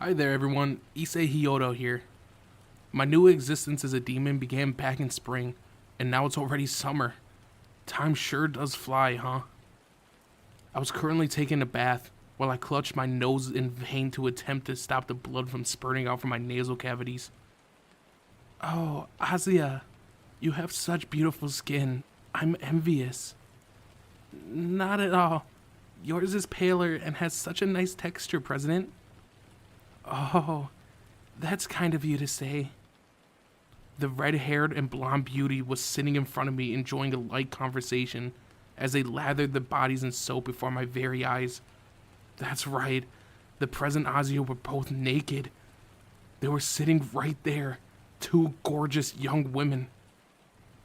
Hi there everyone, Issei here. My new existence as a demon began back in spring, and now it's already summer. Time sure does fly, huh? I was currently taking a bath while I clutched my nose in vain to attempt to stop the blood from spurting out from my nasal cavities. Oh, Azia, you have such beautiful skin. I'm envious. Not at all. Yours is paler and has such a nice texture, President. Oh, that's kind of you to say. The red-haired and blonde beauty was sitting in front of me enjoying a light conversation as they lathered the bodies in soap before my very eyes. That's right, the present Azia were both naked. They were sitting right there, two gorgeous young women.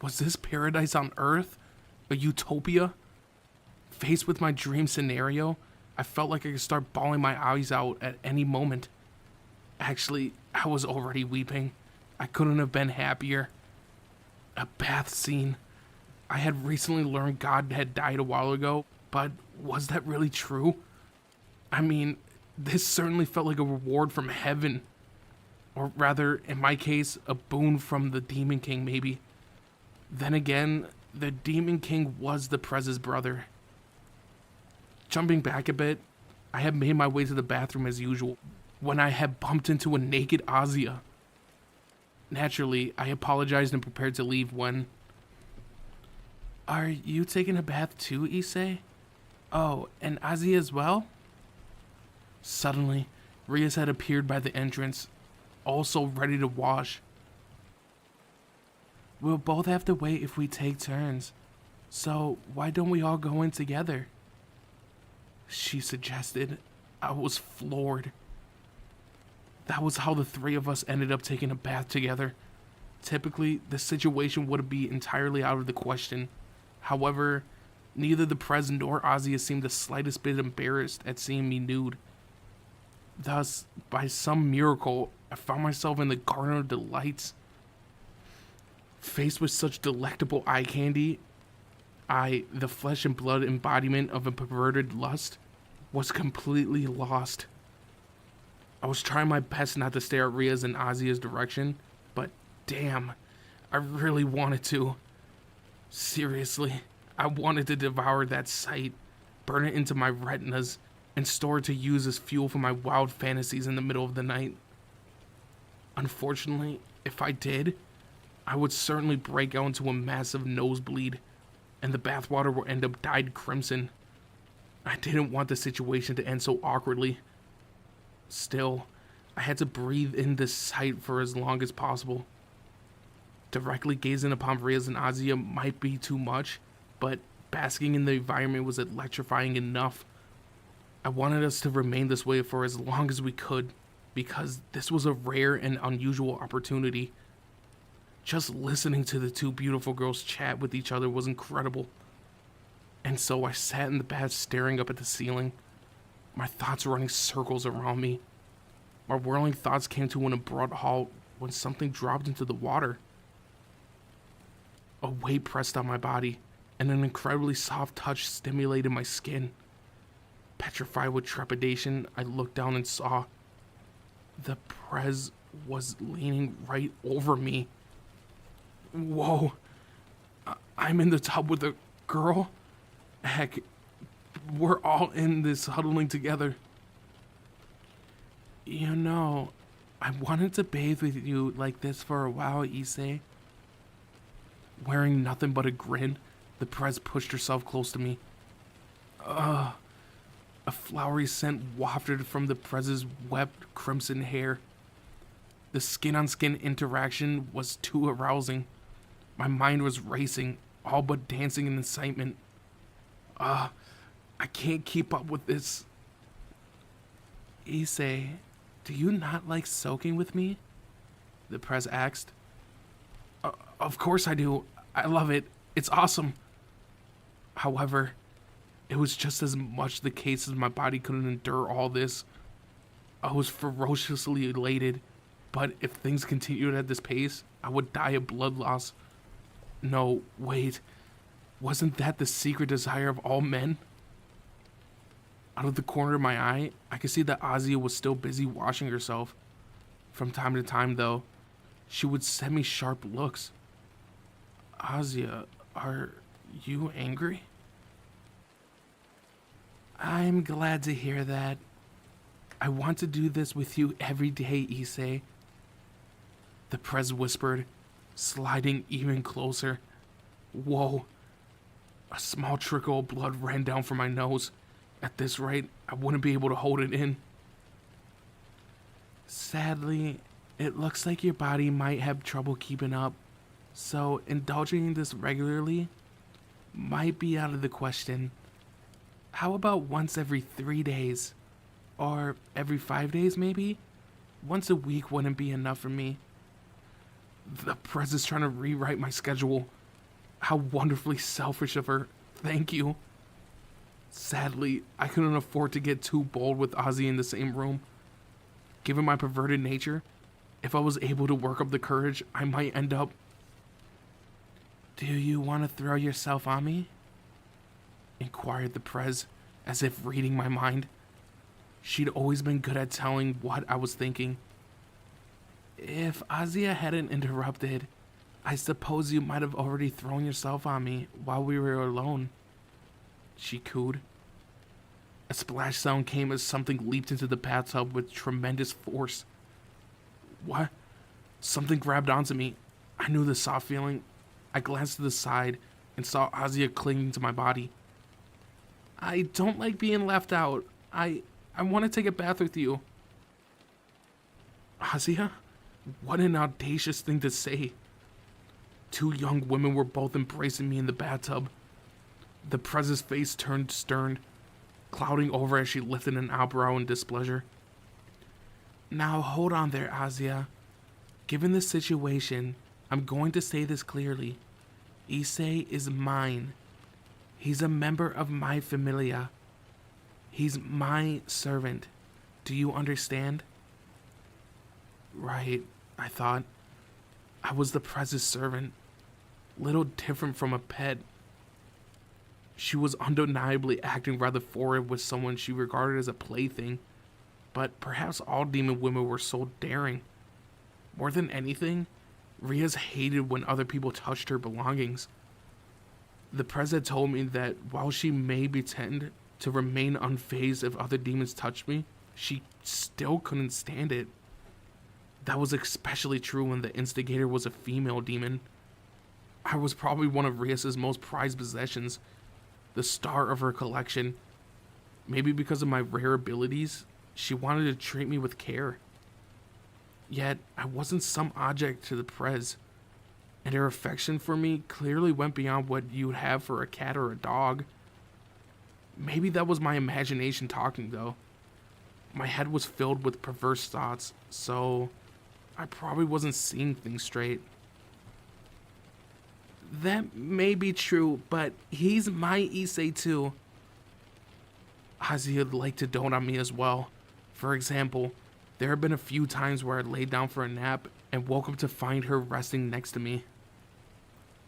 Was this paradise on Earth? A utopia? Faced with my dream scenario, I felt like I could start bawling my eyes out at any moment. Actually, I was already weeping. I couldn't have been happier. A bath scene. I had recently learned God had died a while ago, but was that really true? I mean, this certainly felt like a reward from heaven. Or rather, in my case, a boon from the Demon King, maybe. Then again, the Demon King was the Prez's brother. Jumping back a bit, I had made my way to the bathroom as usual, when I had bumped into a naked Azia. Naturally, I apologized and prepared to leave when... Are you taking a bath too, Issei? Oh, and Azia as well? Suddenly, Rias had appeared by the entrance, also ready to wash. We'll both have to wait if we take turns, so why don't we all go in together? She suggested. I was floored. That was how the three of us ended up taking a bath together. Typically, the situation would be entirely out of the question. However, neither the Prez nor Azia seemed the slightest bit embarrassed at seeing me nude. Thus, by some miracle, I found myself in the Garden of Delights. Faced with such delectable eye candy, I, the flesh and blood embodiment of a perverted lust, was completely lost. I was trying my best not to stare at Ria's and Azia's direction, but damn, I really wanted to. Seriously, I wanted to devour that sight, burn it into my retinas, and store it to use as fuel for my wild fantasies in the middle of the night. Unfortunately, if I did, I would certainly break out into a massive nosebleed, and the bathwater would end up dyed crimson. I didn't want the situation to end so awkwardly. Still, I had to breathe in this sight for as long as possible. Directly gazing upon Rias and Azia might be too much, but basking in the environment was electrifying enough. I wanted us to remain this way for as long as we could, because this was a rare and unusual opportunity. Just listening to the two beautiful girls chat with each other was incredible. And so I sat in the bath staring up at the ceiling, my thoughts running circles around me. My whirling thoughts came to an abrupt halt when something dropped into the water. A weight pressed on my body, and an incredibly soft touch stimulated my skin. Petrified with trepidation, I looked down and saw the Prez was leaning right over me. Whoa, I'm in the tub with a girl? Heck, we're all in this huddling together. You know, I wanted to bathe with you like this for a while, Issei. Wearing nothing but a grin, the Prez pushed herself close to me. A flowery scent wafted from the Prez's webbed crimson hair. The skin-on-skin interaction was too arousing. My mind was racing, all but dancing in excitement. I can't keep up with this. Issei, do you not like soaking with me? The Prez asked. Of course I do. I love it. It's awesome. However, it was just as much the case as my body couldn't endure all this. I was ferociously elated, but if things continued at this pace, I would die of blood loss. No, wait. Wasn't that the secret desire of all men? Out of the corner of my eye, I I could see that Azia was still busy washing herself. From time to time, though, she would send me sharp looks. Azia, are you angry? I'm glad to hear that. I want to do this with you every day, Issei. The Prez whispered, sliding even closer. Whoa. A small trickle of blood ran down from my nose. At this rate, I wouldn't be able to hold it in. Sadly, it looks like your body might have trouble keeping up, so indulging in this regularly might be out of the question. How about once every 3 days? Or every 5 days, maybe? Once a week wouldn't be enough for me. The Prez is trying to rewrite my schedule. How wonderfully selfish of her. Thank you. Sadly, I couldn't afford to get too bold with Ozzy in the same room. Given my perverted nature, if I was able to work up the courage, I might end up... Do you want to throw yourself on me? Inquired the Prez, as if reading my mind. She'd always been good at telling what I was thinking. If Azia hadn't interrupted, I suppose you might have already thrown yourself on me while we were alone. She cooed. A splash sound came as something leaped into the bathtub with tremendous force. What? Something grabbed onto me. I knew the soft feeling. I glanced to the side and saw Azia clinging to my body. I don't like being left out. I want to take a bath with you. Azia? What an audacious thing to say. Two young women were both embracing me in the bathtub. The Prez's face turned stern, clouding over as she lifted an eyebrow in displeasure. Now hold on there, Azia. Given the situation, I'm going to say this clearly. Issei is mine. He's a member of my Familia. He's my servant. Do you understand? Right, I thought. I was the Prez's servant. Little different from a pet. She was undeniably acting rather forward with someone she regarded as a plaything. But perhaps all demon women were so daring. More than anything, Riaz hated when other people touched her belongings. The Prez had told me that while she may pretend to remain unfazed if other demons touched me, she still couldn't stand it. That was especially true when the instigator was a female demon. I was probably one of Riaz's most prized possessions, the star of her collection. Maybe because of my rare abilities, she wanted to treat me with care. Yet, I wasn't some object to the Prez, and her affection for me clearly went beyond what you'd have for a cat or a dog. Maybe that was my imagination talking, though. My head was filled with perverse thoughts, so I probably wasn't seeing things straight. That may be true, but he's my Issei too. Azia liked to dote on me as well. For example, there have been a few times where I laid down for a nap and woke up to find her resting next to me.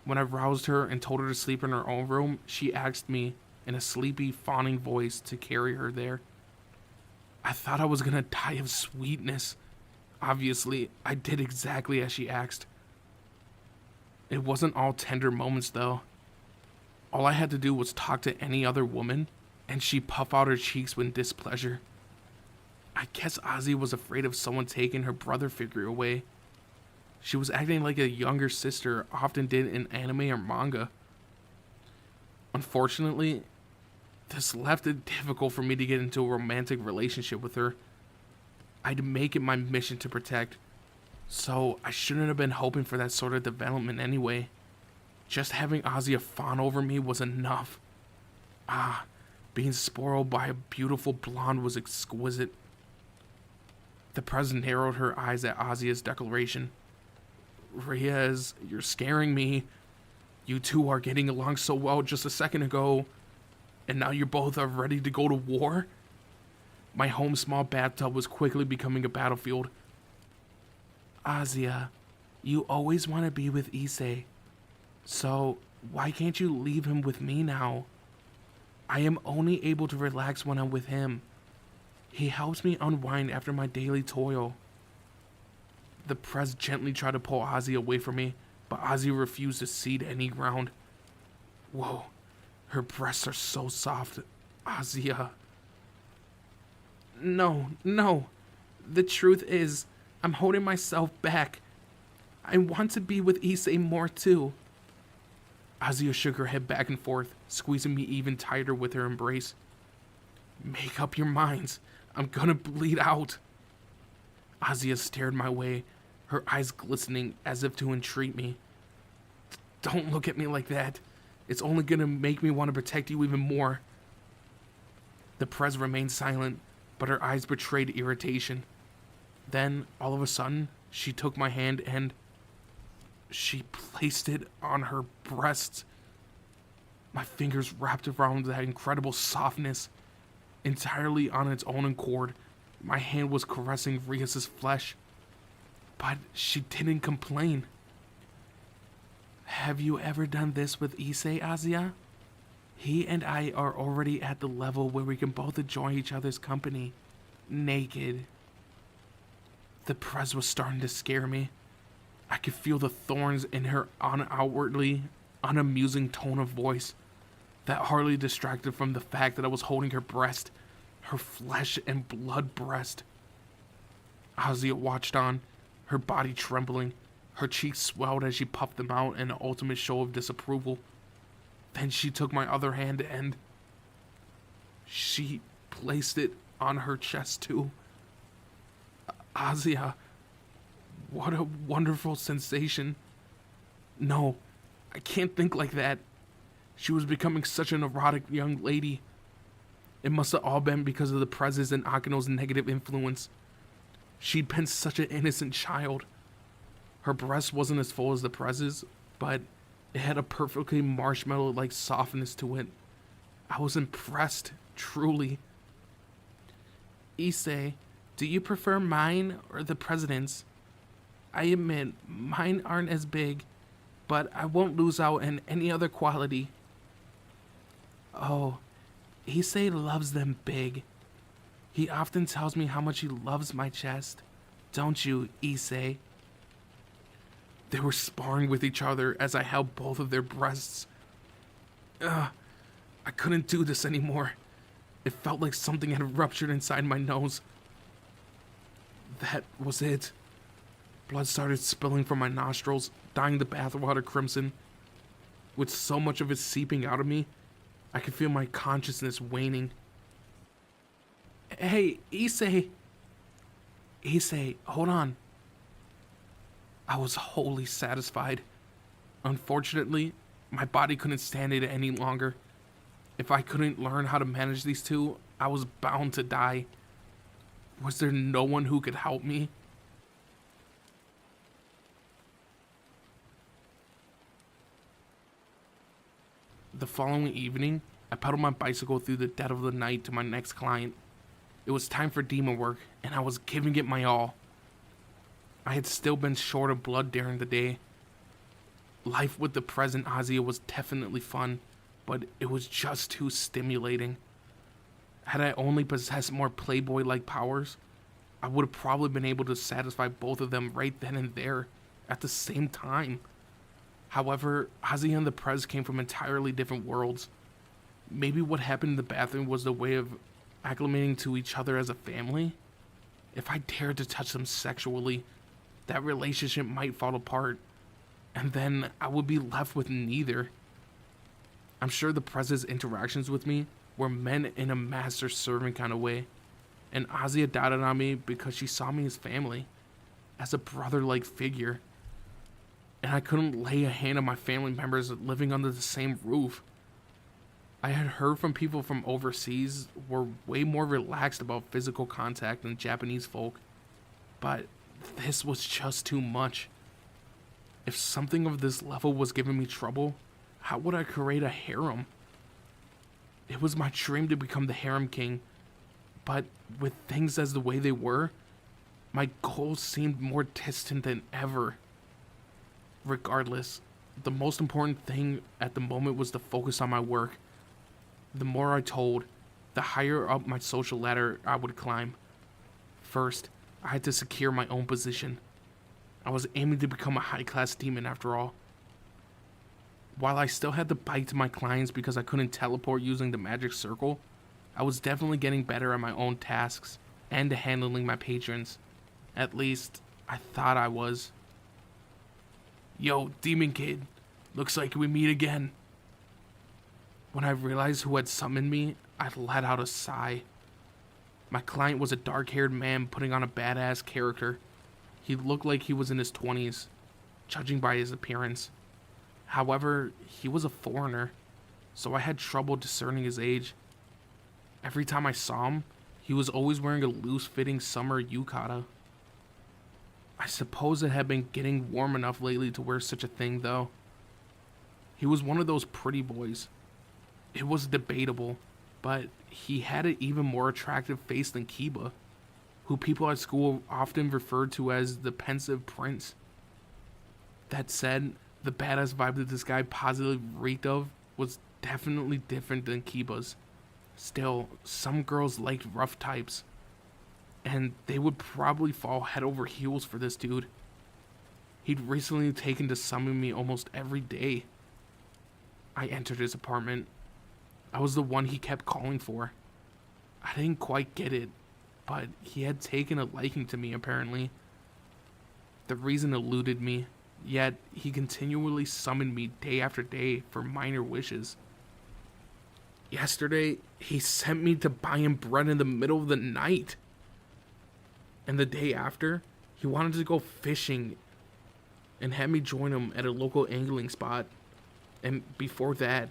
When I roused her and told her to sleep in her own room, she asked me, in a sleepy, fawning voice, to carry her there. I thought I was gonna die of sweetness. Obviously, I did exactly as she asked. It wasn't all tender moments, though. All I had to do was talk to any other woman, and she'd puff out her cheeks with displeasure. I guess Ozzy was afraid of someone taking her brother figure away. She was acting like a younger sister often did in anime or manga. Unfortunately, this left it difficult for me to get into a romantic relationship with her. I'd make it my mission to protect, so I shouldn't have been hoping for that sort of development anyway. Just having Azia fawn over me was enough. Being spoiled by a beautiful blonde was exquisite. The President narrowed her eyes at Azia's declaration. Riaz, you're scaring me. You two are getting along so well just a second ago, and now you both are ready to go to war? My home small bathtub was quickly becoming a battlefield. Azia, you always want to be with Issei. So, why can't you leave him with me now? I am only able to relax when I'm with him. He helps me unwind after my daily toil. The press gently tried to pull Ozzy away from me, but Ozzy refused to cede any ground. Whoa, her breasts are so soft. Ozzy, No. The truth is, I'm holding myself back. I want to be with Issei more too. Ozzy shook her head back and forth, squeezing me even tighter with her embrace. Make up your minds. I'm gonna bleed out. Ozzy stared my way, her eyes glistening as if to entreat me. Don't look at me like that. It's only gonna make me want to protect you even more. The prez remained silent, but her eyes betrayed irritation. Then, all of a sudden, she took my hand and she placed it on her breasts. My fingers wrapped around that incredible softness. Entirely on its own accord, my hand was caressing Rias's flesh. But she didn't complain. Have you ever done this with Issei, Azia? He and I are already at the level where we can both enjoy each other's company. Naked. The press was starting to scare me. I could feel the thorns in her outwardly unamusing tone of voice that hardly distracted from the fact that I was holding her breast, her flesh and blood breast. Azia watched on, her body trembling. Her cheeks swelled as she puffed them out in an ultimate show of disapproval. Then she took my other hand and she placed it on her chest too. Azia, what a wonderful sensation. No, I can't think like that. She was becoming such an erotic young lady. It must have all been because of the Prez's and Akino's negative influence. She'd been such an innocent child. Her breast wasn't as full as the Prez's, but it had a perfectly marshmallow-like softness to it. I was impressed, truly. Issei, do you prefer mine or the president's? I admit, mine aren't as big, but I won't lose out in any other quality. Oh, Issei loves them big. He often tells me how much he loves my chest. Don't you, Issei? They were sparring with each other as I held both of their breasts. I couldn't do this anymore. It felt like something had ruptured inside my nose. That was it. Blood started spilling from my nostrils, dyeing the bathwater crimson. With so much of it seeping out of me, I could feel my consciousness waning. Hey, Issei! Issei, hold on. I was wholly satisfied. Unfortunately, my body couldn't stand it any longer. If I couldn't learn how to manage these two, I was bound to die. Was there no one who could help me? The following evening, I pedaled my bicycle through the dead of the night to my next client. It was time for demon work, and I was giving it my all. I had still been short of blood during the day. Life with the present Azia was definitely fun, but it was just too stimulating. Had I only possessed more Playboy-like powers, I would have probably been able to satisfy both of them right then and there, at the same time. However, Azia and the Prez came from entirely different worlds. Maybe what happened in the bathroom was the way of acclimating to each other as a family? If I dared to touch them sexually, that relationship might fall apart, and then I would be left with neither. I'm sure the Prez's interactions with me were meant in a master-servant kind of way, and Azia doted on me because she saw me as family, as a brother-like figure. And I couldn't lay a hand on my family members living under the same roof. I had heard from people from overseas were way more relaxed about physical contact than Japanese folk, but this was just too much. If something of this level was giving me trouble, how would I create a harem? It was my dream to become the harem king, but with things as the way they were, my goals seemed more distant than ever. Regardless, the most important thing at the moment was to focus on my work. The more I told, the higher up my social ladder I would climb. First, I had to secure my own position. I was aiming to become a high-class demon after all. While I still had to bite to my clients because I couldn't teleport using the magic circle, I was definitely getting better at my own tasks and to handling my patrons. At least, I thought I was. Yo, Demon Kid, looks like we meet again. When I realized who had summoned me, I let out a sigh. My client was a dark-haired man putting on a badass character. He looked like he was in his 20s, judging by his appearance. However, he was a foreigner, so I had trouble discerning his age. Every time I saw him, he was always wearing a loose-fitting summer yukata. I suppose it had been getting warm enough lately to wear such a thing, though. He was one of those pretty boys. It was debatable, but he had an even more attractive face than Kiba, who people at school often referred to as the pensive prince. That said, the badass vibe that this guy positively reeked of was definitely different than Kiba's. Still, some girls liked rough types, and they would probably fall head over heels for this dude. He'd recently taken to summon me almost every day. I entered his apartment. I was the one he kept calling for. I didn't quite get it, but he had taken a liking to me apparently. The reason eluded me, yet he continually summoned me day after day for minor wishes. Yesterday, he sent me to buy him bread in the middle of the night. And the day after, he wanted to go fishing and had me join him at a local angling spot. And before that,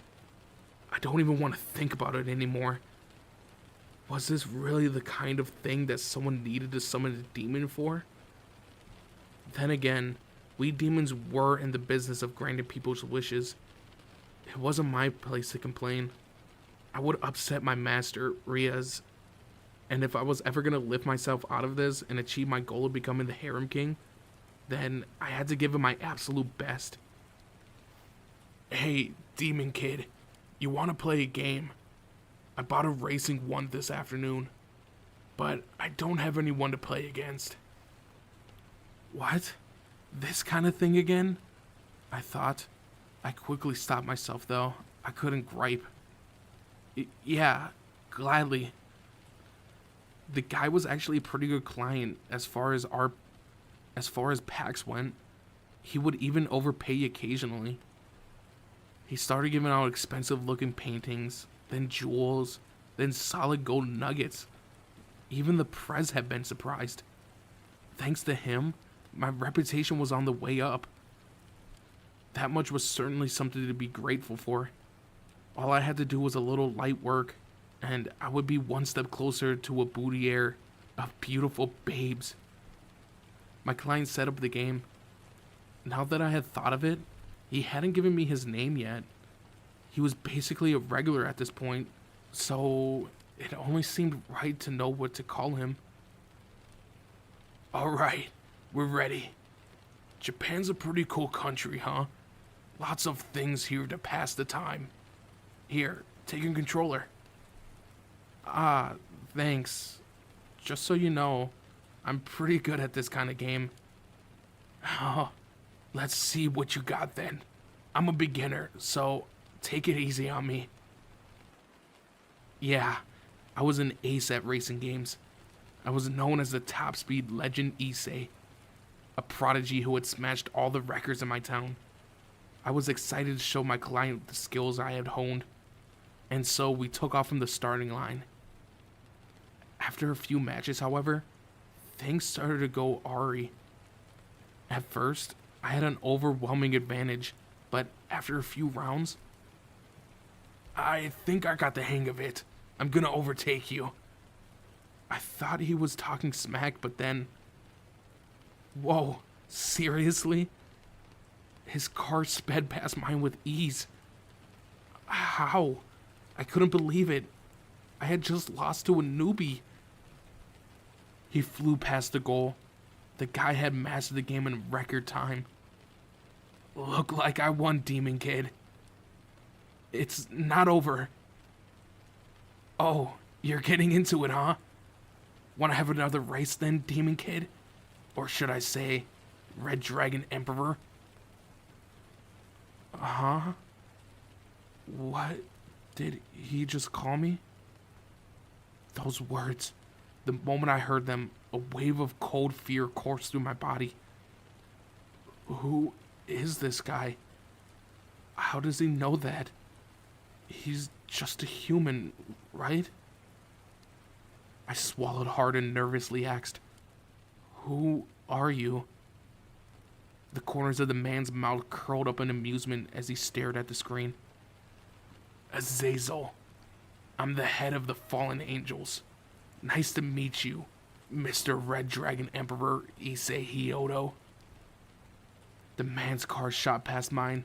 I don't even want to think about it anymore. Was this really the kind of thing that someone needed to summon a demon for? Then again, we demons were in the business of granting people's wishes. It wasn't my place to complain. I would upset my master, Riaz. And if I was ever going to lift myself out of this and achieve my goal of becoming the Harem King, then I had to give it my absolute best. Hey, Demon Kid, you want to play a game? I bought a racing one this afternoon, but I don't have anyone to play against. What? This kind of thing again? I thought. I quickly stopped myself though. I couldn't gripe. Yeah, gladly. The guy was actually a pretty good client as far as packs went. He would even overpay occasionally. He started giving out expensive looking paintings, then jewels, then solid gold nuggets. Even the press had been surprised. Thanks to him, my reputation was on the way up. That much was certainly something to be grateful for. All I had to do was a little light work, and I would be one step closer to a boudoir of beautiful babes. My client set up the game. Now that I had thought of it, he hadn't given me his name yet. He was basically a regular at this point, so it only seemed right to know what to call him. Alright, we're ready. Japan's a pretty cool country, huh? Lots of things here to pass the time. Here, take your controller. Ah, thanks. Just so you know, I'm pretty good at this kind of game. Oh, let's see what you got then. I'm a beginner, so take it easy on me. Yeah, I was an ace at racing games. I was known as the top speed legend Issei, a prodigy who had smashed all the records in my town. I was excited to show my client the skills I had honed, and so we took off from the starting line. After a few matches, however, things started to go awry. At first, I had an overwhelming advantage, but after a few rounds, I think I got the hang of it. I'm gonna overtake you. I thought he was talking smack, but then... Whoa, seriously? His car sped past mine with ease. How? I couldn't believe it. I had just lost to a newbie. He flew past the goal. The guy had mastered the game in record time. Look like I won, Demon Kid. It's not over. Oh, You're getting into it, huh? Want to have another race then, Demon Kid? Or should I say, Red Dragon Emperor? Huh? What did he just call me? Those words, the moment I heard them, a wave of cold fear coursed through my body. Who is this guy? How does he know that? He's just a human, right? I swallowed hard and nervously asked, "Who are you?" The corners of the man's mouth curled up in amusement as he stared at the screen. Azazel. I'm the head of the fallen angels. Nice to meet you, Mr. Red Dragon Emperor Issei. The man's car shot past mine,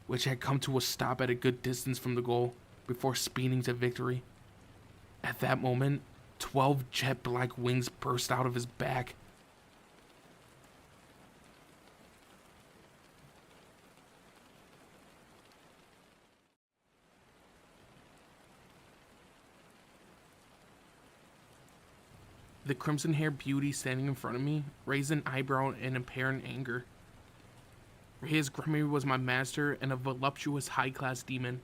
which had come to a stop at a good distance from the goal before speeding to victory. At that moment, 12 jet black wings burst out of his back. The crimson-haired beauty standing in front of me raised an eyebrow in apparent anger. His Grimmy was my master and a voluptuous high-class demon.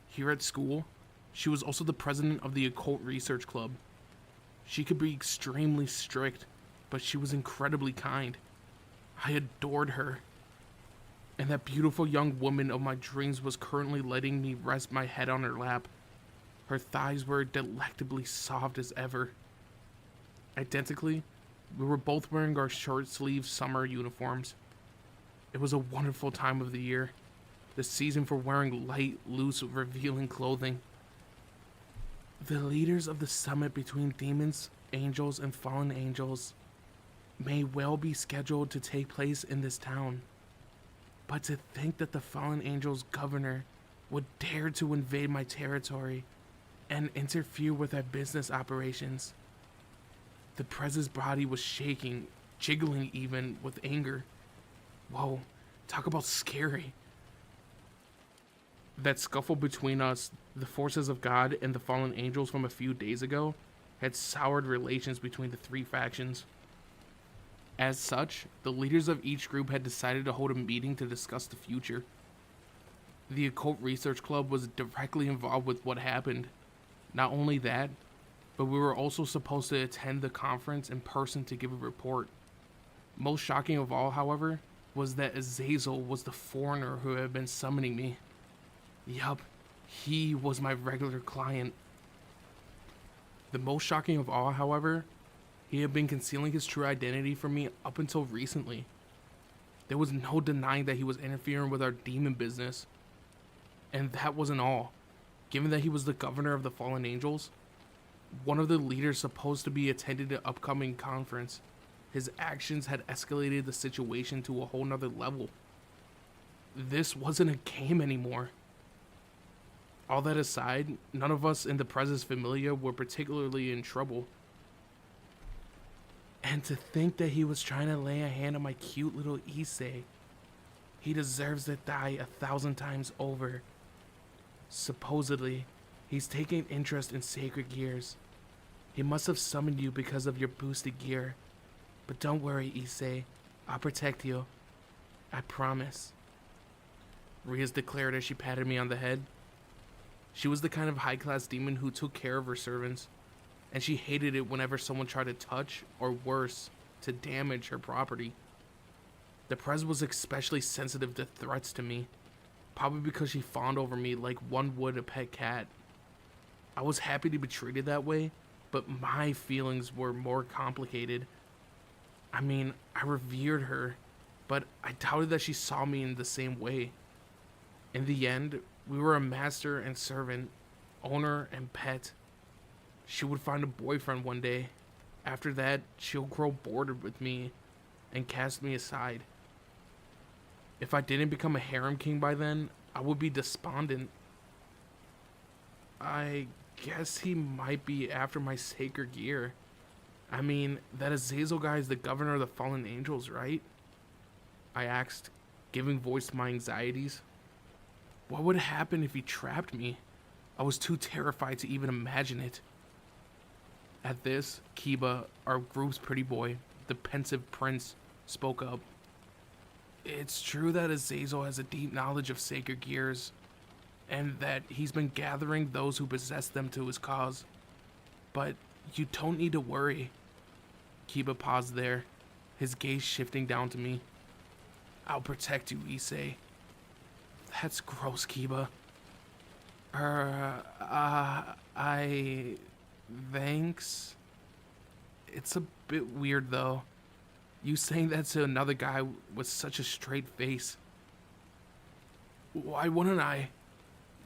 Here at school, she was also the president of the Occult Research Club. She could be extremely strict, but she was incredibly kind. I adored her. And that beautiful young woman of my dreams was currently letting me rest my head on her lap. Her thighs were delectably soft as ever. Identically, we were both wearing our short-sleeved summer uniforms. It was a wonderful time of the year, the season for wearing light, loose, revealing clothing. The leaders of the summit between demons, angels, and fallen angels may well be scheduled to take place in this town. But to think that the fallen angels' governor would dare to invade my territory and interfere with our business operations. The Prez's body was shaking, jiggling even, with anger. Whoa, talk about scary. That scuffle between us, the forces of God and the fallen angels from a few days ago, had soured relations between the three factions. As such, the leaders of each group had decided to hold a meeting to discuss the future. The Occult Research Club was directly involved with what happened. Not only that, but we were also supposed to attend the conference in person to give a report. Most shocking of all, however, was that Azazel was the foreigner who had been summoning me. Yup, he was my regular client. The most shocking of all, however, he had been concealing his true identity from me up until recently. There was no denying that he was interfering with our demon business. And that wasn't all. Given that he was the governor of the fallen angels, one of the leaders supposed to be attending the upcoming conference, his actions had escalated the situation to a whole nother level. This wasn't a game anymore. All that aside, none of us in the Prez's Familia were particularly in trouble. And to think that he was trying to lay a hand on my cute little Issei. He deserves to die 1,000 times over. Supposedly, he's taking interest in sacred gears. He must have summoned you because of your boosted gear. But don't worry, Issei. I'll protect you. I promise. Riaz declared as she patted me on the head. She was the kind of high-class demon who took care of her servants, and she hated it whenever someone tried to touch, or worse, to damage her property. The Prez was especially sensitive to threats to me, probably because she fawned over me like one would a pet cat. I was happy to be treated that way, but my feelings were more complicated. I mean, I revered her, but I doubted that she saw me in the same way. In the end, we were a master and servant, owner and pet. She would find a boyfriend one day. After that, she'll grow bored with me and cast me aside. If I didn't become a harem king by then, I would be despondent. I guess he might be after my sacred gear. I mean, that Azazel guy is the governor of the fallen angels, right? I asked, giving voice to my anxieties. What would happen if he trapped me? I was too terrified to even imagine it. At this, Kiba, our group's pretty boy, the pensive prince, spoke up. It's true that Azazel has a deep knowledge of sacred gears, and that he's been gathering those who possess them to his cause. But you don't need to worry. Kiba paused there, his gaze shifting down to me. I'll protect you, Issei. That's gross, Kiba. Thanks. It's a bit weird, though. You saying that to another guy with such a straight face. Why wouldn't I?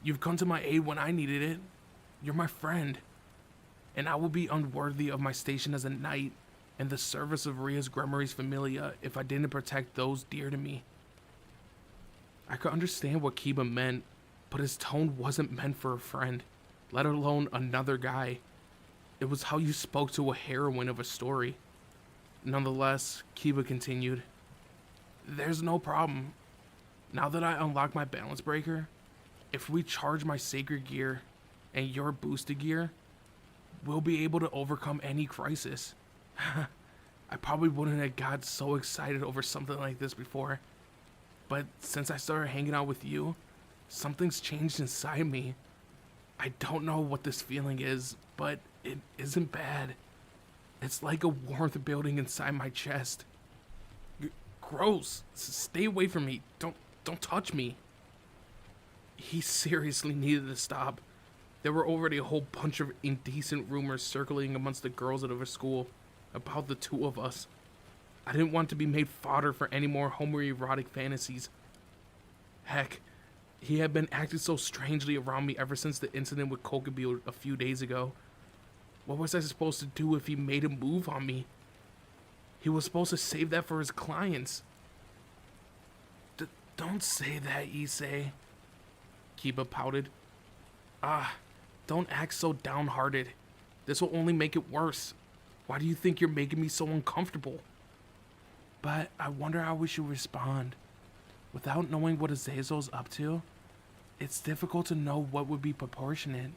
You've come to my aid when I needed it. You're my friend. And I will be unworthy of my station as a knight and the service of Ria's Grimory's Familia if I didn't protect those dear to me. I could understand what Kiba meant, but his tone wasn't meant for a friend, let alone another guy. It was how you spoke to a heroine of a story. Nonetheless, Kiba continued, There's no problem. Now that I unlock my balance breaker, if we charge my sacred gear and your boosted gear, we'll be able to overcome any crisis. I probably wouldn't have got so excited over something like this before, but since I started hanging out with you, something's changed inside me. I don't know what this feeling is, but it isn't bad. It's like a warmth building inside my chest. Gross. Stay away from me. Don't touch me. He seriously needed to stop. There were already a whole bunch of indecent rumors circulating amongst the girls at our school about the two of us. I didn't want to be made fodder for any more homoerotic fantasies. Heck, he had been acting so strangely around me ever since the incident with Kokubio a few days ago. What was I supposed to do if he made a move on me? He was supposed to save that for his clients. Don't say that, Issei. Kiba pouted. Don't act so downhearted. This will only make it worse. Why do you think you're making me so uncomfortable? But I wonder how we should respond. Without knowing what Azazel's up to, it's difficult to know what would be proportionate.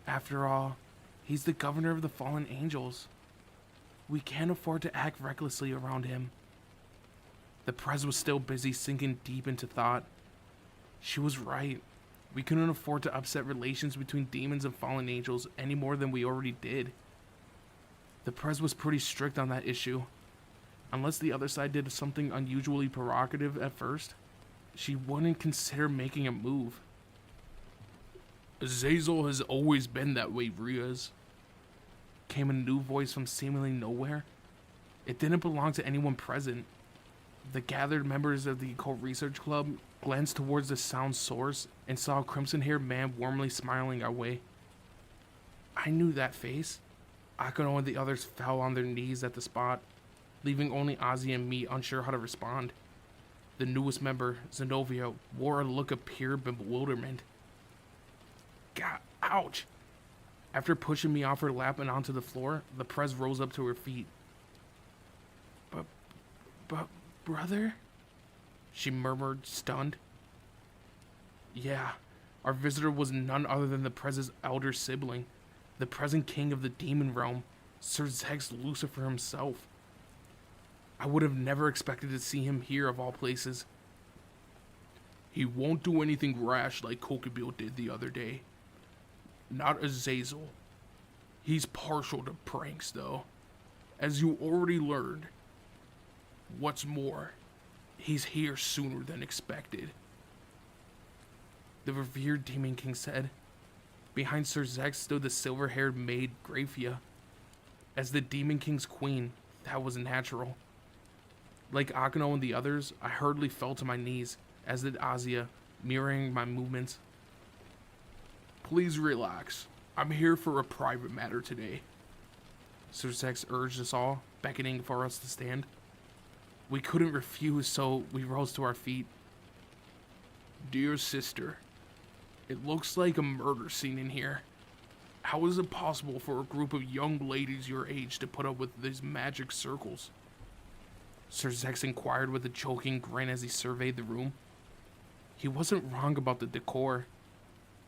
After all, he's the governor of the fallen angels. We can't afford to act recklessly around him. The Prez was still busy sinking deep into thought. She was right. We couldn't afford to upset relations between demons and fallen angels any more than we already did. The Prez was pretty strict on that issue. Unless the other side did something unusually provocative at first, she wouldn't consider making a move. Azazel has always been that way, Riaz. Came a new voice from seemingly nowhere. It didn't belong to anyone present. The gathered members of the Occult Research Club glanced towards the sound source and saw a crimson-haired man warmly smiling our way. I knew that face. Akano and the others fell on their knees at the spot, leaving only Ozzy and me unsure how to respond. The newest member, Zenobia, wore a look of pure bewilderment. God, ouch! After pushing me off her lap and onto the floor, the Prez rose up to her feet. But, brother? She murmured, stunned. Yeah, our visitor was none other than the Prez's elder sibling, the present king of the demon realm, Sir Zex Lucifer himself. I would have never expected to see him here of all places. He won't do anything rash like Kokubio did the other day. Not Azazel. He's partial to pranks, though, as you already learned. What's more, he's here sooner than expected. The revered Demon King said. Behind Sir Zex stood the silver-haired maid, Graphia. As the Demon King's queen, that was natural. Like Akano and the others, I hurriedly fell to my knees, as did Azia, mirroring my movements. Please relax. I'm here for a private matter today. Sir Zex urged us all, beckoning for us to stand. We couldn't refuse, so we rose to our feet. Dear sister, it looks like a murder scene in here. How is it possible for a group of young ladies your age to put up with these magic circles? Sir Zex inquired with a joking grin as he surveyed the room. He wasn't wrong about the decor.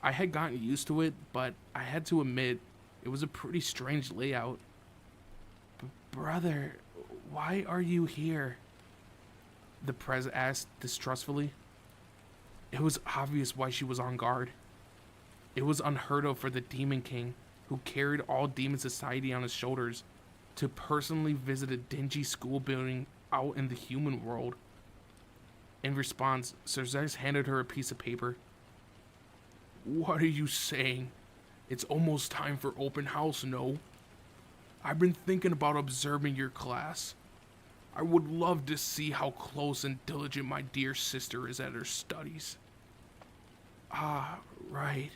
I had gotten used to it, but I had to admit, it was a pretty strange layout. Brother, why are you here? The Prez asked distrustfully. It was obvious why she was on guard. It was unheard of for the Demon King, who carried all demon society on his shoulders, to personally visit a dingy school building out in the human world. In response, Serzex handed her a piece of paper. What are you saying? It's almost time for open house, no? I've been thinking about observing your class. I would love to see how close and diligent my dear sister is at her studies. Ah, right.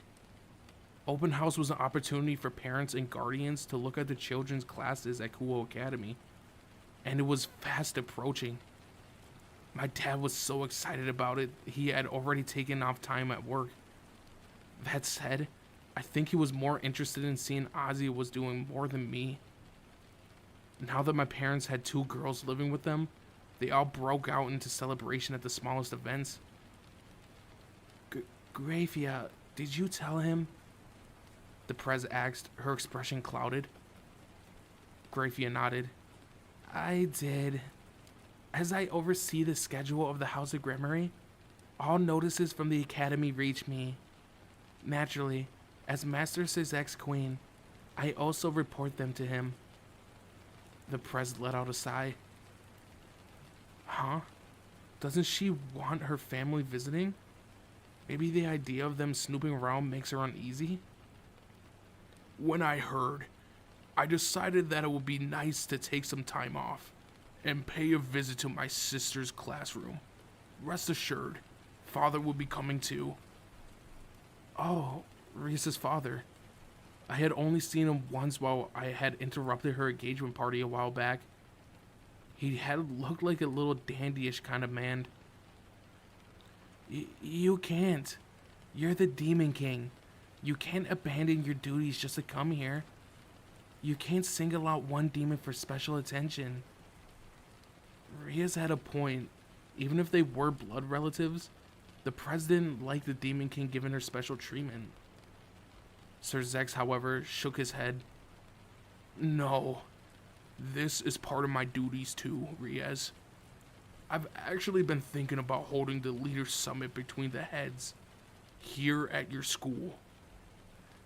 Open house was an opportunity for parents and guardians to look at the children's classes at Kuo Academy, and it was fast approaching. My dad was so excited about it, he had already taken off time at work. That said, I think he was more interested in seeing Ozzy was doing more than me. Now that my parents had 2 girls living with them, they all broke out into celebration at the smallest events. Grafia, did you tell him? The Prez asked, her expression clouded. Grafia nodded. I did. As I oversee the schedule of the House of Grammary, all notices from the Academy reach me. Naturally, as Master Serzex's queen, I also report them to him. The Prez let out a sigh. Huh? Doesn't she want her family visiting? Maybe the idea of them snooping around makes her uneasy? When I heard, I decided that it would be nice to take some time off and pay a visit to my sister's classroom. Rest assured, Father will be coming too. Oh, Risa's father. I had only seen him once while I had interrupted her engagement party a while back. He had looked like a little dandyish kind of man. You can't. You're the Demon King. You can't abandon your duties just to come here. You can't single out one demon for special attention. Ria's had a point. Even if they were blood relatives, the president liked the Demon King giving her special treatment. Serzex, however, shook his head. No. This is part of my duties too, Riaz. I've actually been thinking about holding the Leaders' Summit between the heads, here at your school.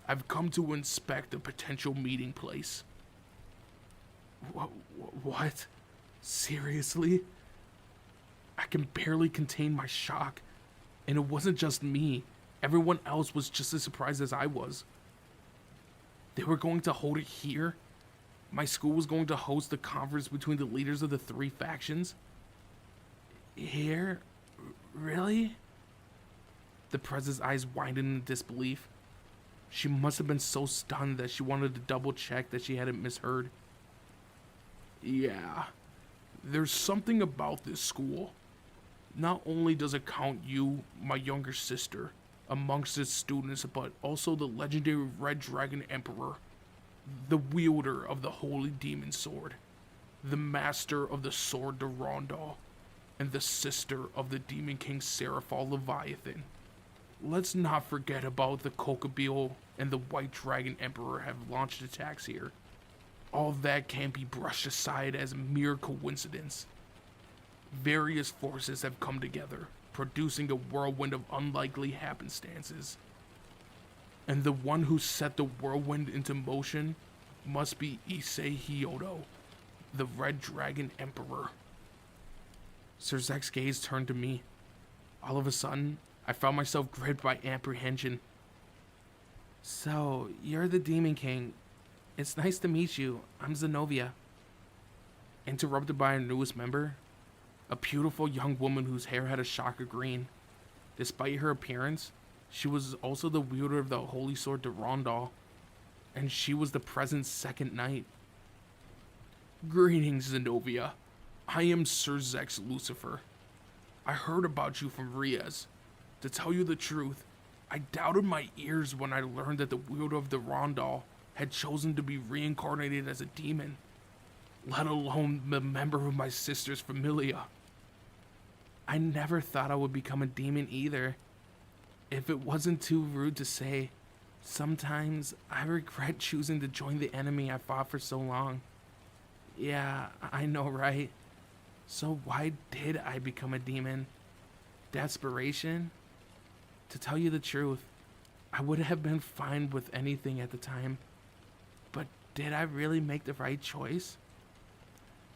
I've come to inspect a potential meeting place. What? Seriously? I can barely contain my shock. And it wasn't just me. Everyone else was just as surprised as I was. They were going to hold it here? My school was going to host the conference between the leaders of the 3 factions? Here? Really? The Prez's eyes widened in disbelief. She must have been so stunned that she wanted to double check that she hadn't misheard. Yeah, there's something about this school. Not only does it count you, my younger sister, amongst its students, but also the legendary Red Dragon Emperor, the wielder of the Holy Demon Sword, the master of the Sword de Rondal, and the sister of the Demon King Seraphal Leviathan. Let's not forget about the Kokobeel and the White Dragon Emperor have launched attacks here. All that can't be brushed aside as mere coincidence. Various forces have come together, producing a whirlwind of unlikely happenstances. And the one who set the whirlwind into motion must be Issei Hyodo, the Red Dragon Emperor. Serzex's gaze turned to me. All of a sudden, I found myself gripped by apprehension. So, you're the Demon King. It's nice to meet you. I'm Zenobia. Interrupted by our newest member, a beautiful young woman whose hair had a shock of green. Despite her appearance, she was also the wielder of the Holy Sword de Rondal, and she was the present's second knight. Greetings, Zenobia. I am Serzex Lucifer. I heard about you from Riaz. To tell you the truth, I doubted my ears when I learned that the wielder of the Rondal had chosen to be reincarnated as a demon, let alone a member of my sister's Familia. I never thought I would become a demon either. If it wasn't too rude to say, sometimes I regret choosing to join the enemy I fought for so long. Yeah, I know, right? So why did I become a demon? Desperation? To tell you the truth, I would have been fine with anything at the time. But did I really make the right choice?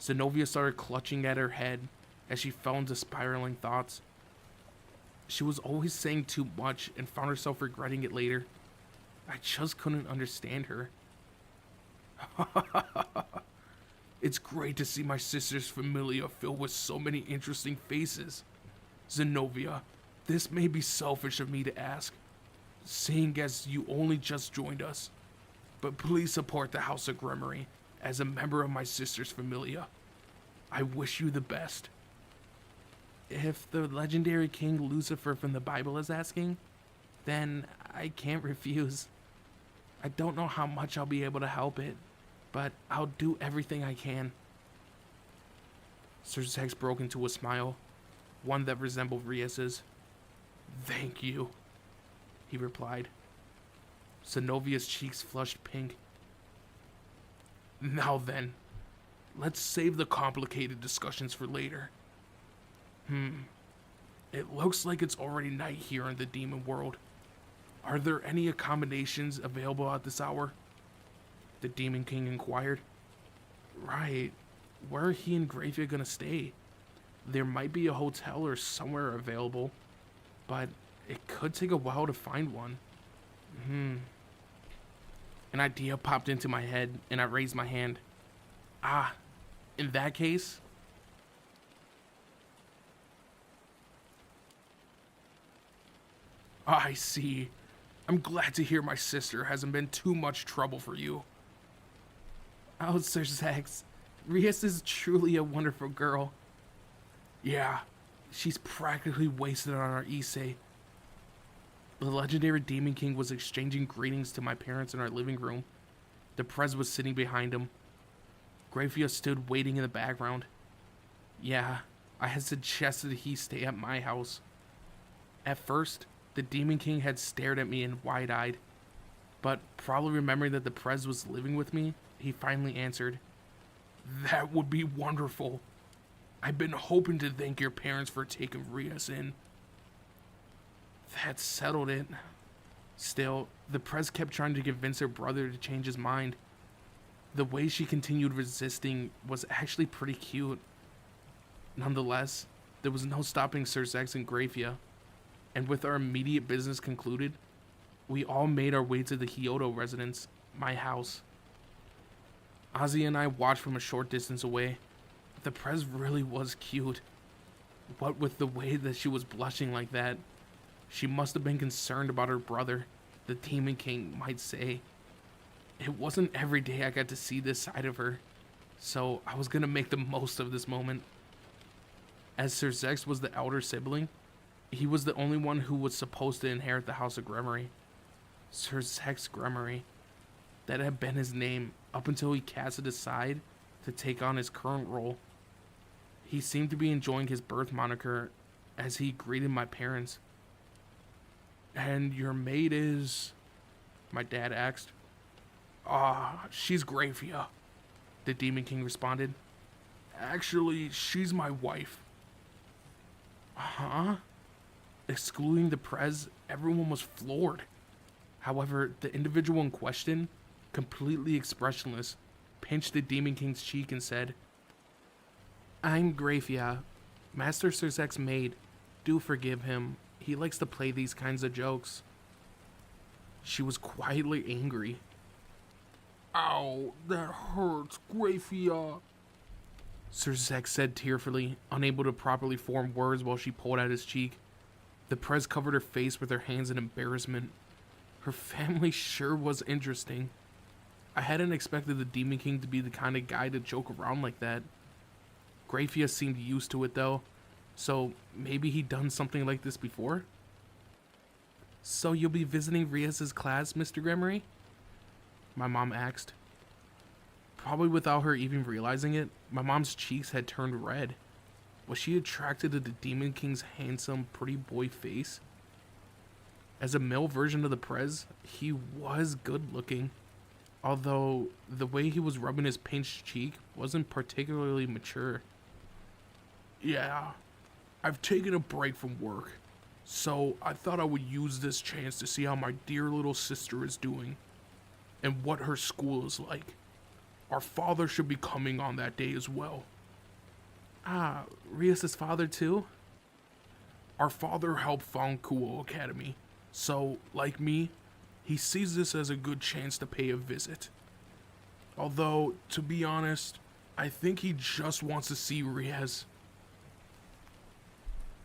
Zenobia started clutching at her head as she fell into spiraling thoughts. She was always saying too much and found herself regretting it later. I just couldn't understand her. It's great to see my sister's Familia filled with so many interesting faces. Zenobia, this may be selfish of me to ask, seeing as you only just joined us, but please support the House of Gremory as a member of my sister's Familia. I wish you the best. If the legendary King Lucifer from the Bible is asking, then I can't refuse. I don't know how much I'll be able to help it, but I'll do everything I can. Sir Zex broke into a smile, one that resembled Rias's. Thank you, he replied. Zenovia's cheeks flushed pink. Now then, let's save the complicated discussions for later. It looks like it's already night here in the demon world. Are there any accommodations available at this hour? The Demon King inquired. Right. Where are he and Gravia gonna stay? There might be a hotel or somewhere available, but it could take a while to find one. An idea popped into my head, and I raised my hand. In that case... I see. I'm glad to hear my sister hasn't been too much trouble for you. Oh, Sir Zex, Rias is truly a wonderful girl. Yeah, she's practically wasted on our Issei. The legendary Demon King was exchanging greetings to my parents in our living room. The Prez was sitting behind him. Gravia stood waiting in the background. Yeah, I had suggested he stay at my house. At first, the Demon King had stared at me in wide-eyed, but probably remembering that the Prez was living with me, he finally answered, That would be wonderful. I've been hoping to thank your parents for taking Rias in. That settled it. Still, the Prez kept trying to convince her brother to change his mind. The way she continued resisting was actually pretty cute. Nonetheless, there was no stopping Sir Zex and Gravia, and with our immediate business concluded, we all made our way to the Hyoto residence, my house. Ozzy and I watched from a short distance away. The Prez really was cute. What with the way that she was blushing like that, she must have been concerned about her brother, the Demon King might say. It wasn't every day I got to see this side of her, so I was gonna make the most of this moment. As Sir Zex was the elder sibling, he was the only one who was supposed to inherit the House of Gremory. Sir Zex Gremory. That had been his name up until he cast it aside to take on his current role. He seemed to be enjoying his birth moniker as he greeted my parents. And your maid is... my dad asked. She's Gravia, the Demon King responded. Actually, she's my wife. Huh? Excluding the Prez, everyone was floored. However, the individual in question, completely expressionless, pinched the Demon King's cheek and said, I'm Gravia, Master Sir Zex's maid. Do forgive him. He likes to play these kinds of jokes. She was quietly angry. Ow, that hurts, Gravia. Sir Zex said tearfully, unable to properly form words while she pulled at his cheek. The Prez covered her face with her hands in embarrassment. Her family sure was interesting. I hadn't expected the Demon King to be the kind of guy to joke around like that. Gravia seemed used to it though, so maybe he'd done something like this before? So you'll be visiting Rias's class, Mr. Gremory? My mom asked. Probably without her even realizing it, my mom's cheeks had turned red. Was she attracted to the Demon King's handsome, pretty boy face? As a male version of the Prez, he was good looking, although the way he was rubbing his pinched cheek wasn't particularly mature. Yeah, I've taken a break from work, so I thought I would use this chance to see how my dear little sister is doing, and what her school is like. Our father should be coming on that day as well. Ah, Rias' father too? Our father helped found Kuo Academy, so, like me, he sees this as a good chance to pay a visit. Although, to be honest, I think he just wants to see Rias.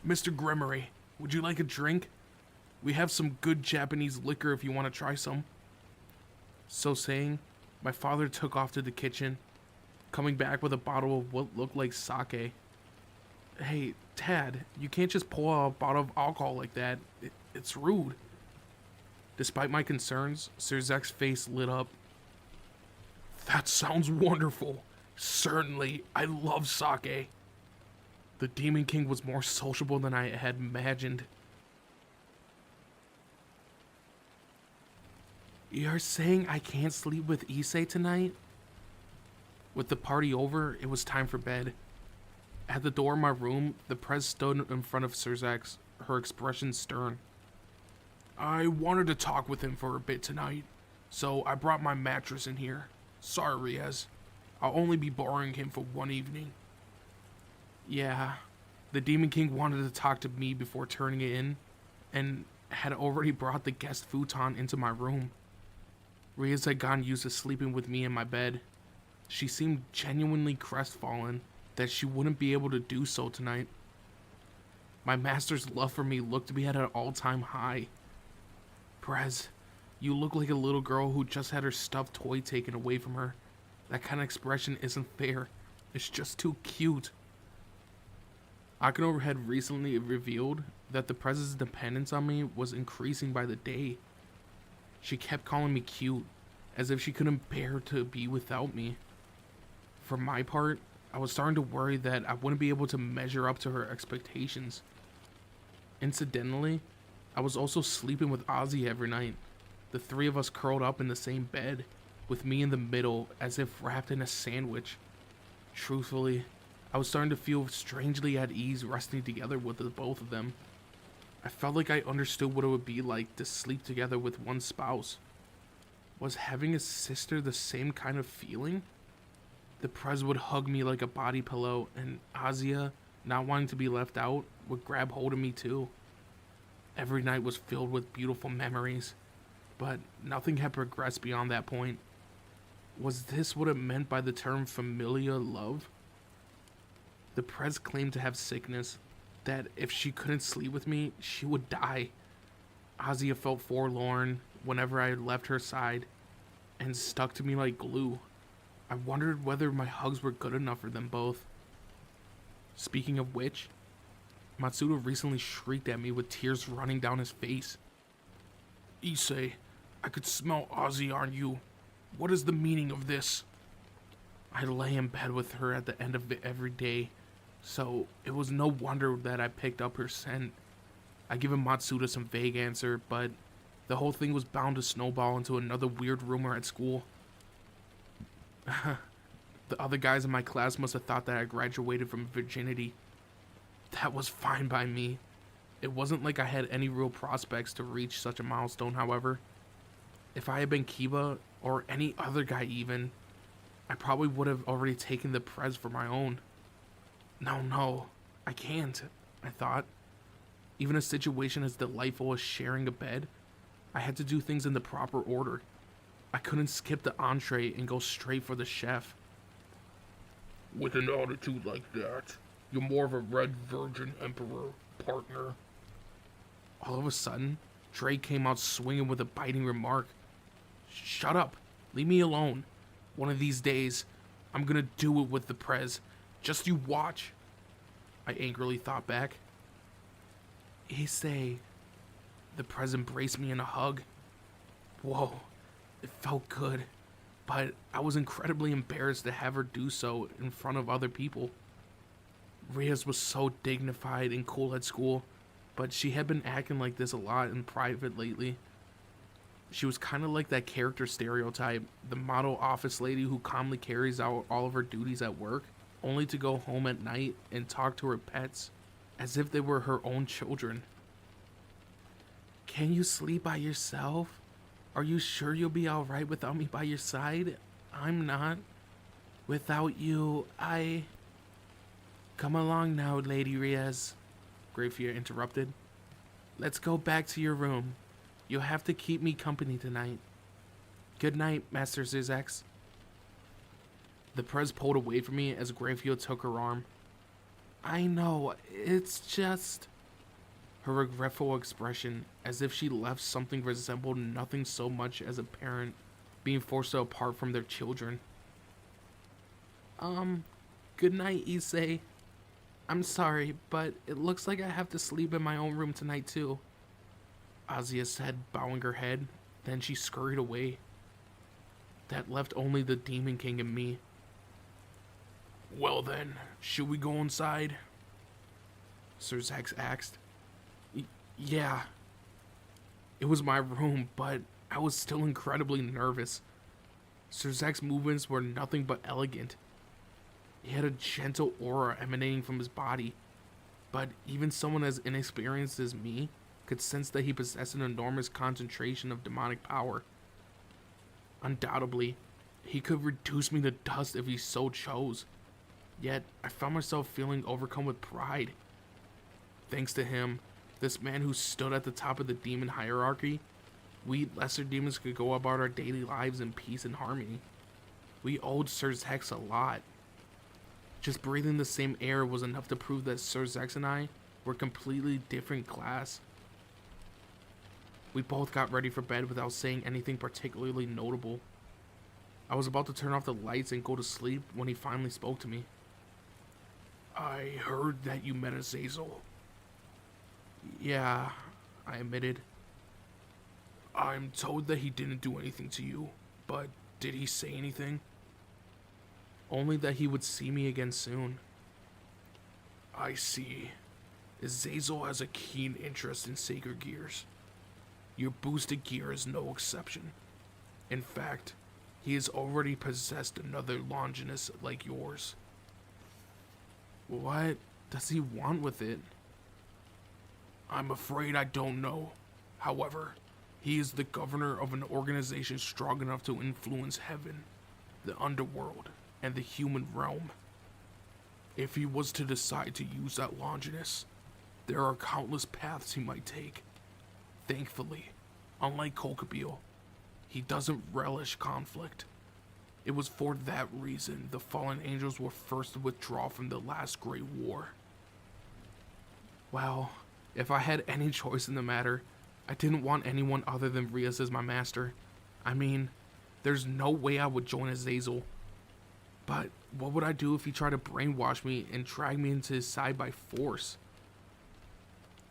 Mr. Gremory, would you like a drink? We have some good Japanese liquor if you want to try some. So saying, my father took off to the kitchen, coming back with a bottle of what looked like sake. Hey, Tad, you can't just pull out a bottle of alcohol like that. It's rude. Despite my concerns, Sir Zek's face lit up. That sounds wonderful. Certainly, I love sake. The Demon King was more sociable than I had imagined. You're saying I can't sleep with Issei tonight? With the party over, it was time for bed. At the door of my room, the Prez stood in front of Sir Zek's, her expression stern. I wanted to talk with him for a bit tonight, so I brought my mattress in here. Sorry, Riaz. I'll only be borrowing him for one evening. Yeah, the Demon King wanted to talk to me before turning it in, and had already brought the guest futon into my room. Riaz had gotten used to sleeping with me in my bed. She seemed genuinely crestfallen that she wouldn't be able to do so tonight. My master's love for me looked to be at an all-time high. Prez, you look like a little girl who just had her stuffed toy taken away from her. That kind of expression isn't fair. It's just too cute. Akano had recently revealed that the Prez's dependence on me was increasing by the day. She kept calling me cute, as if she couldn't bear to be without me. For my part, I was starting to worry that I wouldn't be able to measure up to her expectations. Incidentally, I was also sleeping with Ozzy every night, the three of us curled up in the same bed, with me in the middle as if wrapped in a sandwich. Truthfully, I was starting to feel strangely at ease resting together with the both of them. I felt like I understood what it would be like to sleep together with one spouse. Was having a sister the same kind of feeling? The Prez would hug me like a body pillow, and Azia, not wanting to be left out, would grab hold of me too. Every night was filled with beautiful memories, but nothing had progressed beyond that point. Was this what it meant by the term Familia love? The Prez claimed to have sickness, that if she couldn't sleep with me, she would die. Azia felt forlorn whenever I left her side, and stuck to me like glue. I wondered whether my hugs were good enough for them both. Speaking of which, Matsuda recently shrieked at me with tears running down his face. Issei, I could smell Ozzy on you. What is the meaning of this? I lay in bed with her at the end of every day, so it was no wonder that I picked up her scent. I given Matsuda some vague answer, but the whole thing was bound to snowball into another weird rumor at school. The other guys in my class must have thought that I graduated from virginity. That was fine by me. It wasn't like I had any real prospects to reach such a milestone, however. If I had been Kiba, or any other guy even, I probably would have already taken the Prez for my own. No, I can't, I thought. Even a situation as delightful as sharing a bed, I had to do things in the proper order. I couldn't skip the entree and go straight for the chef. With an attitude like that, you're more of a red virgin emperor, partner. All of a sudden, Drake came out swinging with a biting remark. Shut up. Leave me alone. One of these days, I'm gonna do it with the Prez. Just you watch. I angrily thought back. Issei. The Prez embraced me in a hug. Whoa. It felt good, but I was incredibly embarrassed to have her do so in front of other people. Riaz was so dignified and cool at school, but she had been acting like this a lot in private lately. She was kind of like that character stereotype, the model office lady who calmly carries out all of her duties at work, only to go home at night and talk to her pets as if they were her own children. Can you sleep by yourself? Are you sure you'll be alright without me by your side? I'm not. Without you, Come along now, Lady Riaz, Grafia interrupted. Let's go back to your room. You'll have to keep me company tonight. Good night, Master Zizek. The Prez pulled away from me as Grafia took her arm. I know, it's just... Her regretful expression, as if she left something resembled nothing so much as a parent being forced to apart from their children. Good night, Issei. I'm sorry, but it looks like I have to sleep in my own room tonight too. Azia said, bowing her head. Then she scurried away. That left only the Demon King and me. Well then, should we go inside? Sir Zax asked. Yeah. It was my room, but I was still incredibly nervous. Sir Zax's movements were nothing but elegant. He had a gentle aura emanating from his body, but even someone as inexperienced as me could sense that he possessed an enormous concentration of demonic power. Undoubtedly, he could reduce me to dust if he so chose, yet I found myself feeling overcome with pride. Thanks to him, this man who stood at the top of the demon hierarchy, we lesser demons could go about our daily lives in peace and harmony. We owed Sir Zax a lot. Just breathing the same air was enough to prove that Sir Zax and I were completely different class. We both got ready for bed without saying anything particularly notable. I was about to turn off the lights and go to sleep when he finally spoke to me. I heard that you met Azazel. Yeah, I admitted. I'm told that he didn't do anything to you, but did he say anything? Only that he would see me again soon. I see. Azazel has a keen interest in sacred gears. Your boosted gear is no exception. In fact, he has already possessed another Longinus like yours. What does he want with it? I'm afraid I don't know. However, he is the governor of an organization strong enough to influence heaven, the underworld, and the human realm. If he was to decide to use that Longinus, there are countless paths he might take. Thankfully, unlike Kokabeel, he doesn't relish conflict. It was for that reason the fallen angels were first to withdraw from the last great war. Well, if I had any choice in the matter, I didn't want anyone other than Riaz as my master. I mean, there's no way I would join Azazel. But what would I do if he tried to brainwash me and drag me into his side by force?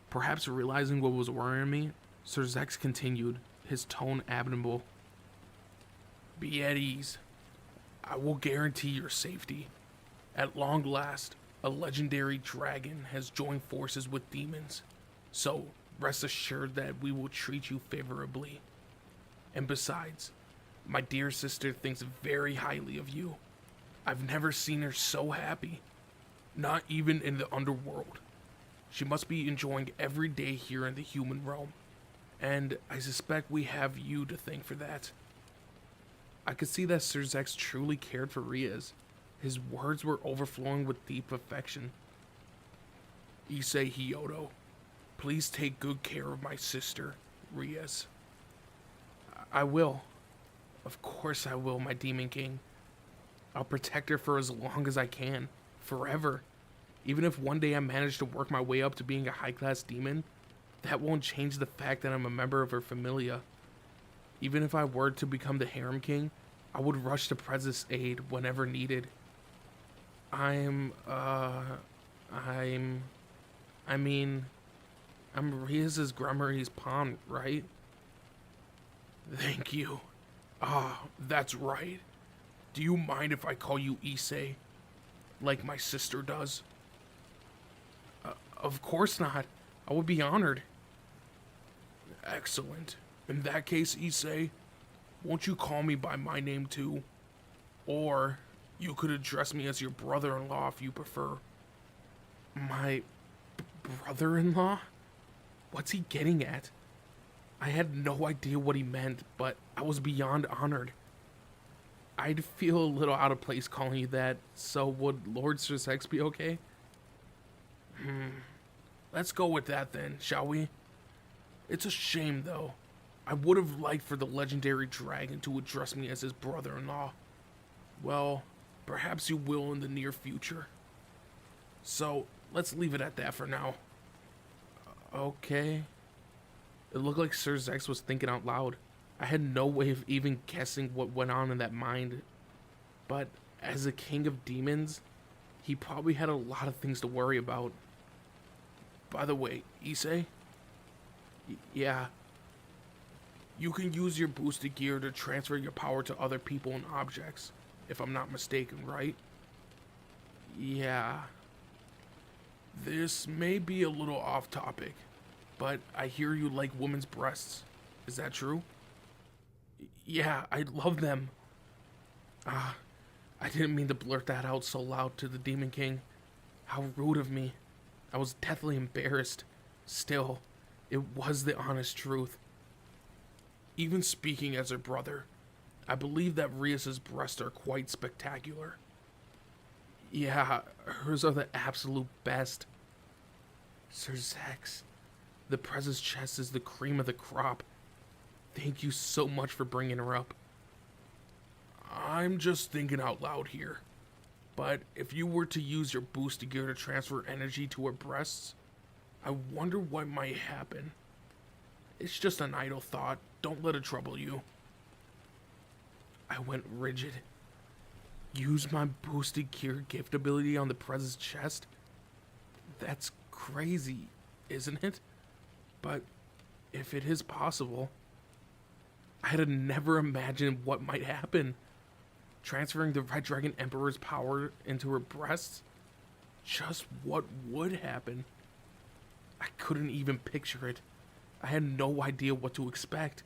Perhaps realizing what was worrying me, Sir Zax continued, his tone admirable. Be at ease. I will guarantee your safety. At long last, a legendary dragon has joined forces with demons. So, rest assured that we will treat you favorably. And besides, my dear sister thinks very highly of you. I've never seen her so happy. Not even in the underworld. She must be enjoying every day here in the human realm. And I suspect we have you to thank for that. I could see that Sir Zax truly cared for Riaz. His words were overflowing with deep affection. Issei Hyodo, please take good care of my sister, Riaz. I will. Of course I will, my Demon King. I'll protect her for as long as I can. Forever. Even if one day I manage to work my way up to being a high-class demon, that won't change the fact that I'm a member of her Familia. Even if I were to become the Harem King, I would rush to Prez's aid whenever needed. I'm Riaz's Grummary's pawn, right? Thank you. That's right. Do you mind if I call you Issei? Like my sister does? Of course not. I would be honored. Excellent. In that case, Issei, won't you call me by my name too? Or you could address me as your brother-in-law if you prefer. My brother-in-law? What's he getting at? I had no idea what he meant, but I was beyond honored. I'd feel a little out of place calling you that, so would Lord Sir Sex be okay? Let's go with that then, shall we? It's a shame, though. I would have liked for the legendary dragon to address me as his brother-in-law. Well, perhaps you will in the near future. So, let's leave it at that for now. Okay. It looked like Sir Zex was thinking out loud. I had no way of even guessing what went on in that mind. But as a king of demons, he probably had a lot of things to worry about. By the way, Issei? Yeah. You can use your boosted gear to transfer your power to other people and objects, if I'm not mistaken, right? Yeah. This may be a little off topic, but I hear you like women's breasts. Is that true? Yeah, I love them. I didn't mean to blurt that out so loud to the Demon King. How rude of me. I was deathly embarrassed. Still, it was the honest truth. Even speaking as her brother, I believe that Rias's breasts are quite spectacular. Yeah, hers are the absolute best. Sir Zex, the Prez's chest is the cream of the crop. Thank you so much for bringing her up. I'm just thinking out loud here. But if you were to use your boosted gear to transfer energy to her breasts, I wonder what might happen. It's just an idle thought. Don't let it trouble you. I went rigid. Use my boosted gear gift ability on the Prez's chest? That's crazy, isn't it? But if it is possible, I had never imagined what might happen. Transferring the Red Dragon Emperor's power into her breasts? Just what would happen? I couldn't even picture it. I had no idea what to expect.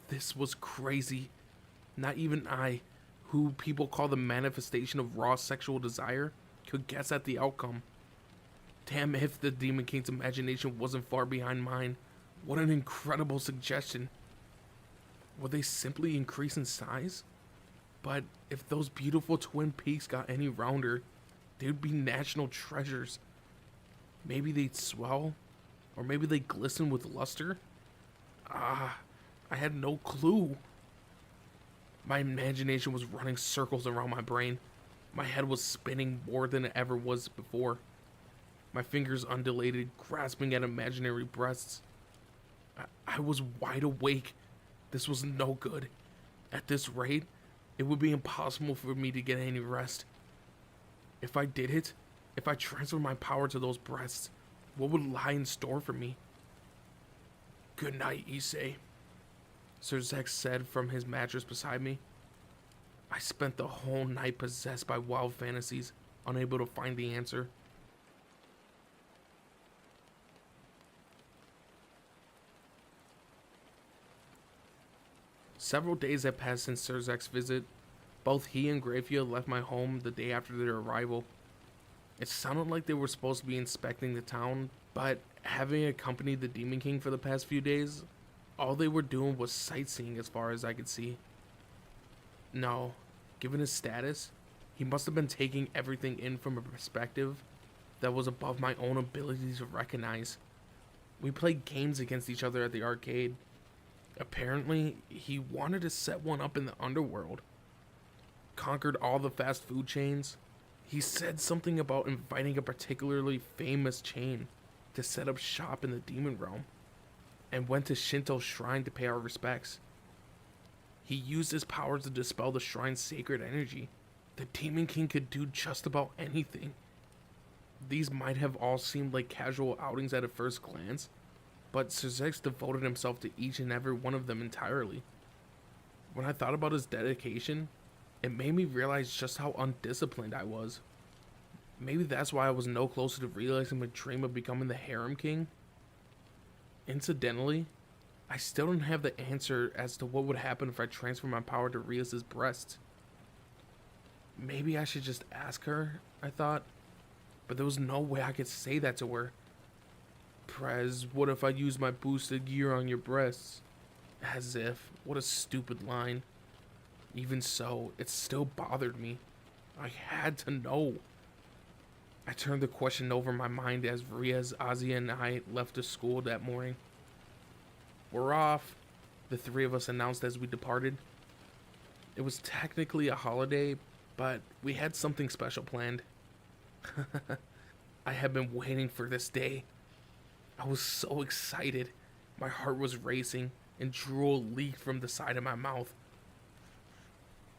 This was crazy. Not even I, who people call the manifestation of raw sexual desire, could guess at the outcome. Damn if the Demon King's imagination wasn't far behind mine. What an incredible suggestion. Would they simply increase in size? But if those beautiful twin peaks got any rounder, they'd be national treasures. Maybe they'd swell, or maybe they'd glisten with luster. I had no clue. My imagination was running circles around my brain. My head was spinning more than it ever was before. My fingers undulated, grasping at imaginary breasts. I was wide awake. This was no good. At this rate, it would be impossible for me to get any rest. If I did it, if I transferred my power to those breasts, what would lie in store for me? Good night, Issei, Sir Zex said from his mattress beside me. I spent the whole night possessed by wild fantasies, unable to find the answer. Several days had passed since Sir Zex's visit. Both he and Grafia left my home the day after their arrival. It sounded like they were supposed to be inspecting the town, but having accompanied the Demon King for the past few days, all they were doing was sightseeing as far as I could see. No, given his status, he must have been taking everything in from a perspective that was above my own ability to recognize. We played games against each other at the arcade. Apparently, he wanted to set one up in the underworld. Conquered all the fast food chains. He said something about inviting a particularly famous chain to set up shop in the demon realm, and went to Shinto's shrine to pay our respects. He used his powers to dispel the shrine's sacred energy. The Demon King could do just about anything. These might have all seemed like casual outings at a first glance, but Sir Zex devoted himself to each and every one of them entirely. When I thought about his dedication, it made me realize just how undisciplined I was. Maybe that's why I was no closer to realizing my dream of becoming the harem king. Incidentally, I still don't have the answer as to what would happen if I transfer my power to Ria's breast. Maybe I should just ask her, I thought, but there was no way I could say that to her. Prez, what if I use my boosted gear on your breasts? As if, what a stupid line. Even so, it still bothered me. I had to know. I turned the question over in my mind as Riaz, Ozzy, and I left the school that morning. We're off, the three of us announced as we departed. It was technically a holiday, but we had something special planned. I had been waiting for this day. I was so excited. My heart was racing, and drool leaked from the side of my mouth.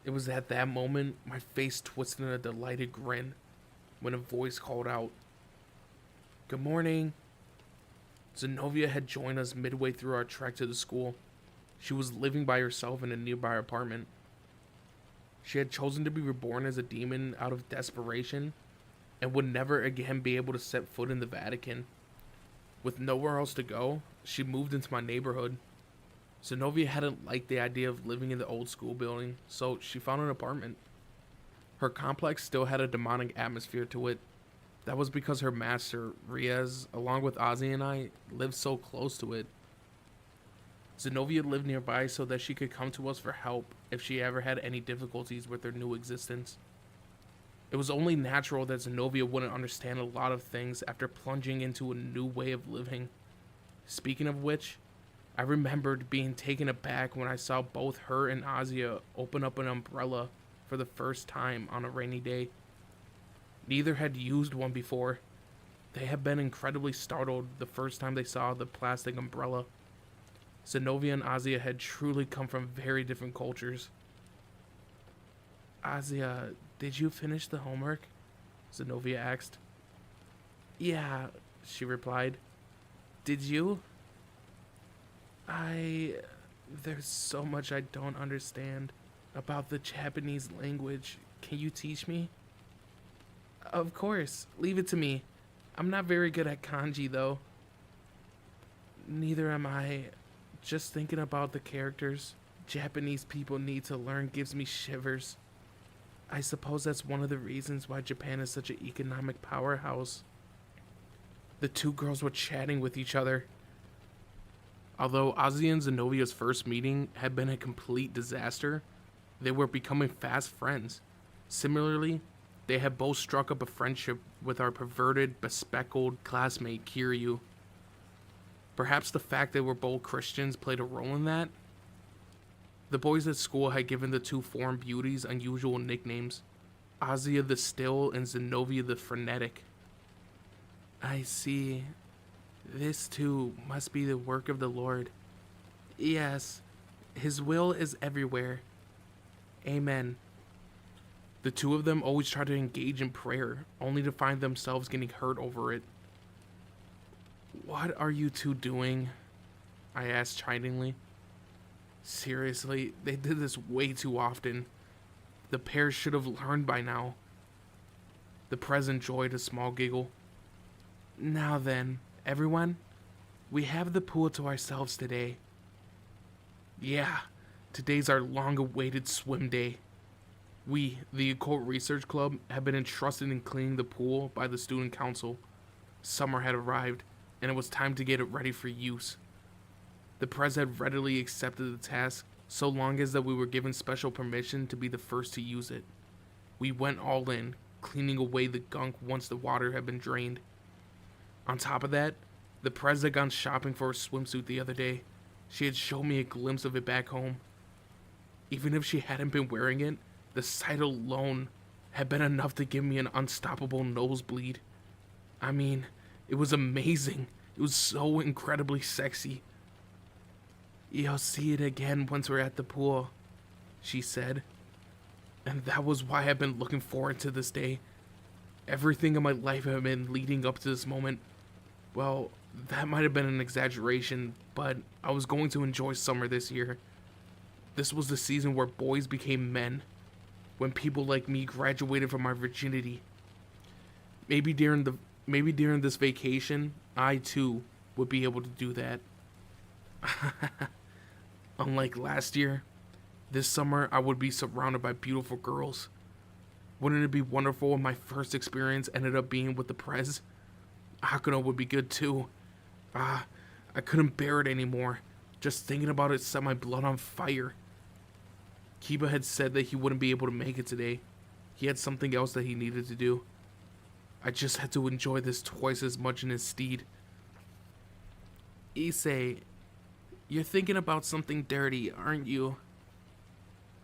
It was at that moment my face twisted in a delighted grin when a voice called out, "Good morning." Zenobia had joined us midway through our trek to the school. She was living by herself in a nearby apartment. She had chosen to be reborn as a demon out of desperation and would never again be able to set foot in the Vatican. With nowhere else to go, she moved into my neighborhood. Zenobia hadn't liked the idea of living in the old school building, so she found an apartment. Her complex still had a demonic atmosphere to it. That was because her master, Riaz, along with Ozzy and I, lived so close to it. Zenobia lived nearby so that she could come to us for help if she ever had any difficulties with her new existence. It was only natural that Zenobia wouldn't understand a lot of things after plunging into a new way of living. Speaking of which, I remembered being taken aback when I saw both her and Ozzy open up an umbrella for the first time on a rainy day. Neither had used one before. They had been incredibly startled the first time they saw the plastic umbrella. Zenobia and Ozzy had truly come from very different cultures. "Ozzy, did you finish the homework?" Zenobia asked. "Yeah," she replied. "Did you?" There's so much I don't understand about the Japanese language. Can you teach me?" "Of course. Leave it to me. I'm not very good at kanji, though." "Neither am I. Just thinking about the characters Japanese people need to learn gives me shivers. I suppose that's one of the reasons why Japan is such an economic powerhouse." The two girls were chatting with each other. Although Ozzy and Zenobia's first meeting had been a complete disaster, they were becoming fast friends. Similarly, they had both struck up a friendship with our perverted, bespectacled classmate Kiryu. Perhaps the fact they were both Christians played a role in that? The boys at school had given the two foreign beauties unusual nicknames, Ozzy the Still and Zenobia the Frenetic. "I see. This too must be the work of the Lord. Yes, His will is everywhere. Amen." The two of them always tried to engage in prayer, only to find themselves getting hurt over it. "What are you two doing?" I asked chidingly. Seriously, they did this way too often. The pair should have learned by now. The Prez enjoyed a small giggle. "Now then, everyone, we have the pool to ourselves today." "Yeah, today's our long-awaited swim day. We, the Occult Research Club, have been entrusted in cleaning the pool by the student council. Summer had arrived, and it was time to get it ready for use. The Prez had readily accepted the task, so long as that we were given special permission to be the first to use it. We went all in, cleaning away the gunk once the water had been drained. On top of that, the Prez had gone shopping for a swimsuit the other day. She had shown me a glimpse of it back home. Even if she hadn't been wearing it, the sight alone had been enough to give me an unstoppable nosebleed. I mean, it was amazing. It was so incredibly sexy. "You'll see it again once we're at the pool," she said. And that was why I've been looking forward to this day. Everything in my life had been leading up to this moment. Well, that might have been an exaggeration, but I was going to enjoy summer this year. This was the season where boys became men, when people like me graduated from my virginity. Maybe during this vacation, I too would be able to do that. Unlike last year, this summer I would be surrounded by beautiful girls. Wouldn't it be wonderful if my first experience ended up being with the Prez? Hakuno would be good too. I couldn't bear it anymore. Just thinking about it set my blood on fire. Kiba had said that he wouldn't be able to make it today. He had something else that he needed to do. I just had to enjoy this twice as much in his stead. Issei, you're thinking about something dirty, aren't you?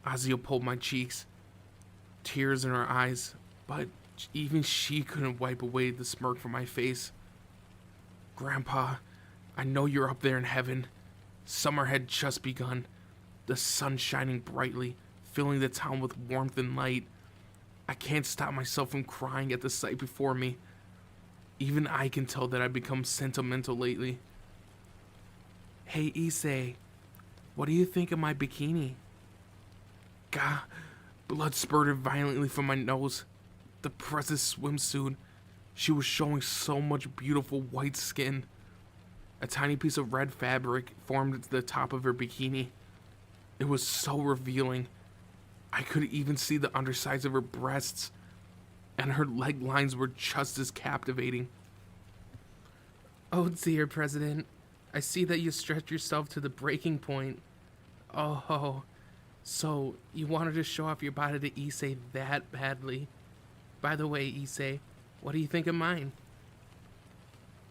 Azio pulled my cheeks, tears in her eyes, but even she couldn't wipe away the smirk from my face. Grandpa, I know you're up there in heaven. Summer had just begun, the sun shining brightly, filling the town with warmth and light. I can't stop myself from crying at the sight before me. Even I can tell that I've become sentimental lately. Hey Issei, what do you think of my bikini? Gah, blood spurted violently from my nose. The Prez's swimsuit. She was showing so much beautiful white skin. A tiny piece of red fabric formed the top of her bikini. It was so revealing. I could even see the undersides of her breasts, and her leg lines were just as captivating. Oh dear, President. I see that you stretched yourself to the breaking point. Oh, so you wanted to show off your body to Issei that badly. By the way, Issei, what do you think of mine?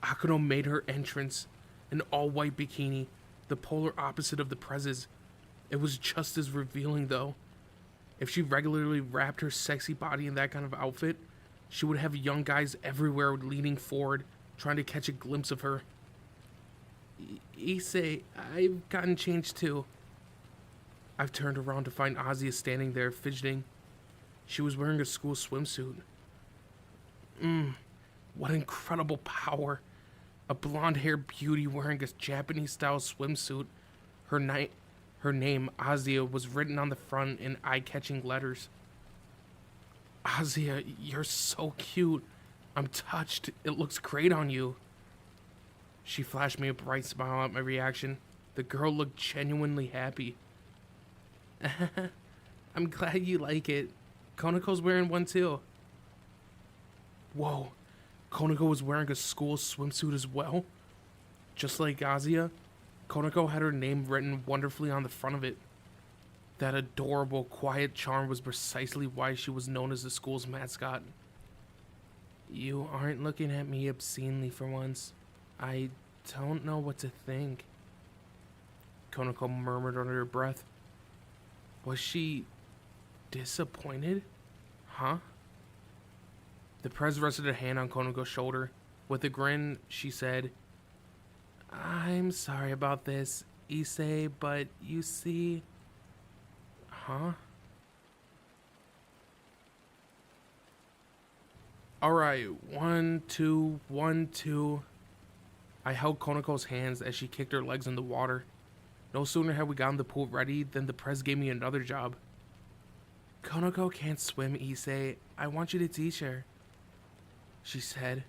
Akuno made her entrance, an all-white bikini, the polar opposite of the Prez's. It was just as revealing, though. If she regularly wrapped her sexy body in that kind of outfit, she would have young guys everywhere leaning forward, trying to catch a glimpse of her. Issei, I've gotten changed too. I've turned around to find Azia standing there, fidgeting. She was wearing a school swimsuit. What incredible power. A blonde-haired beauty wearing a Japanese-style swimsuit. Her name, Azia, was written on the front in eye-catching letters. Azia, you're so cute. I'm touched. It looks great on you. She flashed me a bright smile at my reaction. The girl looked genuinely happy. I'm glad you like it. Konako's wearing one too. Whoa, Konako was wearing a school swimsuit as well? Just like Azia, Konako had her name written wonderfully on the front of it. That adorable, quiet charm was precisely why she was known as the school's mascot. You aren't looking at me obscenely for once. I don't know what to think. Konako murmured under her breath. Was she disappointed? Huh? The Prez rested a hand on Konako's shoulder. With a grin, she said, I'm sorry about this, Issei, but you see... Huh? Alright, 1, 2, 1, 2. I held Konako's hands as she kicked her legs in the water. No sooner had we gotten the pool ready than the Prez gave me another job. Konako can't swim, Issei. I want you to teach her, she said.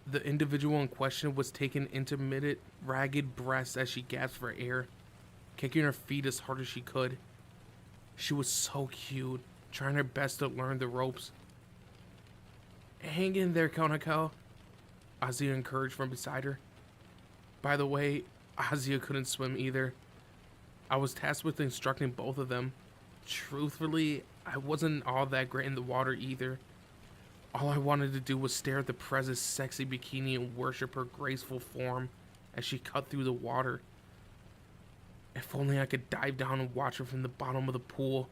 The individual in question was taking intermittent, ragged breaths as she gasped for air, kicking her feet as hard as she could. She was so cute, trying her best to learn the ropes. Hang in there, Konako, Azia encouraged from beside her. By the way, Azia couldn't swim either. I was tasked with instructing both of them. Truthfully, I wasn't all that great in the water either. All I wanted to do was stare at the Prez's sexy bikini and worship her graceful form as she cut through the water. If only I could dive down and watch her from the bottom of the pool.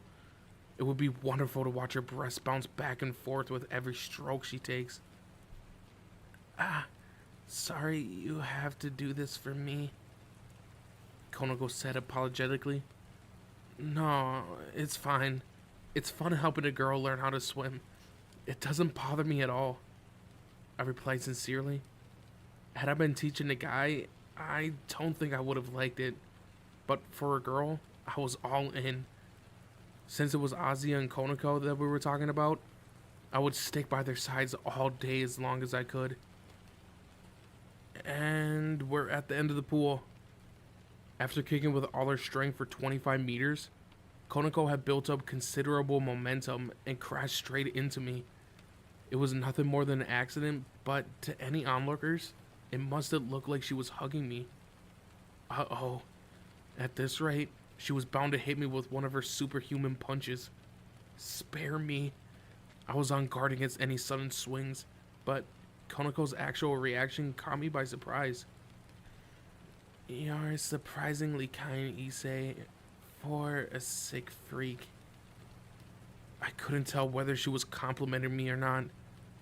It would be wonderful to watch her breasts bounce back and forth with every stroke she takes. Sorry you have to do this for me, Konako said apologetically. No, it's fine. It's fun helping a girl learn how to swim. It doesn't bother me at all, I replied sincerely. Had I been teaching a guy, I don't think I would have liked it. But for a girl, I was all in. Since it was Azia and Konako that we were talking about, I would stick by their sides all day as long as I could. And we're at the end of the pool. After kicking with all her strength for 25 meters, Konako had built up considerable momentum and crashed straight into me. It was nothing more than an accident, but to any onlookers, it must have looked like she was hugging me. Uh-oh. At this rate, she was bound to hit me with one of her superhuman punches. Spare me. I was on guard against any sudden swings, but Konako's actual reaction caught me by surprise. You're surprisingly kind, Issei, for a sick freak. I couldn't tell whether she was complimenting me or not.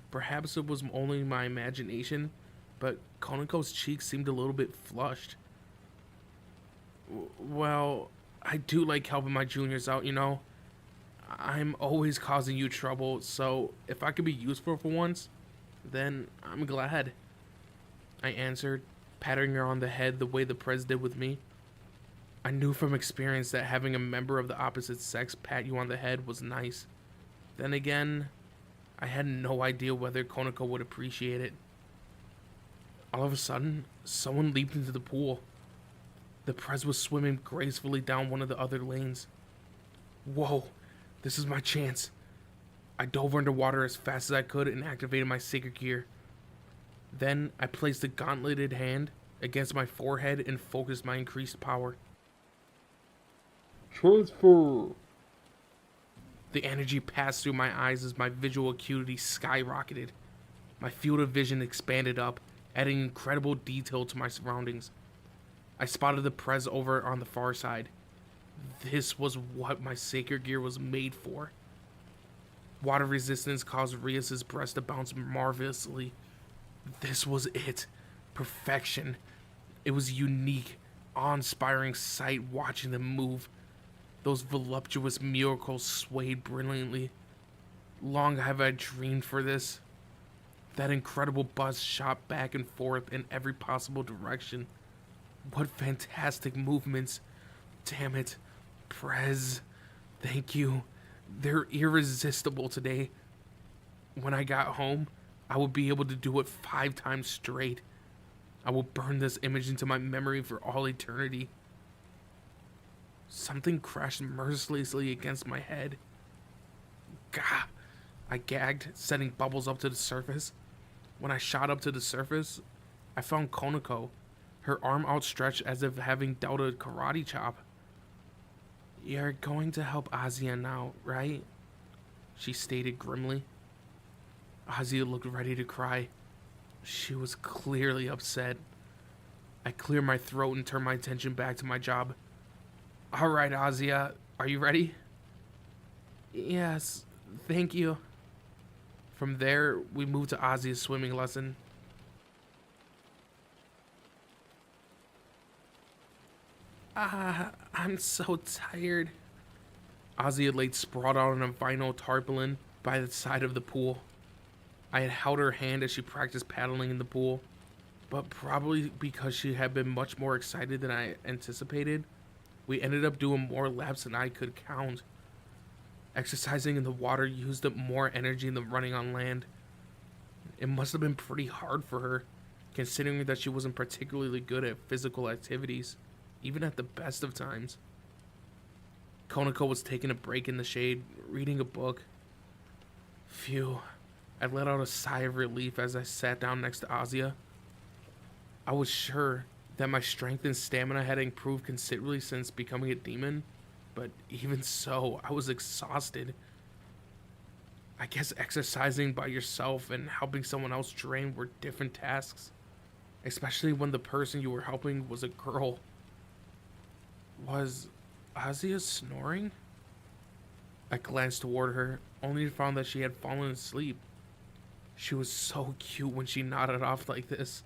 Perhaps it was only my imagination, but Konako's cheeks seemed a little bit flushed. Well, I do like helping my juniors out, you know. I'm always causing you trouble, so if I could be useful for once, then I'm glad. I answered, patting her on the head the way the prez did with me. I knew from experience that having a member of the opposite sex pat you on the head was nice. Then again, I had no idea whether Konako would appreciate it. All of a sudden, someone leaped into the pool. The prez was swimming gracefully down one of the other lanes. Whoa, this is my chance. I dove underwater as fast as I could and activated my sacred gear. Then I placed a gauntleted hand against my forehead and focused my increased power. Transfer! The energy passed through my eyes as my visual acuity skyrocketed. My field of vision expanded up, adding incredible detail to my surroundings. I spotted the prez over on the far side. This was what my sacred gear was made for. Water resistance caused Rias's breast to bounce marvelously. This was it. Perfection. It was unique, awe-inspiring sight watching them move. Those voluptuous miracles swayed brilliantly. Long have I dreamed for this. That incredible buzz shot back and forth in every possible direction. What fantastic movements. Damn it. Prez. Thank you. They're irresistible today. When I got home, I would be able to do it 5 times straight. I will burn this image into my memory for all eternity. Something crashed mercilessly against my head. Gah! I gagged, setting bubbles up to the surface. When I shot up to the surface, I found Konako, her arm outstretched as if having dealt a karate chop. You're going to help Azia now, right? She stated grimly. Azia looked ready to cry. She was clearly upset. I cleared my throat and turned my attention back to my job. Alright, Azia, are you ready? Yes, thank you. From there, we moved to Azia's swimming lesson. I'm so tired. Azia laid sprawled out on a vinyl tarpaulin by the side of the pool. I had held her hand as she practiced paddling in the pool, but probably because she had been much more excited than I anticipated, we ended up doing more laps than I could count. Exercising in the water used up more energy than running on land. It must have been pretty hard for her, considering that she wasn't particularly good at physical activities, even at the best of times. Konako was taking a break in the shade, reading a book. Phew. I let out a sigh of relief as I sat down next to Azia. I was sure that my strength and stamina had improved considerably since becoming a demon, but even so, I was exhausted. I guess exercising by yourself and helping someone else train were different tasks, especially when the person you were helping was a girl. Was Azia snoring? I glanced toward her, only to find that she had fallen asleep. She was so cute when she nodded off like this.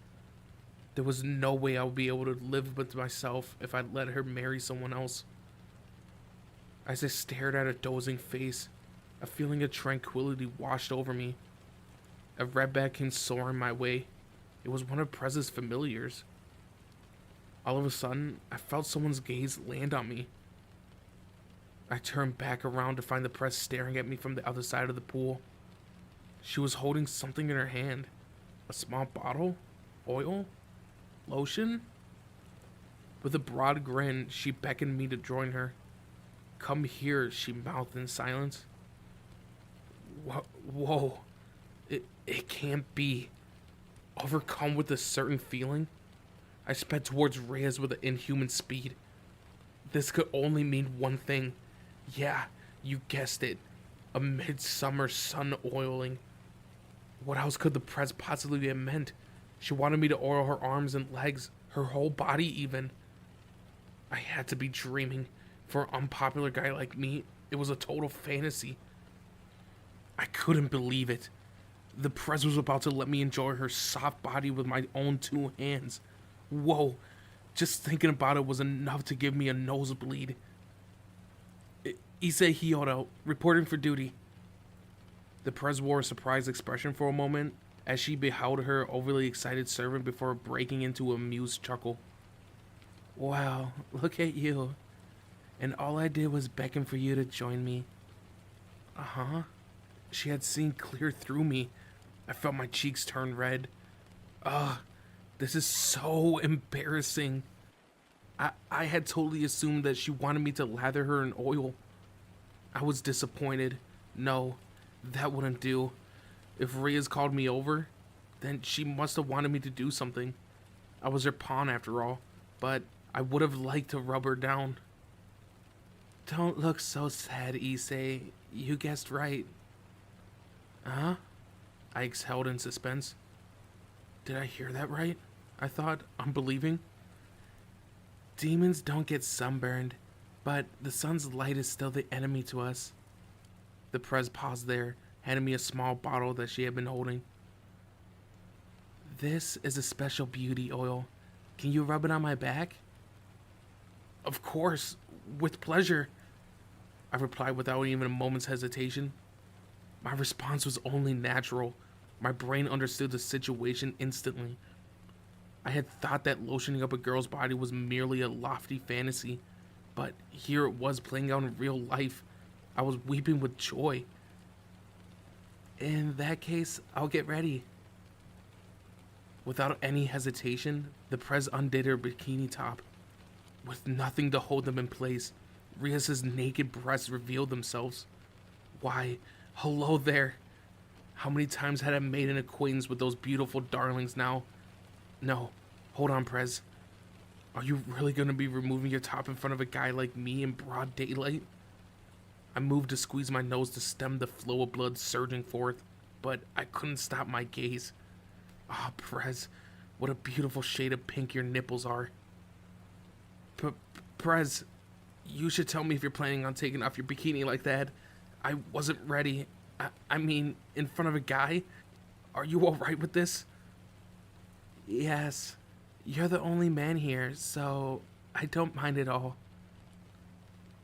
There was no way I would be able to live with myself if I let her marry someone else. As I stared at her dozing face, a feeling of tranquility washed over me. A redback came soaring my way. It was one of Prez's familiars. All of a sudden, I felt someone's gaze land on me. I turned back around to find the Prez staring at me from the other side of the pool. She was holding something in her hand. A small bottle? Oil? Lotion? With a broad grin, she beckoned me to join her. "Come here," she mouthed in silence. Whoa. It can't be. Overcome with a certain feeling, I sped towards Reyes with an inhuman speed. This could only mean one thing. Yeah, you guessed it. A midsummer sun oiling. What else could the press possibly have meant? She wanted me to oil her arms and legs, her whole body even. I had to be dreaming. For an unpopular guy like me, it was a total fantasy. I couldn't believe it. The press was about to let me enjoy her soft body with my own 2 hands. Whoa, just thinking about it was enough to give me a nosebleed. Issei, reporting for duty. The press wore a surprised expression for a moment as she beheld her overly excited servant before breaking into an amused chuckle. Wow, look at you. And all I did was beckon for you to join me. Uh-huh. She had seen clear through me. I felt my cheeks turn red. Ugh, this is so embarrassing. I had totally assumed that she wanted me to lather her in oil. I was disappointed. No, that wouldn't do. If Reyes called me over, then she must have wanted me to do something. I was her pawn after all, but I would have liked to rub her down. Don't look so sad, Issei. You guessed right. Huh? I exhaled in suspense. Did I hear that right? I thought, unbelieving. Demons don't get sunburned, but the sun's light is still the enemy to us. The press paused there, handing me a small bottle that she had been holding. This is a special beauty oil. Can you rub it on my back? Of course, with pleasure, I replied without even a moment's hesitation. My response was only natural. My brain understood the situation instantly. I had thought that lotioning up a girl's body was merely a lofty fantasy, but here it was playing out in real life. I was weeping with joy. In that case, I'll get ready. Without any hesitation, the press undid her bikini top. With nothing to hold them in place, Reyes' naked breasts revealed themselves. Why, hello there. How many times had I made an acquaintance with those beautiful darlings now? No, hold on, Prez. Are you really going to be removing your top in front of a guy like me in broad daylight? I moved to squeeze my nose to stem the flow of blood surging forth, but I couldn't stop my gaze. Ah, Prez, what a beautiful shade of pink your nipples are. Prez, you should tell me if you're planning on taking off your bikini like that. I wasn't ready. I mean, in front of a guy? Are you alright with this? Yes. You're the only man here, so I don't mind at all.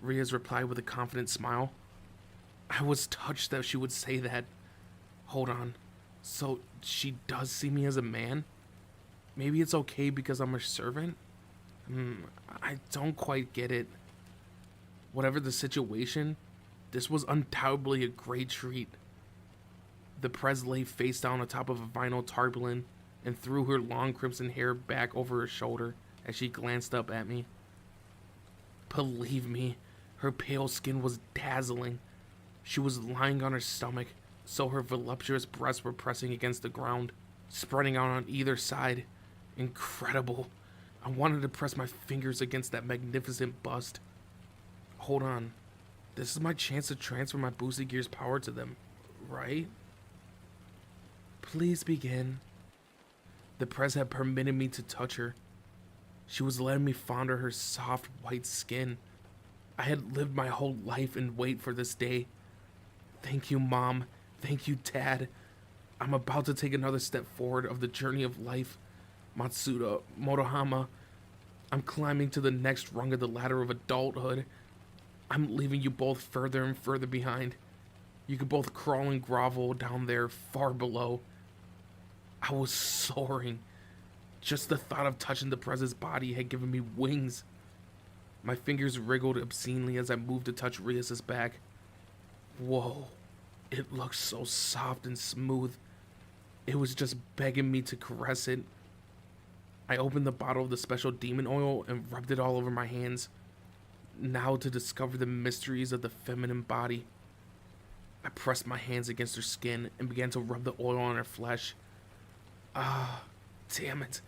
Reyes replied with a confident smile. I was touched that she would say that. Hold on. So she does see me as a man? Maybe it's okay because I'm her servant? I don't quite get it. Whatever the situation, this was undoubtedly a great treat. The press lay face down on top of a vinyl tarpaulin and threw her long crimson hair back over her shoulder as she glanced up at me. Believe me, her pale skin was dazzling. She was lying on her stomach, so her voluptuous breasts were pressing against the ground, spreading out on either side. Incredible. I wanted to press my fingers against that magnificent bust. Hold on. This is my chance to transfer my boosted gear's power to them, right? Please begin. The press had permitted me to touch her. She was letting me fondle her soft white skin. I had lived my whole life in wait for this day. Thank you, Mom. Thank you, Dad. I'm about to take another step forward of the journey of life. Matsuda, Motohama. I'm climbing to the next rung of the ladder of adulthood. I'm leaving you both further and further behind. You could both crawl and grovel down there far below. I was soaring. Just the thought of touching the Prez's body had given me wings. My fingers wriggled obscenely as I moved to touch Reyes' back. Whoa. It looked so soft and smooth. It was just begging me to caress it. I opened the bottle of the special demon oil and rubbed it all over my hands, now to discover the mysteries of the feminine body. I pressed my hands against her skin and began to rub the oil on her flesh. Ah, damn it.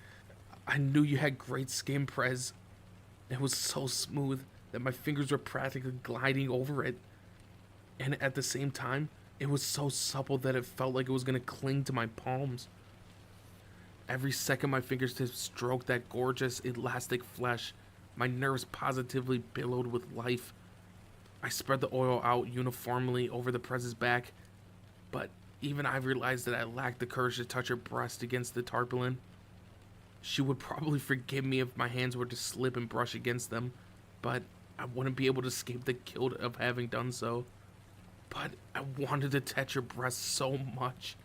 I knew you had great skin, Prez. It was so smooth that my fingers were practically gliding over it. And at the same time, it was so supple that it felt like it was going to cling to my palms. Every second my fingertips stroked that gorgeous, elastic flesh, my nerves positively billowed with life. I spread the oil out uniformly over the Prez's back, but even I realized that I lacked the courage to touch her breast against the tarpaulin. She would probably forgive me if my hands were to slip and brush against them, but I wouldn't be able to escape the guilt of having done so. But I wanted to touch her breast so much.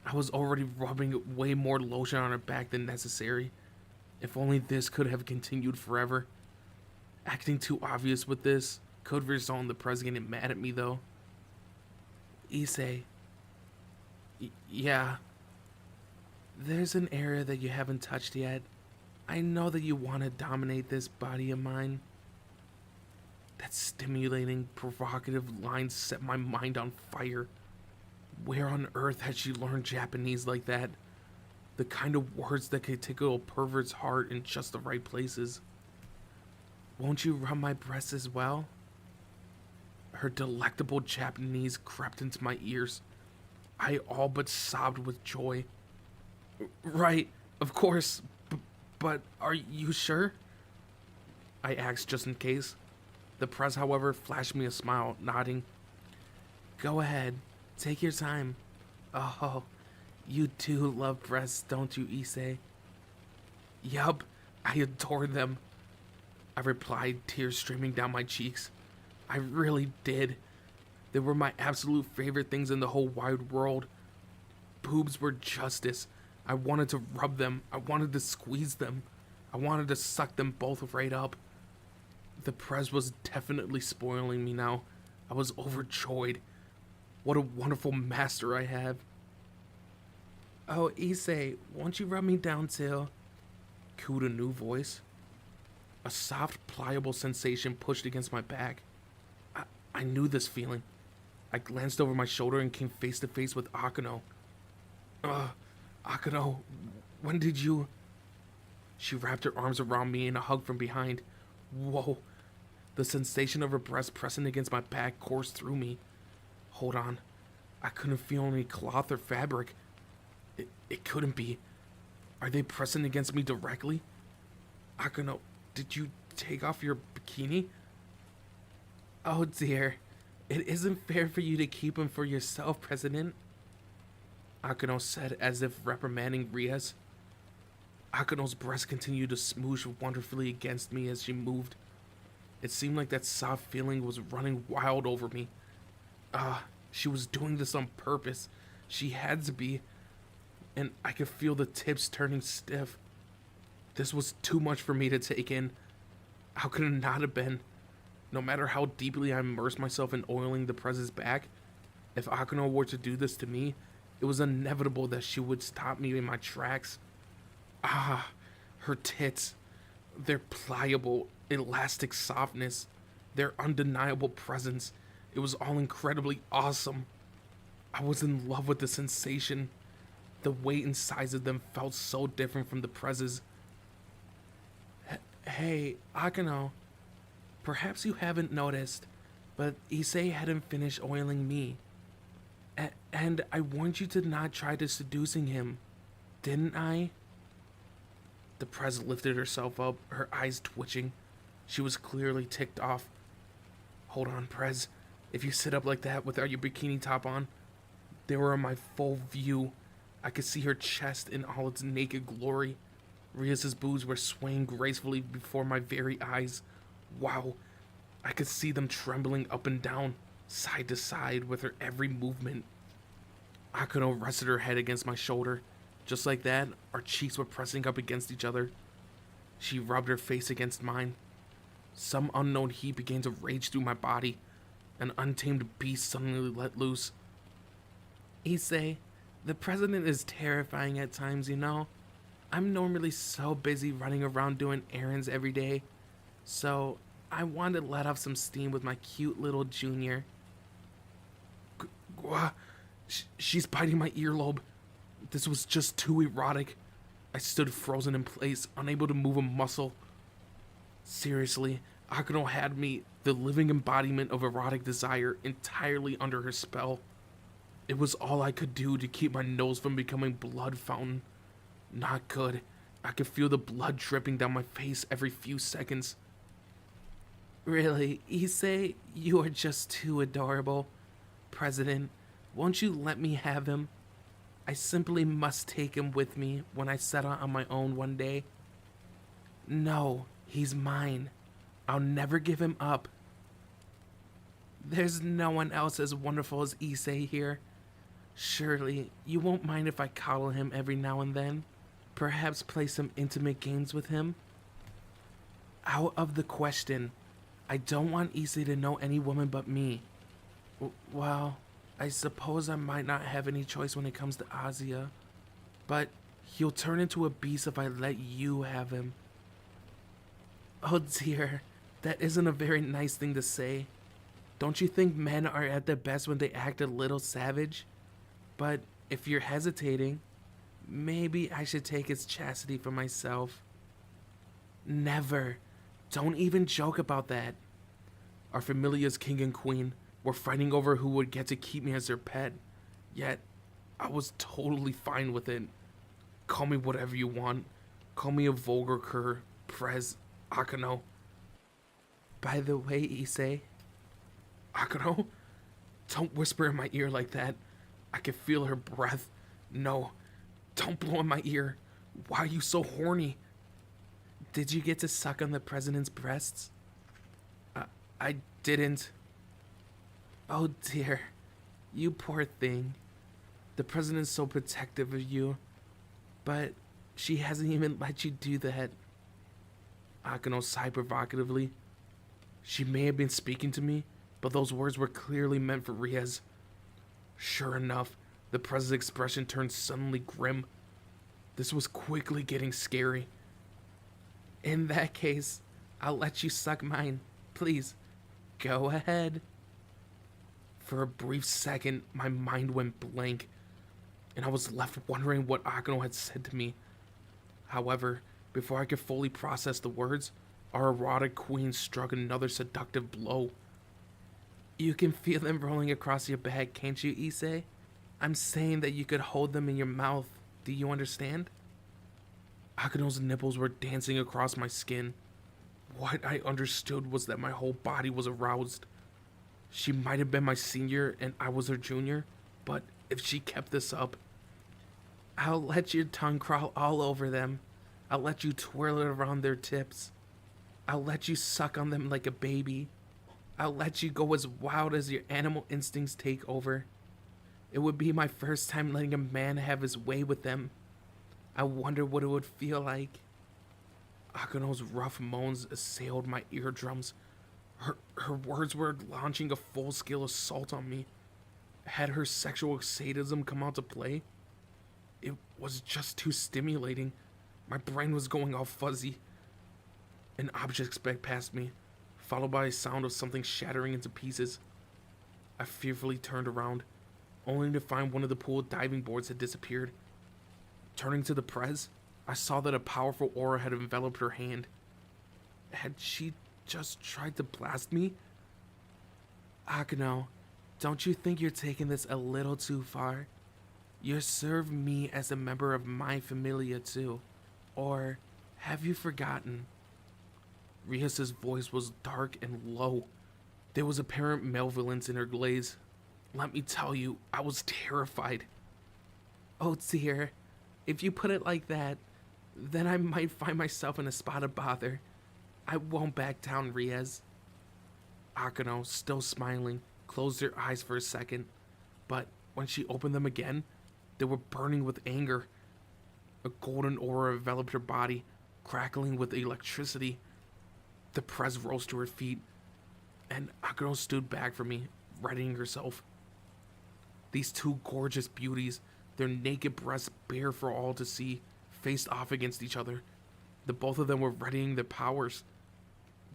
I was already rubbing way more lotion on her back than necessary. If only this could have continued forever. Acting too obvious with this could result in the Prez getting mad at me, though. Issei. Yeah. There's an area that you haven't touched yet. I know that you want to dominate this body of mine. That stimulating, provocative line set my mind on fire. Where on earth had she learned Japanese like that? The kind of words that could tickle a pervert's heart in just the right places. Won't you rub my breasts as well? Her delectable Japanese crept into my ears. I all but sobbed with joy. Right, of course, but are you sure? I asked just in case. The Prez, however, flashed me a smile, nodding. Go ahead, take your time. Oh, you do love breasts, don't you, Issei? Yup, I adore them, I replied, tears streaming down my cheeks. I really did. They were my absolute favorite things in the whole wide world. Boobs were justice. I wanted to rub them. I wanted to squeeze them. I wanted to suck them both right up. The Prez was definitely spoiling me now. I was overjoyed. What a wonderful master I have. Oh, Issei, won't you rub me down too? Cooed a new voice. A soft, pliable sensation pushed against my back. I knew this feeling. I glanced over my shoulder and came face to face with Akano. Akano, when did you... She wrapped her arms around me in a hug from behind. Whoa. The sensation of her breast pressing against my back coursed through me. Hold on. I couldn't feel any cloth or fabric. It couldn't be. Are they pressing against me directly? Akano, did you take off your bikini? Oh dear. It isn't fair for you to keep him for yourself, President. Akano said as if reprimanding Rias. Akano's breast continued to smoosh wonderfully against me as she moved. It seemed like that soft feeling was running wild over me. She was doing this on purpose. She had to be. And I could feel the tips turning stiff. This was too much for me to take in. How could it not have been? No matter how deeply I immersed myself in oiling the Prez's back, if Akano were to do this to me, it was inevitable that she would stop me in my tracks. Her tits. Their pliable, elastic softness. Their undeniable presence. It was all incredibly awesome. I was in love with the sensation. The weight and size of them felt so different from the Prez's. Hey, Akano. Perhaps you haven't noticed, but Issei hadn't finished oiling me. And I warned you to not try to seducing him, didn't I? The Prez lifted herself up, her eyes twitching. She was clearly ticked off. Hold on, Prez. If you sit up like that without your bikini top on, they were in my full view. I could see her chest in all its naked glory. Rias' boobs were swaying gracefully before my very eyes. Wow, I could see them trembling up and down, side to side with her every movement. Akano rested her head against my shoulder. Just like that, our cheeks were pressing up against each other. She rubbed her face against mine. Some unknown heat began to rage through my body. an untamed beast suddenly let loose. Issei, the president is terrifying at times, you know? I'm normally so busy running around doing errands every day, so I wanted to let off some steam with my cute little junior. She's biting my earlobe. This was just too erotic. I stood frozen in place, unable to move a muscle. Seriously, Akano had me, the living embodiment of erotic desire, entirely under her spell. It was all I could do to keep my nose from becoming blood fountain. Not good. I could feel the blood dripping down my face every few seconds. Really, Issei, you are just too adorable. President, won't you let me have him? I simply must take him with me when I set out on my own one day. No, he's mine. I'll never give him up. There's no one else as wonderful as Issei here. Surely, you won't mind if I coddle him every now and then? Perhaps play some intimate games with him? Out of the question. I don't want Issei to know any woman but me. Well, I suppose I might not have any choice when it comes to Azia. But he'll turn into a beast if I let you have him. Oh dear, that isn't a very nice thing to say. Don't you think men are at their best when they act a little savage? But if you're hesitating, maybe I should take his chastity for myself. Never. Don't even joke about that. Our Familia's king and queen were fighting over who would get to keep me as their pet. Yet, I was totally fine with it. Call me whatever you want. Call me a vulgar cur, Prez, Akano. By the way, Issei. Akano? Don't whisper in my ear like that. I can feel her breath. No, don't blow in my ear. Why are you so horny? Did you get to suck on the president's breasts? I didn't. Oh dear, you poor thing. The president's so protective of you, but she hasn't even let you do that. Akano sighed provocatively. She may have been speaking to me, but those words were clearly meant for Riez. Sure enough, the president's expression turned suddenly grim. This was quickly getting scary. In that case, I'll let you suck mine. Please, go ahead. For a brief second, my mind went blank, and I was left wondering what Akano had said to me. However, before I could fully process the words, our erotic queen struck another seductive blow. You can feel them rolling across your back, can't you, Issei? I'm saying that you could hold them in your mouth. Do you understand? Akano's nipples were dancing across my skin. What I understood was that my whole body was aroused. She might have been my senior and I was her junior, but if she kept this up... I'll let your tongue crawl all over them. I'll let you twirl it around their tips. I'll let you suck on them like a baby. I'll let you go as wild as your animal instincts take over. It would be my first time letting a man have his way with them. I wonder what it would feel like. Akano's rough moans assailed my eardrums. Her words were launching a full-scale assault on me. Had her sexual sadism come out to play? It was just too stimulating. My brain was going all fuzzy. An object sped past me, followed by a sound of something shattering into pieces. I fearfully turned around, only to find one of the pool diving boards had disappeared. Turning to the Prez, I saw that a powerful aura had enveloped her hand. Had she just tried to blast me? Akano, don't you think you're taking this a little too far? You serve me as a member of my Familia too. Or have you forgotten? Rias's voice was dark and low. There was apparent malevolence in her glaze. Let me tell you, I was terrified. Oh dear, if you put it like that, then I might find myself in a spot of bother. I won't back down, Riaz. Akano, still smiling, closed her eyes for a second, but when she opened them again, they were burning with anger. A golden aura enveloped her body, crackling with electricity. The Prez rose to her feet. and Akano stood back from me, readying herself. These two gorgeous beauties, their naked breasts bare for all to see, faced off against each other. The both of them were readying their powers.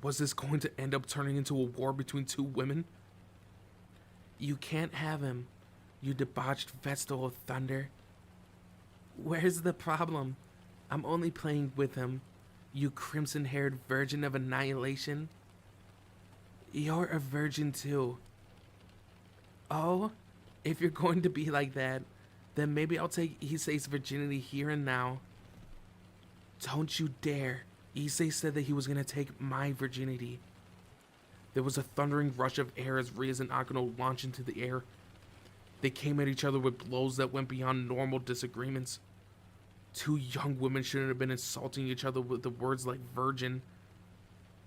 Was this going to end up turning into a war between two women? You can't have him, you debauched vestal of thunder. Where's the problem? I'm only playing with him, you crimson-haired virgin of annihilation. You're a virgin too. Oh, if you're going to be like that, then maybe I'll take Issei's virginity here and now. Don't you dare. Issei said that he was going to take my virginity. There was a thundering rush of air as Rias and Akano launched into the air. They came at each other with blows that went beyond normal disagreements. Two young women shouldn't have been insulting each other with the words like virgin.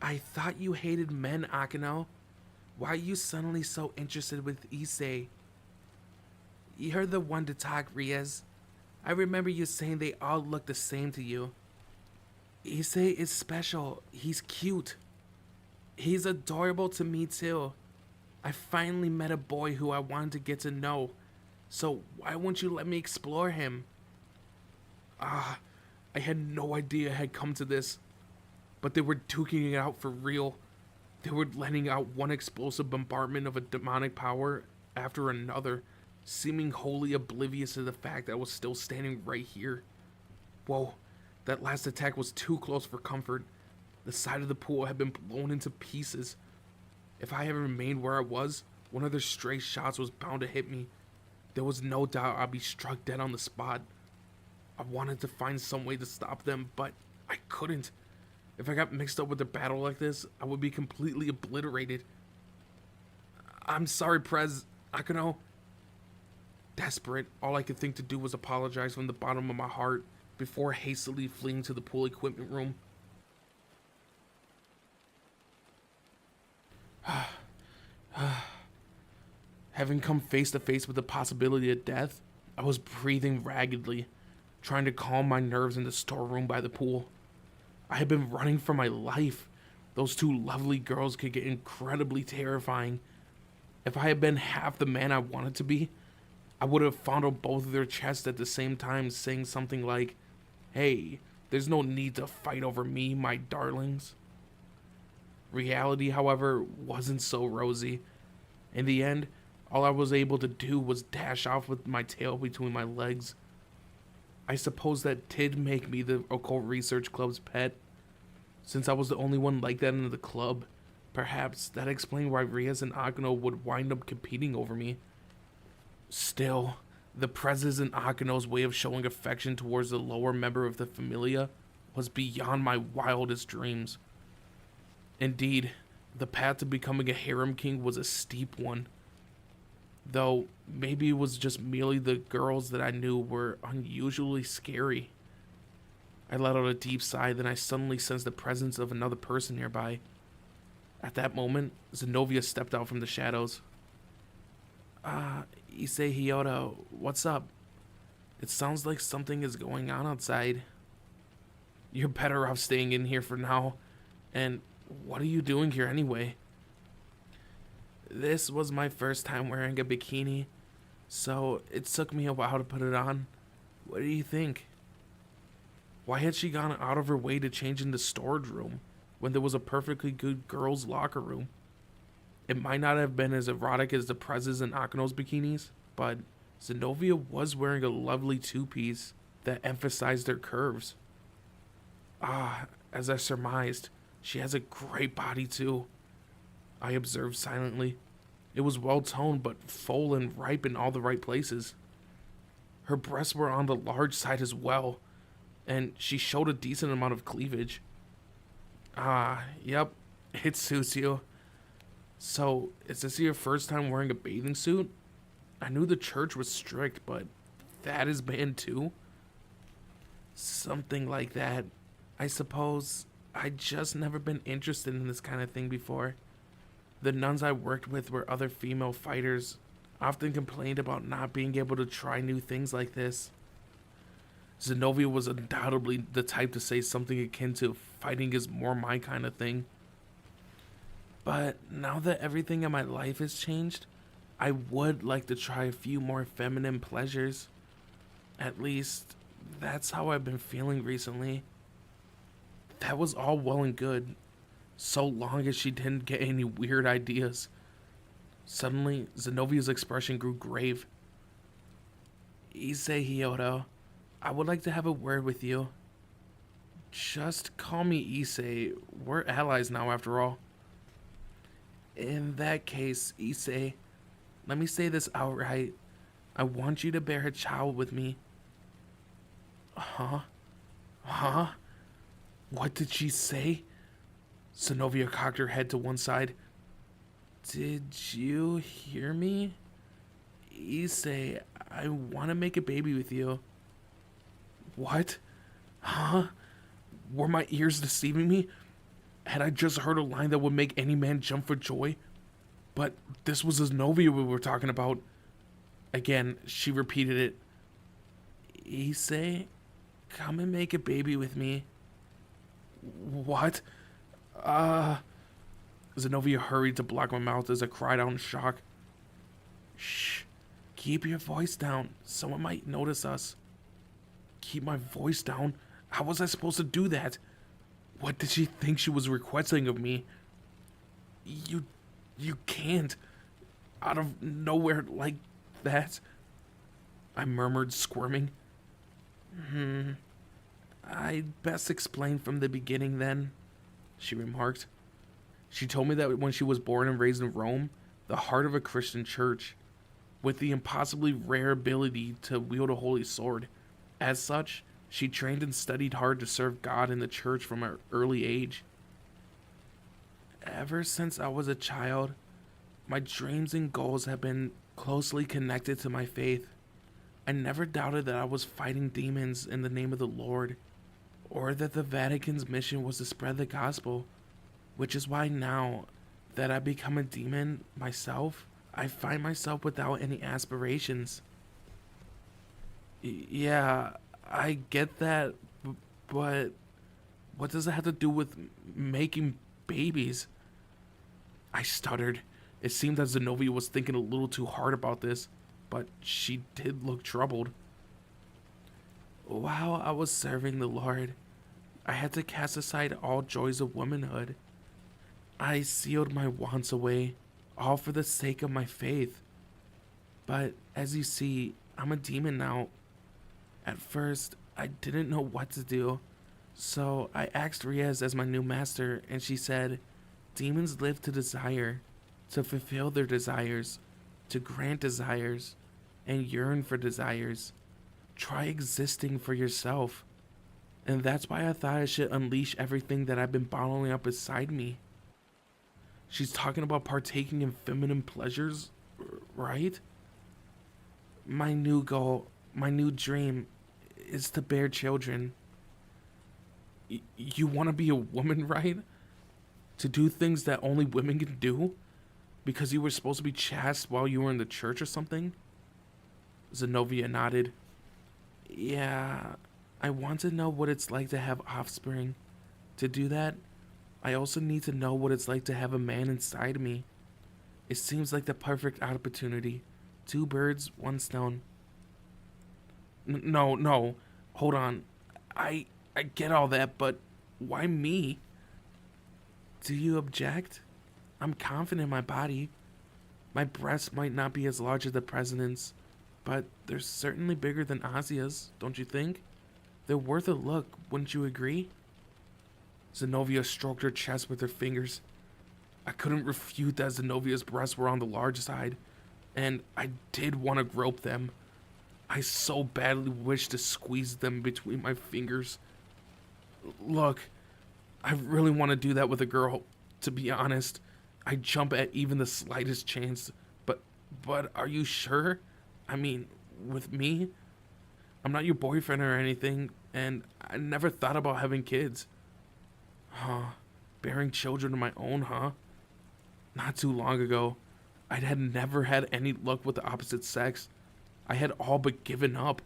I thought you hated men, Akano. Why are you suddenly so interested with Issei? You're the one to talk, Rias. I remember you saying they all look the same to you. Issei is special. He's cute. He's adorable to me too. I finally met a boy who I wanted to get to know. So why won't you let me explore him? I had no idea it had come to this. But they were duking it out for real. They were letting out one explosive bombardment of a demonic power after another, seeming wholly oblivious to the fact that I was still standing right here. Whoa, that last attack was too close for comfort. The side of the pool had been blown into pieces. If I had remained where I was, one of their stray shots was bound to hit me. There was no doubt I'd be struck dead on the spot. I wanted to find some way to stop them, but I couldn't. If I got mixed up with a battle like this, I would be completely obliterated. I'm sorry, Prez. Akano. Desperate, all I could think to do was apologize from the bottom of my heart before hastily fleeing to the pool equipment room. Having come face to face with the possibility of death, I was breathing raggedly, trying to calm my nerves in the storeroom by the pool. I had been running for my life. Those two lovely girls could get incredibly terrifying. If I had been half the man I wanted to be, I would have fondled both of their chests at the same time, saying something like, "Hey, there's no need to fight over me, my darlings." Reality, however, wasn't so rosy. In the end, all I was able to do was dash off with my tail between my legs. I suppose that did make me the Occult Research Club's pet. Since I was the only one like that in the club, perhaps that explained why Rias and Akano would wind up competing over me. Still, the Prez's and Akano's way of showing affection towards the lower member of the Familia was beyond my wildest dreams. Indeed, the path to becoming a harem king was a steep one. Though, maybe it was just merely the girls that I knew were unusually scary. I let out a deep sigh, then I suddenly sensed the presence of another person nearby. At that moment, Zenobia stepped out from the shadows. Issei Hyoto, what's up? It sounds like something is going on outside. You're better off staying in here for now. And what are you doing here anyway? This was my first time wearing a bikini, so it took me a while to put it on. What do you think? Why had she gone out of her way to change in the storage room when there was a perfectly good girls' locker room? It might not have been as erotic as the Prez's and Akano's bikinis, but Zenobia was wearing a lovely two-piece that emphasized her curves. As I surmised, she has a great body too. I observed silently. It was well-toned but full and ripe in all the right places. Her breasts were on the large side as well, and she showed a decent amount of cleavage. Yep, it suits you. So, is this your first time wearing a bathing suit? I knew the church was strict, but that is banned too? Something like that. I suppose I just never been interested in this kind of thing before. The nuns I worked with were other female fighters, often complained about not being able to try new things like this. Zenobia was undoubtedly the type to say something akin to fighting is more my kind of thing. But now that everything in my life has changed, I would like to try a few more feminine pleasures. At least, that's how I've been feeling recently. That was all well and good, so long as she didn't get any weird ideas. Suddenly, Zenovia's expression grew grave. Issei Hyoto, I would like to have a word with you. Just call me Issei. We're allies now, after all. In that case, Issei, let me say this outright. I want you to bear a child with me. Huh? Huh? What did she say? Zenovia cocked her head to one side. Did you hear me? Issei, I want to make a baby with you. What? Huh? Were my ears deceiving me? Had I just heard a line that would make any man jump for joy? But this was Zenovia we were talking about. Again, she repeated it. Issei, come and make a baby with me. What? Zenovia hurried to block my mouth as I cried out in shock. Shh. Keep your voice down. Someone might notice us. Keep my voice down? How was I supposed to do that? What did she think she was requesting of me? You can't. Out of nowhere like that. I murmured, squirming. I'd best explain from the beginning then, she remarked. She told me that when she was born and raised in Rome, the heart of a Christian church, with the impossibly rare ability to wield a holy sword. As such, she trained and studied hard to serve God in the church from her early age. Ever since I was a child, my dreams and goals have been closely connected to my faith. I never doubted that I was fighting demons in the name of the Lord, or that the Vatican's mission was to spread the gospel, which is why now that I've become a demon myself, I find myself without any aspirations. Yeah, I get that, but what does it have to do with making babies? I stuttered. It seemed that Zenovia was thinking a little too hard about this, but she did look troubled. While I was serving the Lord, I had to cast aside all joys of womanhood. I sealed my wants away, all for the sake of my faith. But as you see, I'm a demon now. At first, I didn't know what to do, so I asked Riaz as my new master, and she said, demons live to desire, to fulfill their desires, to grant desires, and yearn for desires. Try existing for yourself. And that's why I thought I should unleash everything that I've been bottling up inside me. She's talking about partaking in feminine pleasures, right? My new goal, my new dream, is to bear children. You want to be a woman, right? To do things that only women can do? Because you were supposed to be chaste while you were in the church or something? Zenovia nodded. Yeah, I want to know what it's like to have offspring. To do that, I also need to know what it's like to have a man inside me. It seems like the perfect opportunity. 2 birds, 1 stone. No, hold on. I get all that, but why me? Do you object? I'm confident in my body. My breasts might not be as large as the president's, but they're certainly bigger than Asia's, don't you think? They're worth a look, wouldn't you agree? Zenovia stroked her chest with her fingers. I couldn't refute that Zenovia's breasts were on the large side, and I did want to grope them. I so badly wished to squeeze them between my fingers. Look, I really want to do that with a girl. To be honest, I'd jump at even the slightest chance. But are you sure? I mean, with me? I'm not your boyfriend or anything, and I never thought about having kids. Huh. Bearing children of my own, huh? Not too long ago, I had never had any luck with the opposite sex. I had all but given up.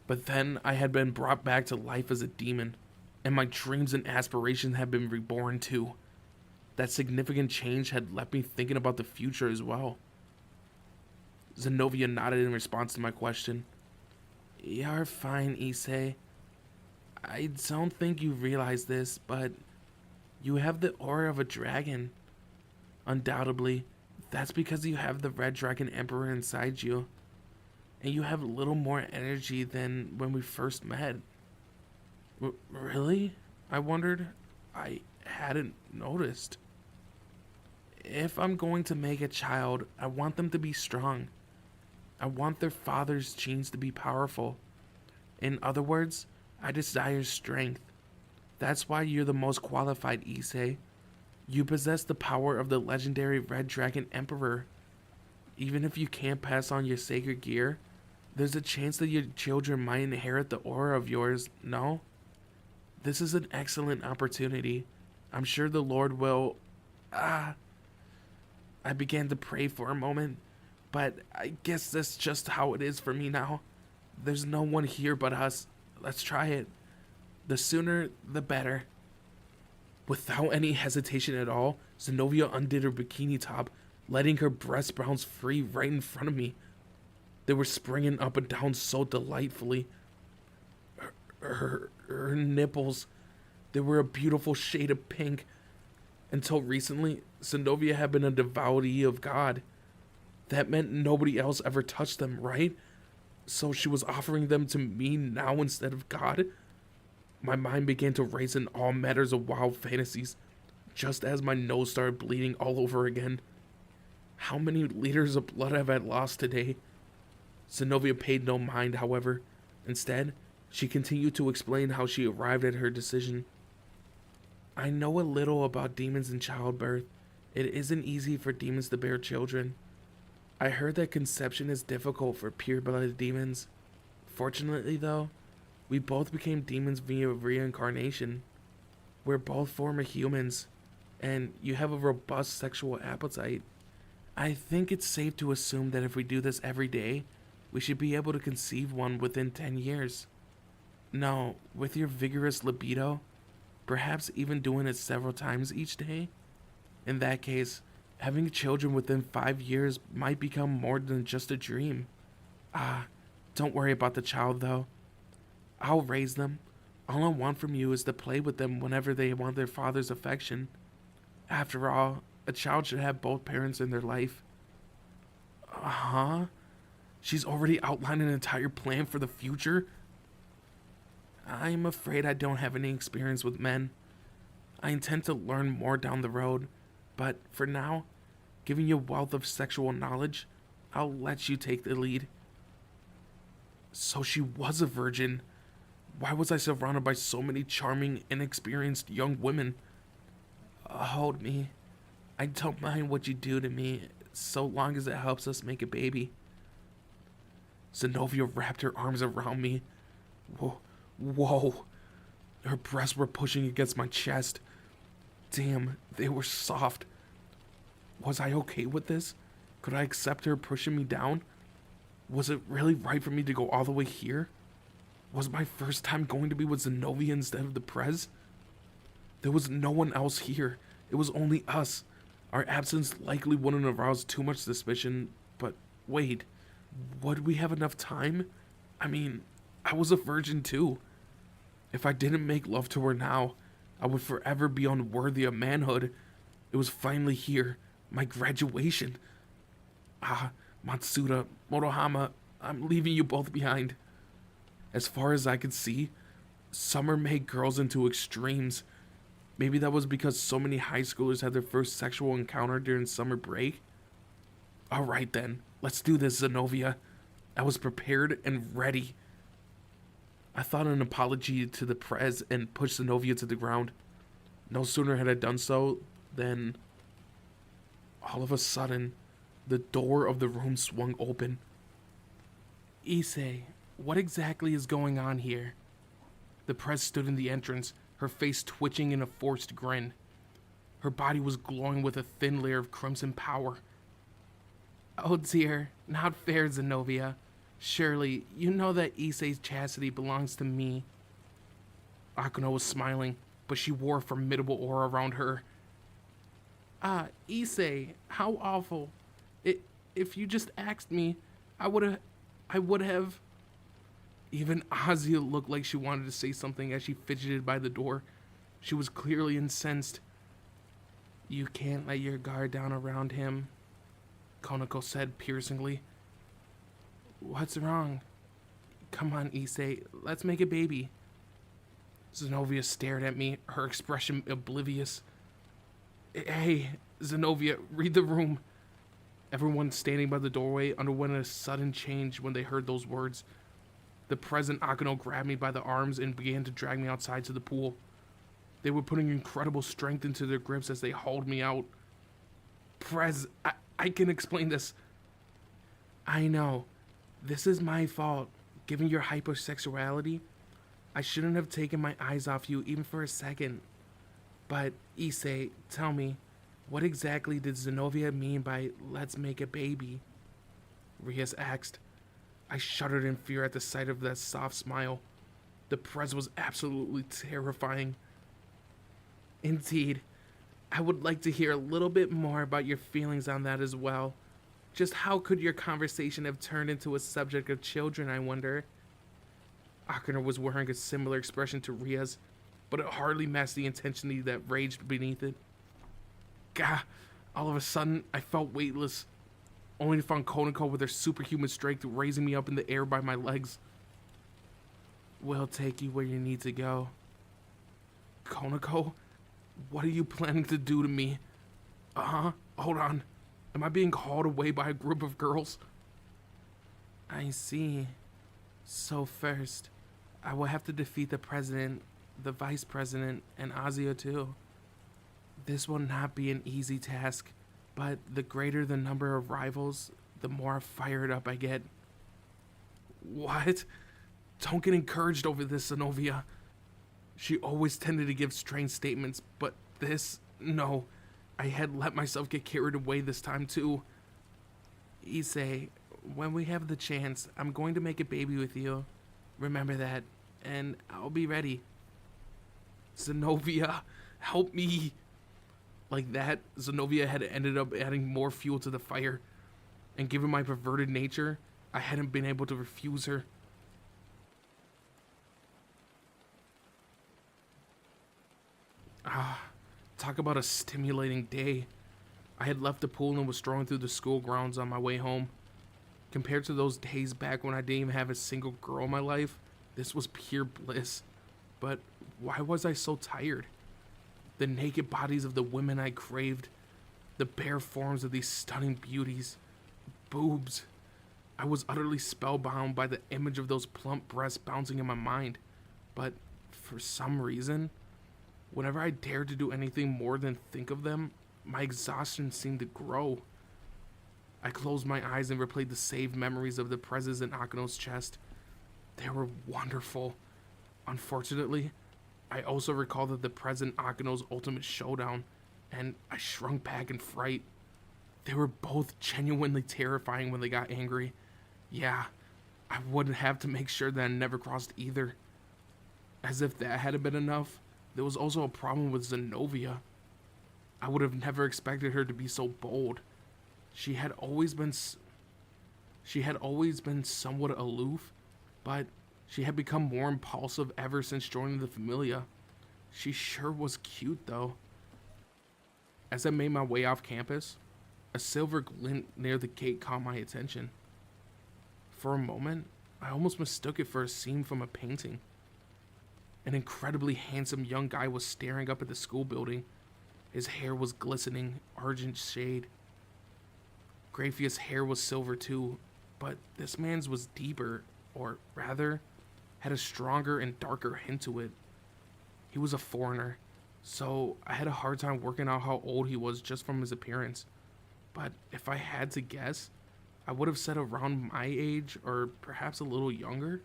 But then I had been brought back to life as a demon, and my dreams and aspirations had been reborn too. That significant change had left me thinking about the future as well. Zenobia nodded in response to my question. You're fine, Issei. I don't think you realize this, but you have the aura of a dragon. Undoubtedly, that's because you have the Red Dragon Emperor inside you, and you have a little more energy than when we first met. Really? I wondered. I hadn't noticed. If I'm going to make a child, I want them to be strong. I want their father's genes to be powerful. In other words, I desire strength. That's why you're the most qualified, Issei. You possess the power of the legendary Red Dragon Emperor. Even if you can't pass on your sacred gear, there's a chance that your children might inherit the aura of yours, no? This is an excellent opportunity. I'm sure the Lord will... I began to pray for a moment, but I guess that's just how it is for me now. There's no one here but us. Let's try it. The sooner, the better. Without any hesitation at all, Zenobia undid her bikini top, letting her breasts bounce free right in front of me. They were springing up and down so delightfully. Her nipples, they were a beautiful shade of pink. Until recently, Zenobia had been a devotee of God. That meant nobody else ever touched them, right? So she was offering them to me now instead of God? My mind began to race in all matters of wild fantasies, just as my nose started bleeding all over again. How many liters of blood have I lost today? Zenobia paid no mind, however. Instead, she continued to explain how she arrived at her decision. I know a little about demons in childbirth. It isn't easy for demons to bear children. I heard that conception is difficult for pure-blooded demons. Fortunately, though, we both became demons via reincarnation. We're both former humans, and you have a robust sexual appetite. I think it's safe to assume that if we do this every day, we should be able to conceive one within 10 years. No, with your vigorous libido, perhaps even doing it several times each day? In that case, having children within 5 years might become more than just a dream. Don't worry about the child though. I'll raise them. All I want from you is to play with them whenever they want their father's affection. After all, a child should have both parents in their life. She's already outlined an entire plan for the future? I'm afraid I don't have any experience with men. I intend to learn more down the road, but for now, given your wealth of sexual knowledge, I'll let you take the lead. So she was a virgin. Why was I surrounded by so many charming, inexperienced young women? Hold me. I don't mind what you do to me, so long as it helps us make a baby. Zenobia wrapped her arms around me. Whoa. Her breasts were pushing against my chest. Damn, they were soft. Was I okay with this? Could I accept her pushing me down? Was it really right for me to go all the way here? Was my first time going to be with Zenobia instead of the Prez? There was no one else here. It was only us. Our absence likely wouldn't arouse too much suspicion, but wait, would we have enough time? I mean, I was a virgin too. If I didn't make love to her now, I would forever be unworthy of manhood. It was finally here, my graduation. Matsuda, Morohama, I'm leaving you both behind. As far as I could see, summer made girls into extremes. Maybe that was because so many high schoolers had their first sexual encounter during summer break. Alright then, let's do this, Zenobia. I was prepared and ready. I thought an apology to the Prez and pushed Zenobia to the ground. No sooner had I done so than, all of a sudden, the door of the room swung open. Issei, what exactly is going on here? The Prez stood in the entrance, her face twitching in a forced grin. Her body was glowing with a thin layer of crimson power. Oh dear, not fair, Zenobia. Surely, you know that Issei's chastity belongs to me. Akuno was smiling, but she wore a formidable aura around her. Issei, how awful. If you just asked me, I would have. Even Azia looked like she wanted to say something as she fidgeted by the door. She was clearly incensed. You can't let your guard down around him, Konako said piercingly. What's wrong? Come on, Issei, let's make a baby. Zenobia stared at me, her expression oblivious. Hey, Zenobia, read the room. Everyone standing by the doorway underwent a sudden change when they heard those words. The present Akano grabbed me by the arms and began to drag me outside to the pool. They were putting incredible strength into their grips as they hauled me out. Prez, I can explain this. I know. This is my fault. Given your hypersexuality, I shouldn't have taken my eyes off you even for a second. But, Issei, tell me, what exactly did Zenobia mean by let's make a baby? Rias asked. I shuddered in fear at the sight of that soft smile. The Prez was absolutely terrifying. Indeed. I would like to hear a little bit more about your feelings on that as well. Just how could your conversation have turned into a subject of children, I wonder? Akano was wearing a similar expression to Ria's, but it hardly matched the intensity that raged beneath it. Gah! All of a sudden, I felt weightless, only to find Konako with her superhuman strength raising me up in the air by my legs. We'll take you where you need to go. Konako? What are you planning to do to me? Hold on. Am I being hauled away by a group of girls? I see. So first, I will have to defeat the president, the vice president, and Azio too. This will not be an easy task, but the greater the number of rivals, the more fired up I get. What? Don't get encouraged over this, Zenobia. She always tended to give strange statements, but this, no. I had let myself get carried away this time too. Issei, when we have the chance, I'm going to make a baby with you. Remember that, and I'll be ready. Zenobia, help me. Like that, Zenobia had ended up adding more fuel to the fire, and given my perverted nature, I hadn't been able to refuse her. Talk about a stimulating day. I had left the pool and was strolling through the school grounds on my way home. Compared to those days back when I didn't even have a single girl in my life, this was pure bliss. But why was I so tired? The naked bodies of the women I craved, the bare forms of these stunning beauties, boobs. I was utterly spellbound by the image of those plump breasts bouncing in my mind. But for some reason, whenever I dared to do anything more than think of them, my exhaustion seemed to grow. I closed my eyes and replayed the saved memories of the prezes in Akano's chest. They were wonderful. Unfortunately, I also recall that the present Akano's ultimate showdown, and I shrunk back in fright. They were both genuinely terrifying when they got angry. Yeah, I would have to make sure that I never crossed either. As if that hadn't been enough, there was also a problem with Zenobia. I would have never expected her to be so bold. She had always been somewhat aloof, but she had become more impulsive ever since joining the Familia. She sure was cute, though. As I made my way off campus, a silver glint near the gate caught my attention. For a moment, I almost mistook it for a scene from a painting. An incredibly handsome young guy was staring up at the school building. His hair was glistening, argent shade. Graphia's hair was silver too, but this man's was deeper, or rather, had a stronger and darker hint to it. He was a foreigner, so I had a hard time working out how old he was just from his appearance. But if I had to guess, I would have said around my age, or perhaps a little younger.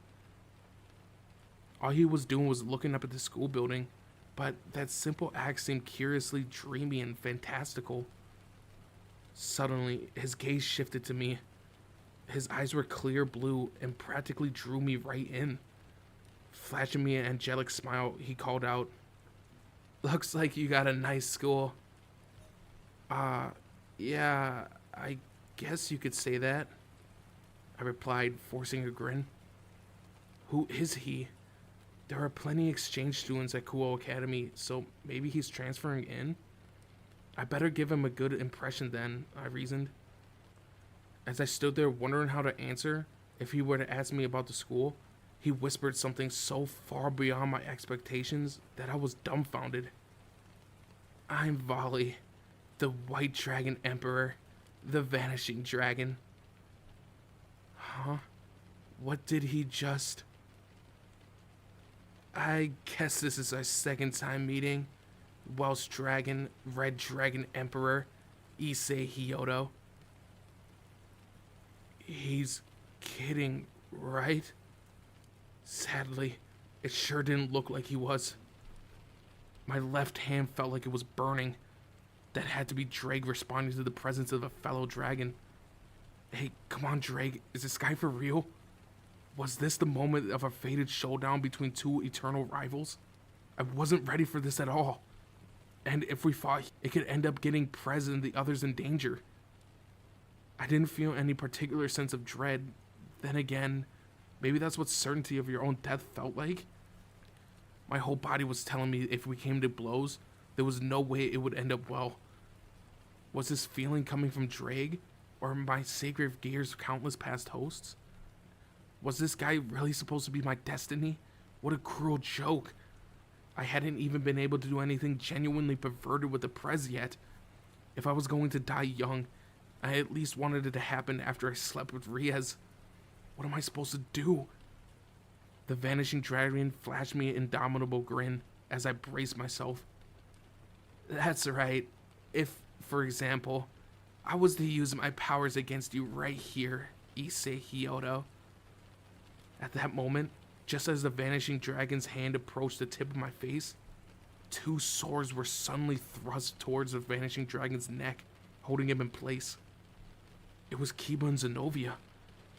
All he was doing was looking up at the school building, but that simple act seemed curiously dreamy and fantastical. Suddenly, his gaze shifted to me. His eyes were clear blue and practically drew me right in. Flashing me an angelic smile, he called out, "Looks like you got a nice school." Yeah, I guess you could say that, I replied, forcing a grin. Who is he? There are plenty exchange students at Kuo Academy, so maybe he's transferring in? I better give him a good impression then, I reasoned. As I stood there wondering how to answer, if he were to ask me about the school, he whispered something so far beyond my expectations that I was dumbfounded. I'm Volley, the White Dragon Emperor, the Vanishing Dragon. Huh? What did he just... I guess this is our second time meeting. Welsh Dragon, Red Dragon Emperor, Issei Hyodo. He's kidding, right? Sadly, it sure didn't look like he was. My left hand felt like it was burning. That had to be Drake responding to the presence of a fellow dragon. Hey, come on, Drake, is this guy for real? Was this the moment of a fated showdown between two eternal rivals? I wasn't ready for this at all. And if we fought, it could end up getting Prez and the others in danger. I didn't feel any particular sense of dread. Then again, maybe that's what certainty of your own death felt like. My whole body was telling me if we came to blows, there was no way it would end up well. Was this feeling coming from Drake, or my sacred gear's countless past hosts? Was this guy really supposed to be my destiny? What a cruel joke. I hadn't even been able to do anything genuinely perverted with the Prez yet. If I was going to die young, I at least wanted it to happen after I slept with Riaz. What am I supposed to do? The Vanishing Dragon flashed me an indomitable grin as I braced myself. That's right. If, for example, I was to use my powers against you right here, Issei Hyodo. At that moment, just as the Vanishing Dragon's hand approached the tip of my face, two swords were suddenly thrust towards the Vanishing Dragon's neck, holding him in place. It was Kiba and Zenobia.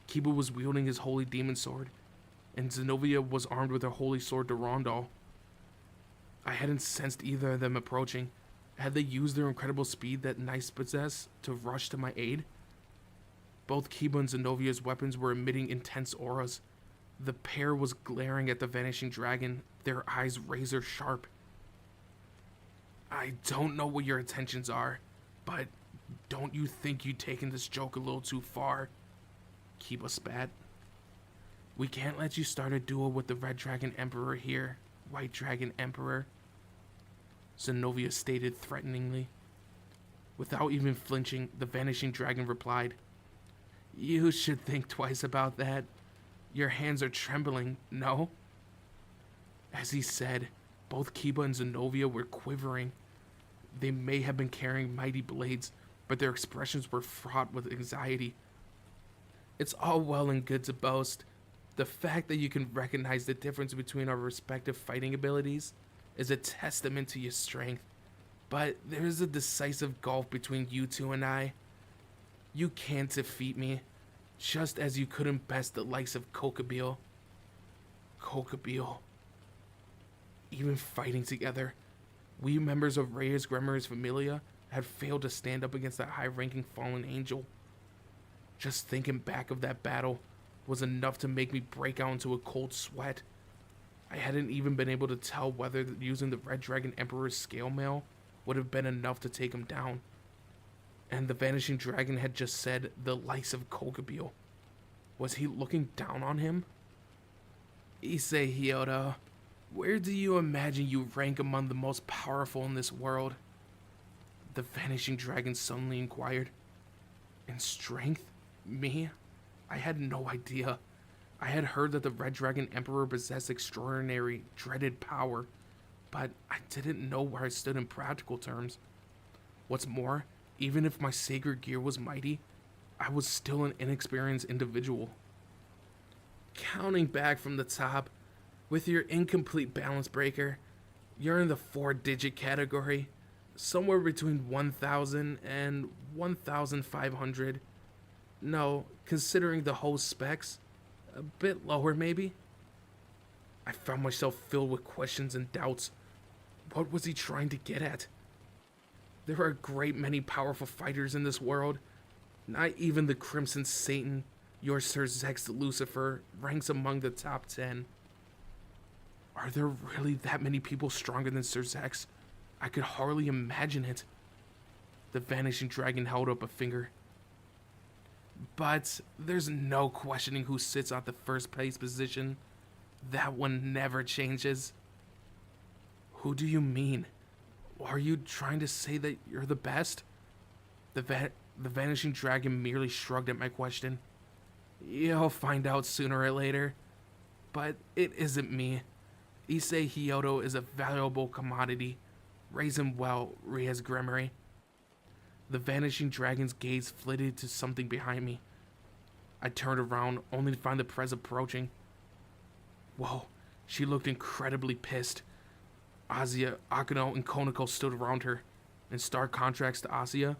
Kiba was wielding his holy demon sword, and Zenobia was armed with her holy sword Durandal. I hadn't sensed either of them approaching. Had they used their incredible speed that knights possess to rush to my aid? Both Kiba and Zenobia's weapons were emitting intense auras. The pair was glaring at the Vanishing Dragon, their eyes razor sharp. I don't know what your intentions are, but don't you think you've taken this joke a little too far? Kiba spat. We can't let you start a duel with the Red Dragon Emperor here, White Dragon Emperor, Zenobia stated threateningly. Without even flinching, the Vanishing Dragon replied, You should think twice about that. Your hands are trembling, no? As he said, both Kiba and Zenobia were quivering. They may have been carrying mighty blades, but their expressions were fraught with anxiety. It's all well and good to boast. The fact that you can recognize the difference between our respective fighting abilities is a testament to your strength. But there is a decisive gulf between you two and I. You can't defeat me, just as you couldn't best the likes of Kokabeel. Kokabeel. Even fighting together, we members of Reyes Gremmer's Familia had failed to stand up against that high-ranking fallen angel. Just thinking back of that battle was enough to make me break out into a cold sweat. I hadn't even been able to tell whether using the Red Dragon Emperor's scale mail would have been enough to take him down. And the Vanishing Dragon had just said the likes of Kokabeel. Was he looking down on him? Issei Hyodo, where do you imagine you rank among the most powerful in this world? The Vanishing Dragon suddenly inquired. In strength? Me? I had no idea. I had heard that the Red Dragon Emperor possessed extraordinary, dreaded power, but I didn't know where I stood in practical terms. What's more, even if my sacred gear was mighty, I was still an inexperienced individual. Counting back from the top, with your incomplete balance breaker, you're in the 4-digit category, somewhere between 1,000 and 1,500. No, considering the whole specs, a bit lower maybe. I found myself filled with questions and doubts. What was he trying to get at? There are a great many powerful fighters in this world. Not even the Crimson Satan, your Sir Zex Lucifer, ranks among the top 10. Are there really that many people stronger than Sir Zex? I could hardly imagine it. The Vanishing Dragon held up a finger. But there's no questioning who sits at the first place position. That one never changes. Who do you mean? Are you trying to say that you're the best? The Vanishing Dragon merely shrugged at my question. You'll find out sooner or later. But it isn't me. Issei Hyodo is a valuable commodity. Raise him well, Ria's Grimory. The Vanishing Dragon's gaze flitted to something behind me. I turned around, only to find the Prez approaching. Whoa, she looked incredibly pissed. Asuya, Akano, and Konako stood around her. In stark contrast to Asuya,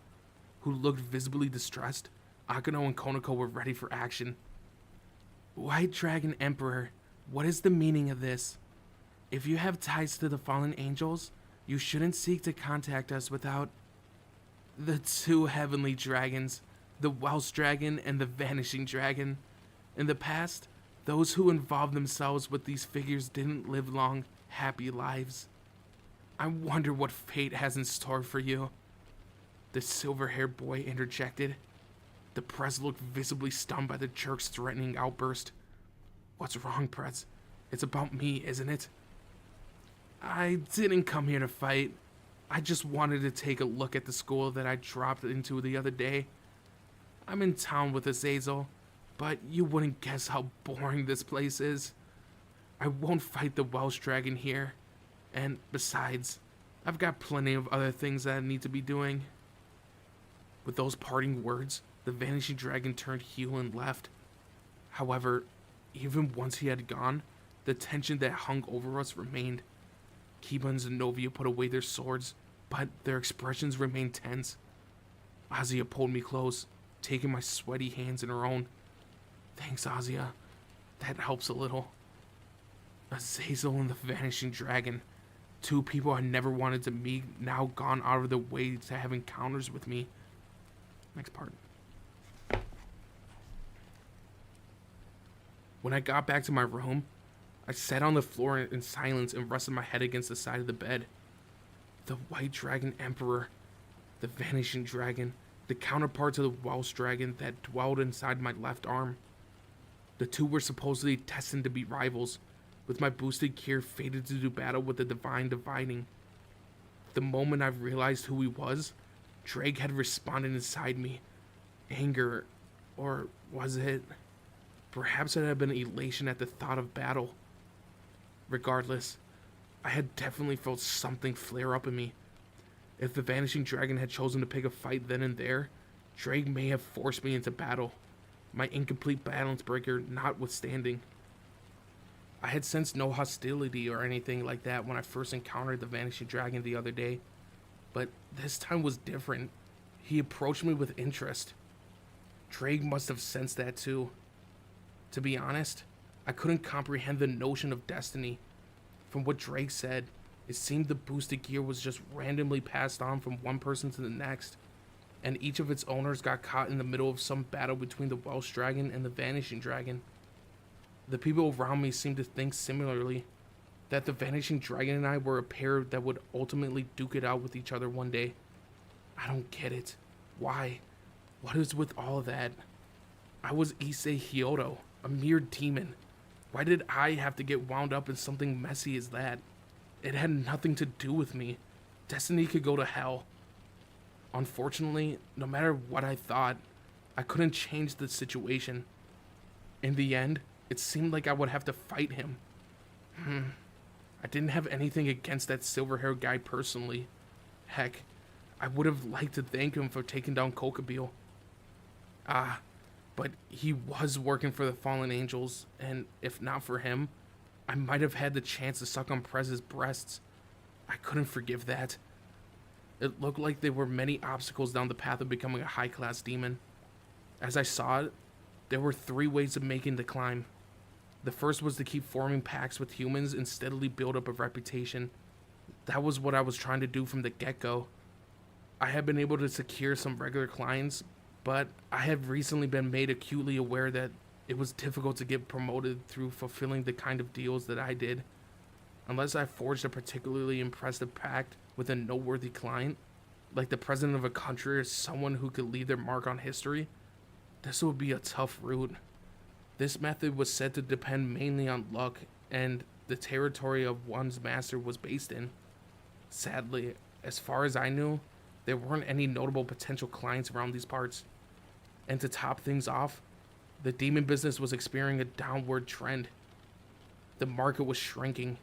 who looked visibly distressed, Akano and Konako were ready for action. White Dragon Emperor, what is the meaning of this? If you have ties to the fallen angels, you shouldn't seek to contact us without... The two heavenly dragons, the Welsh Dragon and the Vanishing Dragon. In the past, those who involved themselves with these figures didn't live long, happy lives. I wonder what fate has in store for you. The silver-haired boy interjected. The Prez looked visibly stunned by the jerk's threatening outburst. What's wrong, Prez? It's about me, isn't it? I didn't come here to fight. I just wanted to take a look at the school that I dropped into the other day. I'm in town with Azazel, but you wouldn't guess how boring this place is. I won't fight the Welsh Dragon here. And besides, I've got plenty of other things that I need to be doing. With those parting words, the Vanishing Dragon turned heel and left. However, even once he had gone, the tension that hung over us remained. Kiba and Zenobia put away their swords, but their expressions remained tense. Asuya pulled me close, taking my sweaty hands in her own. Thanks, Asuya. That helps a little. Azazel and the Vanishing Dragon, two people I never wanted to meet, now gone out of their way to have encounters with me. Next part. When I got back to my room, I sat on the floor in silence and rested my head against the side of the bed. The White Dragon Emperor, the Vanishing Dragon, the counterpart to the Welsh Dragon that dwelled inside my left arm. The two were supposedly destined to be rivals, with my boosted gear fated to do battle with the Divine Dividing. The moment I realized who he was, Drake had responded inside me. Anger, or was it? Perhaps it had been elation at the thought of battle. Regardless, I had definitely felt something flare up in me. If the Vanishing Dragon had chosen to pick a fight then and there, Drake may have forced me into battle, my incomplete balance breaker notwithstanding. I had sensed no hostility or anything like that when I first encountered the Vanishing Dragon the other day, but this time was different. He approached me with interest. Drake must have sensed that too. To be honest, I couldn't comprehend the notion of destiny. From what Drake said, it seemed the boosted gear was just randomly passed on from one person to the next, and each of its owners got caught in the middle of some battle between the Welsh Dragon and the Vanishing Dragon. The people around me seemed to think similarly, that the Vanishing Dragon and I were a pair that would ultimately duke it out with each other one day. I don't get it. Why? What is with all of that? I was Issei Hyodo, a mere demon. Why did I have to get wound up in something messy as that? It had nothing to do with me. Destiny could go to hell. Unfortunately, no matter what I thought, I couldn't change the situation. In the end, it seemed like I would have to fight him. I didn't have anything against that silver-haired guy personally. Heck, I would have liked to thank him for taking down Kokabeel. But he was working for the Fallen Angels, and if not for him, I might have had the chance to suck on Prez's breasts. I couldn't forgive that. It looked like there were many obstacles down the path of becoming a high-class demon. As I saw it, there were 3 ways of making the climb. The first was to keep forming pacts with humans and steadily build up a reputation. That was what I was trying to do from the get-go. I have been able to secure some regular clients, but I have recently been made acutely aware that it was difficult to get promoted through fulfilling the kind of deals that I did. Unless I forged a particularly impressive pact with a noteworthy client, like the president of a country or someone who could leave their mark on history, this would be a tough route. This method was said to depend mainly on luck and the territory of one's master was based in. Sadly, as far as I knew, there weren't any notable potential clients around these parts. And to top things off, the demon business was experiencing a downward trend. The market was shrinking.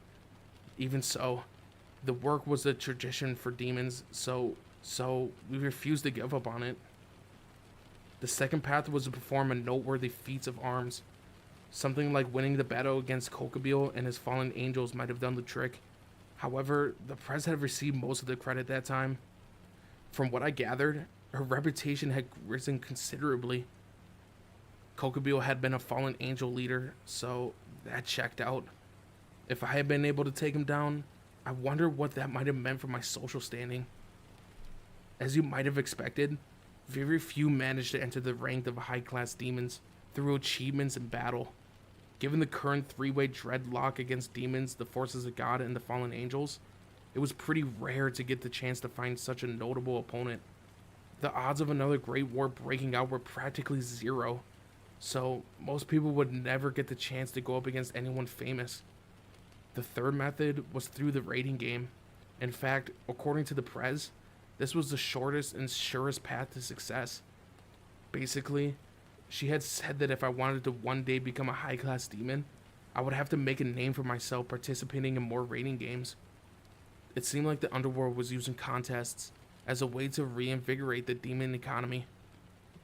Even so, the work was a tradition for demons, so we refused to give up on it. The second path was to perform a noteworthy feats of arms. Something like winning the battle against Kokobeel and his fallen angels might have done the trick. However, the press had received most of the credit that time. From what I gathered, her reputation had risen considerably. Kokobeel had been a fallen angel leader, so that checked out. If I had been able to take him down, I wonder what that might have meant for my social standing. As you might have expected, very few managed to enter the rank of high-class demons through achievements in battle. Given the current three-way dreadlock against demons, the forces of God, and the fallen angels, it was pretty rare to get the chance to find such a notable opponent. The odds of another great war breaking out were practically zero, so most people would never get the chance to go up against anyone famous. The third method was through the raiding game. In fact, according to the Prez, this was the shortest and surest path to success. Basically, she had said that if I wanted to one day become a high-class demon, I would have to make a name for myself participating in more raiding games. It seemed like the underworld was using contests as a way to reinvigorate the demon economy.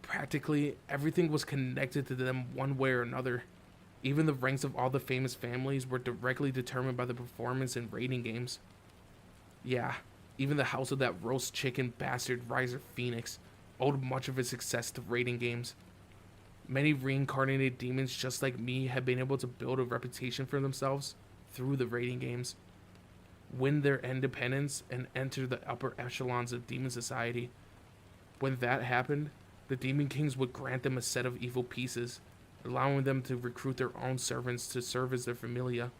Practically everything was connected to them one way or another. Even the ranks of all the famous families were directly determined by the performance in raiding games. Yeah, even the house of that roast chicken bastard Riser Phoenix owed much of its success to raiding games. Many reincarnated demons just like me had been able to build a reputation for themselves through the raiding games, win their independence, and enter the upper echelons of demon society. When that happened, the demon kings would grant them a set of evil pieces, allowing them to recruit their own servants to serve as their familia,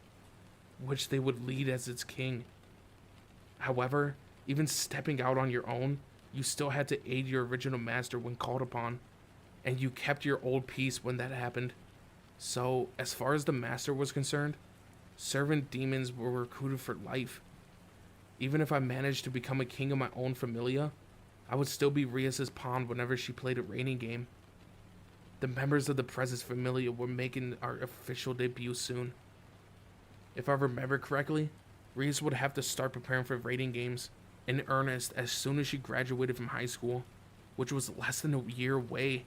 which they would lead as its king. However, even stepping out on your own, you still had to aid your original master when called upon, and you kept your old peace when that happened. So, as far as the master was concerned, servant demons were recruited for life. Even if I managed to become a king of my own familia, I would still be Rias's pawn whenever she played a raiding game. The members of the Prez's Familia were making our official debut soon. If I remember correctly, Rias would have to start preparing for raiding games in earnest as soon as she graduated from high school, which was less than a year away.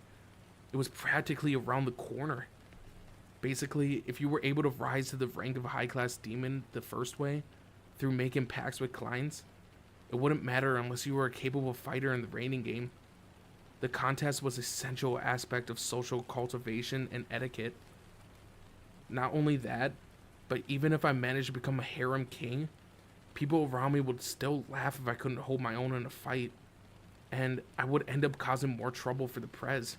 It was practically around the corner. Basically, if you were able to rise to the rank of a high-class demon the first way, through making pacts with clients, it wouldn't matter unless you were a capable fighter in the raiding game. The contest was an essential aspect of social cultivation and etiquette. Not only that, but even if I managed to become a harem king, people around me would still laugh if I couldn't hold my own in a fight, and I would end up causing more trouble for the Prez.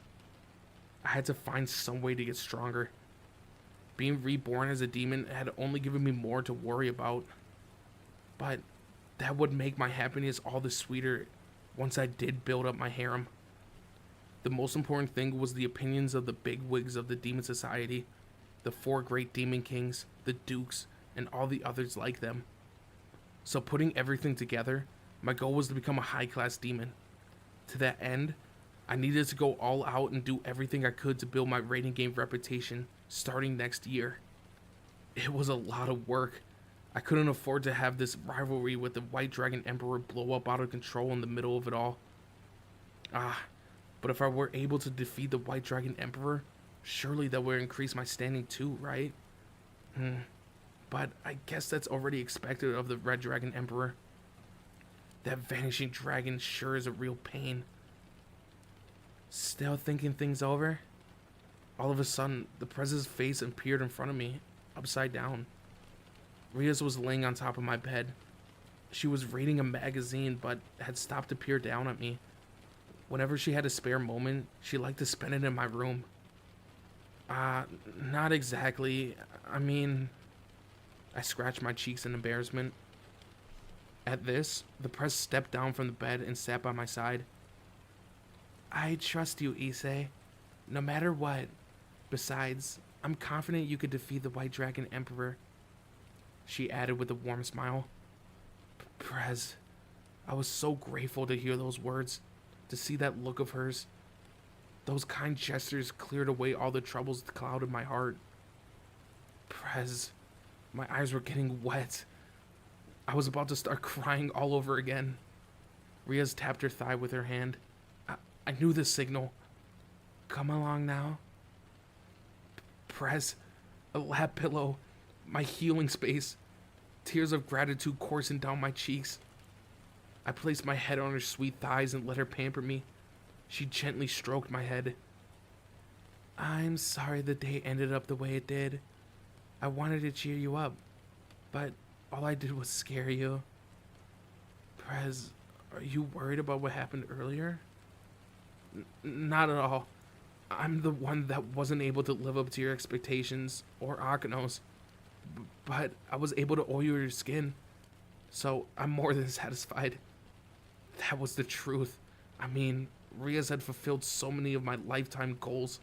I had to find some way to get stronger. Being reborn as a demon had only given me more to worry about, but that would make my happiness all the sweeter once I did build up my harem. The most important thing was the opinions of the bigwigs of the demon society, the 4 great demon kings, the dukes, and all the others like them. So putting everything together, my goal was to become a high-class demon. To that end, I needed to go all out and do everything I could to build my raiding game reputation starting next year. It was a lot of work. I couldn't afford to have this rivalry with the White Dragon Emperor blow up out of control in the middle of it all. But if I were able to defeat the White Dragon Emperor, surely that would increase my standing too, right? But I guess that's already expected of the Red Dragon Emperor. That vanishing dragon sure is a real pain. Still thinking things over? All of a sudden, the Prez's face appeared in front of me, upside down. Rias was laying on top of my bed. She was reading a magazine, but had stopped to peer down at me. Whenever she had a spare moment, she liked to spend it in my room. Not exactly. I mean, I scratched my cheeks in embarrassment. At this, the press stepped down from the bed and sat by my side. I trust you, Issei. No matter what. Besides, I'm confident you could defeat the White Dragon Emperor. She added with a warm smile. Prez, I was so grateful to hear those words, to see that look of hers. Those kind gestures cleared away all the troubles that clouded my heart. Prez, my eyes were getting wet. I was about to start crying all over again. Riaz tapped her thigh with her hand. I knew the signal. Come along now. Prez, a lap pillow, my healing space. Tears of gratitude coursing down my cheeks. I placed my head on her sweet thighs and let her pamper me. She gently stroked my head. I'm sorry the day ended up the way it did. I wanted to cheer you up, but all I did was scare you. Prez, are you worried about what happened earlier? Not at all. I'm the one that wasn't able to live up to your expectations, or Akano's. But I was able to oil your skin, so I'm more than satisfied. That was the truth. I mean, Riaz had fulfilled so many of my lifetime goals.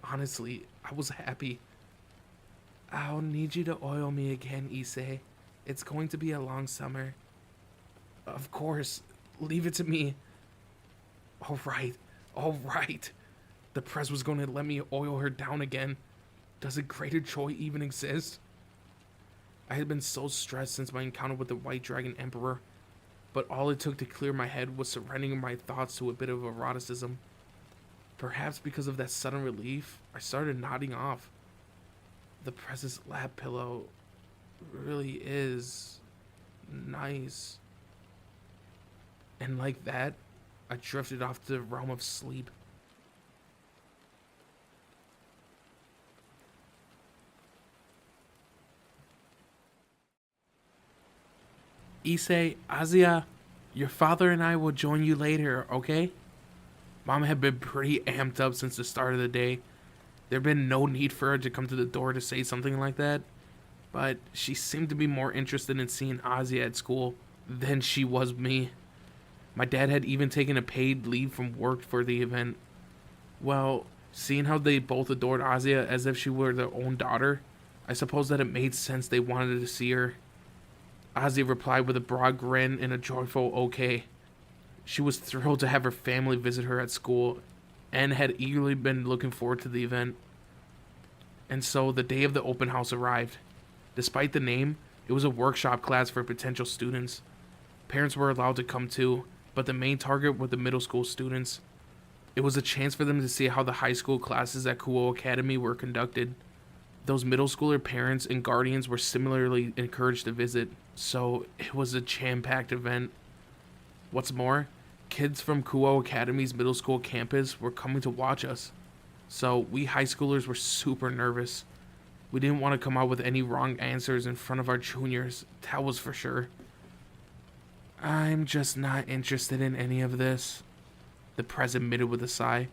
Honestly, I was happy. I'll need you to oil me again, Issei. It's going to be a long summer. Of course. Leave it to me. All right. The press was going to let me oil her down again. Does a greater joy even exist? I had been so stressed since my encounter with the White Dragon Emperor, but all it took to clear my head was surrendering my thoughts to a bit of eroticism. Perhaps because of that sudden relief, I started nodding off. The press's lap pillow really is nice. And like that, I drifted off to the realm of sleep. Issei, Azia, your father and I will join you later, okay? Mom had been pretty amped up since the start of the day. There'd been no need for her to come to the door to say something like that, but she seemed to be more interested in seeing Azia at school than she was me. My dad had even taken a paid leave from work for the event. Well, seeing how they both adored Azia as if she were their own daughter, I suppose that it made sense they wanted to see her. Azia replied with a broad grin and a joyful okay. She was thrilled to have her family visit her at school and had eagerly been looking forward to the event. And so the day of the open house arrived. Despite the name, it was a workshop class for potential students. Parents were allowed to come too, but the main target were the middle school students. It was a chance for them to see how the high school classes at Kuo Academy were conducted. Those middle schooler parents and guardians were similarly encouraged to visit, so it was a jam-packed event. What's more, kids from Kuo Academy's middle school campus were coming to watch us, so we high schoolers were super nervous. We didn't want to come out with any wrong answers in front of our juniors, that was for sure. I'm just not interested in any of this, the press admitted with a sigh.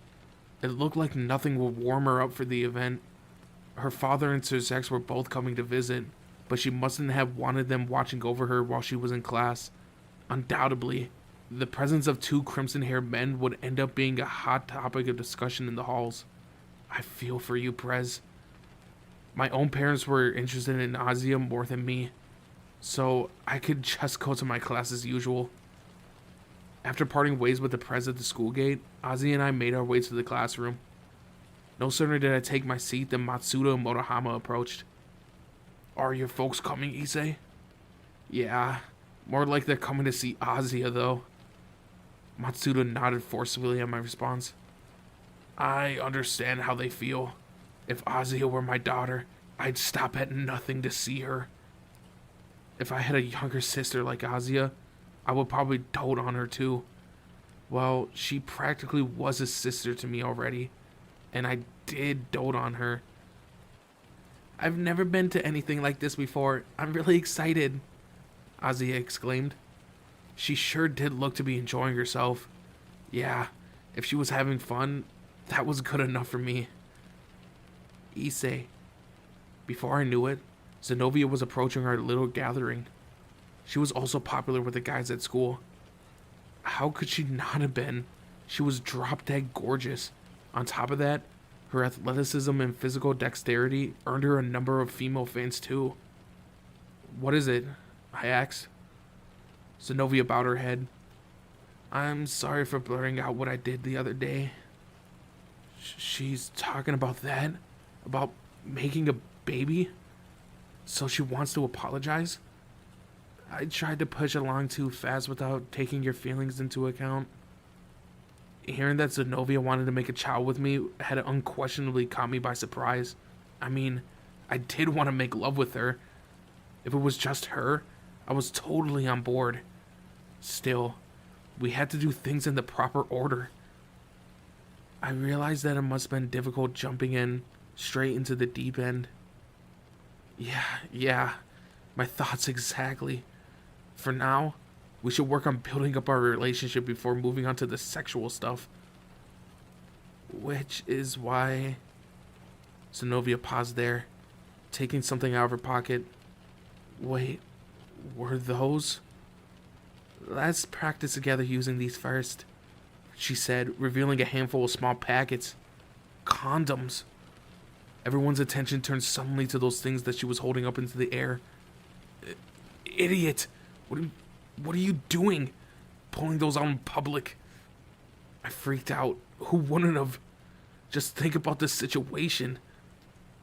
It looked like nothing would warm her up for the event. Her father and Sir Zex were both coming to visit, but she mustn't have wanted them watching over her while she was in class. Undoubtedly, the presence of two crimson-haired men would end up being a hot topic of discussion in the halls. I feel for you, Prez. My own parents were interested in Azia more than me, so I could just go to my class as usual. After parting ways with the Prez at the school gate, Azia and I made our way to the classroom. No sooner did I take my seat than Matsuda and Motohama approached. Are your folks coming, Issei? Yeah, more like they're coming to see Azia, though. Matsuda nodded forcefully at my response. I understand how they feel. If Azia were my daughter, I'd stop at nothing to see her. If I had a younger sister like Azia, I would probably dote on her too. Well, she practically was a sister to me already, and I did dote on her. I've never been to anything like this before. I'm really excited, Azia exclaimed. She sure did look to be enjoying herself. Yeah, if she was having fun, that was good enough for me. Issei. Before I knew it, Zenobia was approaching our little gathering. She was also popular with the guys at school. How could she not have been? She was drop-dead gorgeous. On top of that, her athleticism and physical dexterity earned her a number of female fans too. What is it? I asked. Zenobia bowed her head. I'm sorry for blurring out what I did the other day. She's talking about that? About making a baby? So she wants to apologize? I tried to push along too fast without taking your feelings into account. Hearing that Zenobia wanted to make a child with me had unquestionably caught me by surprise. I mean, I did want to make love with her. If it was just her, I was totally on board. Still, we had to do things in the proper order. I realized that it must have been difficult jumping in straight into the deep end. Yeah, my thoughts exactly. For now, we should work on building up our relationship before moving on to the sexual stuff. Which is why... Zenobia paused there, taking something out of her pocket. Wait, were those? Let's practice together using these first, she said, revealing a handful of small packets. Condoms. Everyone's attention turned suddenly to those things that she was holding up into the air. Idiot! What are you doing? Pulling those out in public? I freaked out. Who wouldn't have? Just think about this situation.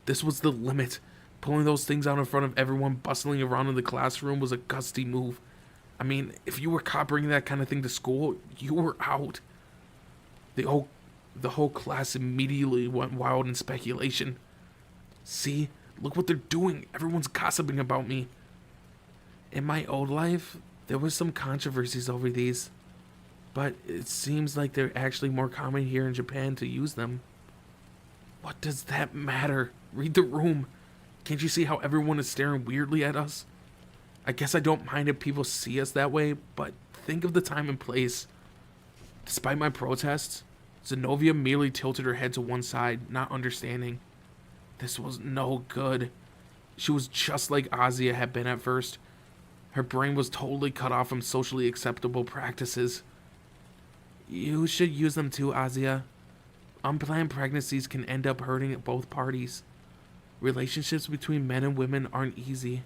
This was the limit. Pulling those things out in front of everyone bustling around in the classroom was a gusty move. I mean, if you were caught bringing that kind of thing to school, you were out. The whole class immediately went wild in speculation. See? Look what they're doing. Everyone's gossiping about me. In my old life, there was some controversies over these, but it seems like they're actually more common here in Japan to use them. What does that matter? Read the room. Can't you see how everyone is staring weirdly at us? I guess I don't mind if people see us that way, but think of the time and place. Despite my protests, Zenobia merely tilted her head to one side, not understanding. This was no good. She was just like Azia had been at first. Her brain was totally cut off from socially acceptable practices. You should use them too, Azia. Unplanned pregnancies can end up hurting both parties. Relationships between men and women aren't easy,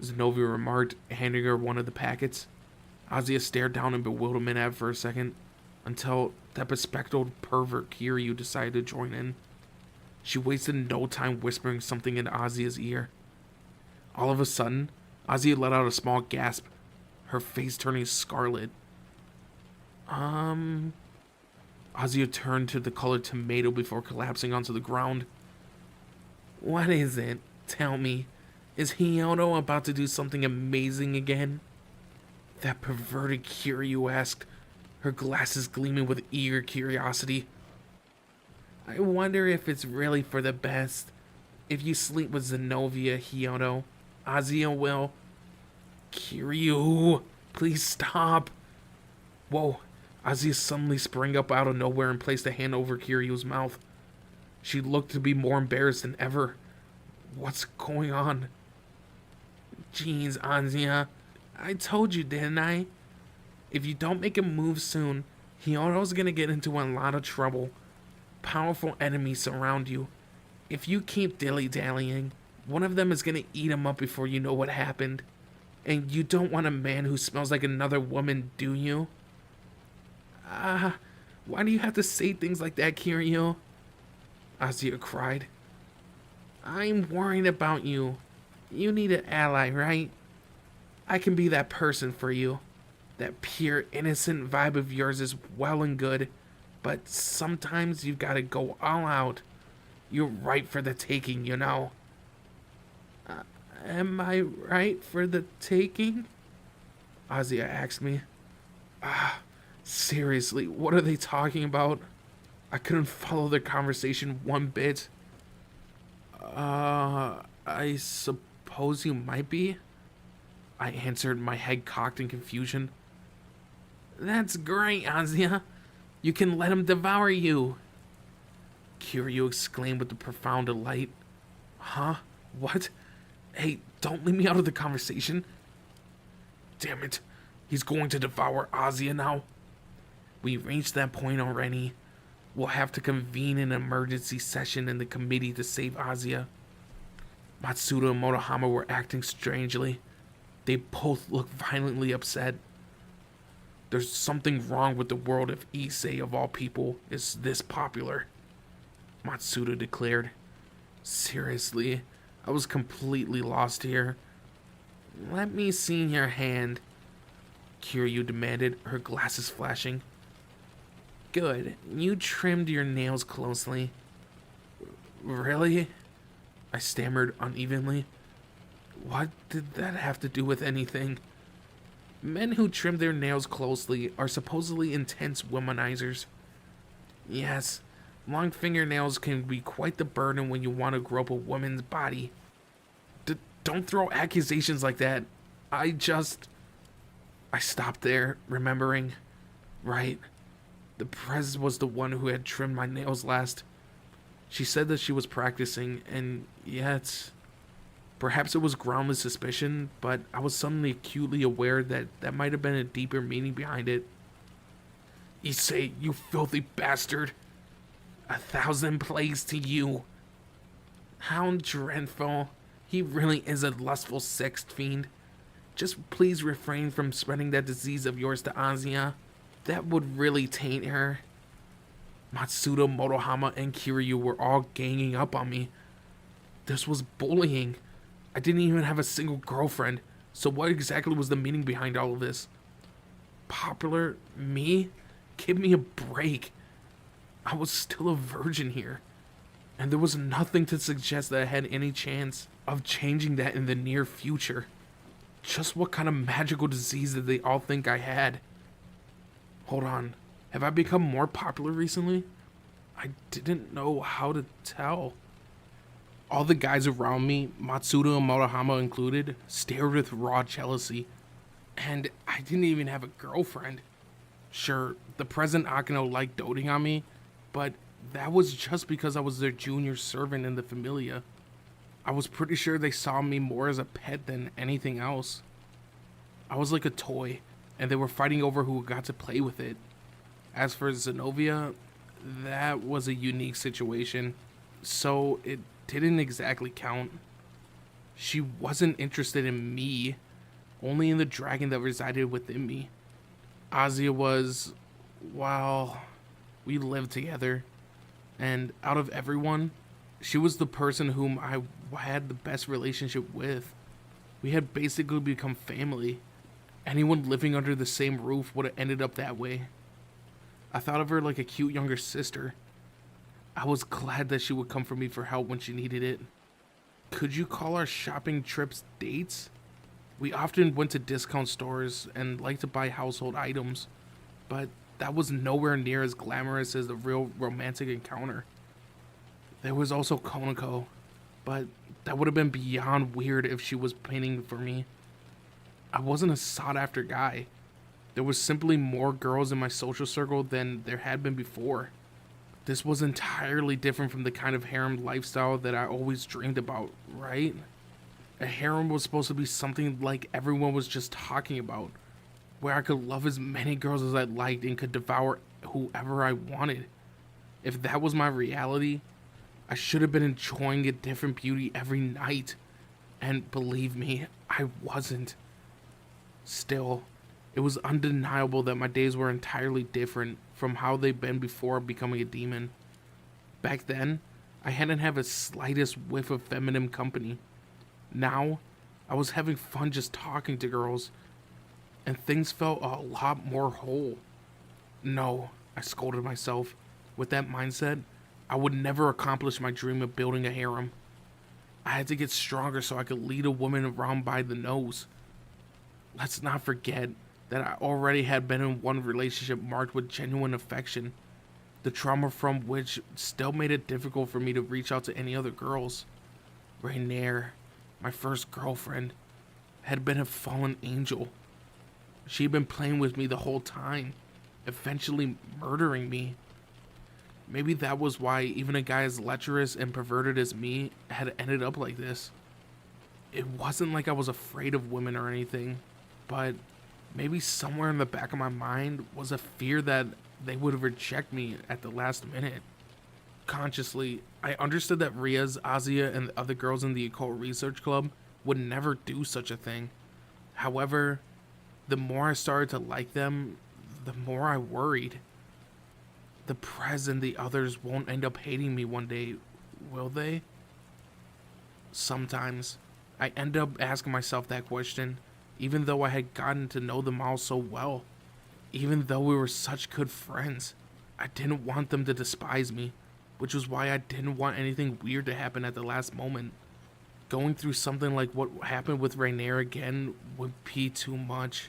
Zenobia remarked, handing her one of the packets. Azia stared down in bewilderment at for a second, until that bespectacled pervert Kiryu decided to join in. She wasted no time whispering something in Azia's ear. All of a sudden, Azia let out a small gasp, her face turning scarlet. Azia turned to the colored tomato before collapsing onto the ground. What is it? Tell me. Is Hyoto about to do something amazing again? That perverted Kiryu asked, her glasses gleaming with eager curiosity. I wonder if it's really for the best. If you sleep with Zenobia, Hyoto, Azia will... Kiryu, please stop. Whoa, Azia suddenly sprang up out of nowhere and placed a hand over Kiryu's mouth. She looked to be more embarrassed than ever. What's going on? Jeez, Azia, I told you, didn't I? If you don't make a move soon, Hyoto's gonna get into a lot of trouble. Powerful enemies surround you. If you keep dilly-dallying, one of them is gonna eat him up before you know what happened. And you don't want a man who smells like another woman, do you? Why do you have to say things like that, Kiryu? Azia cried. I'm worried about you. You need an ally, right? I can be that person for you. That pure, innocent vibe of yours is well and good, but sometimes you've got to go all out. You're right for the taking, you know. Am I right for the taking? Azia asked me. Seriously, what are they talking about? I couldn't follow their conversation one bit. I suppose you might be? I answered, my head cocked in confusion. That's great, Azia. You can let him devour you. Kiryu exclaimed with a profound delight. Huh? What? Hey, don't leave me out of the conversation. Damn it. He's going to devour Azia now. We reached that point already. We'll have to convene an emergency session in the committee to save Azia. Matsuda and Motohama were acting strangely. They both looked violently upset. There's something wrong with the world if Issei, of all people, is this popular, Matsuda declared. Seriously, I was completely lost here. Let me see your hand, Kiryu demanded, her glasses flashing. Good, you trimmed your nails closely. Really? I stammered unevenly. What did that have to do with anything? Men who trim their nails closely are supposedly intense womanizers. Yes, long fingernails can be quite the burden when you want to grope a woman's body. Don't throw accusations like that. I stopped there, remembering. Right. The Prez was the one who had trimmed my nails last. She said that she was practicing, and yet... Perhaps it was groundless suspicion, but I was suddenly acutely aware that that might have been a deeper meaning behind it. Issei, you filthy bastard! 1,000 plagues to you! How dreadful. He really is a lustful sex fiend. Just please refrain from spreading that disease of yours to Azia. That would really taint her. Matsuda, Motohama, and Kiryu were all ganging up on me. This was bullying. I didn't even have a single girlfriend, so what exactly was the meaning behind all of this? Popular? Me? Give me a break. I was still a virgin here, and there was nothing to suggest that I had any chance of changing that in the near future. Just what kind of magical disease did they all think I had? Hold on, have I become more popular recently? I didn't know how to tell. All the guys around me, Matsuda and Motohama included, stared with raw jealousy. And I didn't even have a girlfriend. Sure, the present Akino liked doting on me, but that was just because I was their junior servant in the Familia. I was pretty sure they saw me more as a pet than anything else. I was like a toy, and they were fighting over who got to play with it. As for Zenobia, that was a unique situation, so it didn't exactly count. She wasn't interested in me, only in the dragon that resided within me. Azia was, well, we lived together, and out of everyone, she was the person whom I had the best relationship with. We had basically become family. Anyone living under the same roof would have ended up that way. I thought of her like a cute younger sister. I was glad that she would come for me for help when she needed it. Could you call our shopping trips dates? We often went to discount stores and liked to buy household items, but that was nowhere near as glamorous as the real romantic encounter. There was also Konako, but that would have been beyond weird if she was painting for me. I wasn't a sought-after guy. There was simply more girls in my social circle than there had been before. This was entirely different from the kind of harem lifestyle that I always dreamed about, right? A harem was supposed to be something like everyone was just talking about, where I could love as many girls as I liked and could devour whoever I wanted. If that was my reality, I should have been enjoying a different beauty every night. And believe me, I wasn't. Still, it was undeniable that my days were entirely different from how they'd been before becoming a demon. Back then, I hadn't had the slightest whiff of feminine company. Now, I was having fun just talking to girls, and things felt a lot more whole. No, I scolded myself. With that mindset, I would never accomplish my dream of building a harem. I had to get stronger so I could lead a woman around by the nose. Let's not forget that I already had been in one relationship marked with genuine affection, the trauma from which still made it difficult for me to reach out to any other girls. Rainier, my first girlfriend, had been a fallen angel. She'd been playing with me the whole time, eventually murdering me. Maybe that was why even a guy as lecherous and perverted as me had ended up like this. It wasn't like I was afraid of women or anything, but maybe somewhere in the back of my mind was a fear that they would reject me at the last minute. Consciously, I understood that Riaz, Azia, and the other girls in the occult research club would never do such a thing. However, the more I started to like them, the more I worried. The Prez and the others won't end up hating me one day, will they? Sometimes, I end up asking myself that question, even though I had gotten to know them all so well. Even though we were such good friends, I didn't want them to despise me, which was why I didn't want anything weird to happen at the last moment. Going through something like what happened with Rainier again would be too much.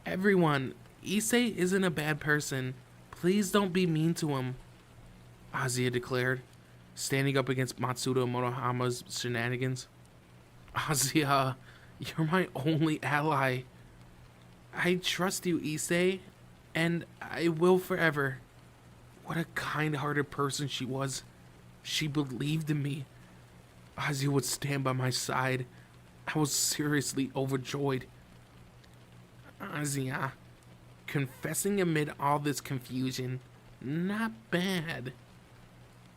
Everyone, Issei isn't a bad person. Please don't be mean to him, Azia declared, standing up against Matsuda Monohama's shenanigans. Azia, you're my only ally. I trust you, Issei, and I will forever. What a kind-hearted person she was. She believed in me. Azia would stand by my side. I was seriously overjoyed. Azia, confessing amid all this confusion, not bad.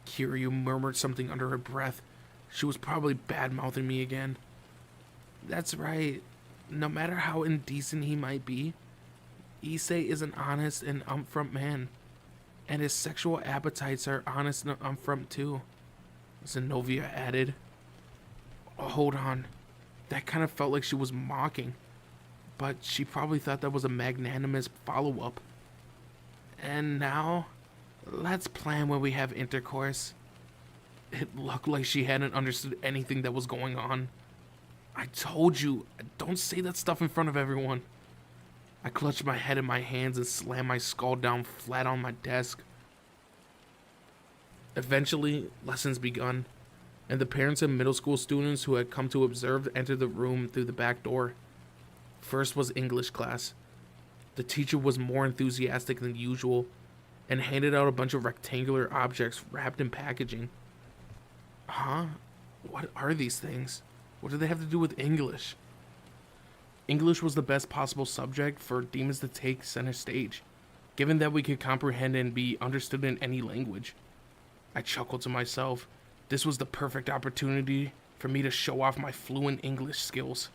Kiryu murmured something under her breath. She was probably bad-mouthing me again. That's right. No matter how indecent he might be, Issei is an honest and upfront man, and his sexual appetites are honest and upfront too, Zenobia added. Oh, hold on. That kind of felt like she was mocking, but she probably thought that was a magnanimous follow-up. And now, let's plan when we have intercourse. It looked like she hadn't understood anything that was going on. I told you, don't say that stuff in front of everyone. I clutched my head in my hands and slammed my skull down flat on my desk. Eventually, lessons begun, and the parents and middle school students who had come to observe entered the room through the back door. First was English class. The teacher was more enthusiastic than usual and handed out a bunch of rectangular objects wrapped in packaging. Huh? What are these things? What do they have to do with English? English was the best possible subject for demons to take center stage, given that we could comprehend and be understood in any language. I chuckled to myself. This was the perfect opportunity for me to show off my fluent English skills.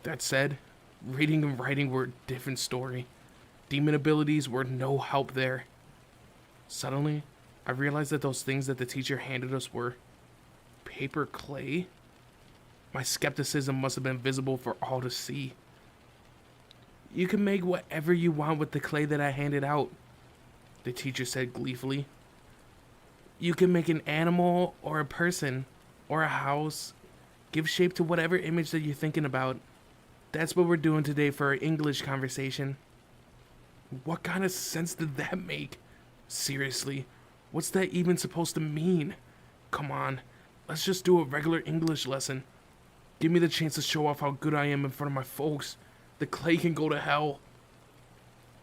That said, reading and writing were a different story. Demon abilities were no help there. Suddenly, I realized that those things that the teacher handed us were paper clay. My skepticism must have been visible for all to see. You can make whatever you want with the clay that I handed out, the teacher said gleefully. You can make an animal or a person or a house. Give shape to whatever image that you're thinking about. That's what we're doing today for our English conversation. What kind of sense did that make? Seriously, what's that even supposed to mean? Come on, let's just do a regular English lesson. Give me the chance to show off how good I am in front of my folks. The clay can go to hell.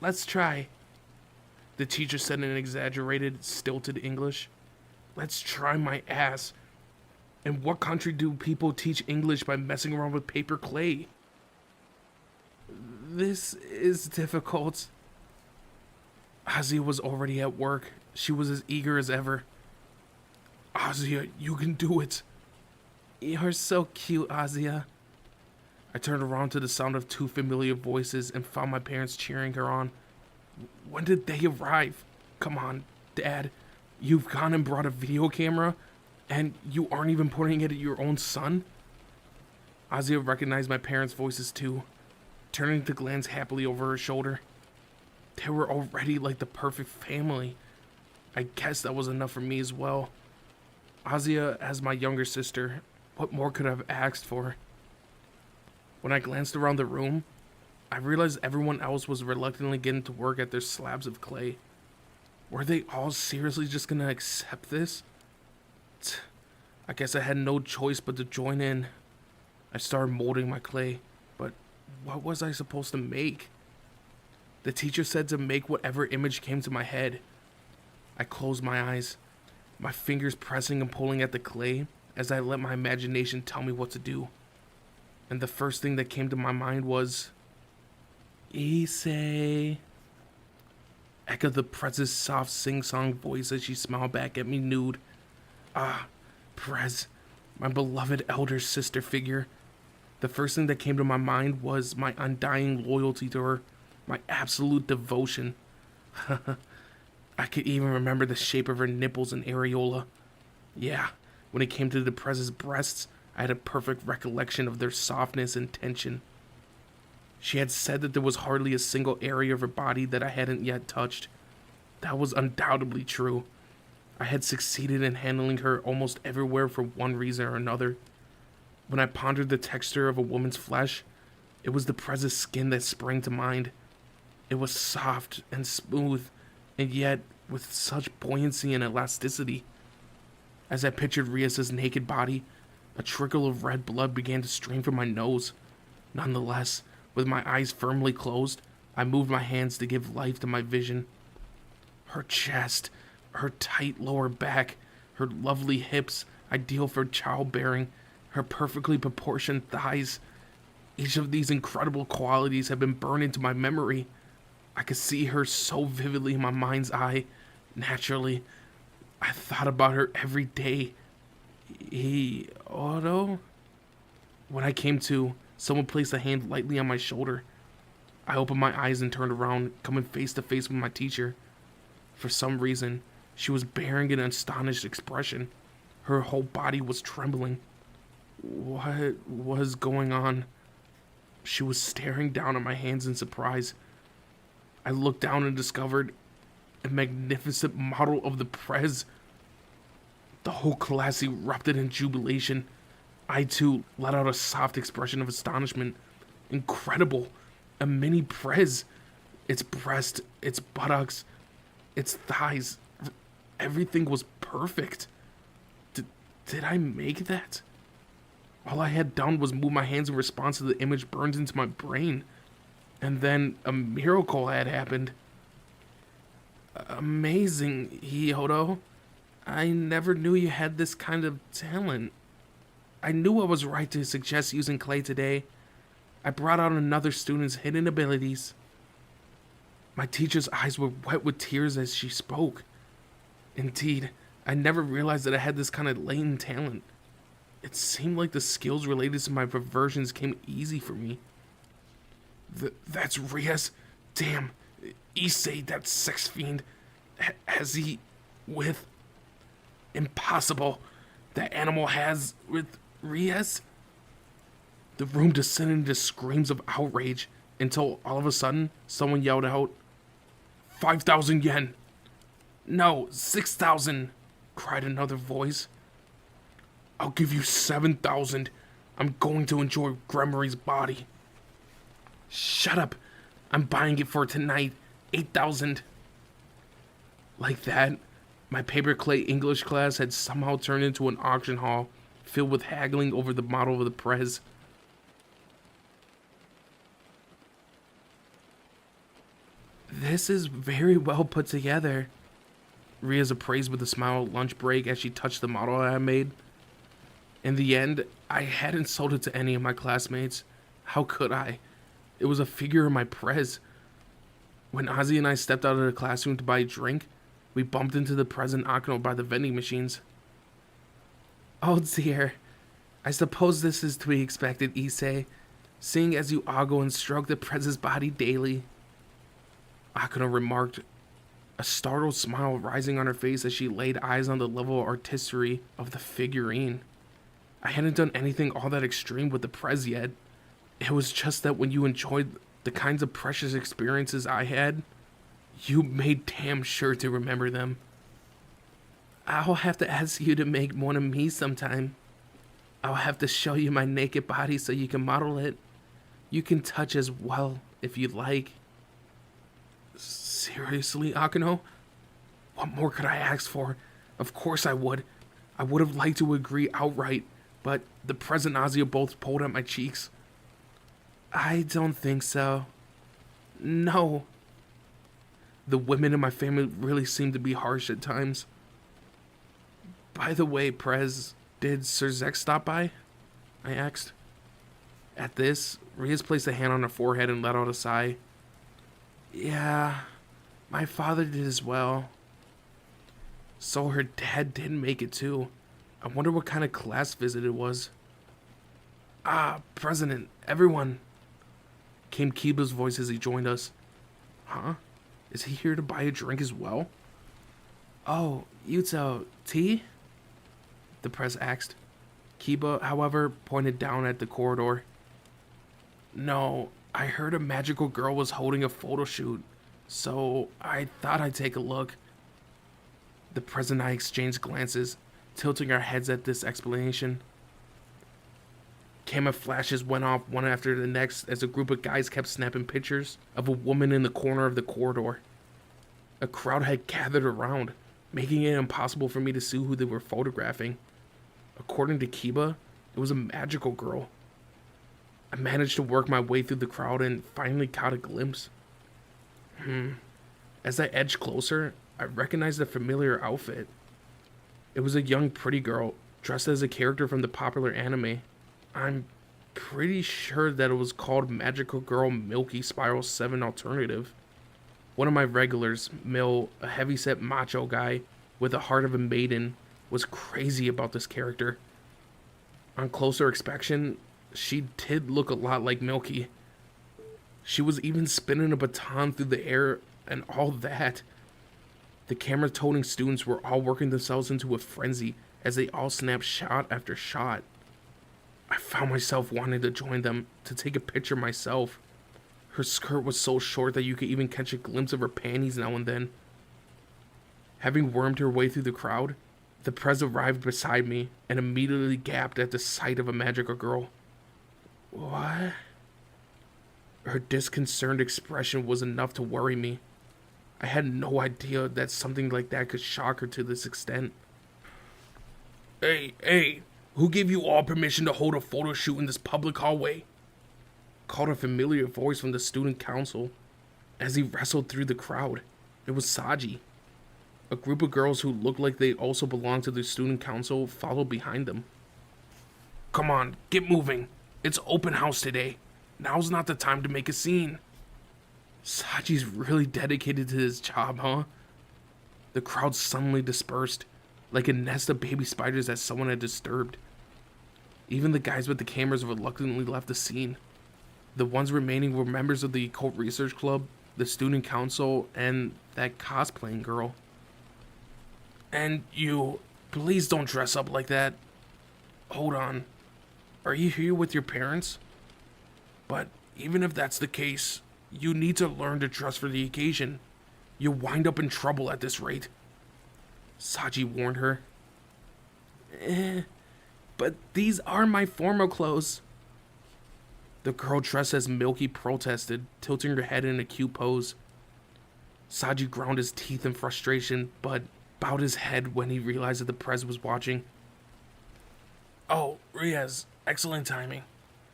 Let's try, the teacher said in exaggerated, stilted English. Let's try my ass. In what country do people teach English by messing around with paper clay? This is difficult. Azia was already at work. She was as eager as ever. Azia, you can do it. You're so cute, Azia. I turned around to the sound of two familiar voices and found my parents cheering her on. When did they arrive? Come on, Dad. You've gone and brought a video camera, and you aren't even pointing it at your own son? Azia recognized my parents' voices too, turning to glance happily over her shoulder. They were already like the perfect family. I guess that was enough for me as well. Azia, as my younger sister, what more could I have asked for? When I glanced around the room, I realized everyone else was reluctantly getting to work at their slabs of clay. Were they all seriously just gonna accept this? I guess I had no choice but to join in. I started molding my clay, but What was I supposed to make? The teacher said to make whatever image came to my head. I closed my eyes, my fingers pressing and pulling at the clay as I let my imagination tell me what to do. And the first thing that came to my mind was, Issei, echoed the Prez's soft sing-song voice as she smiled back at me nude. Ah, Prez, my beloved elder sister figure. The first thing that came to my mind was my undying loyalty to her, my absolute devotion. I could even remember the shape of her nipples and areola. Yeah, when it came to the Prez's breasts, I had a perfect recollection of their softness and tension. She had said that there was hardly a single area of her body that I hadn't yet touched. That was undoubtedly true. I had succeeded in handling her almost everywhere for one reason or another. When I pondered the texture of a woman's flesh, it was the Prez's skin that sprang to mind. It was soft and smooth, and yet with such buoyancy and elasticity. As I pictured Rias's naked body, a trickle of red blood began to stream from my nose. Nonetheless, with my eyes firmly closed, I moved my hands to give life to my vision. Her chest, her tight lower back, her lovely hips, ideal for childbearing, her perfectly proportioned thighs. Each of these incredible qualities had been burned into my memory. I could see her so vividly in my mind's eye. Naturally, I thought about her every day. Otto? When I came to, someone placed a hand lightly on my shoulder. I opened my eyes and turned around, coming face to face with my teacher. For some reason, she was bearing an astonished expression. Her whole body was trembling. What was going on? She was staring down at my hands in surprise. I looked down and discovered a magnificent model of the Prez. The whole class erupted in jubilation. I too let out a soft expression of astonishment. Incredible! A mini Prez. Its breast, its buttocks, its thighs. Everything was perfect. Did I make that? All I had done was move my hands in response to the image burned into my brain. And then a miracle had happened. Amazing, Hyodo. I never knew you had this kind of talent. I knew I was right to suggest using clay today. I brought out another student's hidden abilities. My teacher's eyes were wet with tears as she spoke. Indeed, I never realized that I had this kind of latent talent. It seemed like the skills related to my perversions came easy for me. That's Rias. Damn. Issei, that sex fiend. Has he with... Impossible. That animal has with Rias? The room descended into screams of outrage until all of a sudden someone yelled out, 5,000 yen. No, 6,000, cried another voice. I'll give you 7,000. I'm going to enjoy Gremory's body. Shut up. I'm buying it for tonight. 8,000. Like that, my paper clay English class had somehow turned into an auction hall filled with haggling over the model of the Prez. This is very well put together, Rias appraised with a smile at lunch break as she touched the model I had made. In the end, I hadn't sold it to any of my classmates. How could I? It was a figure of my Prez. When Ozzy and I stepped out of the classroom to buy a drink, we bumped into the Prez and Akano by the vending machines. Oh dear. I suppose this is to be expected, Issei, seeing as you ogle and stroke the Prez's body daily. Akano remarked, a startled smile rising on her face as she laid eyes on the level of artistry of the figurine. I hadn't done anything all that extreme with the Prez yet. It was just that when you enjoyed the kinds of precious experiences I had, you made damn sure to remember them. I'll have to ask you to make one of me sometime. I'll have to show you my naked body so you can model it. You can touch as well if you'd like. Seriously, Akano? What more could I ask for? Of course I would. I would have liked to agree outright, but the Prez and Ozzy both pulled at my cheeks. I don't think so. No. The women in my family really seem to be harsh at times. By the way, Prez, did Sir Zex stop by? I asked. At this, Riaz placed a hand on her forehead and let out a sigh. Yeah, my father did as well. So her dad didn't make it too. I wonder what kind of class visit it was. Ah, President, everyone, came Kiba's voice as he joined us. Huh? Is he here to buy a drink as well? Oh, Yuto, tea? The press asked. Kiba, however, pointed down at the corridor. No, I heard a magical girl was holding a photo shoot, so I thought I'd take a look. The press and I exchanged glances, tilting our heads at this explanation. Camera flashes went off one after the next as a group of guys kept snapping pictures of a woman in the corner of the corridor. A crowd had gathered around, making it impossible for me to see who they were photographing. According to Kiba, it was a magical girl. I managed to work my way through the crowd and finally caught a glimpse. As I edged closer, I recognized a familiar outfit. It was a young pretty girl, dressed as a character from the popular anime. I'm pretty sure that it was called Magical Girl Milky Spiral 7 Alternative. One of my regulars, Mill, a heavyset macho guy with the heart of a maiden, was crazy about this character. On closer inspection, she did look a lot like Milky. She was even spinning a baton through the air and all that. The camera-toting students were all working themselves into a frenzy as they all snapped shot after shot. I found myself wanting to join them, to take a picture myself. Her skirt was so short that you could even catch a glimpse of her panties now and then. Having wormed her way through the crowd, the prez arrived beside me and immediately gasped at the sight of a magical girl. What? Her disconcerted expression was enough to worry me. I had no idea that something like that could shock her to this extent. Hey, who gave you all permission to hold a photo shoot in this public hallway? Called a familiar voice from the student council. As he wrestled through the crowd, it was Saji. A group of girls who looked like they also belonged to the student council followed behind them. Come on, get moving. It's open house today. Now's not the time to make a scene. Saji's really dedicated to his job, huh? The crowd suddenly dispersed, like a nest of baby spiders that someone had disturbed. Even the guys with the cameras reluctantly left the scene. The ones remaining were members of the Occult Research Club, the student council, and that cosplaying girl. And you, please don't dress up like that. Hold on. Are you here with your parents? But even if that's the case, you need to learn to dress for the occasion. You'll wind up in trouble at this rate. Saji warned her. But these are my formal clothes. The girl dressed as Milky protested, tilting her head in a cute pose. Saji ground his teeth in frustration, but bowed his head when he realized that the prez was watching. Oh, Riaz, excellent timing.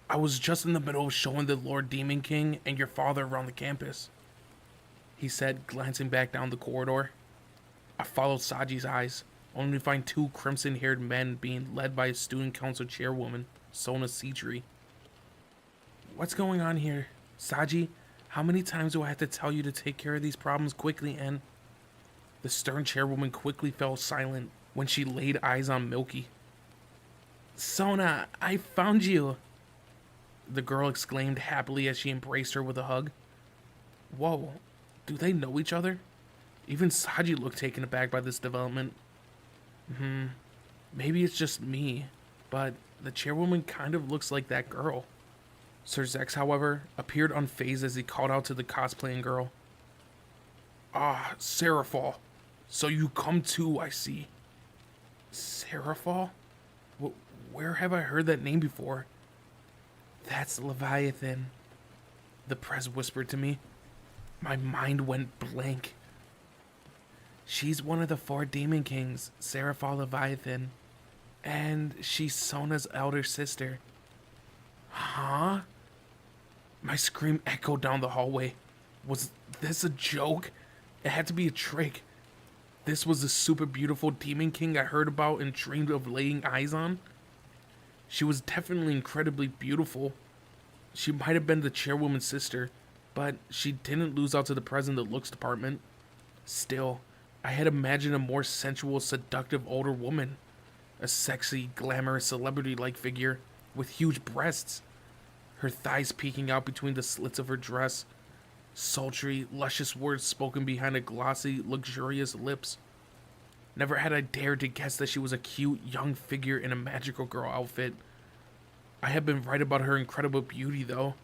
I was just in the middle of showing the Lord Demon King and your father around the campus, he said, glancing back down the corridor. I followed Saji's eyes, only to find two crimson-haired men being led by a student council chairwoman, Sona Seatree. What's going on here? Saji, how many times do I have to tell you to take care of these problems quickly and... The stern chairwoman quickly fell silent when she laid eyes on Milky. Sona, I found you! The girl exclaimed happily as she embraced her with a hug. Whoa, do they know each other? Even Saji looked taken aback by this development. Maybe it's just me, but the chairwoman kind of looks like that girl. Sir Zex, however, appeared unfazed as he called out to the cosplaying girl. Ah, Seraphal. So you come too, I see. Seraphal? Where have I heard that name before? That's Leviathan, the prez whispered to me. My mind went blank. She's one of the 4 demon kings, Seraphal Leviathan, and she's Sona's elder sister. Huh? My scream echoed down the hallway. Was this a joke? It had to be a trick. This was the super beautiful demon king I heard about and dreamed of laying eyes on. She was definitely incredibly beautiful. She might have been the chairwoman's sister, but she didn't lose out to the president of the looks department. Still, I had imagined a more sensual, seductive older woman. A sexy, glamorous, celebrity-like figure with huge breasts. Her thighs peeking out between the slits of her dress. Sultry, luscious words spoken behind a glossy, luxurious lips. Never had I dared to guess that she was a cute, young figure in a magical girl outfit. I had been right about her incredible beauty, though.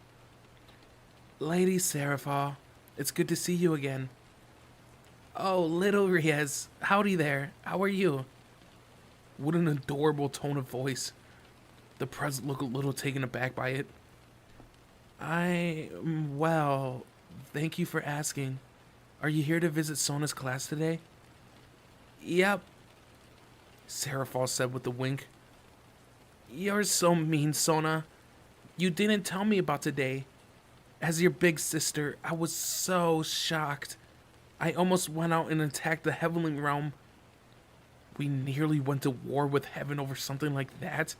Lady Serapha, it's good to see you again. Oh, little Riaz, howdy there. How are you? What an adorable tone of voice. The president looked a little taken aback by it. Well, thank you for asking. Are you here to visit Sona's class today? Yep, Serapha said with a wink. You're so mean, Sona. You didn't tell me about today. As your big sister, I was so shocked. I almost went out and attacked the heavenly realm. We nearly went to war with heaven over something like that.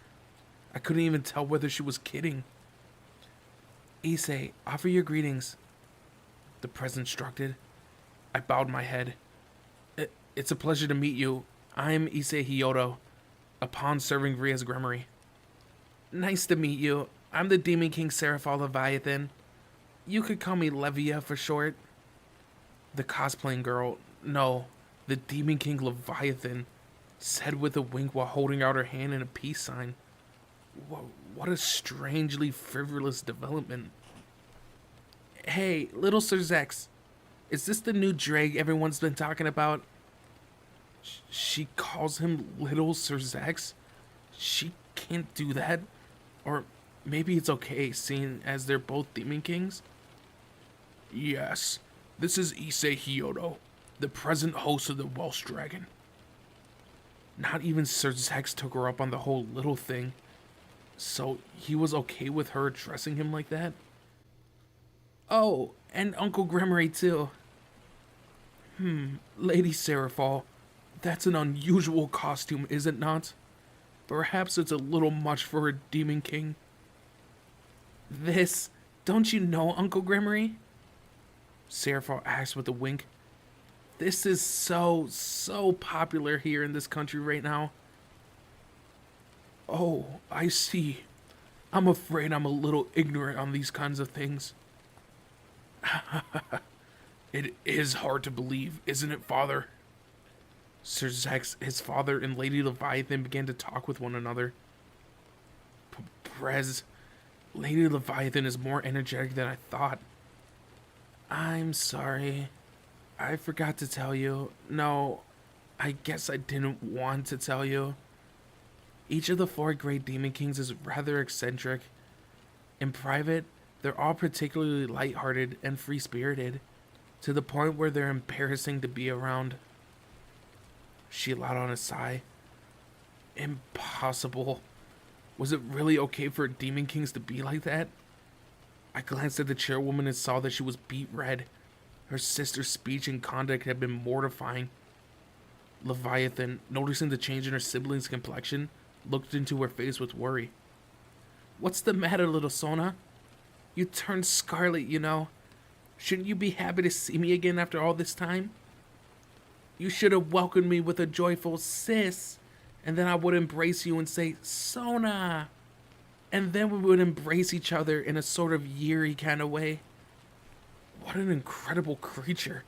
I couldn't even tell whether she was kidding. Issei, offer your greetings. The president instructed. I bowed my head. It's a pleasure to meet you. I'm Issei Hyodo, a pawn serving Ria's Grimory. Nice to meet you. I'm the Demon King Serapha Leviathan. You could call me Levia for short. The cosplaying girl, no, the Demon King Leviathan, said with a wink while holding out her hand in a peace sign. What a strangely frivolous development. Hey, little Sir Zex, is this the new Drake everyone's been talking about? She calls him Little Sir Zex? She can't do that. Or maybe it's okay, seeing as they're both Demon Kings? Yes, this is Issei Hyodo, the present host of the Welsh Dragon. Not even Sir Zex took her up on the whole little thing. So he was okay with her addressing him like that? Oh, and Uncle Grimory too. Lady Serapha, that's an unusual costume, is it not? Perhaps it's a little much for a Demon King. This, don't you know Uncle Grimory? Serapha asked with a wink. This is so popular here in this country right now. Oh, I see. I'm afraid I'm a little ignorant on these kinds of things. It is hard to believe, isn't it, Father? Sir Zex, his father, and Lady Leviathan began to talk with one another. Prez, Lady Leviathan is more energetic than I thought. I'm sorry. I forgot to tell you. No, I guess I didn't want to tell you. Each of the 4 great Demon Kings is rather eccentric. In private, they're all particularly lighthearted and free-spirited, to the point where they're embarrassing to be around. She let out a sigh. Impossible. Was it really okay for Demon Kings to be like that? I glanced at the chairwoman and saw that she was beet red. Her sister's speech and conduct had been mortifying. Leviathan, noticing the change in her sibling's complexion, looked into her face with worry. What's the matter, little Sona? You turned scarlet, you know. Shouldn't you be happy to see me again after all this time? You should have welcomed me with a joyful sis, and then I would embrace you and say, Sona. And then we would embrace each other in a sort of eerie kind of way. What an incredible creature.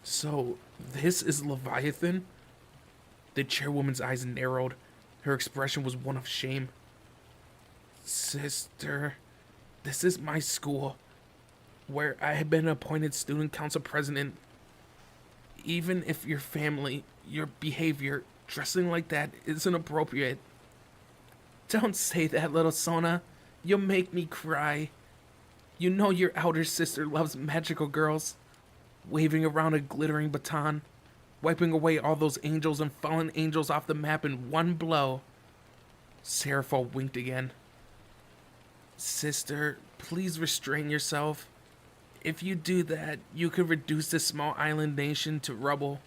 So, this is Leviathan? The chairwoman's eyes narrowed. Her expression was one of shame. Sister, this is my school, where I have been appointed student council president. Even if your family, your behavior, dressing like that isn't appropriate. Don't say that, little Sona. You'll make me cry. You know your elder sister loves magical girls, waving around a glittering baton, wiping away all those angels and fallen angels off the map in one blow. Serapha winked again. Sister, please restrain yourself. If you do that, you could reduce this small island nation to rubble.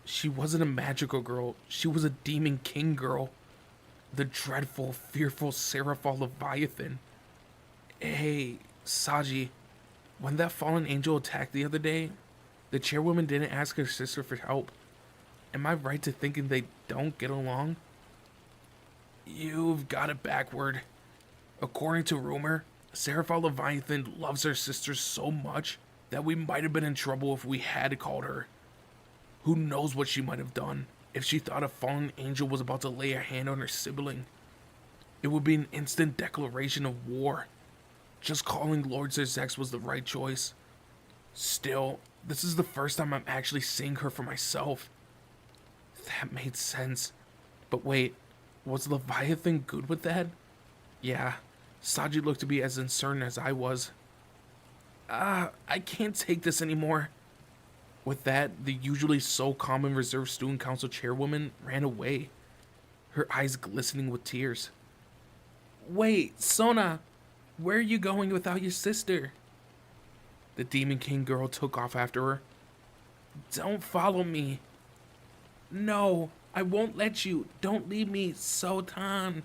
She wasn't a magical girl. She was a demon king girl. The dreadful, fearful Seraphal Leviathan. Hey, Saji, when that fallen angel attacked the other day, the chairwoman didn't ask her sister for help. Am I right to thinking they don't get along? You've got it backward. According to rumor, Seraphal Leviathan loves her sister so much that we might have been in trouble if we had called her. Who knows what she might have done if she thought a fallen angel was about to lay a hand on her sibling. It would be an instant declaration of war. Just calling Lord Zerzex was the right choice. Still, this is the first time I'm actually seeing her for myself. That made sense. But wait, was Leviathan good with that? Yeah, Saji looked to be as uncertain as I was. I can't take this anymore. With that, the usually so calm and reserved student council chairwoman ran away, her eyes glistening with tears. Wait, Sona, where are you going without your sister? The Demon King girl took off after her. Don't follow me. No, I won't let you. Don't leave me, Sotan.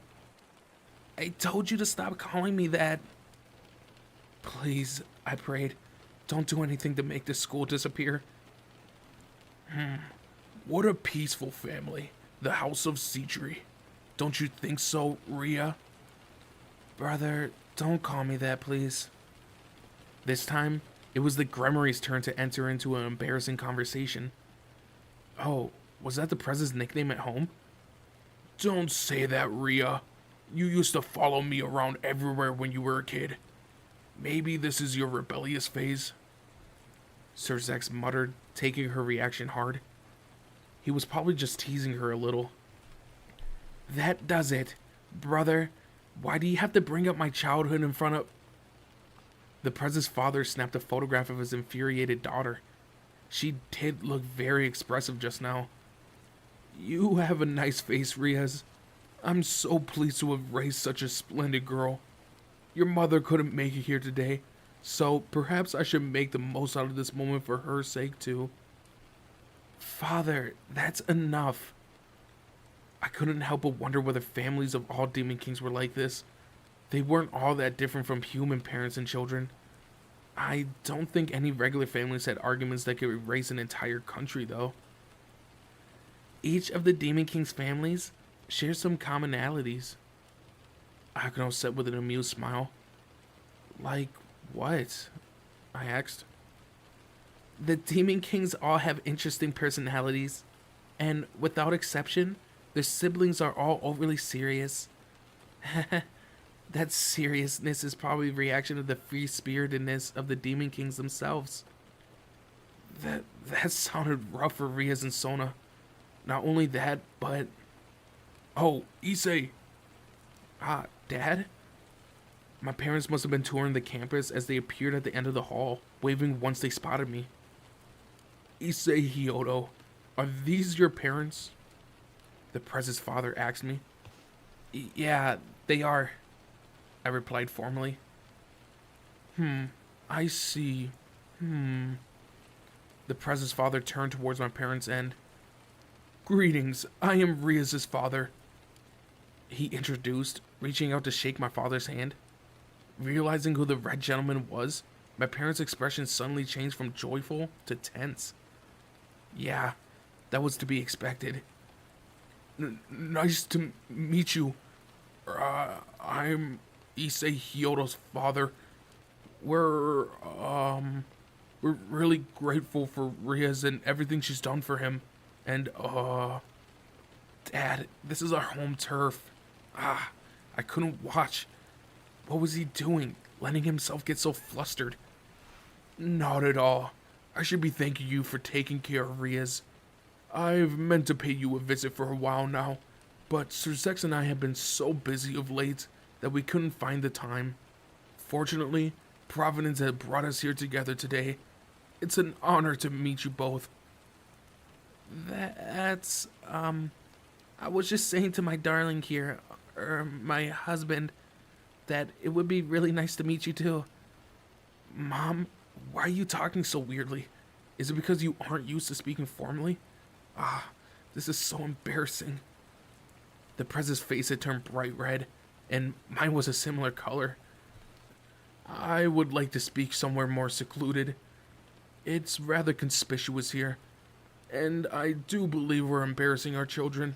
I told you to stop calling me that. Please, I prayed. Don't do anything to make this school disappear. What a peaceful family. The House of Citri. Don't you think so, Ria? Brother, don't call me that, please. This time, it was the Gremory's turn to enter into an embarrassing conversation. Oh, was that the Prez's nickname at home? Don't say that, Ria. You used to follow me around everywhere when you were a kid. Maybe this is your rebellious phase? Zerzex muttered, taking her reaction hard. He was probably just teasing her a little. That does it. Brother, why do you have to bring up my childhood in front of... The Prez's father snapped a photograph of his infuriated daughter. She did look very expressive just now. You have a nice face, Riaz. I'm so pleased to have raised such a splendid girl. Your mother couldn't make it here today, so perhaps I should make the most out of this moment for her sake too. Father, that's enough. I couldn't help but wonder whether families of all Demon Kings were like this. They weren't all that different from human parents and children. I don't think any regular families had arguments that could erase an entire country, though. Each of the Demon King's families shares some commonalities. Akano said with an amused smile. Like what? I asked. The Demon Kings all have interesting personalities, and without exception, their siblings are all overly serious. That seriousness is probably a reaction to the free-spiritedness of the Demon Kings themselves. That sounded rough for Riaz and Sona. Not only that, but... Oh, Issei! Ah, Dad? My parents must have been touring the campus as they appeared at the end of the hall, waving once they spotted me. Issei Hyodo, are these your parents? The Prez's father asked me. Yeah, they are, I replied formally. I see. The Prez's father turned towards my parents and... Greetings, I am Riaz's father. He introduced, reaching out to shake my father's hand. Realizing who the red gentleman was, my parents' expression suddenly changed from joyful to tense. Yeah, that was to be expected. Nice to meet you. I'm Issei Hyodo's father. We're really grateful for Riaz and everything she's done for him. And, Dad, this is our home turf. I couldn't watch. What was he doing, letting himself get so flustered? Not at all. I should be thanking you for taking care of Riaz. I've meant to pay you a visit for a while now, but Zerzex and I have been so busy of late that we couldn't find the time. Fortunately, Providence had brought us here together today. It's an honor to meet you both. That's, I was just saying to my darling here, my husband, that it would be really nice to meet you too. Mom, why are you talking so weirdly? Is it because you aren't used to speaking formally? Ah, this is so embarrassing. The Prez's face had turned bright red, and mine was a similar color. I would like to speak somewhere more secluded. It's rather conspicuous here, and I do believe we're embarrassing our children.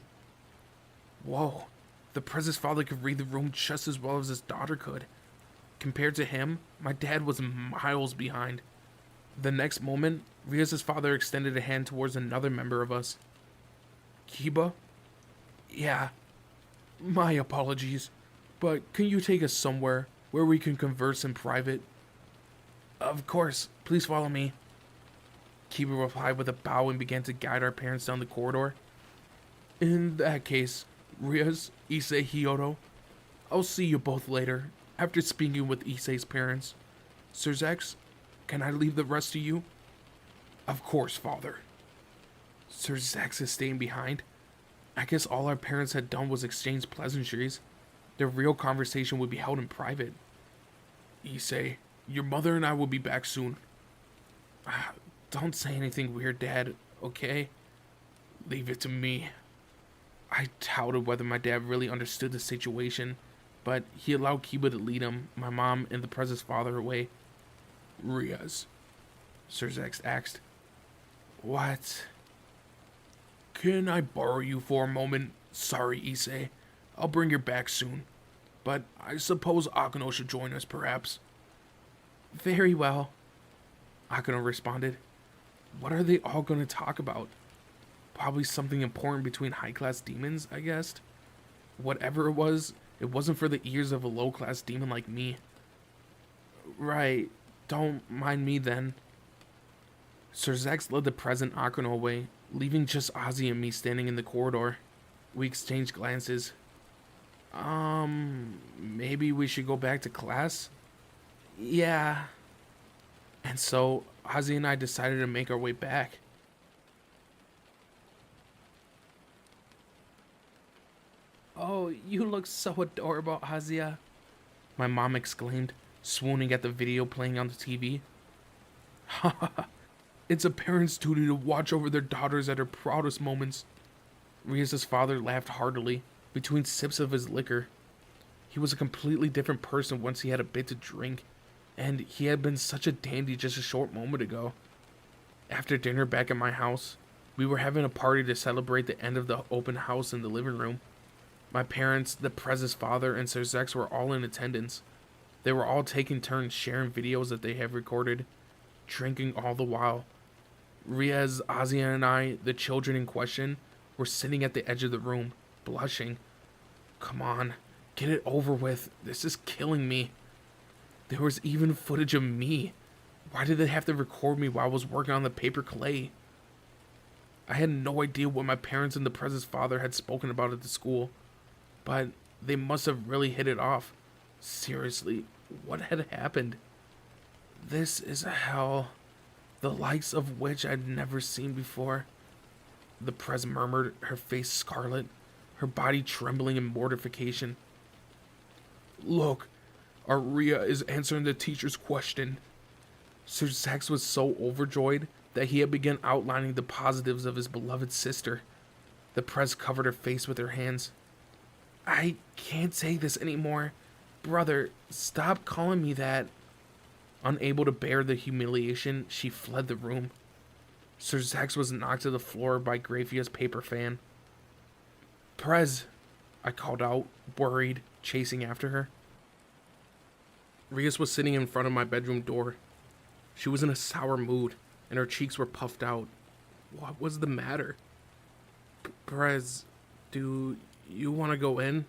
Whoa, the Prez's father could read the room just as well as his daughter could. Compared to him, my dad was miles behind. The next moment, Ria's father extended a hand towards another member of us. Kiba? Yeah. My apologies, but can you take us somewhere where we can converse in private? Of course, please follow me. Kiba replied with a bow and began to guide our parents down the corridor. In that case, Rias, Issei, Hyoto, I'll see you both later, after speaking with Issei's parents. Sir Zex, can I leave the rest to you? Of course, father. Sir Zex is staying behind. I guess all our parents had done was exchange pleasantries. Their real conversation would be held in private. Issei, your mother and I will be back soon. Don't say anything weird, Dad, okay? Leave it to me. I doubted whether my dad really understood the situation, but he allowed Kiba to lead him, my mom, and the Prez's father away. Rias, Sir Zex asked. What? Can I borrow you for a moment? Sorry, Issei. I'll bring her back soon. But I suppose Akano should join us, perhaps. Very well, Akano responded. What are they all going to talk about? Probably something important between high-class demons, I guessed. Whatever it wasn't for the ears of a low-class demon like me. Right, don't mind me then. Sir Zex led the present Akano away, leaving just Ozzy and me standing in the corridor. We exchanged glances. Maybe we should go back to class? Yeah. And so, Ozzy and I decided to make our way back. Oh, you look so adorable, Azia, my mom exclaimed, swooning at the video playing on the TV. Haha, it's a parent's duty to watch over their daughters at her proudest moments. Rias' father laughed heartily, between sips of his liquor. He was a completely different person once he had a bit to drink, and he had been such a dandy just a short moment ago. After dinner back at my house, we were having a party to celebrate the end of the open house in the living room. My parents, the Prez's father, and Sir Zex were all in attendance. They were all taking turns sharing videos that they have recorded, drinking all the while. Riaz, Azia, and I, the children in question, were sitting at the edge of the room, blushing. Come on, get it over with. This is killing me. There was even footage of me. Why did they have to record me while I was working on the paper clay? I had no idea what my parents and the Prez's father had spoken about at the school, but they must have really hit it off. Seriously, what had happened? This is a hell, the likes of which I'd never seen before. The Prez murmured, her face scarlet, her body trembling in mortification. Look, Aria is answering the teacher's question. Sir Zex was so overjoyed that he had begun outlining the positives of his beloved sister. The Prez covered her face with her hands. I can't say this anymore. Brother, stop calling me that. Unable to bear the humiliation, she fled the room. Sir Zex was knocked to the floor by Graphia's paper fan. Prez, I called out, worried, chasing after her. Rias was sitting in front of my bedroom door. She was in a sour mood, and her cheeks were puffed out. What was the matter? Prez, do you want to go in?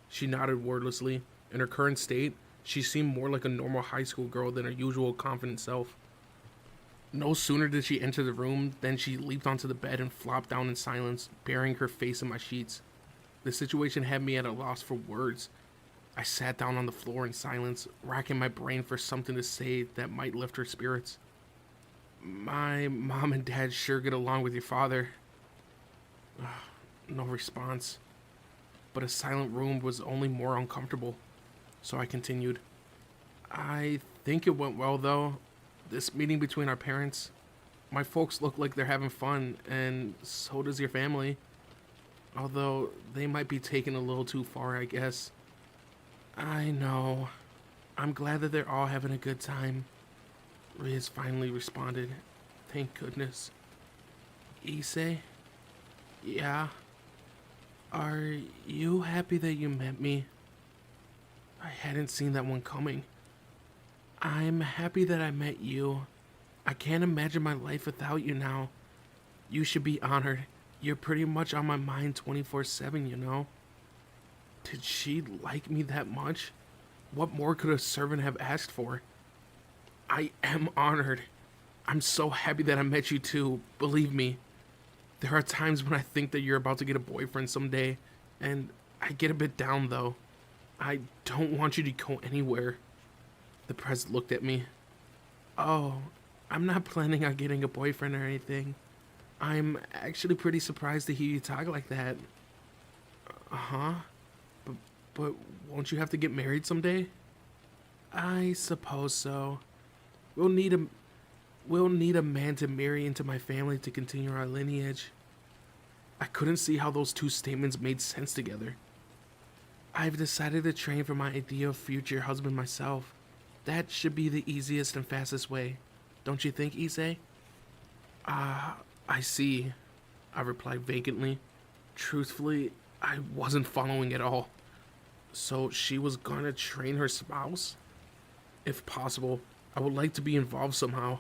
She nodded wordlessly. In her current state, she seemed more like a normal high school girl than her usual confident self. No sooner did she enter the room than she leaped onto the bed and flopped down in silence, burying her face in my sheets. The situation had me at a loss for words. I sat down on the floor in silence, racking my brain for something to say that might lift her spirits. My mom and dad sure get along with your father. No response. But a silent room was only more uncomfortable. So I continued. I think it went well, though. This meeting between our parents. My folks look like they're having fun, and so does your family. Although they might be taking a little too far, I guess. I know. I'm glad that they're all having a good time. Riz finally responded. Thank goodness. Issei? Yeah? Are you happy that you met me? I hadn't seen that one coming. I'm happy that I met you. I can't imagine my life without you now. You should be honored. You're pretty much on my mind 24/7, you know? Did she like me that much? What more could a servant have asked for? I am honored. I'm so happy that I met you too, believe me. There are times when I think that you're about to get a boyfriend someday, and I get a bit down though. I don't want you to go anywhere. The prez looked at me. Oh, I'm not planning on getting a boyfriend or anything. I'm actually pretty surprised to hear you talk like that. Uh-huh. But won't you have to get married someday? I suppose so. We'll need a man to marry into my family to continue our lineage. I couldn't see how those two statements made sense together. I've decided to train for my ideal future husband myself. That should be the easiest and fastest way. Don't you think, Issei? I see, I replied vacantly. Truthfully, I wasn't following at all. So she was gonna train her spouse? If possible, I would like to be involved somehow,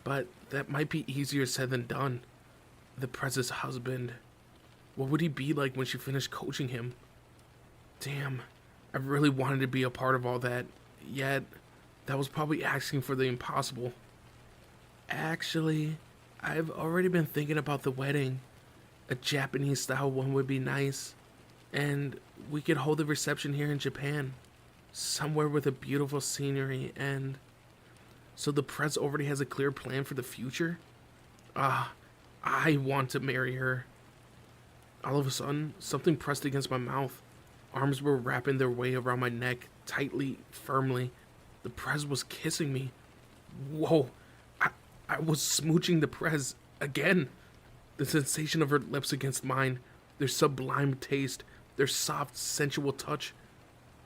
but that might be easier said than done. The prez's husband. What would he be like when she finished coaching him? Damn, I really wanted to be a part of all that, yet that was probably asking for the impossible. Actually, I've already been thinking about the wedding. A Japanese style one would be nice, and we could hold the reception here in Japan, somewhere with a beautiful scenery. And so the press already has a clear plan for the future? I want to marry her. All of a sudden, something pressed against my mouth. Arms were wrapping their way around my neck, tightly, firmly. The prez was kissing me. Whoa, I was smooching the prez again. The sensation of her lips against mine, their sublime taste, their soft, sensual touch.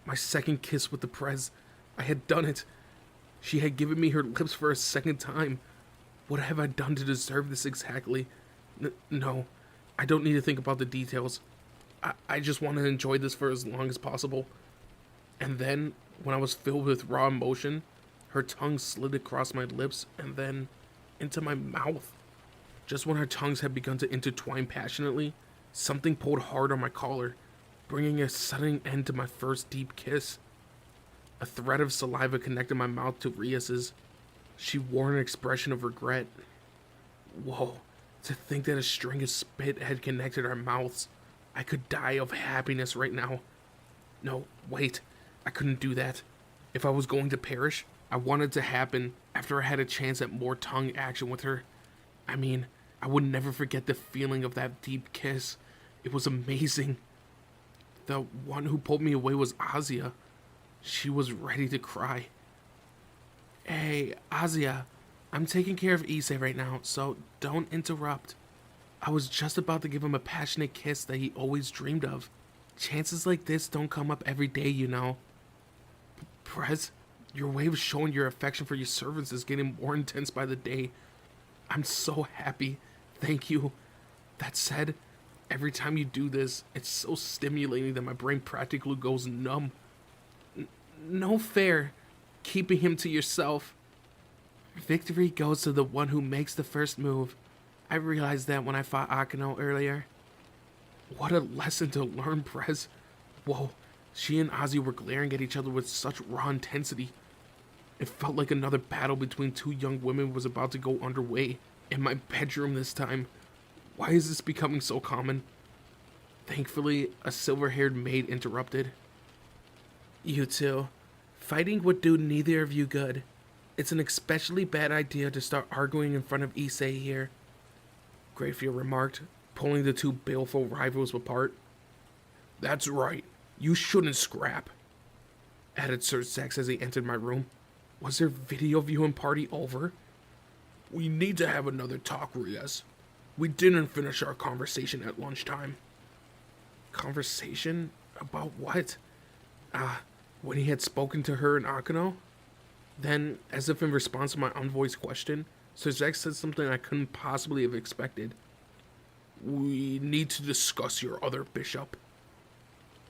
My second kiss with the prez. I had done it. She had given me her lips for a second time. What have I done to deserve this exactly? No, I don't need to think about the details. I just want to enjoy this for as long as possible. And then, when I was filled with raw emotion, her tongue slid across my lips and then into my mouth. Just when our tongues had begun to intertwine passionately, something pulled hard on my collar, bringing a sudden end to my first deep kiss. A thread of saliva connected my mouth to Rias's. She wore an expression of regret. Whoa, to think that a string of spit had connected our mouths. I could die of happiness right now. No, wait, I couldn't do that. If I was going to perish, I wanted it to happen after I had a chance at more tongue action with her. I mean, I would never forget the feeling of that deep kiss. It was amazing. The one who pulled me away was Azia. She was ready to cry. Hey, Azia, I'm taking care of Issei right now, so don't interrupt. I was just about to give him a passionate kiss that he always dreamed of. Chances like this don't come up every day, you know. Prez, your way of showing your affection for your servants is getting more intense by the day. I'm so happy. Thank you. That said, every time you do this, it's so stimulating that my brain practically goes numb. No fair. Keeping him to yourself. Victory goes to the one who makes the first move. I realized that when I fought Akano earlier. What a lesson to learn, Prez. Whoa, she and Ozzy were glaring at each other with such raw intensity. It felt like another battle between two young women was about to go underway. In my bedroom this time. Why is this becoming so common? Thankfully, a silver-haired maid interrupted. You two. Fighting would do neither of you good. It's an especially bad idea to start arguing in front of Issei here, Grayfield remarked, pulling the two baleful rivals apart. That's right. You shouldn't scrap. added Sir Zex as he entered my room. Was their video viewing party over? We need to have another talk, Riaz. We didn't finish our conversation at lunchtime. Conversation? About what? When he had spoken to her and Akano? Then, as if in response to my unvoiced question, Sir Zex said something I couldn't possibly have expected. We need to discuss your other bishop.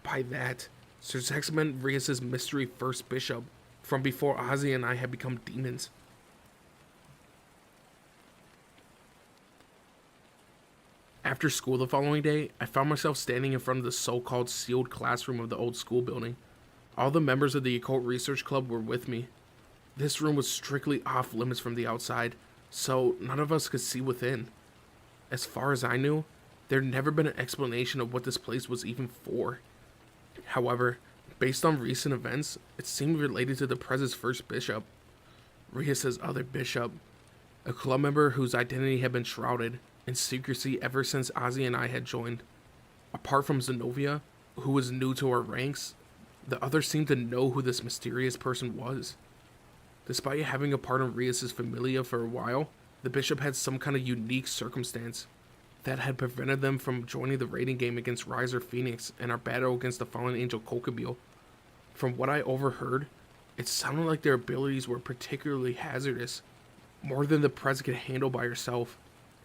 By that, Sir Zex meant Riaz's mystery first bishop, from before Ozzy and I had become demons. After school the following day, I found myself standing in front of the so-called sealed classroom of the old school building. All the members of the Occult Research Club were with me. This room was strictly off limits from the outside, so none of us could see within. As far as I knew, there had never been an explanation of what this place was even for. However, based on recent events, it seemed related to the Prez's first bishop, Riaz's other bishop, a club member whose identity had been shrouded in secrecy ever since Ozzy and I had joined. Apart from Zenobia, who was new to our ranks, the others seemed to know who this mysterious person was. Despite having a part in Riaz's Familia for a while, the bishop had some kind of unique circumstance that had prevented them from joining the raiding game against Riser Phoenix and our battle against the fallen angel Kokobio. From what I overheard, it sounded like their abilities were particularly hazardous, more than the Prez could handle by herself,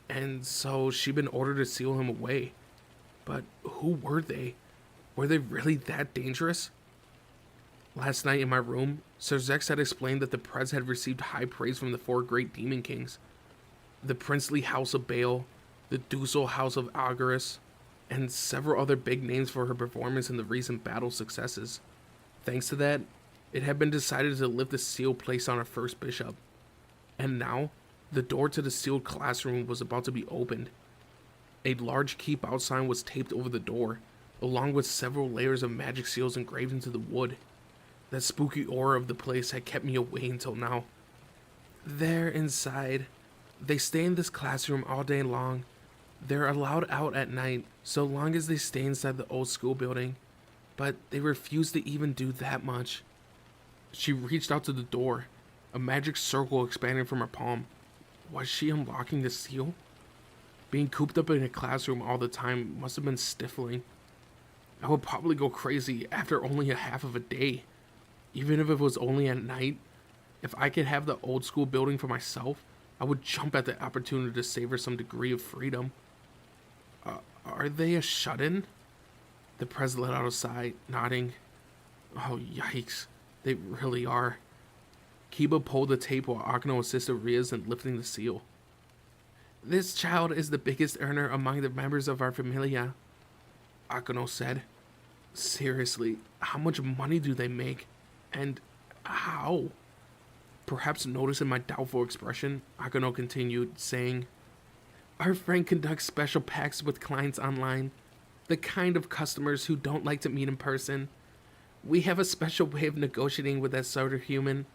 and so she'd been ordered to seal him away. But who were they? Were they really that dangerous? Last night in my room, Sir Zex had explained that the Prez had received high praise from the 4 great demon kings. The princely house of Baal, the ducal house of Algaris, and several other big names for her performance in the recent battle successes. Thanks to that, it had been decided to lift the seal placed on our first bishop. And now, the door to the sealed classroom was about to be opened. A large keep out sign was taped over the door, along with several layers of magic seals engraved into the wood. That spooky aura of the place had kept me away until now. They're inside. They stay in this classroom all day long. They're allowed out at night, so long as they stay inside the old school building. But they refuse to even do that much. She reached out to the door, a magic circle expanding from her palm. Was she unlocking the seal? Being cooped up in a classroom all the time must have been stifling. I would probably go crazy after only a half of a day. Even if it was only at night, if I could have the old school building for myself, I would jump at the opportunity to savor some degree of freedom. Are they a shut-in? The Prez let out a sigh, nodding. Oh, yikes. They really are. Kiba pulled the tape while Akano assisted Riaz in lifting the seal. This child is the biggest earner among the members of our Familia, Akano said. Seriously, how much money do they make? And how? Perhaps noticing my doubtful expression, Akano continued, saying, Our friend conducts special pacts with clients online, the kind of customers who don't like to meet in person. We have a special way of negotiating with that sort of human.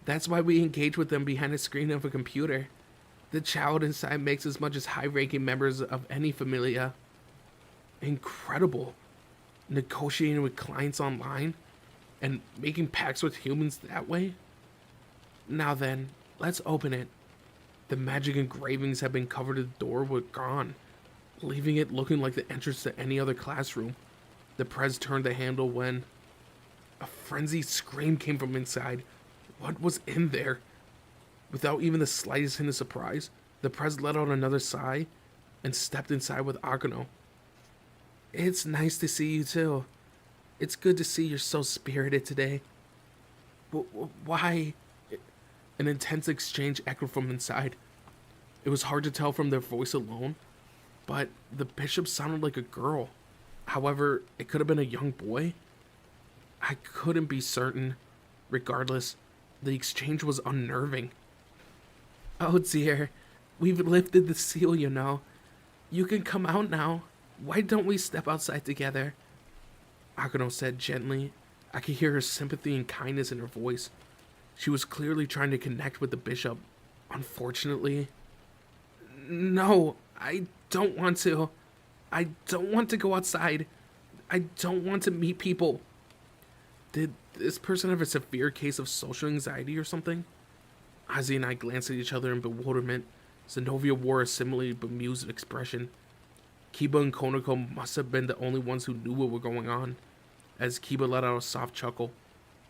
That's why we engage with them behind a screen of a computer. The child inside makes as much as high-ranking members of any Familia. Incredible. Negotiating with clients online? And making pacts with humans that way? Now then, let's open it. The magic engravings had been covered at the door were gone, leaving it looking like the entrance to any other classroom. The Prez turned the handle when a frenzied scream came from inside. What was in there? Without even the slightest hint of surprise, the Prez let out another sigh and stepped inside with Akano. It's nice to see you too. It's good to see you're so spirited today. Why? An intense exchange echoed from inside. It was hard to tell from their voice alone, but the bishop sounded like a girl. However, it could have been a young boy. I couldn't be certain. Regardless, the exchange was unnerving. Oh dear, we've lifted the seal, you know. You can come out now. Why don't we step outside together? Akano said gently. I could hear her sympathy and kindness in her voice. She was clearly trying to connect with the bishop. Unfortunately... No, I don't want to. I don't want to go outside. I don't want to meet people. Did this person have a severe case of social anxiety or something? Ozzy and I glanced at each other in bewilderment. Zenobia wore a similarly bemused expression. Kiba and Konako must have been the only ones who knew what was going on, as Kiba let out a soft chuckle,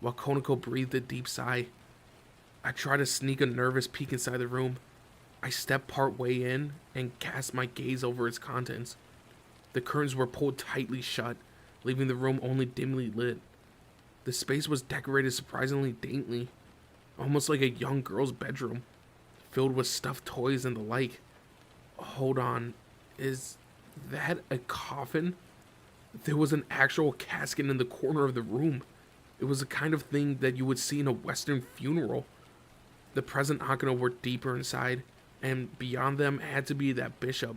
while Konako breathed a deep sigh. I tried to sneak a nervous peek inside the room. I stepped part way in and cast my gaze over its contents. The curtains were pulled tightly shut, leaving the room only dimly lit. The space was decorated surprisingly daintily, almost like a young girl's bedroom, filled with stuffed toys and the like. Hold on, is that a coffin? There was an actual casket in the corner of the room. It was the kind of thing that you would see in a Western funeral. The present Akano were deeper inside, and beyond them had to be that bishop.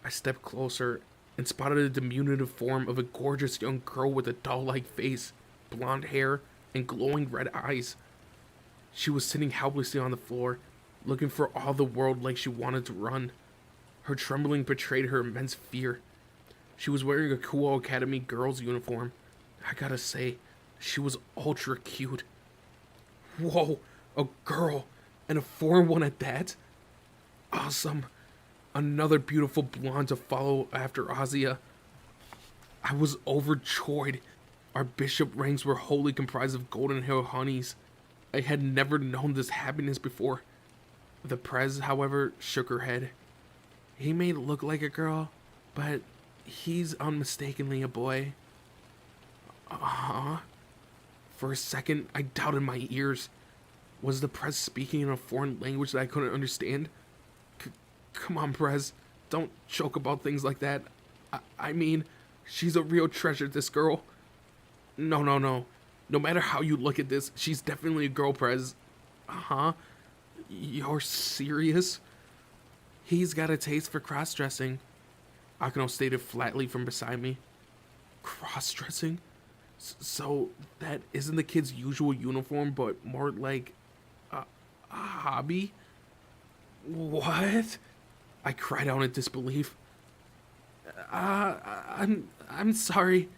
I stepped closer and spotted a diminutive form of a gorgeous young girl with a doll-like face, blonde hair, and glowing red eyes. She was sitting helplessly on the floor, looking for all the world like she wanted to run. Her trembling betrayed her immense fear. She was wearing a Kuo Academy girl's uniform. I gotta say, she was ultra cute. Whoa, a girl, and a foreign one at that? Awesome. Another beautiful blonde to follow after Azia. I was overjoyed. Our bishop ranks were wholly comprised of golden hair honeys. I had never known this happiness before. The prez, however, shook her head. He may look like a girl, but he's unmistakably a boy. Uh-huh. For a second, I doubted my ears. Was the prez speaking in a foreign language that I couldn't understand? Come on, prez. Don't joke about things like that. I mean, she's a real treasure, this girl. No. No matter how you look at this, she's definitely a girl, prez. Uh-huh. You're serious? He's got a taste for cross-dressing, Akano stated flatly from beside me. Cross-dressing? So that isn't the kid's usual uniform, but more like a hobby? What? I cried out in disbelief. I'm sorry.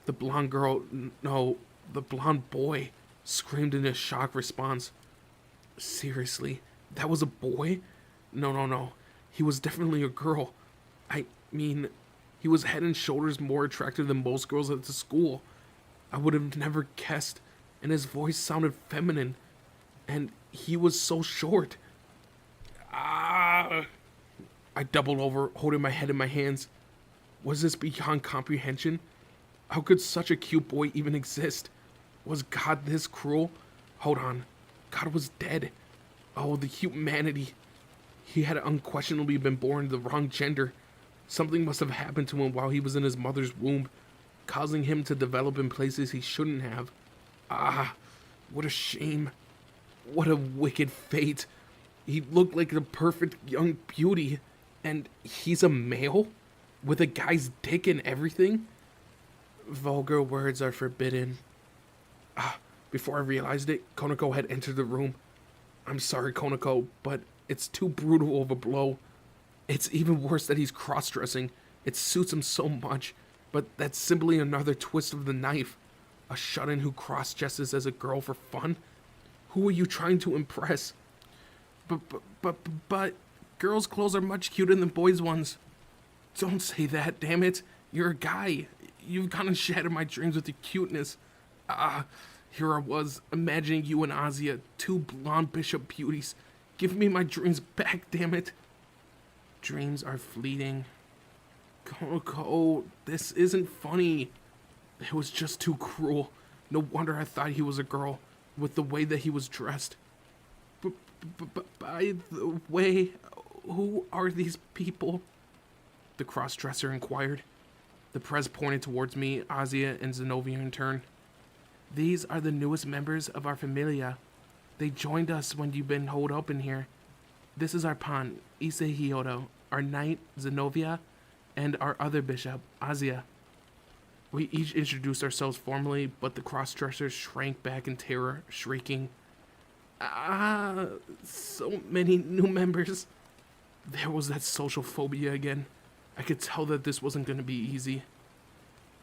The blonde girl, no, the blonde boy, screamed in a shocked response. Seriously, that was a boy? No. He was definitely a girl. I mean, he was head and shoulders more attractive than most girls at the school. I would have never guessed, and his voice sounded feminine, and he was so short. I doubled over, holding my head in my hands. Was this beyond comprehension? How could such a cute boy even exist? Was God this cruel? Hold on. God was dead. Oh, the humanity. He had unquestionably been born the wrong gender. Something must have happened to him while he was in his mother's womb, causing him to develop in places he shouldn't have. What a shame. What a wicked fate. He looked like the perfect young beauty, and he's a male? With a guy's dick and everything? Vulgar words are forbidden. Before I realized it, Konako had entered the room. I'm sorry, Konako, but it's too brutal of a blow. It's even worse that he's cross-dressing. It suits him so much, but that's simply another twist of the knife. A shut-in who cross-dresses as a girl for fun? Who are you trying to impress? But girls' clothes are much cuter than boys' ones. Don't say that, damn it. You're a guy. You've gone and shattered my dreams with your cuteness. Here I was, imagining you and Azia, two blonde bishop beauties. Give me my dreams back, damn it. Dreams are fleeting. Konako, this isn't funny. It was just too cruel. No wonder I thought he was a girl, with the way that he was dressed. By the way, who are these people? The cross-dresser inquired. The prez pointed towards me, Azia, and Zenobia in turn. These are the newest members of our Familia. They joined us when you've been holed up in here. This is our pawn, Issei, our knight, Zenobia, and our other bishop, Azia. We each introduced ourselves formally, but the cross-dressers shrank back in terror, shrieking, so many new members. There was that social phobia again. I could tell that this wasn't going to be easy.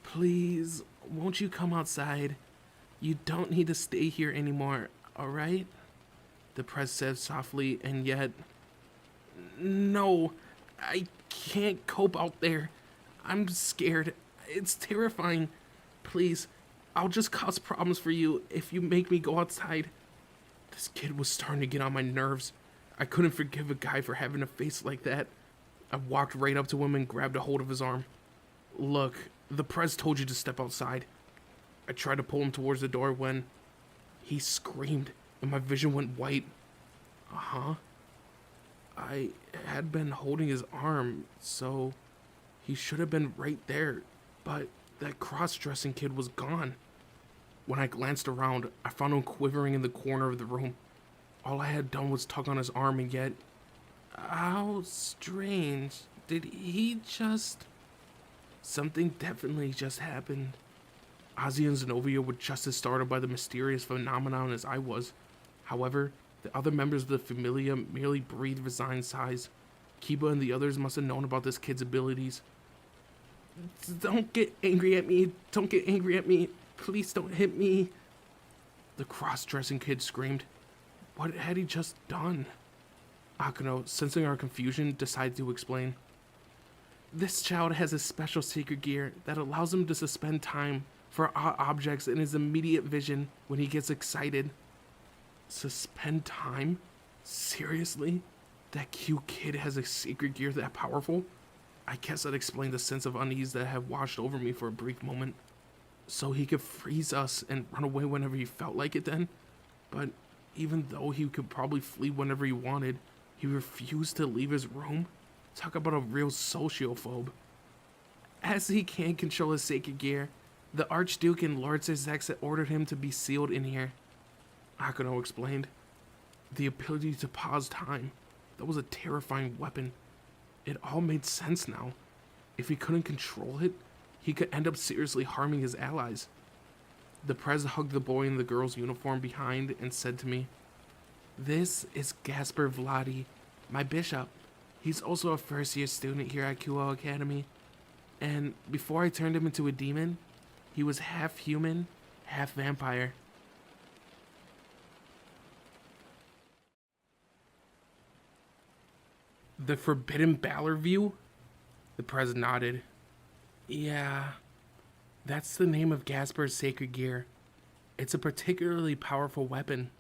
Please, won't you come outside? You don't need to stay here anymore, alright? The Prez said softly, and yet... No, I can't cope out there. I'm scared. It's terrifying. Please, I'll just cause problems for you if you make me go outside. This kid was starting to get on my nerves. I couldn't forgive a guy for having a face like that. I walked right up to him and grabbed a hold of his arm. Look, the Prez told you to step outside. I tried to pull him towards the door when he screamed and my vision went white. Uh-huh. I had been holding his arm, so he should have been right there, but that cross-dressing kid was gone. When I glanced around, I found him quivering in the corner of the room. All I had done was tug on his arm, and yet... How strange. Did he just... Something definitely just happened. Ozzy and Zenobia were just as startled by the mysterious phenomenon as I was. However, the other members of the Familia merely breathed resigned sighs. Kiba and the others must have known about this kid's abilities. Don't get angry at me. Don't get angry at me. Please don't hit me. The cross-dressing kid screamed. What had he just done? Akano, sensing our confusion, decided to explain. This child has a special secret gear that allows him to suspend time for odd objects in his immediate vision when he gets excited. Suspend time? Seriously? That cute kid has a secret gear that powerful? I guess that explained the sense of unease that had washed over me for a brief moment. So he could freeze us and run away whenever he felt like it then? But even though he could probably flee whenever he wanted, he refused to leave his room? Talk about a real sociophobe. As he can't control his sacred gear, the Archduke and Lord Zex had ordered him to be sealed in here. Akano explained. The ability to pause time. That was a terrifying weapon. It all made sense now. If he couldn't control it, he could end up seriously harming his allies. The Prez hugged the boy in the girl's uniform behind and said to me, This is Gasper Vladi, my bishop. He's also a first-year student here at Kuo Academy. And before I turned him into a demon, he was half human, half vampire. The Forbidden Balor view? The Prez nodded. Yeah, that's the name of Gasper's sacred gear. It's a particularly powerful weapon.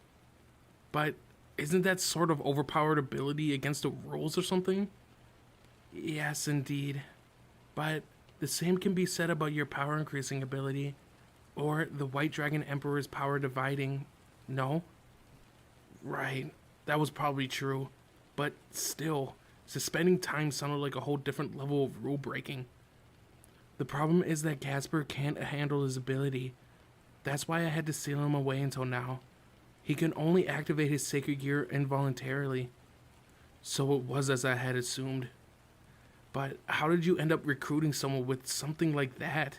But isn't that sort of overpowered ability against the rules or something? Yes, indeed. But the same can be said about your power increasing ability, or the White Dragon Emperor's power dividing. No? Right, that was probably true. But still, suspending time sounded like a whole different level of rule breaking. The problem is that Gasper can't handle his ability. That's why I had to seal him away until now. He can only activate his sacred gear involuntarily. So it was as I had assumed. But how did you end up recruiting someone with something like that?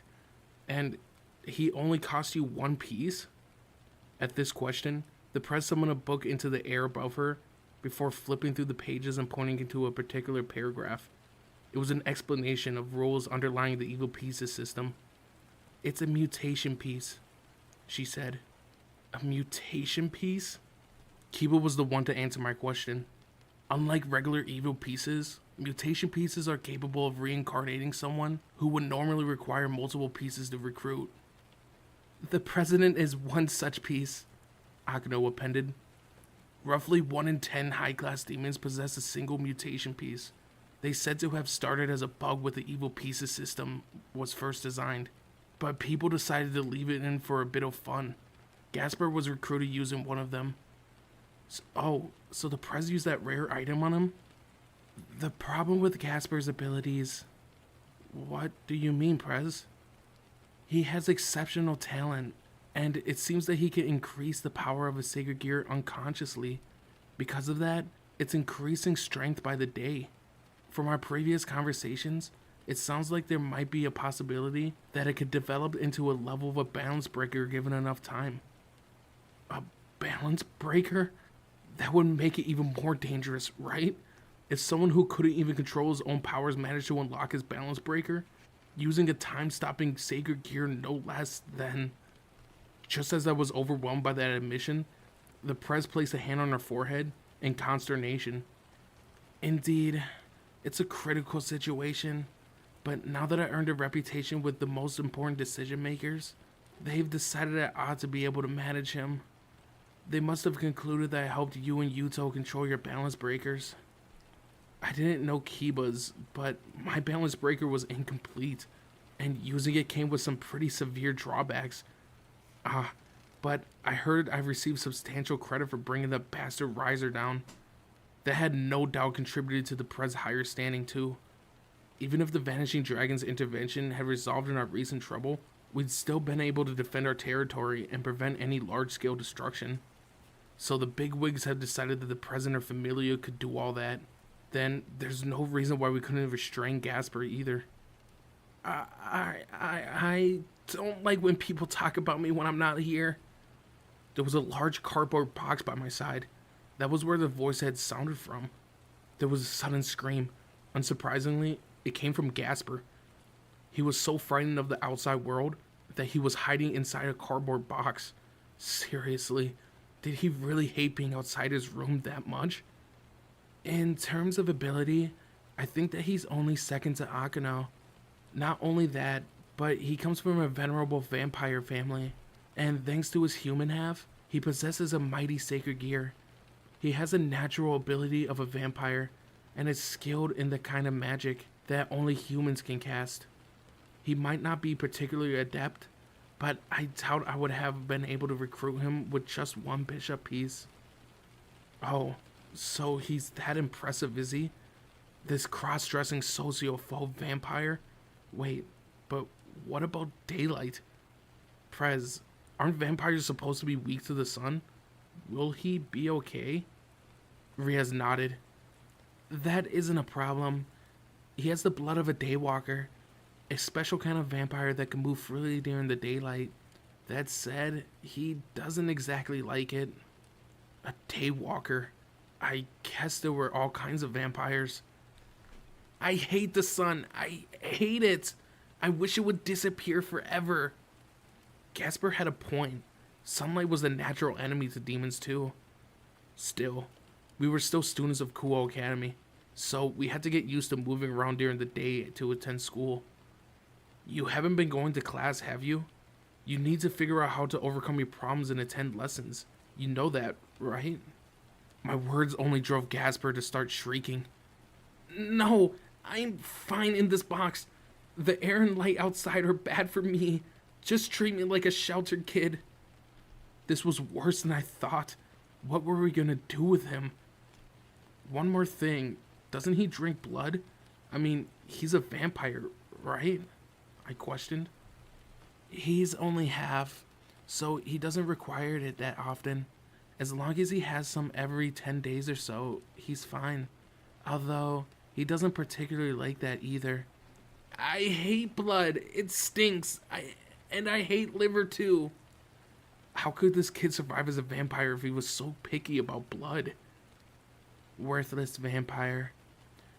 And he only cost you one piece? At this question, the Prez summoned a book into the air above her before flipping through the pages and pointing into a particular paragraph. It was an explanation of rules underlying the evil pieces system. It's a mutation piece, she said. A mutation piece? Kiba was the one to answer my question. Unlike regular evil pieces, mutation pieces are capable of reincarnating someone who would normally require multiple pieces to recruit. The president is one such piece, Akano appended. Roughly 1 in 10 high-class demons possess a single mutation piece. They said to have started as a bug with the evil pieces system was first designed, but people decided to leave it in for a bit of fun. Gasper was recruited using one of them. So the Prez used that rare item on him? The problem with Gasper's abilities... What do you mean, Prez? He has exceptional talent, and it seems that he can increase the power of his sacred gear unconsciously. Because of that, it's increasing strength by the day. From our previous conversations, it sounds like there might be a possibility that it could develop into a level of a balance breaker given enough time. A balance breaker? That would make it even more dangerous, right? If someone who couldn't even control his own powers managed to unlock his balance breaker, using a time-stopping sacred gear no less than... Just as I was overwhelmed by that admission, the prez placed a hand on her forehead in consternation. Indeed, it's a critical situation, but now that I earned a reputation with the most important decision makers, they've decided I ought to be able to manage him. They must have concluded that I helped you and Yuto control your balance breakers. I didn't know Kiba's, but my balance breaker was incomplete, and using it came with some pretty severe drawbacks. But I heard I received substantial credit for bringing the bastard riser down. That had no doubt contributed to the Prez's higher standing too. Even if the Vanishing Dragon's intervention had resolved in our recent trouble, we'd still been able to defend our territory and prevent any large-scale destruction. So the bigwigs had decided that the President or Familia could do all that. Then there's no reason why we couldn't restrain Gasper either. I don't like when people talk about me when I'm not here. There was a large cardboard box by my side. That was where the voice had sounded from. There was a sudden scream. Unsurprisingly, it came from Gasper. He was so frightened of the outside world that he was hiding inside a cardboard box. Seriously, did he really hate being outside his room that much? In terms of ability, I think that he's only second to Akano. Not only that, but he comes from a venerable vampire family, and thanks to his human half, he possesses a mighty sacred gear. He has a natural ability of a vampire, and is skilled in the kind of magic that only humans can cast. He might not be particularly adept, but I doubt I would have been able to recruit him with just one bishop piece. Oh, so he's that impressive, is he? This cross-dressing socio-phobe vampire? Wait, but what about daylight? Prez, aren't vampires supposed to be weak to the sun? Will he be okay? Riaz nodded. That isn't a problem. He has the blood of a daywalker, a special kind of vampire that can move freely during the daylight. That said, he doesn't exactly like it. A daywalker. I guess there were all kinds of vampires. I hate the sun. I hate it. I wish it would disappear forever. Gasper had a point. Sunlight was the natural enemy to demons too. Still, we were still students of Kuo Academy, so we had to get used to moving around during the day to attend school. You haven't been going to class, have you? You need to figure out how to overcome your problems and attend lessons. You know that, right? My words only drove Gasper to start shrieking. No, I'm fine in this box. The air and light outside are bad for me. Just treat me like a sheltered kid. This was worse than I thought. What were we gonna do with him? One more thing. Doesn't he drink blood? I mean, he's a vampire, right? I questioned. He's only half, so he doesn't require it that often. As long as he has some every 10 days or so, he's fine. Although, he doesn't particularly like that either. I hate blood. It stinks. And I hate liver too. How could this kid survive as a vampire if he was so picky about blood? Worthless vampire.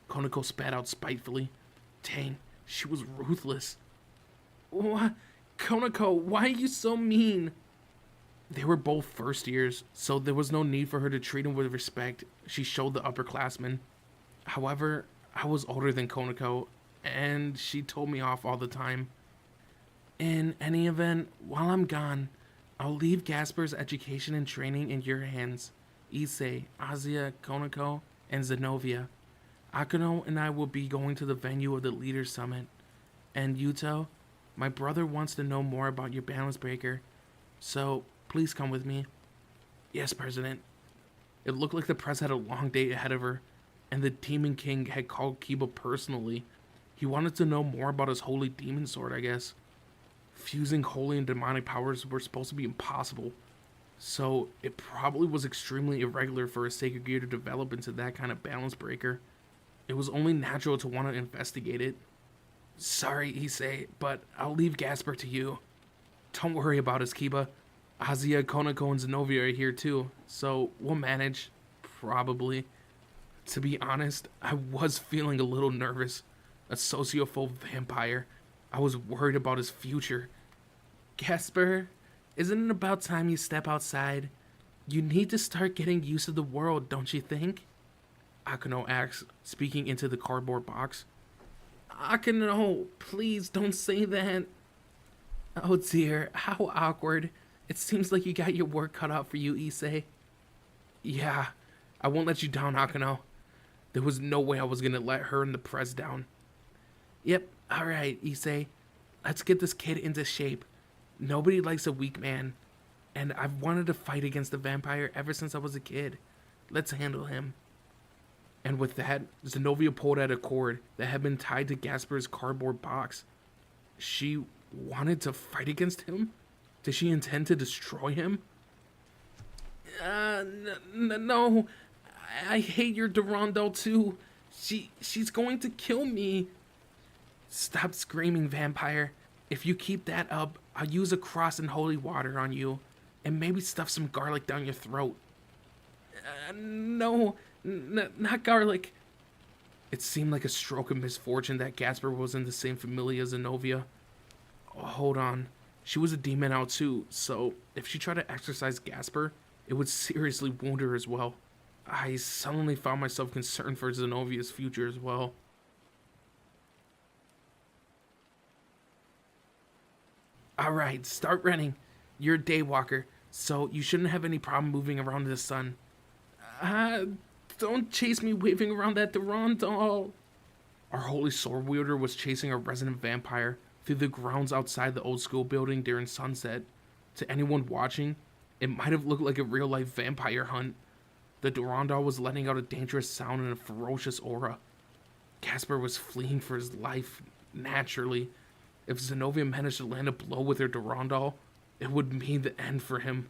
Konako spat out spitefully. Dang, she was ruthless. What? Konako, why are you so mean? They were both first years, so there was no need for her to treat him with respect. She showed the upperclassmen. However, I was older than Konako, and she told me off all the time. In any event, while I'm gone, I'll leave Gasper's education and training in your hands. Issei, Azia, Konako, and Zenobia. Akano and I will be going to the venue of the Leaders Summit. And Yuto, my brother wants to know more about your balance breaker, so please come with me. Yes, President. It looked like the press had a long day ahead of her, and the Demon King had called Kiba personally. He wanted to know more about his holy demon sword, I guess. Fusing holy and demonic powers were supposed to be impossible, so it probably was extremely irregular for a sacred gear to develop into that kind of balance breaker. It was only natural to want to investigate it. Sorry, Issei, but I'll leave Gasper to you. Don't worry about us, Kiba. Azia, Konako, and Zenobia are here too, so we'll manage. Probably. To be honest, I was feeling a little nervous. A sociophobe vampire. I was worried about his future. Gasper, Isn't it about time you step outside? You need to start getting used to the world, don't you think? Akano asks, speaking into the cardboard box. Akano, please don't say that. Oh dear, how awkward. It seems like you got your work cut out for you, Issei. Yeah, I won't let you down, Akano. There was no way I was gonna let her and the press down. Yep, alright, Issei. Let's get this kid into shape. Nobody likes a weak man. And I've wanted to fight against the vampire ever since I was a kid. Let's handle him. And with that, Zenobia pulled at a cord that had been tied to Gasper's cardboard box. She wanted to fight against him? Did she intend to destroy him? No. I hate your Durandal too. She's going to kill me. Stop screaming, vampire. If you keep that up, I'll use a cross and holy water on you, and maybe stuff some garlic down your throat. No, not garlic. It seemed like a stroke of misfortune that Gasper was in the same Familia as Zenobia. Oh, hold on. She was a demon out too, so if she tried to exorcise Gasper, it would seriously wound her as well. I suddenly found myself concerned for Zenobia's future as well. Alright, start running. You're a daywalker, so you shouldn't have any problem moving around in the sun. Don't chase me waving around that Durandal. Our holy sword wielder was chasing a resident vampire through the grounds outside the old school building during sunset. To anyone watching, it might have looked like a real-life vampire hunt. The Durandal was letting out a dangerous sound and a ferocious aura. Gasper was fleeing for his life, naturally. If Zenobia managed to land a blow with her Durandal, it would mean the end for him.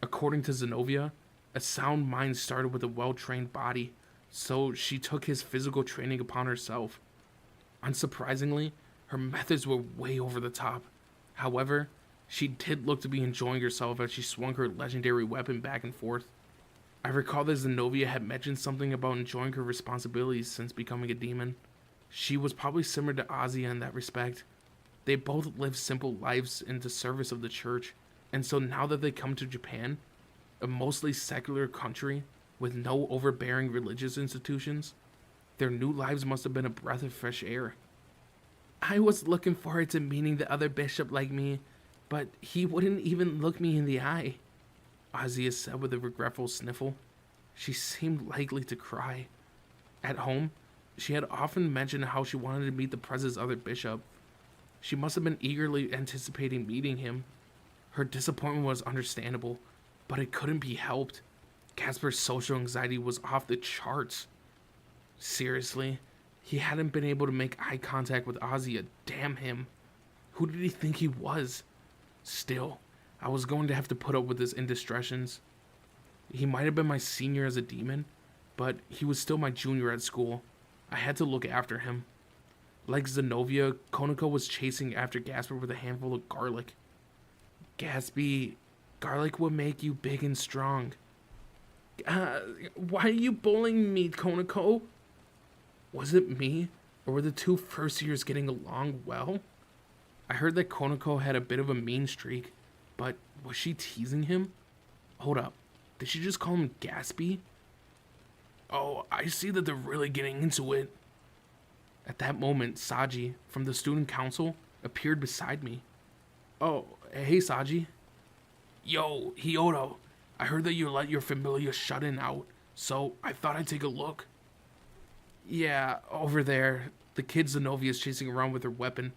According to Zenobia, a sound mind started with a well-trained body, so she took his physical training upon herself. Unsurprisingly, her methods were way over the top. However, she did look to be enjoying herself as she swung her legendary weapon back and forth. I recall that Zenobia had mentioned something about enjoying her responsibilities since becoming a demon. She was probably similar to Ozzy in that respect. They both lived simple lives in the service of the church, and so now that they come to Japan, a mostly secular country with no overbearing religious institutions, their new lives must have been a breath of fresh air. I was looking forward to meeting the other bishop like me, but he wouldn't even look me in the eye. Ozzy said with a regretful sniffle. She seemed likely to cry. At home, she had often mentioned how she wanted to meet the Prez's other bishop. She must have been eagerly anticipating meeting him. Her disappointment was understandable, but it couldn't be helped. Gasper's social anxiety was off the charts. Seriously, he hadn't been able to make eye contact with Ozzy. Damn him. Who did he think he was? Still, I was going to have to put up with his indiscretions. He might have been my senior as a demon, but he was still my junior at school. I had to look after him. Like Zenobia, Konako was chasing after Gasper with a handful of garlic. Gatsby, garlic will make you big and strong. Why are you bullying me, Konako? Was it me, or were the two first years getting along well? I heard that Konako had a bit of a mean streak, but was she teasing him? Hold up, did she just call him Gatsby? Oh, I see that they're really getting into it. At that moment, Saji, from the student council, appeared beside me. Oh, hey Saji. Yo, Hyoto, I heard that you let your Familia shut-in out, so I thought I'd take a look. Yeah, over there, the kid Zenovia's chasing around with her weapon.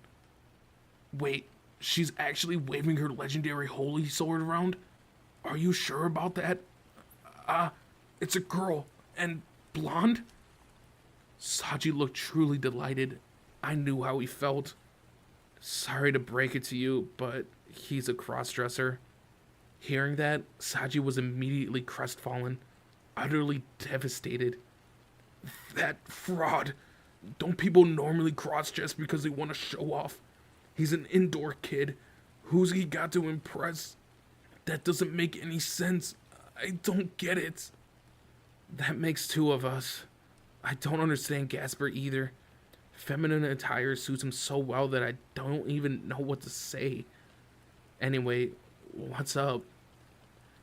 Wait, she's actually waving her legendary holy sword around? Are you sure about that? It's a girl, and blonde? Saji looked truly delighted. I knew how he felt. Sorry to break it to you, but he's a cross-dresser. Hearing that, Saji was immediately crestfallen, utterly devastated. That fraud! Don't people normally cross-dress because they want to show off? He's an indoor kid. Who's he got to impress? That doesn't make any sense. I don't get it. That makes two of us. I don't understand Gasper either. Feminine attire suits him so well that I don't even know what to say. Anyway, What's up?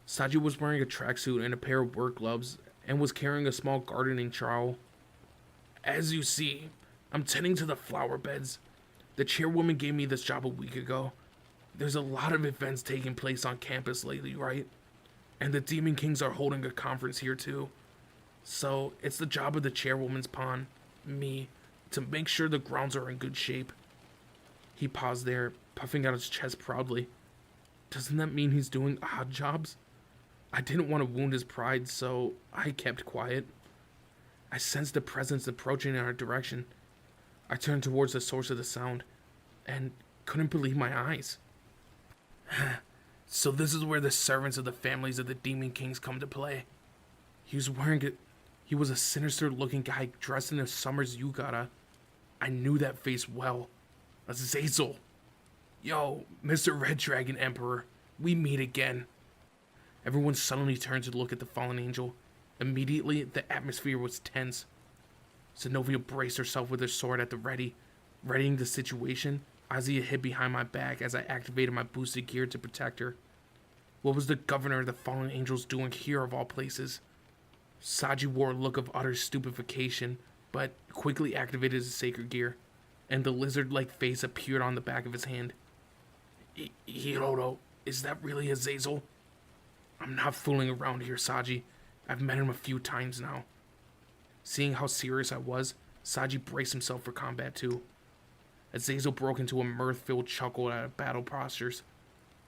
Saji was wearing a tracksuit and a pair of work gloves and was carrying a small gardening trowel. As you see, I'm tending to the flower beds. The chairwoman gave me this job a week ago. There's a lot of events taking place on campus lately, right? And the Demon Kings are holding a conference here too. So it's the job of the chairwoman's pawn, me, to make sure the grounds are in good shape. He paused there, puffing out his chest proudly. Doesn't that mean he's doing odd jobs? I didn't want to wound his pride, so I kept quiet. I sensed a presence approaching in our direction. I turned towards the source of the sound, and couldn't believe my eyes. So this is where the servants of the families of the Demon Kings come to play. He was a sinister-looking guy dressed in a summer's yukata. I knew that face well. Azazel. Yo, Mr. Red Dragon Emperor, we meet again. Everyone suddenly turned to look at the fallen angel. Immediately, the atmosphere was tense. Zenobia braced herself with her sword at the ready, readying the situation. Azia hid behind my back as I activated my boosted gear to protect her. What was the governor of the fallen angels doing here of all places? Saji wore a look of utter stupefaction, but quickly activated his sacred gear, and the lizard-like face appeared on the back of his hand. Hiroto, is that really Azazel? I'm not fooling around here, Saji. I've met him a few times now. Seeing how serious I was, Saji braced himself for combat too. Azazel broke into a mirth-filled chuckle at our battle postures.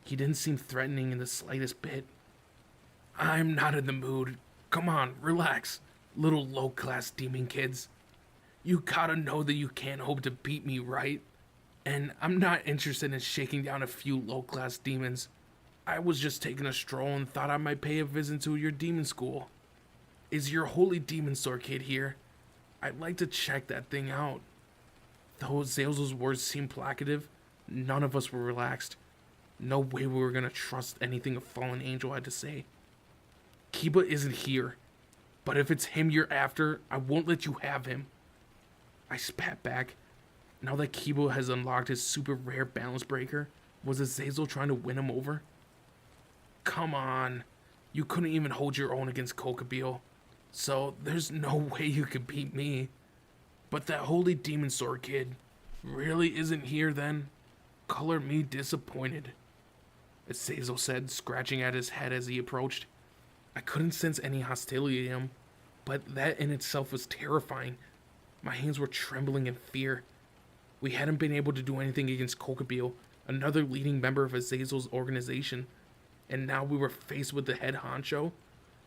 He didn't seem threatening in the slightest bit. I'm not in the mood. Come on, relax, little low-class demon kids. You gotta know that you can't hope to beat me, right? And I'm not interested in shaking down a few low-class demons. I was just taking a stroll and thought I might pay a visit to your demon school. Is your holy demon sword kid here? I'd like to check that thing out. Though Azazel's words seemed placative, none of us were relaxed. No way we were gonna trust anything a fallen angel had to say. Kiba isn't here, but if it's him you're after, I won't let you have him. I spat back. Now that Kiba has unlocked his super rare balance breaker, was Azazel trying to win him over? Come on, you couldn't even hold your own against Kokabeel, so there's no way you could beat me. But that holy demon sword kid really isn't here then? Color me disappointed, Azazel said, scratching at his head as he approached. I couldn't sense any hostility in him, but that in itself was terrifying. My hands were trembling in fear. We hadn't been able to do anything against Kokabeel, another leading member of Azazel's organization, and now we were faced with the head honcho.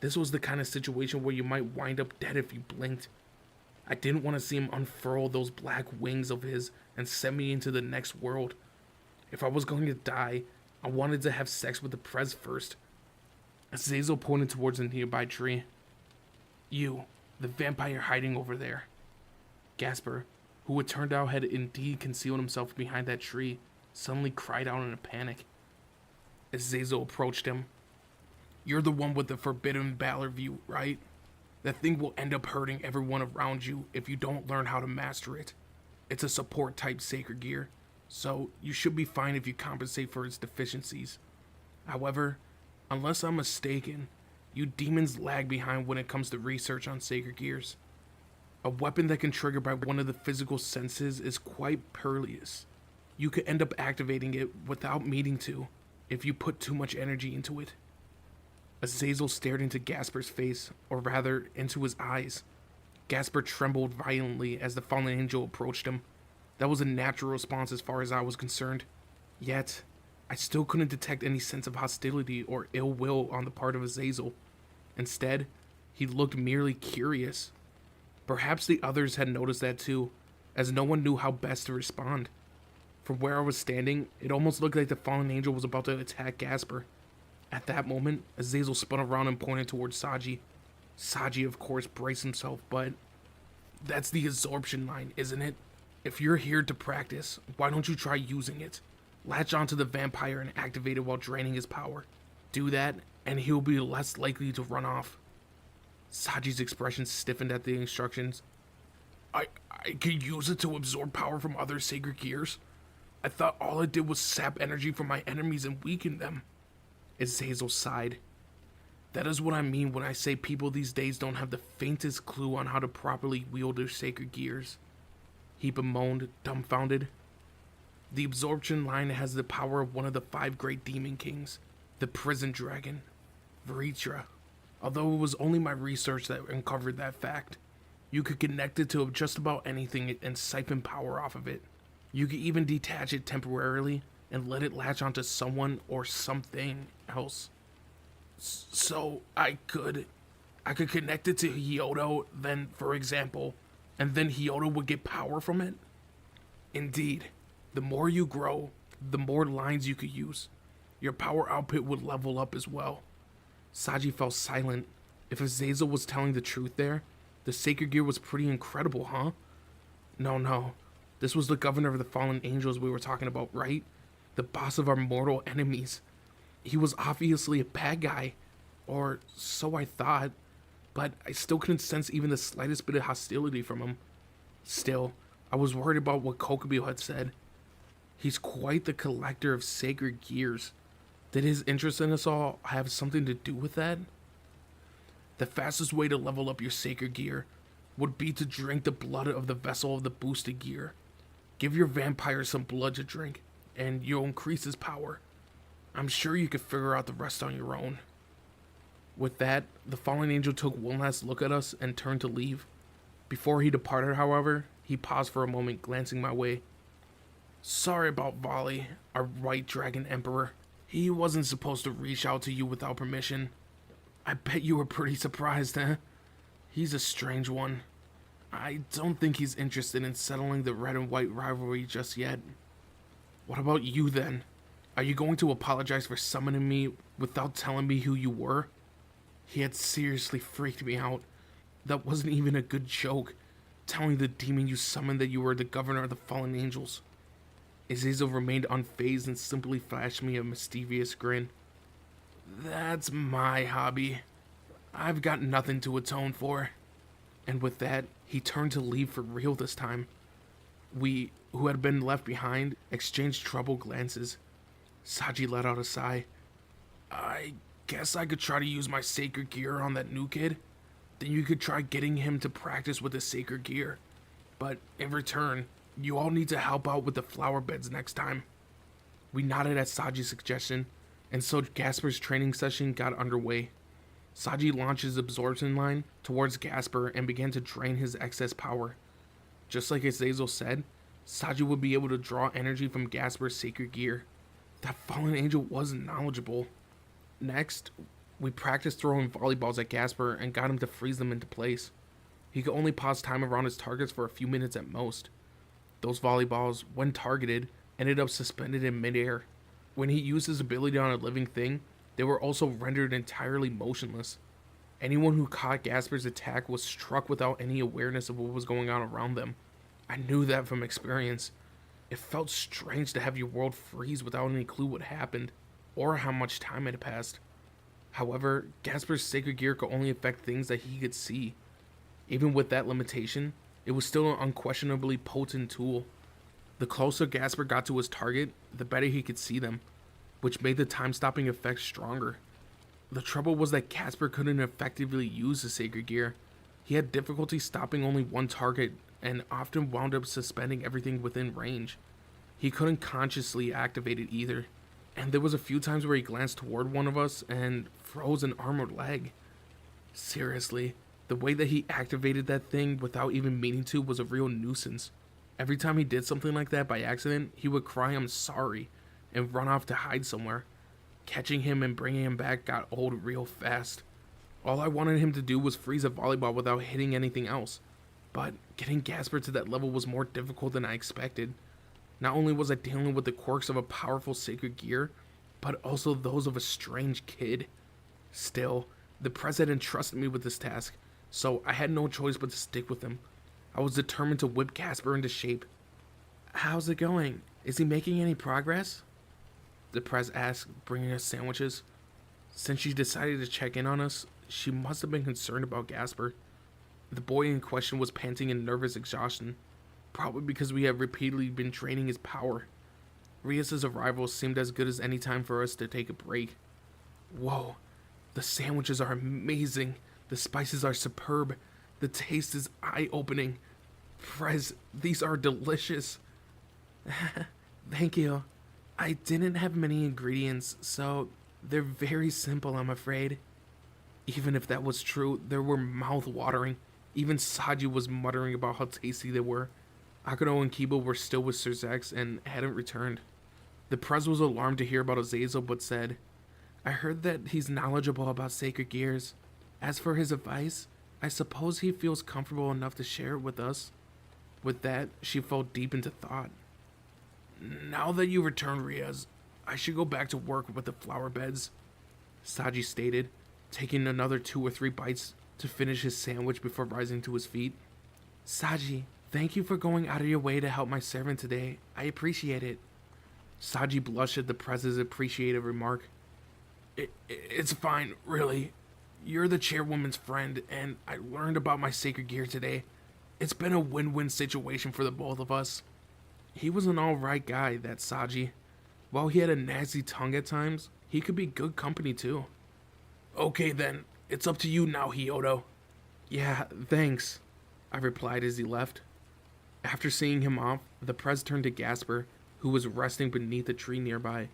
This was the kind of situation where you might wind up dead if you blinked. I didn't want to see him unfurl those black wings of his and send me into the next world. If I was going to die, I wanted to have sex with the Prez first. Azazel pointed towards a nearby tree. You, the vampire hiding over there. Gasper, who it turned out had indeed concealed himself behind that tree, suddenly cried out in a panic. Azazel approached him. You're the one with the forbidden valor view, right? That thing will end up hurting everyone around you if you don't learn how to master it. It's a support type sacred gear, so you should be fine if you compensate for its deficiencies. However, unless I'm mistaken, you demons lag behind when it comes to research on sacred gears. A weapon that can trigger by one of the physical senses is quite perilous. You could end up activating it without meaning to, if you put too much energy into it. Azazel stared into Gasper's face, or rather, into his eyes. Gasper trembled violently as the fallen angel approached him. That was a natural response as far as I was concerned. Yet, I still couldn't detect any sense of hostility or ill will on the part of Azazel. Instead, he looked merely curious. Perhaps the others had noticed that too, as no one knew how best to respond. From where I was standing, it almost looked like the fallen angel was about to attack Gasper. At that moment, Azazel spun around and pointed towards Saji. Saji, of course, braced himself, but that's the absorption line, isn't it? If you're here to practice, why don't you try using it? Latch onto the vampire and activate it while draining his power. Do that, and he'll be less likely to run off. Saji's expression stiffened at the instructions. I could use it to absorb power from other sacred gears? I thought all it did was sap energy from my enemies and weaken them. Azazel sighed. That is what I mean when I say people these days don't have the faintest clue on how to properly wield their sacred gears. He bemoaned, dumbfounded. The absorption line has the power of one of the 5 great demon kings, the prison dragon, Vritra. Although it was only my research that uncovered that fact. You could connect it to just about anything and siphon power off of it. You could even detach it temporarily and let it latch onto someone or something else. So I could connect it to Hyodo, then, for example, and then Hyodo would get power from it? Indeed. The more you grow, the more lines you could use. Your power output would level up as well. Saji fell silent. If Azazel was telling the truth there, the sacred gear was pretty incredible, huh? No. This was the governor of the fallen angels we were talking about, right? The boss of our mortal enemies. He was obviously a bad guy, or so I thought, but I still couldn't sense even the slightest bit of hostility from him. Still, I was worried about what Kokubi had said. He's quite the collector of sacred gears. Did his interest in us all have something to do with that? The fastest way to level up your sacred gear would be to drink the blood of the vessel of the boosted gear. Give your vampire some blood to drink, and you'll increase his power. I'm sure you could figure out the rest on your own. With that, the fallen angel took one last look at us and turned to leave. Before he departed, however, he paused for a moment, glancing my way. Sorry about Volley, our white dragon emperor. He wasn't supposed to reach out to you without permission. I bet you were pretty surprised, huh? He's a strange one. I don't think he's interested in settling the red and white rivalry just yet. What about you then? Are you going to apologize for summoning me without telling me who you were? He had seriously freaked me out. That wasn't even a good joke, telling the demon you summoned that you were the governor of the fallen angels. Azazel remained unfazed and simply flashed me a mischievous grin. That's my hobby. I've got nothing to atone for. And with that, he turned to leave for real this time. We, who had been left behind, exchanged troubled glances. Saji let out a sigh. I guess I could try to use my sacred gear on that new kid. Then you could try getting him to practice with the sacred gear. But in return, you all need to help out with the flower beds next time. We nodded at Saji's suggestion, and so Gasper's training session got underway. Saji launched his absorption line towards Gasper and began to drain his excess power. Just like Azazel said, Saji would be able to draw energy from Gasper's sacred gear. That fallen angel wasn't knowledgeable. Next, we practiced throwing volleyballs at Gasper and got him to freeze them into place. He could only pause time around his targets for a few minutes at most. Those volleyballs, when targeted, ended up suspended in midair. When he used his ability on a living thing, they were also rendered entirely motionless. Anyone who caught Gasper's attack was struck without any awareness of what was going on around them. I knew that from experience. It felt strange to have your world freeze without any clue what happened, or how much time had passed. However, Gasper's sacred gear could only affect things that he could see. Even with that limitation, it was still an unquestionably potent tool. The closer Gasper got to his target, the better he could see them, which made the time-stopping effect stronger. The trouble was that Gasper couldn't effectively use the sacred gear. He had difficulty stopping only one target, and often wound up suspending everything within range. He couldn't consciously activate it either, and there was a few times where he glanced toward one of us and froze an armored leg. Seriously, the way that he activated that thing without even meaning to was a real nuisance. Every time he did something like that by accident, he would cry "I'm sorry" and run off to hide somewhere. Catching him and bringing him back got old real fast. All I wanted him to do was freeze a volleyball without hitting anything else. But getting Gasper to that level was more difficult than I expected. Not only was I dealing with the quirks of a powerful sacred gear, but also those of a strange kid. Still, the president trusted me with this task, so I had no choice but to stick with him. I was determined to whip Gasper into shape. How's it going? Is he making any progress? The press asked, bringing us sandwiches. Since she decided to check in on us, she must have been concerned about Gasper. The boy in question was panting in nervous exhaustion, probably because we had repeatedly been draining his power. Rias' arrival seemed as good as any time for us to take a break. Whoa, the sandwiches are amazing. The spices are superb. The taste is eye-opening. Prez, these are delicious. Thank you. I didn't have many ingredients, so they're very simple, I'm afraid. Even if that was true, they were mouth-watering. Even Saji was muttering about how tasty they were. Akano and Kiba were still with Sir Zax and hadn't returned. The Prez was alarmed to hear about Azazel, but said, I heard that he's knowledgeable about sacred gears. As for his advice, I suppose he feels comfortable enough to share it with us. With that, she fell deep into thought. Now that you return, Riaz, I should go back to work with the flower beds, Saji stated, taking another 2 or 3 bites to finish his sandwich before rising to his feet. Saji, thank you for going out of your way to help my servant today. I appreciate it. Saji blushed at the Prez's appreciative remark. It's fine, really. You're the chairwoman's friend, and I learned about my sacred gear today. It's been a win-win situation for the both of us. He was an alright guy, that Saji. While he had a nasty tongue at times, he could be good company too. Okay then, it's up to you now, Hyodo. Yeah, thanks, I replied as he left. After seeing him off, the Prez turned to Gasper, who was resting beneath a tree nearby.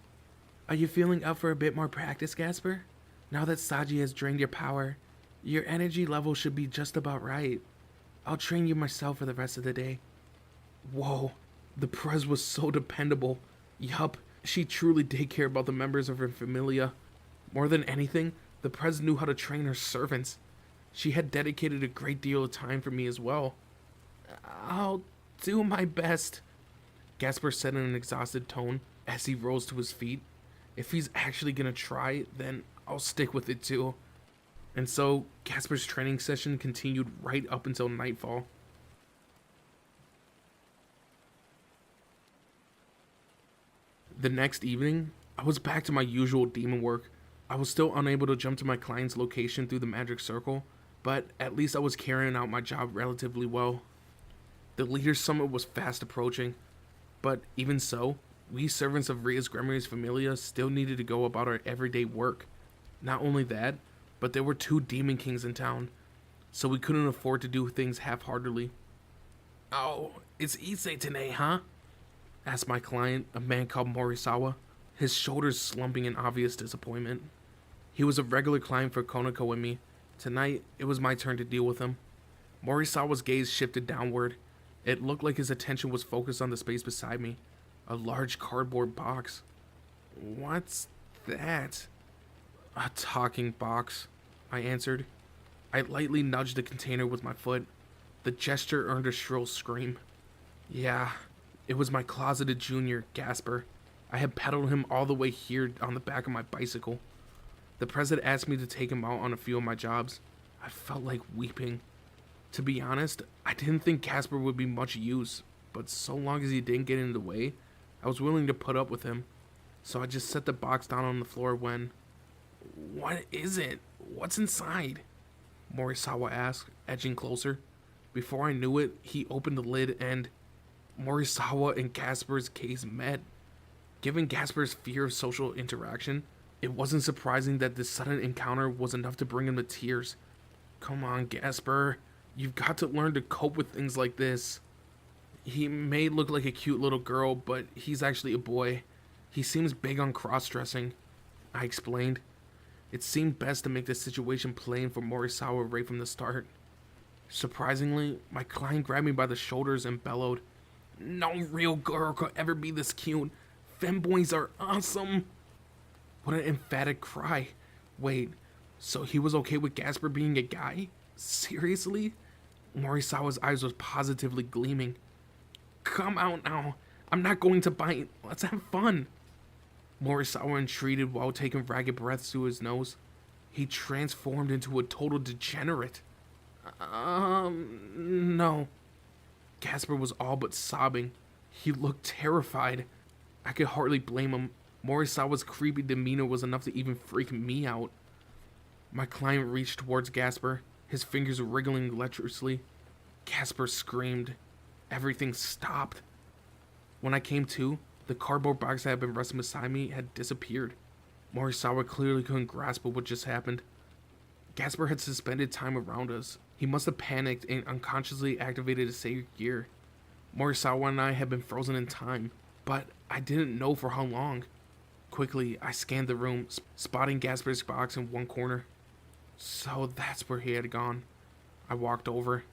Are you feeling up for a bit more practice, Gasper? Now that Saji has drained your power, your energy level should be just about right. I'll train you myself for the rest of the day. Whoa, the Prez was so dependable. Yup, she truly did care about the members of her Familia. More than anything, the Prez knew how to train her servants. She had dedicated a great deal of time for me as well. I'll do my best, Gasper said in an exhausted tone as he rose to his feet. If he's actually gonna try, then I'll stick with it too. And so, Gasper's training session continued right up until nightfall. The next evening, I was back to my usual demon work. I was still unable to jump to my client's location through the magic circle, but at least I was carrying out my job relatively well. The Leaders' Summit was fast approaching, but even so, we servants of Ria's Grimory's Familia still needed to go about our everyday work. Not only that, but there were 2 Demon Kings in town, so we couldn't afford to do things half-heartedly. Oh, it's Issei today, huh? Asked my client, a man called Morisawa, his shoulders slumping in obvious disappointment. He was a regular client for Konako and me. Tonight, it was my turn to deal with him. Morisawa's gaze shifted downward. It looked like his attention was focused on the space beside me, a large cardboard box. What's that? A talking box, I answered. I lightly nudged the container with my foot. The gesture earned a shrill scream. Yeah, it was my closeted junior, Gasper. I had pedaled him all the way here on the back of my bicycle. The president asked me to take him out on a few of my jobs. I felt like weeping. To be honest, I didn't think Gasper would be much use, but so long as he didn't get in the way, I was willing to put up with him. So I just set the box down on the floor when... What is it? What's inside? Morisawa asked, edging closer. Before I knew it, he opened the lid and... Morisawa and Gasper's gaze met. Given Gasper's fear of social interaction, it wasn't surprising that this sudden encounter was enough to bring him to tears. Come on, Gasper. You've got to learn to cope with things like this. He may look like a cute little girl, but he's actually a boy. He seems big on cross-dressing, I explained. It seemed best to make the situation plain for Morisawa right from the start. Surprisingly, my client grabbed me by the shoulders and bellowed, "No real girl could ever be this cute. Femboys are awesome." What an emphatic cry. Wait, so he was okay with Gasper being a guy? Seriously? Morisawa's eyes was positively gleaming. "Come out now. I'm not going to bite. Let's have fun." Morisawa entreated while taking ragged breaths through his nose. He transformed into a total degenerate. No. Gasper was all but sobbing. He looked terrified. I could hardly blame him. Morisawa's creepy demeanor was enough to even freak me out. My client reached towards Gasper, his fingers wriggling lecherously. Gasper screamed. Everything stopped. When I came to, the cardboard box that had been resting beside me had disappeared. Morisawa clearly couldn't grasp what just happened. Gasper had suspended time around us. He must have panicked and unconsciously activated his sacred gear. Morisawa and I had been frozen in time, but I didn't know for how long. Quickly, I scanned the room, spotting Gasper's box in one corner. So that's where he had gone. I walked over.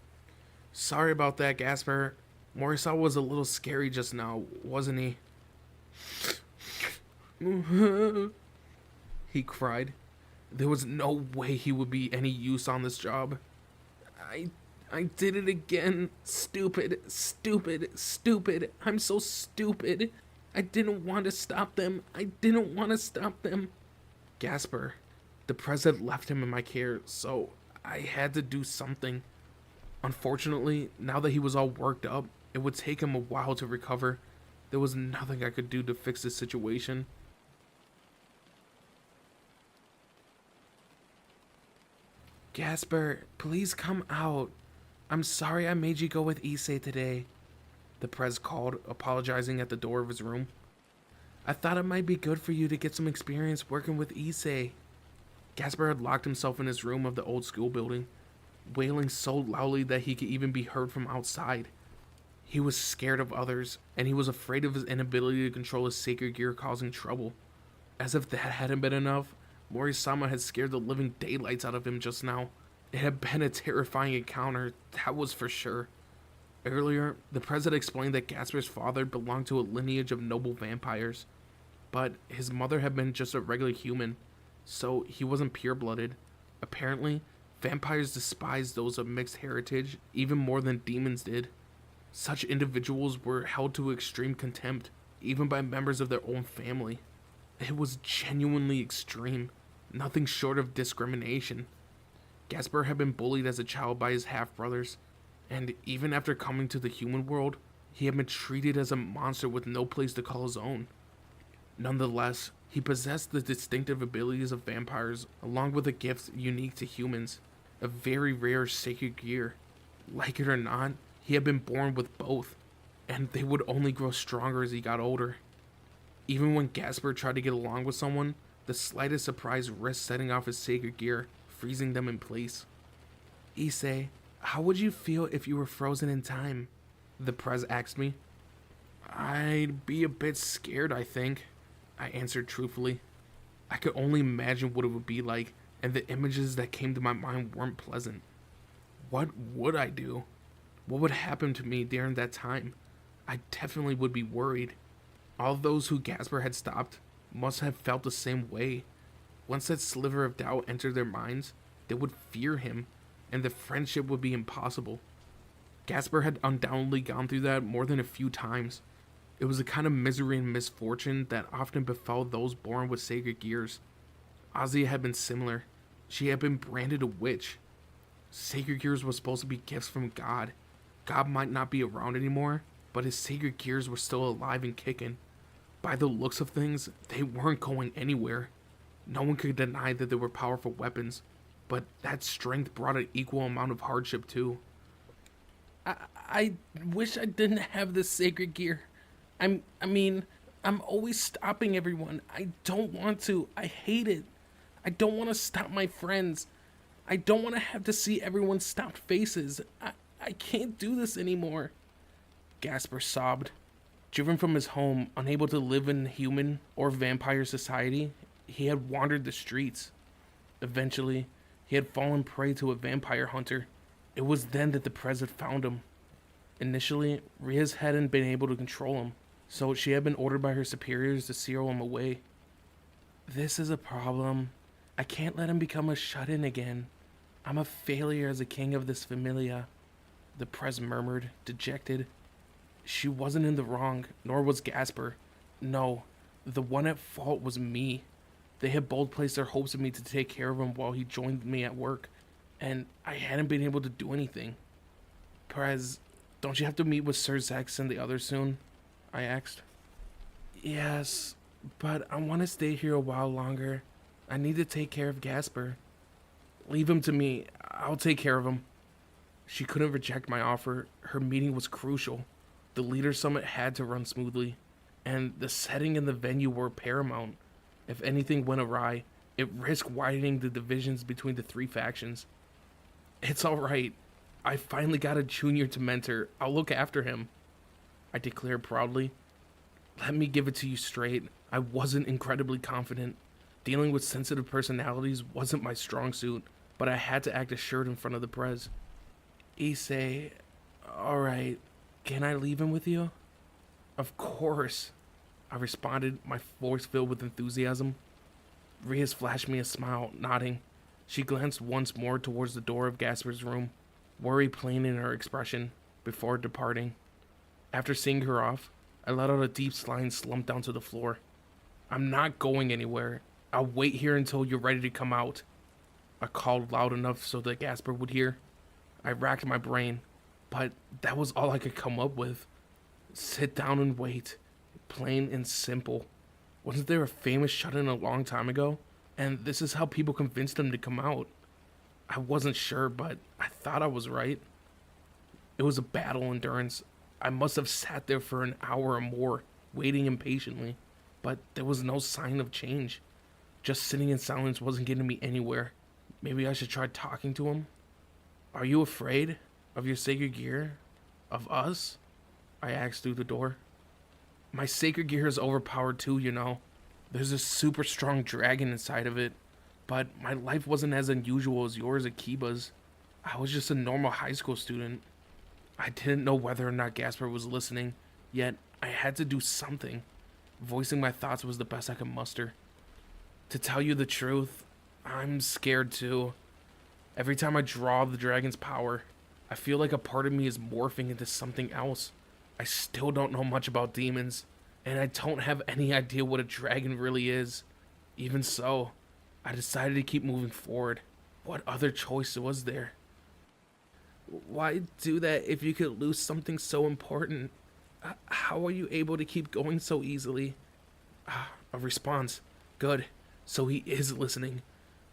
Sorry about that, Gasper. Morisawa was a little scary just now, wasn't he? He cried. There was no way he would be any use on this job. I did it again. Stupid, stupid, stupid. I'm so stupid. I didn't want to stop them. I didn't want to stop them. Gasper. The president left him in my care, so I had to do something. Unfortunately, now that he was all worked up, it would take him a while to recover. There was nothing I could do to fix the situation. Gasper, please come out. I'm sorry I made you go with Issei today. The prez called, apologizing at the door of his room. I thought it might be good for you to get some experience working with Issei. Gasper had locked himself in his room of the old school building, wailing so loudly that he could even be heard from outside. He was scared of others, and he was afraid of his inability to control his sacred gear causing trouble. As if that hadn't been enough, Morisama had scared the living daylights out of him just now. It had been a terrifying encounter, that was for sure. Earlier, the president explained that Gasper's father belonged to a lineage of noble vampires, but his mother had been just a regular human, so he wasn't pure-blooded. Apparently, vampires despised those of mixed heritage even more than demons did. Such individuals were held to extreme contempt, even by members of their own family. It was genuinely extreme, nothing short of discrimination. Gasper had been bullied as a child by his half-brothers, and even after coming to the human world, he had been treated as a monster with no place to call his own. Nonetheless, he possessed the distinctive abilities of vampires, along with a gift unique to humans, a very rare sacred gear. Like it or not, he had been born with both, and they would only grow stronger as he got older. Even when Gasper tried to get along with someone, the slightest surprise risked setting off his sacred gear, freezing them in place. Issei, how would you feel if you were frozen in time? The prez asked me. I'd be a bit scared, I think, I answered truthfully. I could only imagine what it would be like, and the images that came to my mind weren't pleasant. What would I do? What would happen to me during that time? I definitely would be worried. All those who Gasper had stopped must have felt the same way. Once that sliver of doubt entered their minds, they would fear him, and the friendship would be impossible. Gasper had undoubtedly gone through that more than a few times. It was a kind of misery and misfortune that often befell those born with sacred gears. Ozzy had been similar. She had been branded a witch. Sacred gears were supposed to be gifts from God. God might not be around anymore, but his sacred gears were still alive and kicking. By the looks of things, they weren't going anywhere. No one could deny that they were powerful weapons, but that strength brought an equal amount of hardship too. I wish I didn't have this sacred gear. I'm always stopping everyone. I don't want to. I hate it. I don't want to stop my friends. I don't want to have to see everyone's stopped faces. I can't do this anymore. Gasper sobbed. Driven from his home, unable to live in human or vampire society, he had wandered the streets. Eventually, he had fallen prey to a vampire hunter. It was then that the president found him. Initially, Riaz hadn't been able to control him, so she had been ordered by her superiors to seal him away. This is a problem. I can't let him become a shut-in again. I'm a failure as a king of this Familia, the prez murmured, dejected. She wasn't in the wrong, nor was Gasper. No, the one at fault was me. They had both placed their hopes in me to take care of him while he joined me at work, and I hadn't been able to do anything. Prez, don't you have to meet with Sir Zex and the others soon? I asked. Yes, but I want to stay here a while longer. I need to take care of Gasper. Leave him to me. I'll take care of him. She couldn't reject my offer. Her meeting was crucial. The leader summit had to run smoothly, and the setting and the venue were paramount. If anything went awry, it risked widening the divisions between the three factions. It's alright. I finally got a junior to mentor. I'll look after him, I declared proudly. Let me give it to you straight. I wasn't incredibly confident. Dealing with sensitive personalities wasn't my strong suit, but I had to act assured in front of the prez. Issei, alright, can I leave him with you? Of course, I responded, my voice filled with enthusiasm. Rias flashed me a smile, nodding. She glanced once more towards the door of Gasper's room, worry plain in her expression, before departing. After seeing her off, I let out a deep sigh and slumped down to the floor. I'm not going anywhere. I'll wait here until you're ready to come out, I called loud enough so that Gasper would hear. I racked my brain, but that was all I could come up with. Sit down and wait. Plain and simple. Wasn't there a famous shut-in a long time ago? And this is how people convinced him to come out. I wasn't sure, but I thought I was right. It was a battle endurance. I must have sat there for an hour or more, waiting impatiently, but there was no sign of change. Just sitting in silence wasn't getting me anywhere. Maybe I should try talking to him? Are you afraid of your sacred gear? Of us? I asked through the door. My sacred gear is overpowered too, you know. There's a super strong dragon inside of it, but my life wasn't as unusual as yours at Kiba's. I was just a normal high school student. I didn't know whether or not Gasper was listening, yet I had to do something. Voicing my thoughts was the best I could muster. To tell you the truth, I'm scared too. Every time I draw the dragon's power, I feel like a part of me is morphing into something else. I still don't know much about demons, and I don't have any idea what a dragon really is. Even so, I decided to keep moving forward. What other choice was there? Why do that if you could lose something so important? How are you able to keep going so easily? A response. Good. So he is listening.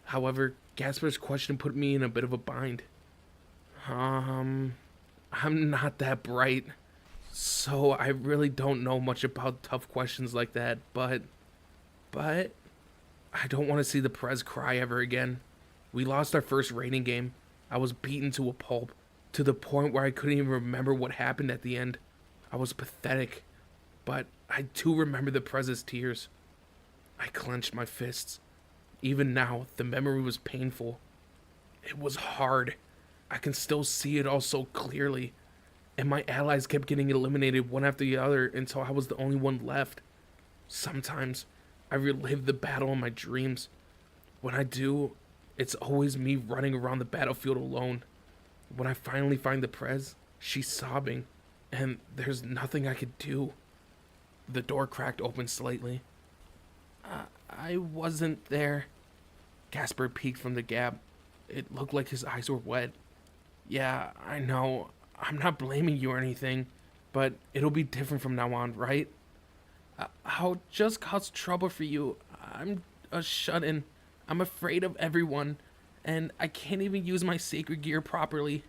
However, Gasper's question put me in a bit of a bind. I'm not that bright, so I really don't know much about tough questions like that, but I don't want to see the Prez cry ever again. We lost our first rating game. I was beaten to a pulp, to the point where I couldn't even remember what happened at the end. I was pathetic, but I do remember the Prez's tears. I clenched my fists. Even now, the memory was painful. It was hard. I can still see it all so clearly. And my allies kept getting eliminated one after the other until I was the only one left. Sometimes, I relive the battle in my dreams. When I do, it's always me running around the battlefield alone. When I finally find the Prez, she's sobbing, and there's nothing I could do. The door cracked open slightly. I wasn't there. Gasper peeked from the gap. It looked like his eyes were wet. Yeah, I know. I'm not blaming you or anything, but it'll be different from now on, right? I'll just cause trouble for you. I'm a shut-in. I'm afraid of everyone, and I can't even use my sacred gear properly.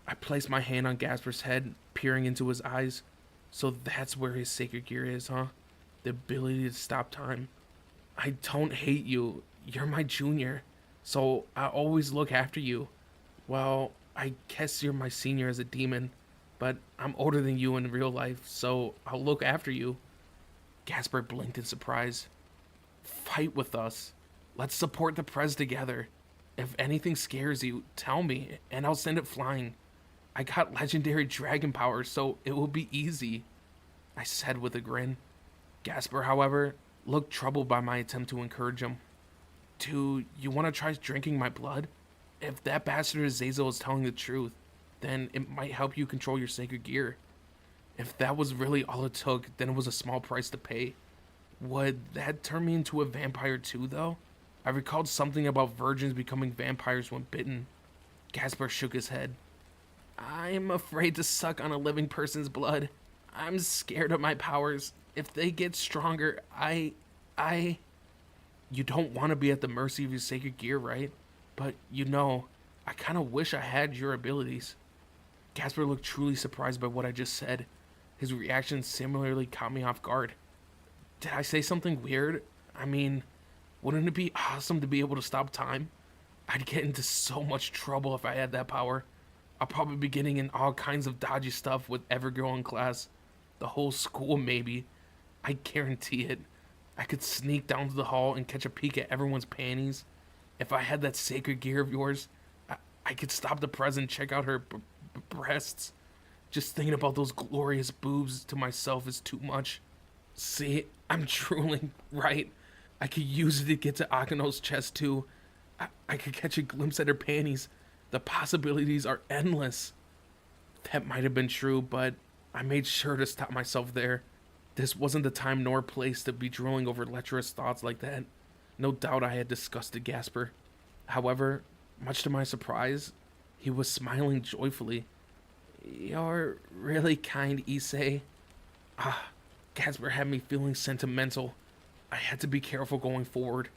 I placed my hand on Gasper's head, peering into his eyes. So that's where his sacred gear is, huh? The ability to stop time. I don't hate you. You're my junior, so I always look after you. Well, I guess you're my senior as a demon, but I'm older than you in real life, so I'll look after you. Gasper blinked in surprise. Fight with us. Let's support the Prez together. If anything scares you, tell me, and I'll send it flying. I got legendary dragon power, so it will be easy, I said with a grin. Gasper, however, looked troubled by my attempt to encourage him. Do you want to try drinking my blood? If that bastard Azazel is telling the truth, then it might help you control your sacred gear. If that was really all it took, then it was a small price to pay. Would that turn me into a vampire too, though? I recalled something about virgins becoming vampires when bitten. Gasper shook his head. I'm afraid to suck on a living person's blood. I'm scared of my powers. If they get stronger, You don't want to be at the mercy of your sacred gear, right? But, I kind of wish I had your abilities. Gasper looked truly surprised by what I just said. His reaction similarly caught me off guard. Did I say something weird? I mean, wouldn't it be awesome to be able to stop time? I'd get into so much trouble if I had that power. I'll probably be getting in all kinds of dodgy stuff with every girl in class. The whole school, maybe. I guarantee it. I could sneak down to the hall and catch a peek at everyone's panties. If I had that sacred gear of yours, I could stop the prez and check out her breasts. Just thinking about those glorious boobs to myself is too much. See, I'm drooling, right? I could use it to get to Akano's chest too. I could catch a glimpse at her panties. The possibilities are endless. That might have been true, but I made sure to stop myself there. This wasn't the time nor place to be drooling over lecherous thoughts like that. No doubt I had disgusted Gasper. However, much to my surprise, he was smiling joyfully. You're really kind, Issei. Gasper had me feeling sentimental. I had to be careful going forward.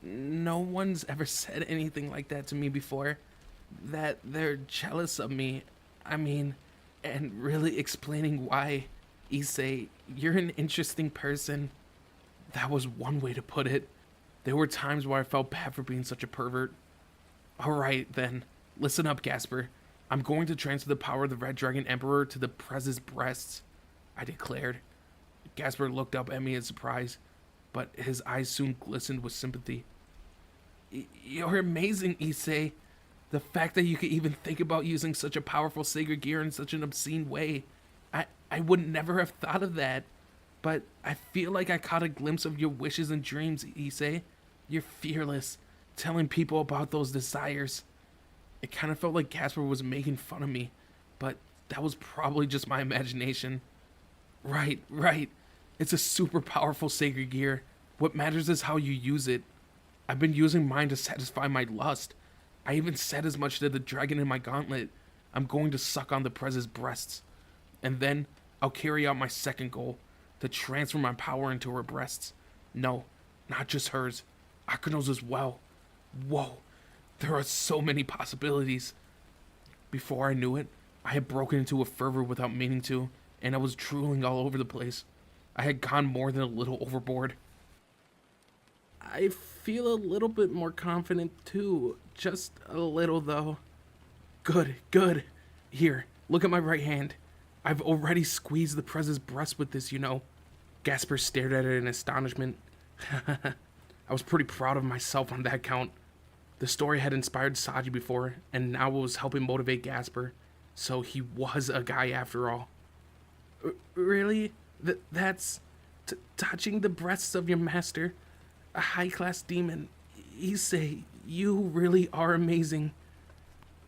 No one's ever said anything like that to me before. That they're jealous of me. I mean, and really explaining why. Issei, you're an interesting person. That was one way to put it. There were times where I felt bad for being such a pervert. Alright then, listen up, Gasper. I'm going to transfer the power of the Red Dragon Emperor to the prez's breasts, I declared. Gasper looked up at me in surprise, but his eyes soon glistened with sympathy. You're amazing, Issei. The fact that you could even think about using such a powerful sacred gear in such an obscene way. I would never have thought of that. But I feel like I caught a glimpse of your wishes and dreams, Issei. You're fearless, telling people about those desires. It kind of felt like Gasper was making fun of me, but that was probably just my imagination. Right. It's a super powerful sacred gear. What matters is how you use it. I've been using mine to satisfy my lust. I even said as much to the dragon in my gauntlet. I'm going to suck on the prez's breasts. And then I'll carry out my second goal, to transfer my power into her breasts. No, not just hers. Akano's as well. Whoa, there are so many possibilities. Before I knew it, I had broken into a fervor without meaning to, and I was drooling all over the place. I had gone more than a little overboard. I feel a little bit more confident too. Just a little though. Good. Here, look at my right hand. I've already squeezed the prez's breast with this, you know. Gasper stared at it in astonishment. I was pretty proud of myself on that count. The story had inspired Saji before, and now it was helping motivate Gasper. So he was a guy after all. Really? That's touching the breasts of your master? A high-class demon? Issei, you really are amazing.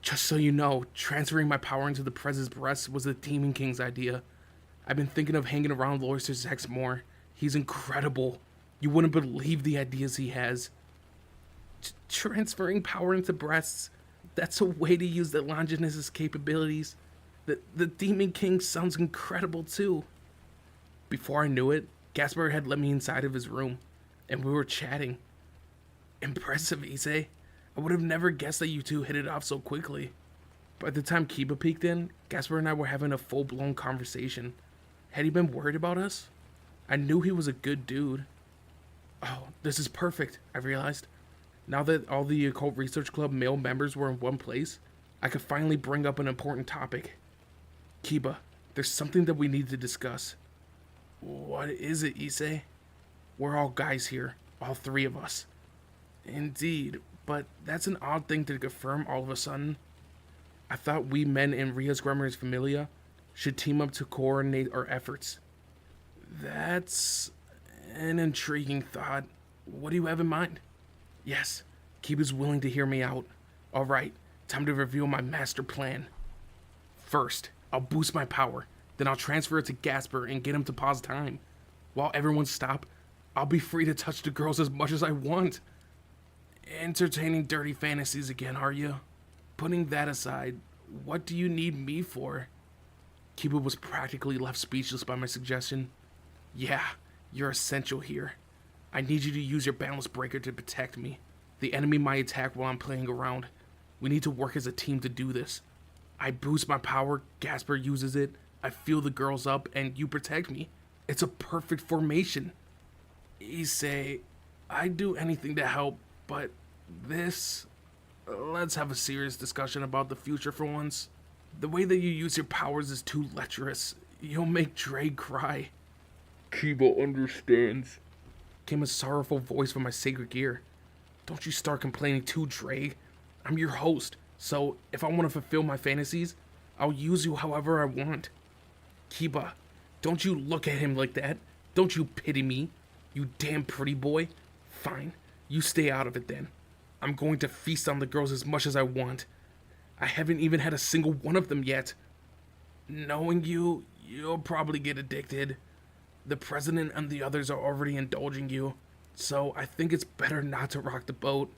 Just so you know, transferring my power into the prez's breast was the Demon King's idea. I've been thinking of hanging around Loyster Zex more. He's incredible. You wouldn't believe the ideas he has. Transferring power into breasts, that's a way to use the Longinus' capabilities. The Demon King sounds incredible too. Before I knew it, Gasper had let me inside of his room, and we were chatting. Impressive, Issei. I would have never guessed that you two hit it off so quickly. By the time Kiba peeked in, Gasper and I were having a full-blown conversation. Had he been worried about us? I knew he was a good dude. Oh, this is perfect, I realized. Now that all the Occult Research Club male members were in one place, I could finally bring up an important topic. Kiba, there's something that we need to discuss. What is it, Issei? We're all guys here, all three of us. Indeed, but that's an odd thing to confirm all of a sudden. I thought we men in Ria's Grandmother's Familia should team up to coordinate our efforts. That's an intriguing thought. What do you have in mind? Yes, Kiba's willing to hear me out. Alright, time to reveal my master plan. First, I'll boost my power, then I'll transfer it to Gasper and get him to pause time. While everyone stop, I'll be free to touch the girls as much as I want. Entertaining dirty fantasies again, are you? Putting that aside, what do you need me for? Kiba was practically left speechless by my suggestion. Yeah, you're essential here. I need you to use your balance breaker to protect me. The enemy might attack while I'm playing around. We need to work as a team to do this. I boost my power, Gasper uses it, I fuel the girls up, and you protect me. It's a perfect formation. Issei, I'd do anything to help, but this... Let's have a serious discussion about the future for once. The way that you use your powers is too lecherous. You'll make Dre cry. Kiba understands. Came a sorrowful voice from my sacred gear. Don't you start complaining too, Dre. I'm your host, so if I want to fulfill my fantasies, I'll use you however I want. Kiba, don't you look at him like that. Don't you pity me, you damn pretty boy. Fine, you stay out of it then. I'm going to feast on the girls as much as I want. I haven't even had a single one of them yet. Knowing you, you'll probably get addicted. The president and the others are already indulging you, so I think it's better not to rock the boat.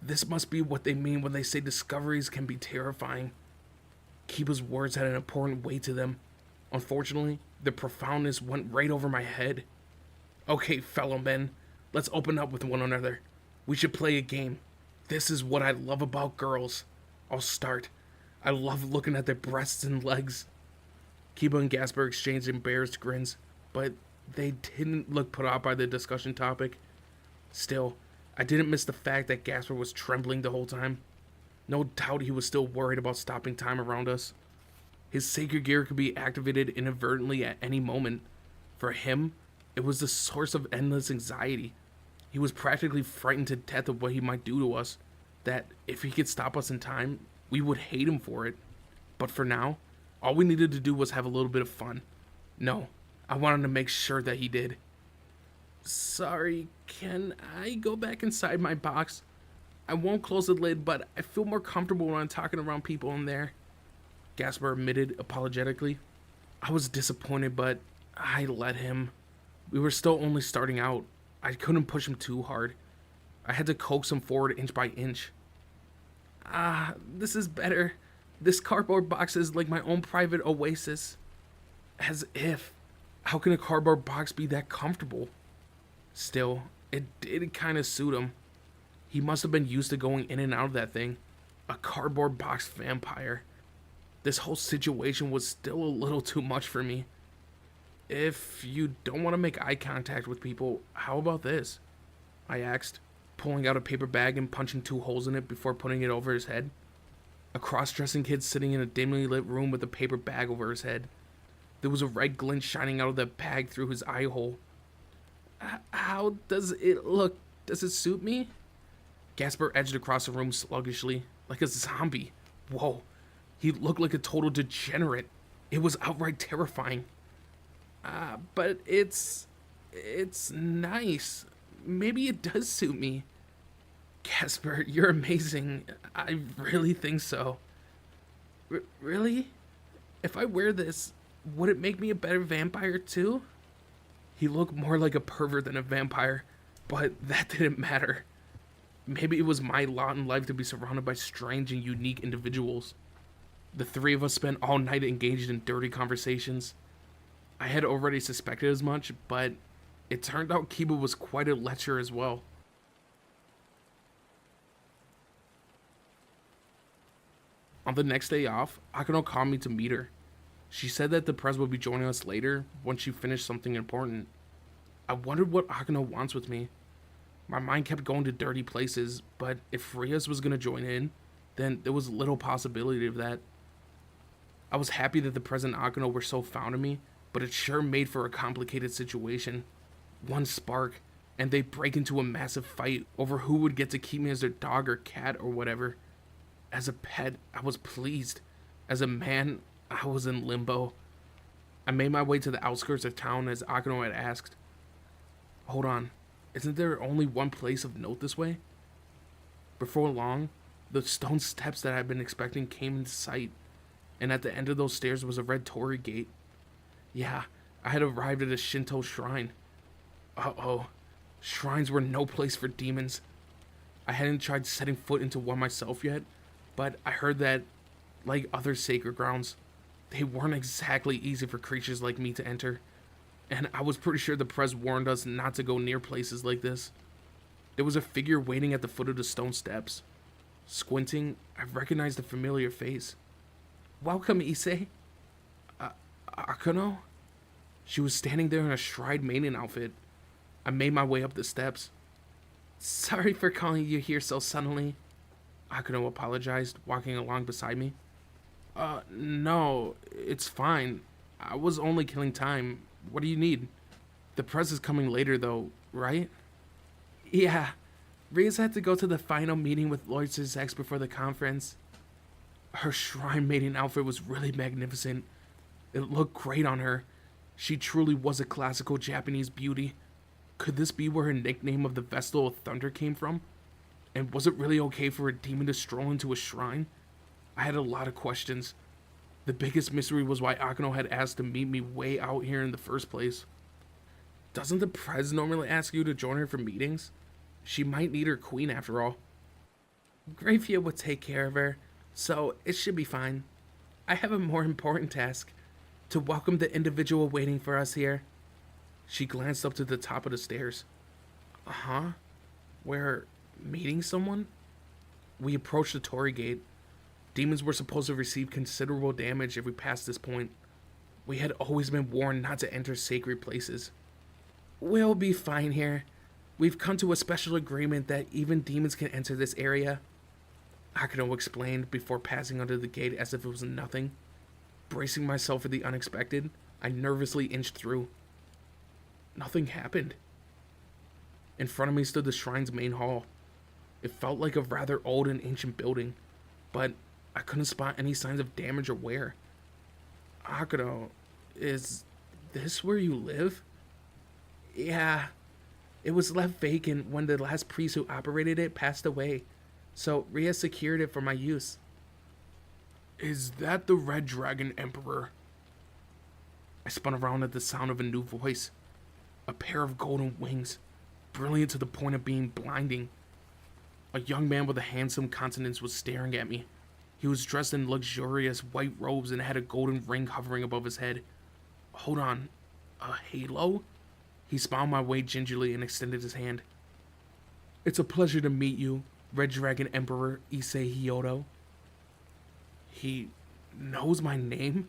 This must be what they mean when they say discoveries can be terrifying. Kiba's words had an important weight to them. Unfortunately, the profoundness went right over my head. Okay, fellow men, let's open up with one another. We should play a game. This is what I love about girls. I'll start. I love looking at their breasts and legs. Kiba and Gasper exchanged embarrassed grins, but they didn't look put off by the discussion topic. Still, I didn't miss the fact that Gasper was trembling the whole time. No doubt he was still worried about stopping time around us. His sacred gear could be activated inadvertently at any moment. For him, it was the source of endless anxiety. He was practically frightened to death of what he might do to us, that if he could stop us in time, we would hate him for it. But for now, all we needed to do was have a little bit of fun. No, I wanted to make sure that he did. Sorry, can I go back inside my box? I won't close the lid, but I feel more comfortable when I'm talking around people in there. Gasper admitted apologetically. I was disappointed, but I let him. We were still only starting out. I couldn't push him too hard. I had to coax him forward inch by inch. This is better. This cardboard box is like my own private oasis. As if. How can a cardboard box be that comfortable? Still, it did kind of suit him. He must have been used to going in and out of that thing. A cardboard box vampire. This whole situation was still a little too much for me. If you don't want to make eye contact with people, how about this? I asked, pulling out a paper bag and punching 2 holes in it before putting it over his head. A cross-dressing kid sitting in a dimly lit room with a paper bag over his head. There was a red glint shining out of the bag through his eye hole. How does it look? Does it suit me? Gasper edged across the room sluggishly, like a zombie. Whoa, he looked like a total degenerate. It was outright terrifying. But it's nice. Maybe it does suit me. Gasper, you're amazing. I really think so. Really? If I wear this, would it make me a better vampire too? He looked more like a pervert than a vampire, but that didn't matter. Maybe it was my lot in life to be surrounded by strange and unique individuals. The 3 of us spent all night engaged in dirty conversations. I had already suspected as much, but it turned out Kiba was quite a lecher as well. On the next day off, Akano called me to meet her. She said that the press would be joining us later when she finished something important. I wondered what Akano wants with me. My mind kept going to dirty places, but if Rias was going to join in, then there was little possibility of that. I was happy that the press and Akano were so fond of me, but it sure made for a complicated situation. One spark, and they break into a massive fight over who would get to keep me as their dog or cat or whatever. As a pet, I was pleased. As a man, I was in limbo. I made my way to the outskirts of town as Akano had asked. Hold on, isn't there only one place of note this way? Before long, the stone steps that I'd been expecting came into sight, and at the end of those stairs was a red torii gate. Yeah, I had arrived at a Shinto shrine. Uh-oh, shrines were no place for demons. I hadn't tried setting foot into one myself yet, but I heard that, like other sacred grounds, they weren't exactly easy for creatures like me to enter, and I was pretty sure the press warned us not to go near places like this. There was a figure waiting at the foot of the stone steps. Squinting, I recognized a familiar face. Welcome, Issei. Akano? She was standing there in a Shrine maiden outfit. I made my way up the steps. Sorry for calling you here so suddenly. Akano apologized, walking along beside me. No, it's fine. I was only killing time. What do you need? The press is coming later, though, right? Yeah. Ria's had to go to the final meeting with Lord Zex before the conference. Her shrine maiden outfit was really magnificent. It looked great on her. She truly was a classical Japanese beauty. Could this be where her nickname of the Vestal of Thunder came from? And was it really okay for a demon to stroll into a shrine? I had a lot of questions. The biggest mystery was why Akano had asked to meet me way out here in the first place. Doesn't the Prez normally ask you to join her for meetings? She might need her queen after all. Grafia would take care of her, so it should be fine. I have a more important task, to welcome the individual waiting for us here. She glanced up to the top of the stairs. Uh-huh. We're meeting someone? We approached the Torii Gate. Demons were supposed to receive considerable damage if we passed this point. We had always been warned not to enter sacred places. We'll be fine here. We've come to a special agreement that even demons can enter this area. Akano explained before passing under the gate as if it was nothing. Bracing myself for the unexpected, I nervously inched through. Nothing happened. In front of me stood the shrine's main hall. It felt like a rather old and ancient building, but I couldn't spot any signs of damage or wear. Akano, is this where you live? Yeah. It was left vacant when the last priest who operated it passed away, so Ria secured it for my use. Is that the Red Dragon Emperor? I spun around at the sound of a new voice. A pair of golden wings, brilliant to the point of being blinding. A young man with a handsome countenance was staring at me. He was dressed in luxurious white robes and had a golden ring hovering above his head. Hold on, a halo? He smiled my way gingerly and extended his hand. It's a pleasure to meet you, Red Dragon Emperor Issei Hyodo. He knows my name?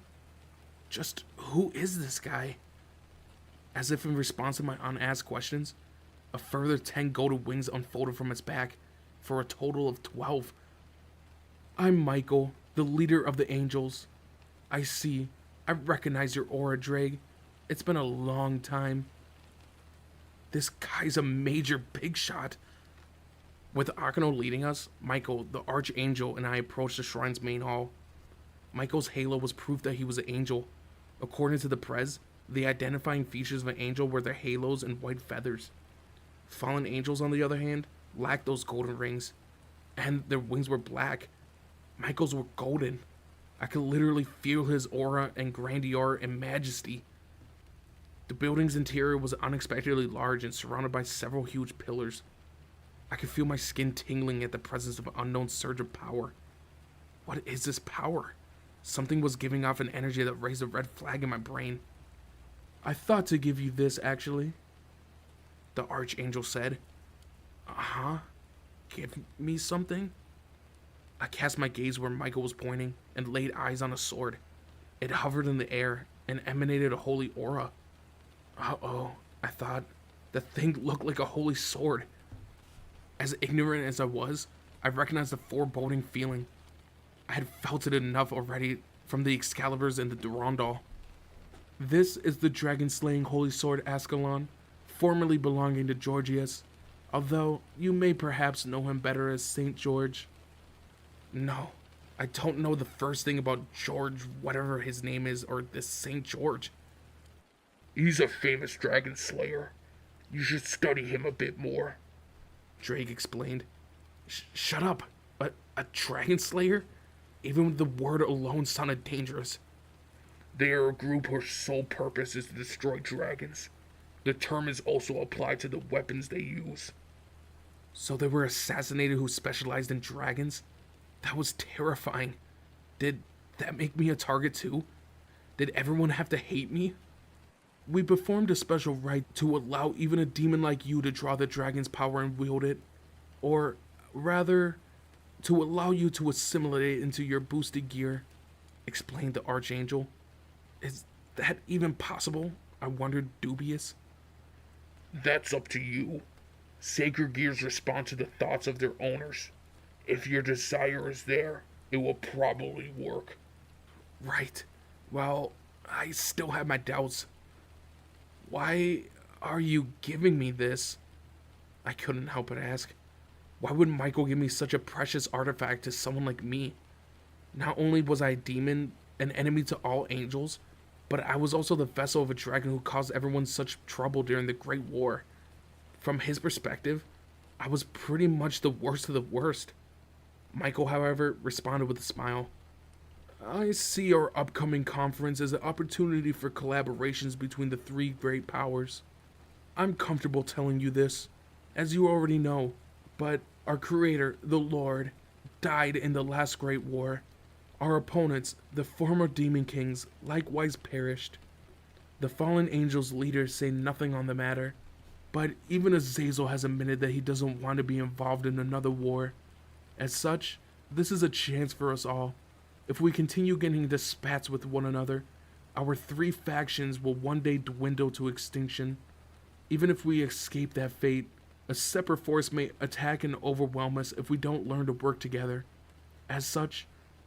Just who is this guy? As if in response to my unasked questions, a further 10 golden wings unfolded from its back, for a total of 12. I'm Michael, the leader of the angels. I see. I recognize your aura, Drake. It's been a long time. This guy's a major big shot. With Akano leading us, Michael, the archangel, and I approached the shrine's main hall. Michael's halo was proof that he was an angel. According to the Prez, the identifying features of an angel were their halos and white feathers. Fallen angels, on the other hand, lacked those golden rings, and their wings were black. Michael's were golden. I could literally feel his aura and grandeur and majesty. The building's interior was unexpectedly large and surrounded by several huge pillars. I could feel my skin tingling at the presence of an unknown surge of power. What is this power? Something was giving off an energy that raised a red flag in my brain. I thought to give you this, actually, the archangel said. Uh-huh. Give me something? I cast my gaze where Michael was pointing and laid eyes on a sword. It hovered in the air and emanated a holy aura. Uh-oh, I thought. The thing looked like a holy sword. As ignorant as I was, I recognized the foreboding feeling. I had felt it enough already from the Excaliburs and the Durandal. This is the dragon-slaying holy sword Ascalon, formerly belonging to Georgius, although you may perhaps know him better as Saint George. No, I don't know the first thing about George, whatever his name is, or this Saint George. He's a famous dragon slayer. You should study him a bit more, Drake explained. Shut up. A dragon slayer? Even the word alone sounded dangerous. They are a group whose sole purpose is to destroy dragons. The term is also applied to the weapons they use. So they were assassinated who specialized in dragons? That was terrifying. Did that make me a target too? Did everyone have to hate me? We performed a special rite to allow even a demon like you to draw the dragon's power and wield it. Or, rather, to allow you to assimilate it into your boosted gear, explained the archangel. Is that even possible? I wondered, dubious. That's up to you. Sacred gears respond to the thoughts of their owners. If your desire is there, it will probably work. Right. Well, I still have my doubts. Why are you giving me this? I couldn't help but ask. Why would Michael give me such a precious artifact to someone like me? Not only was I a demon, an enemy to all angels, but I was also the vessel of a dragon who caused everyone such trouble during the Great War. From his perspective, I was pretty much the worst of the worst. Michael, however, responded with a smile. I see our upcoming conference as an opportunity for collaborations between the three great powers. I'm comfortable telling you this, as you already know, but our creator, the Lord, died in the last great war. Our opponents, the former demon kings, likewise perished. The fallen angels' leaders say nothing on the matter, but even Azazel has admitted that he doesn't want to be involved in another war. As such, this is a chance for us all. If we continue getting into spats with one another, our three factions will one day dwindle to extinction. Even if we escape that fate, a separate force may attack and overwhelm us if we don't learn to work together. As such,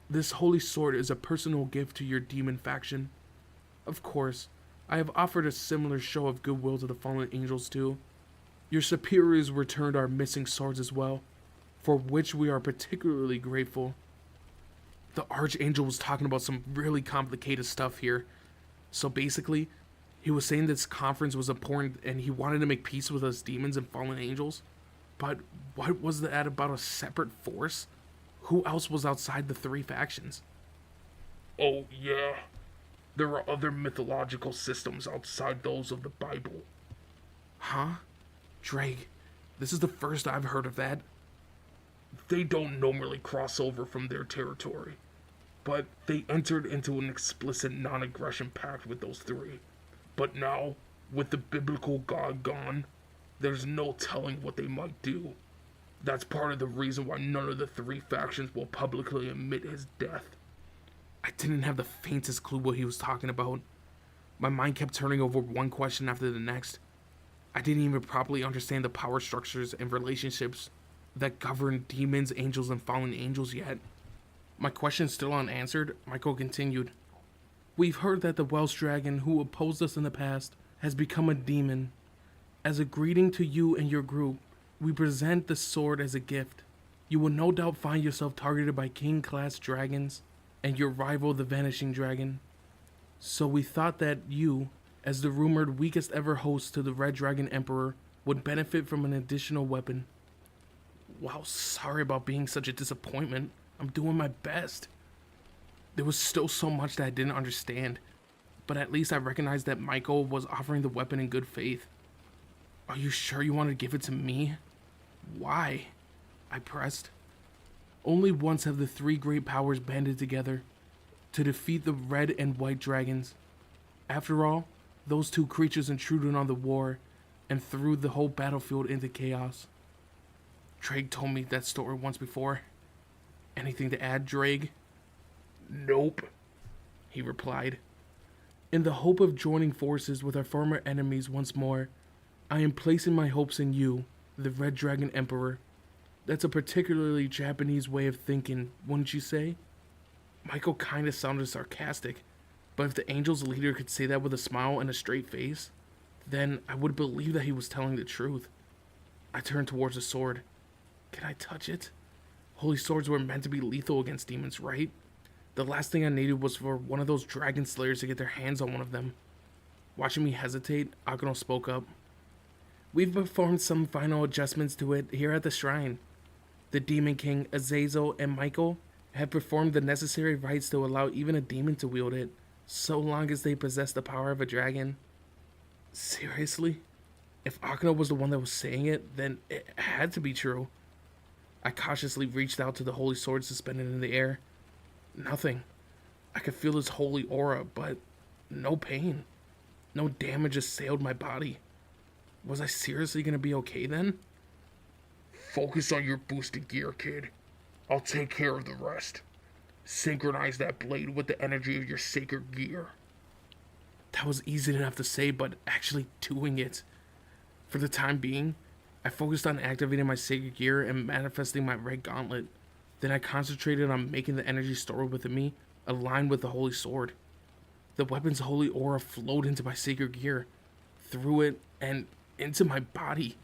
this holy sword is a personal gift to your demon faction. Of course, I have offered a similar show of goodwill to the fallen angels too. Your superiors returned our missing swords as well, for which we are particularly grateful. The Archangel was talking about some really complicated stuff here. So basically, he was saying this conference was important and he wanted to make peace with us demons and fallen angels. But what was that about a separate force? Who else was outside the three factions? Oh, yeah. There are other mythological systems outside those of the Bible. Huh? Drake, this is the first I've heard of that. They don't normally cross over from their territory, but they entered into an explicit non-aggression pact with those three. But now, with the biblical God gone, there's no telling what they might do. That's part of the reason why none of the three factions will publicly admit his death. I didn't have the faintest clue what he was talking about. My mind kept turning over one question after the next. I didn't even properly understand the power structures and relationships that govern demons, angels, and fallen angels yet. My question still unanswered, Michael continued. We've heard that the Welsh dragon who opposed us in the past has become a demon. As a greeting to you and your group, we present the sword as a gift. You will no doubt find yourself targeted by king-class dragons and your rival the Vanishing Dragon. So we thought that you, as the rumored weakest ever host to the Red Dragon Emperor, would benefit from an additional weapon. Wow, sorry about being such a disappointment. I'm doing my best. There was still so much that I didn't understand, but at least I recognized that Michael was offering the weapon in good faith. Are you sure you want to give it to me? Why? I pressed. Only once have the three great powers banded together to defeat the red and white dragons. After all, those two creatures intruded on the war and threw the whole battlefield into chaos. Drake told me that story once before. Anything to add, Drake? Nope, He replied. In the hope of joining forces with our former enemies once more, I am placing my hopes in you, the Red Dragon Emperor. That's a particularly Japanese way of thinking, wouldn't you say? Michael kinda sounded sarcastic, but if the Angel's leader could say that with a smile and a straight face, then I would believe that he was telling the truth. I turned towards the sword. Can I touch it? Holy swords were meant to be lethal against demons, right? The last thing I needed was for one of those dragon slayers to get their hands on one of them. Watching me hesitate, Akano spoke up. We've performed some final adjustments to it here at the shrine. The Demon King, Azazel, and Michael have performed the necessary rites to allow even a demon to wield it, so long as they possess the power of a dragon. Seriously? If Akano was the one that was saying it, then it had to be true. I cautiously reached out to the holy sword suspended in the air. Nothing. I could feel his holy aura, but no pain. No damage assailed my body. Was I seriously gonna be okay then? Focus on your boosted gear, kid. I'll take care of the rest. Synchronize that blade with the energy of your sacred gear. That was easy enough to say, but actually doing it. For the time being, I focused on activating my sacred gear and manifesting my red gauntlet. Then I concentrated on making the energy stored within me align with the holy sword. The weapon's holy aura flowed into my sacred gear, through it, and into my body.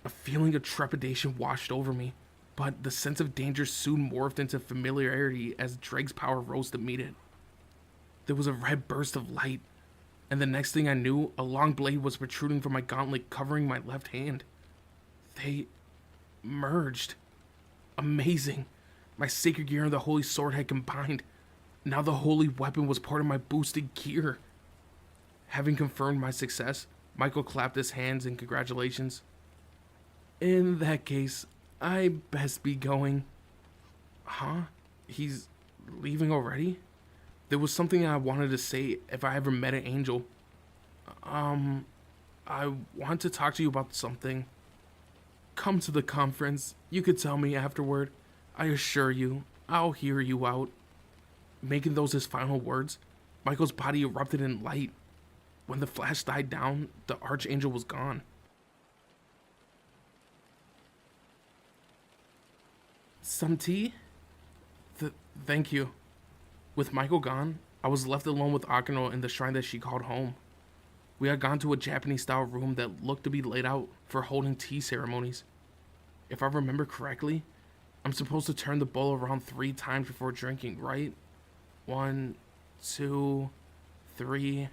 A feeling of trepidation washed over me, but the sense of danger soon morphed into familiarity as Drake's power rose to meet it. There was a red burst of light, and the next thing I knew, a long blade was protruding from my gauntlet, covering my left hand. They merged. Amazing. My sacred gear and the holy sword had combined. Now the holy weapon was part of my boosted gear. Having confirmed my success, Michael clapped his hands in congratulations. In that case, I best be going. Huh? He's leaving already? There was something I wanted to say if I ever met an angel. I want to talk to you about something. Come to the conference. You could tell me afterward. I assure you, I'll hear you out. Making those his final words, Michael's body erupted in light. When the flash died down, the archangel was gone. Some tea? Thank you. With Michael gone, I was left alone with Akano in the shrine that she called home. We had gone to a Japanese-style room that looked to be laid out for holding tea ceremonies. If I remember correctly, I'm supposed to turn the bowl around 3 times before drinking, right? 1, 2, 3.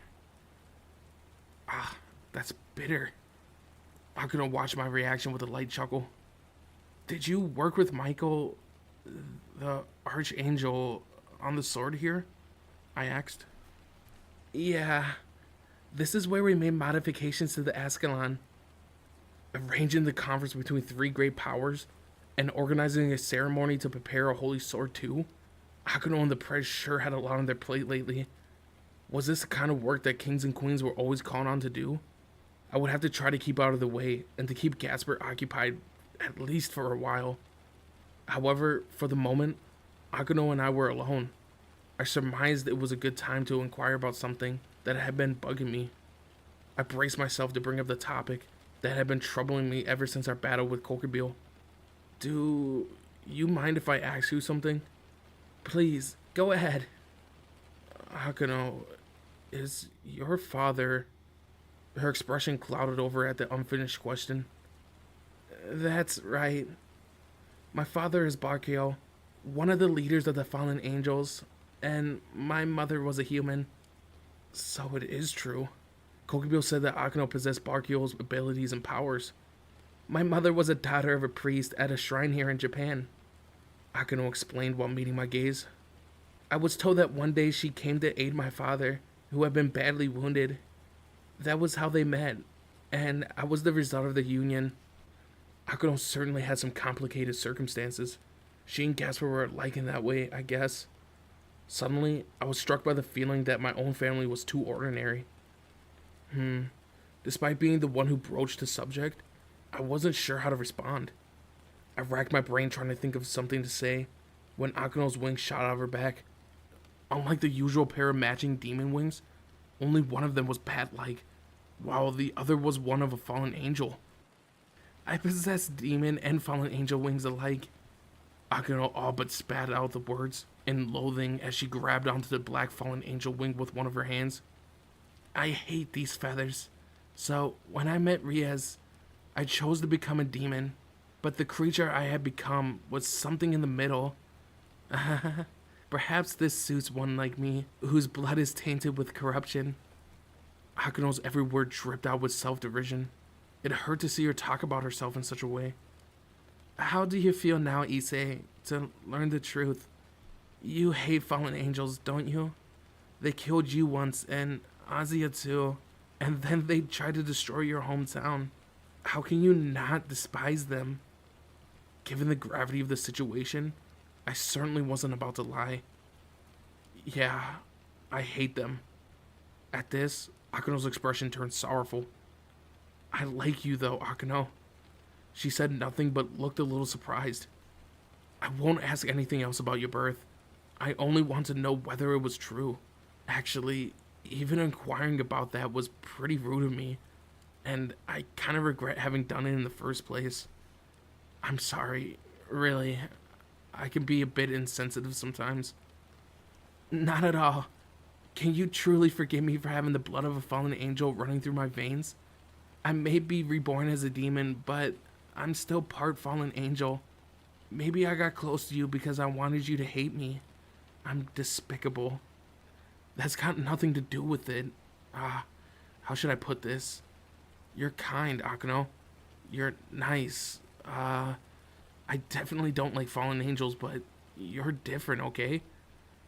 That's bitter. Akano watched my reaction with a light chuckle. Did you work with Michael, the archangel, on the sword here? I asked. Yeah. This is where we made modifications to the Ascalon. Arranging the conference between 3 great powers and organizing a ceremony to prepare a holy sword too. Akano and the Prez sure had a lot on their plate lately. Was this the kind of work that kings and queens were always called on to do? I would have to try to keep out of the way and to keep Gasper occupied at least for a while. However, for the moment, Akano and I were alone. I surmised it was a good time to inquire about something that had been bugging me. I braced myself to bring up the topic that had been troubling me ever since our battle with Kokubio. Do you mind if I ask you something? Please, go ahead. Akano, is your father... Her expression clouded over at the unfinished question. That's right. My father is Bakio, one of the leaders of the fallen angels, and my mother was a human. So it is true. Kokubio said that Akano possessed Bakio's abilities and powers. My mother was a daughter of a priest at a shrine here in Japan. Akano explained while meeting my gaze. I was told that one day she came to aid my father, who had been badly wounded. That was how they met, and I was the result of the union. Akano certainly had some complicated circumstances. She and Gasper were alike in that way, I guess. Suddenly, I was struck by the feeling that my own family was too ordinary. Despite being the one who broached the subject, I wasn't sure how to respond. I racked my brain trying to think of something to say, when Akano's wings shot out of her back. Unlike the usual pair of matching demon wings, only one of them was bat-like, while the other was one of a fallen angel. I possess demon and fallen angel wings alike. Akano all but spat out the words in loathing as she grabbed onto the black fallen angel wing with one of her hands. I hate these feathers, so when I met Riaz, I chose to become a demon, but the creature I had become was something in the middle. Perhaps this suits one like me, whose blood is tainted with corruption. Akano's every word dripped out with self-derision. It hurt to see her talk about herself in such a way. How do you feel now, Issei, to learn the truth? You hate fallen angels, don't you? They killed you once, and Azia too, and then they tried to destroy your hometown. How can you not despise them? Given the gravity of the situation, I certainly wasn't about to lie. Yeah, I hate them. At this, Akano's expression turned sorrowful. I like you though, Akano. She said nothing but looked a little surprised. I won't ask anything else about your birth. I only want to know whether it was true. Actually, even inquiring about that was pretty rude of me. and I kind of regret having done it in the first place. I'm sorry, really. I can be a bit insensitive sometimes. Not at all. Can you truly forgive me for having the blood of a fallen angel running through my veins? I may be reborn as a demon, but I'm still part fallen angel. Maybe I got close to you because I wanted you to hate me. I'm despicable. That's got nothing to do with it. How should I put this? You're kind, Akano. You're nice. I definitely don't like fallen angels, but you're different, okay?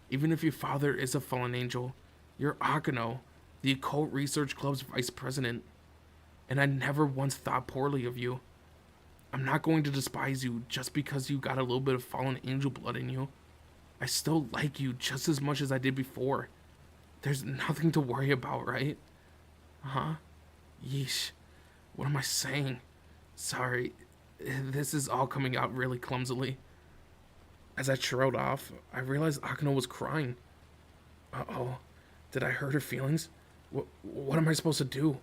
Even if your father is a fallen angel, you're Akano, the Occult Research Club's vice president. And I never once thought poorly of you. I'm not going to despise you just because you got a little bit of fallen angel blood in you. I still like you just as much as I did before. There's nothing to worry about, right? Huh? Yeesh. What am I saying? Sorry. This is all coming out really clumsily. As I trailed off, I realized Akano was crying. Uh-oh. Did I hurt her feelings? What am I supposed to do?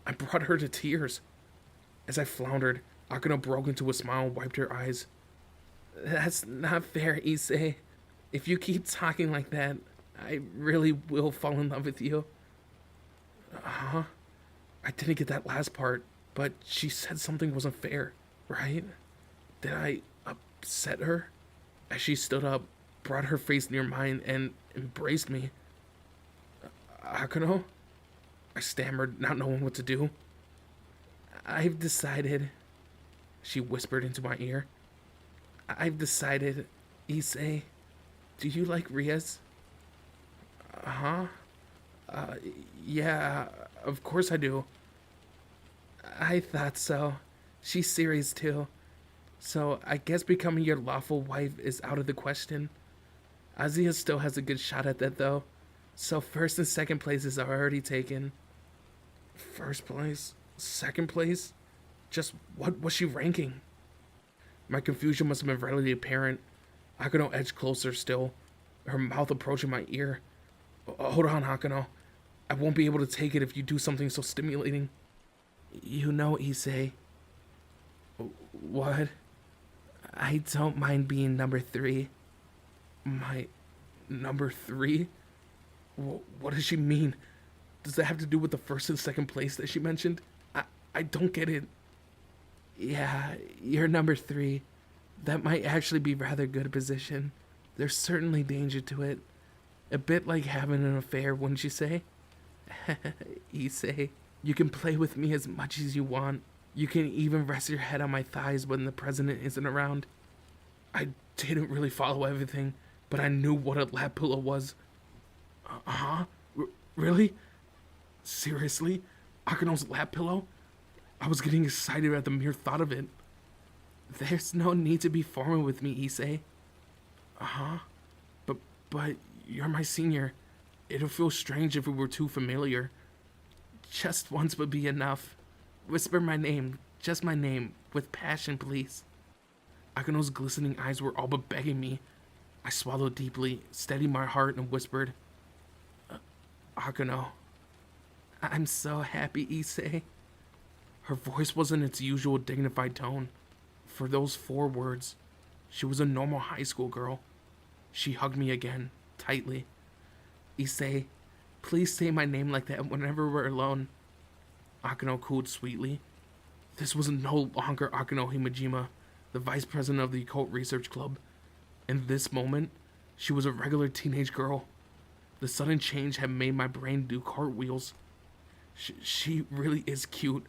I brought her to tears. As I floundered, Akano broke into a smile and wiped her eyes. That's not fair, Issei. If you keep talking like that, I really will fall in love with you. Huh? I didn't get that last part, but she said something wasn't fair, right? Did I upset her? As she stood up, brought her face near mine, and embraced me. Akano? I stammered, not knowing what to do. I've decided, she whispered into my ear. I've decided, Issei, do you like Rias? Huh? Yeah, of course I do. I thought so. She's serious too. So I guess becoming your lawful wife is out of the question. Azia still has a good shot at that though. So first and second places are already taken. First place? Second place? Just what was she ranking? My confusion must have been readily apparent. Akano edged closer still, her mouth approaching my ear. Hold on, Akano. I won't be able to take it if you do something so stimulating. You know, Issei. What? I don't mind being number 3. My number 3? What does she mean? Does that have to do with the first and second place that she mentioned? I don't get it. Yeah, you're number 3. That might actually be rather good a position. There's certainly danger to it. A bit like having an affair, wouldn't you say? Issei, you can play with me as much as you want. You can even rest your head on my thighs when the president isn't around. I didn't really follow everything, but I knew what a lap pillow was. Really? Seriously? Akano's lap pillow? I was getting excited at the mere thought of it. There's no need to be formal with me, Issei. But you're my senior. It'll feel strange if we were too familiar. Just once would be enough. Whisper my name, just my name, with passion, please. Akano's glistening eyes were all but begging me. I swallowed deeply, steadied my heart, and whispered, Akano. I'm so happy, Issei. Her voice wasn't its usual dignified tone. For those 4 words, she was a normal high school girl. She hugged me again, tightly. Issei, please say my name like that whenever we're alone. Akano cooed sweetly. This was no longer Akano Himejima, the vice president of the Occult Research Club. In this moment, she was a regular teenage girl. The sudden change had made my brain do cartwheels. She really is cute.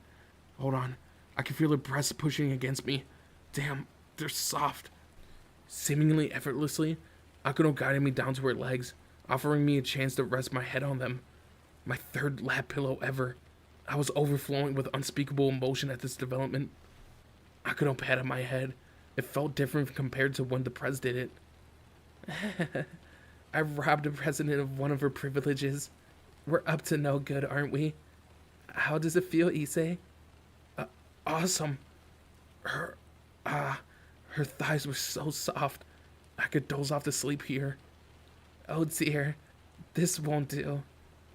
Hold on, I can feel her breasts pushing against me. Damn, they're soft. Seemingly effortlessly, Akano guided me down to her legs, offering me a chance to rest my head on them. My 3rd lap pillow ever. I was overflowing with unspeakable emotion at this development. Akano patted my head. It felt different compared to when the press did it. I robbed the president of one of her privileges. We're up to no good, aren't we? How does it feel, Issei? Awesome. Her thighs were so soft. I could doze off to sleep here. Oh dear, this won't do.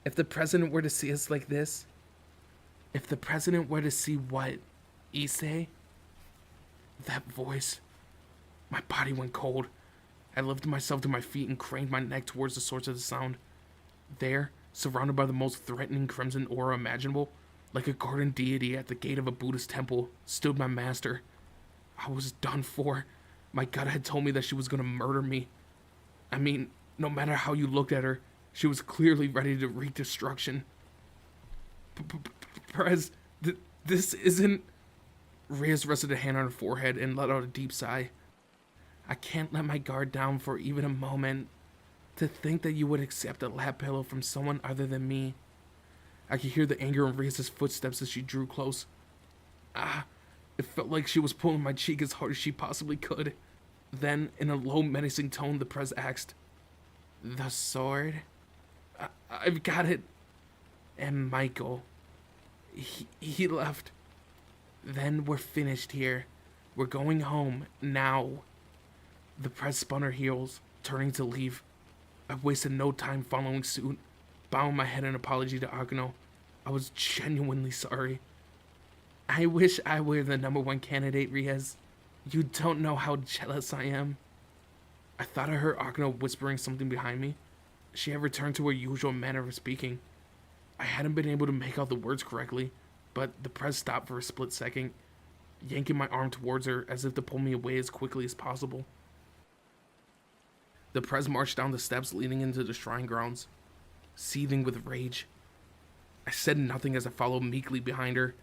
If the president were to see us like this... If the president were to see what? Issei? That voice. My body went cold. I lifted myself to my feet and craned my neck towards the source of the sound. There, surrounded by the most threatening crimson aura imaginable, like a guardian deity at the gate of a Buddhist temple, stood my master. I was done for. My gut had told me that she was going to murder me. I mean, no matter how you looked at her, she was clearly ready to wreak destruction. Prez, this isn't... Reyes rested a hand on her forehead and let out a deep sigh. I can't let my guard down for even a moment. To think that you would accept a lap pillow from someone other than me. I could hear the anger in Reyes' footsteps as she drew close. It felt like she was pulling my cheek as hard as she possibly could. Then, in a low, menacing tone, the Prez asked, "The sword? I've got it." And Michael, he left. Then we're finished here. We're going home, now. The Prez spun her heels, turning to leave. I wasted no time following suit, bowing my head in apology to Akano. I was genuinely sorry. I wish I were the #1 candidate, Reyes. You don't know how jealous I am. I thought I heard Akano whispering something behind me. She had returned to her usual manner of speaking. I hadn't been able to make out the words correctly, but the Prez stopped for a split second, yanking my arm towards her as if to pull me away as quickly as possible. The Prez marched down the steps leading into the shrine grounds, seething with rage. I said nothing as I followed meekly behind her,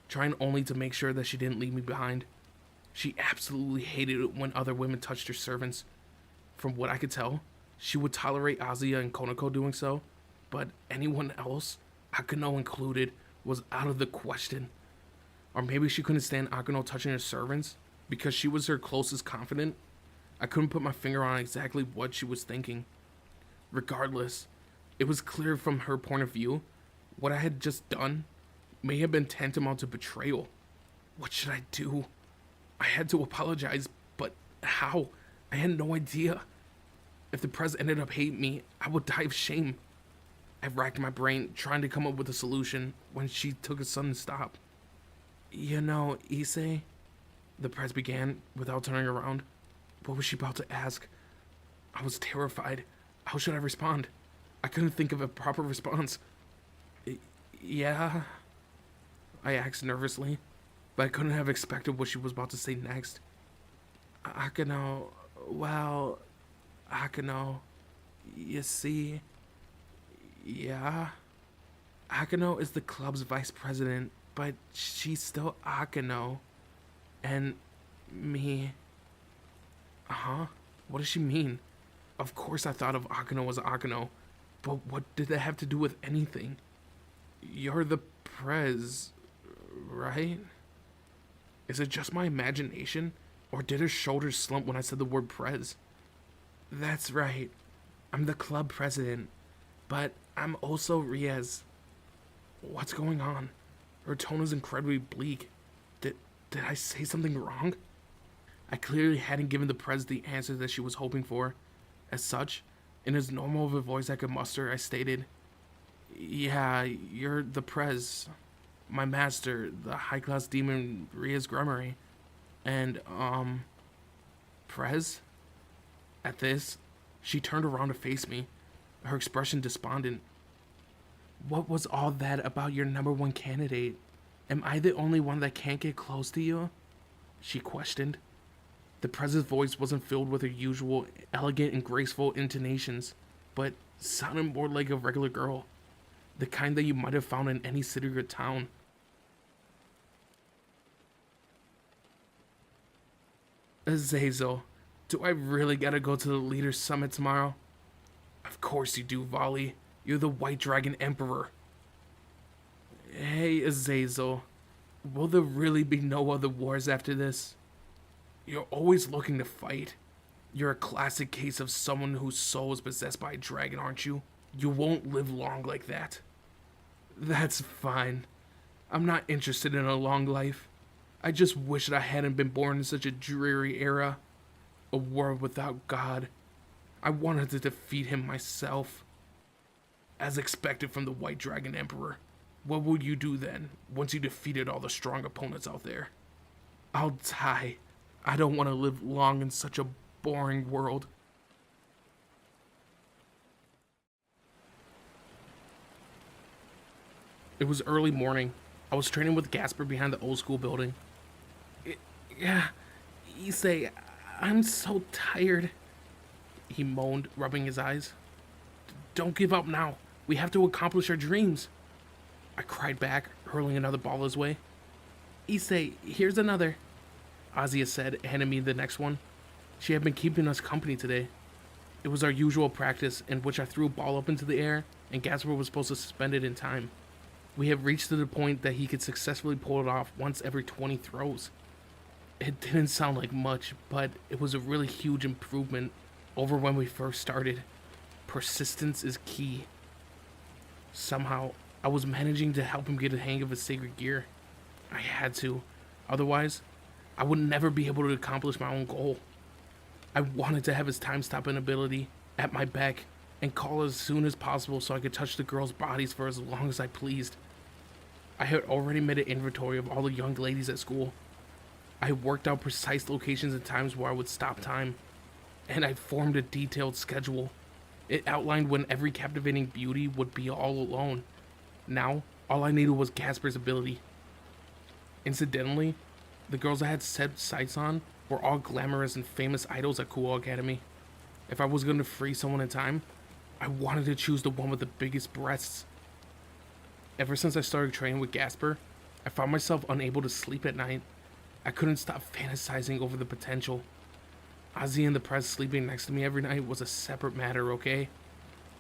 trying only to make sure that she didn't leave me behind. She absolutely hated it when other women touched her servants. From what I could tell, she would tolerate Azuya and Konako doing so, but anyone else, Akano included, was out of the question. Or maybe she couldn't stand Akano touching her servants because she was her closest confidant. I couldn't put my finger on exactly what she was thinking. Regardless, it was clear from her point of view, what I had just done may have been tantamount to betrayal. What should I do? I had to apologize, but how? I had no idea. If the Prez ended up hating me, I would die of shame. I racked my brain, trying to come up with a solution, when she took a sudden stop. You know, Issei, the Prez began, without turning around. What was she about to ask? I was terrified. How should I respond? I couldn't think of a proper response. Yeah? I asked nervously, but I couldn't have expected what she was about to say next. Akano, well, Akano, you see, yeah? Akano is the club's vice president, but she's still Akano. And me. What does she mean? Of course I thought of Akano as Akano, but what did that have to do with anything? You're the Prez, right? Is it just my imagination, or did her shoulders slump when I said the word Prez? That's right. I'm the club president, but I'm also Reyes. What's going on? Her tone is incredibly bleak. Did I say something wrong? I clearly hadn't given the Prez the answer that she was hoping for. As such, in as normal of a voice I could muster, I stated, "Yeah, you're the Prez. My master, the high-class demon Reyes Gremory. And, Prez?" At this, she turned around to face me, her expression despondent. "What was all that about your #1 candidate? Am I the only one that can't get close to you?" she questioned. The Prez's voice wasn't filled with her usual elegant and graceful intonations, but sounded more like a regular girl, the kind that you might have found in any city or town. "Azazel, do I really gotta go to the Leaders' Summit tomorrow?" "Of course you do, Volley. You're the White Dragon Emperor." "Hey, Azazel, will there really be no other wars after this? You're always looking to fight. You're a classic case of someone whose soul is possessed by a dragon, aren't you? You won't live long like that." "That's fine. I'm not interested in a long life. I just wish that I hadn't been born in such a dreary era. A world without God. I wanted to defeat him myself. As expected from the White Dragon Emperor. What will you do then, once you defeated all the strong opponents out there? I'll die. I don't want to live long in such a boring world. It was early morning. I was training with Gasper behind the old school building. Yeah, Issei, I'm so tired. He moaned, rubbing his eyes. Don't give up now. We have to accomplish our dreams. I cried back, hurling another ball his way. Issei, here's another. Azia said, handing me the next one. She had been keeping us company today. It was our usual practice, in which I threw a ball up into the air, and Gasper was supposed to suspend it in time. We had reached to the point that he could successfully pull it off once every 20 throws. It didn't sound like much, but it was a really huge improvement over when we first started. Persistence is key. Somehow, I was managing to help him get a hang of his sacred gear. I had to. Otherwise, I would never be able to accomplish my own goal. I wanted to have his time-stopping ability at my beck and call as soon as possible so I could touch the girls' bodies for as long as I pleased. I had already made an inventory of all the young ladies at school. I had worked out precise locations and times where I would stop time, and I formed a detailed schedule. It outlined when every captivating beauty would be all alone. Now, all I needed was Gasper's ability. Incidentally, the girls I had set sights on were all glamorous and famous idols at Cool Academy. If I was going to free someone in time, I wanted to choose the one with the biggest breasts. Ever since I started training with Gasper, I found myself unable to sleep at night. I couldn't stop fantasizing over the potential. Ozzy and the press sleeping next to me every night was a separate matter, okay?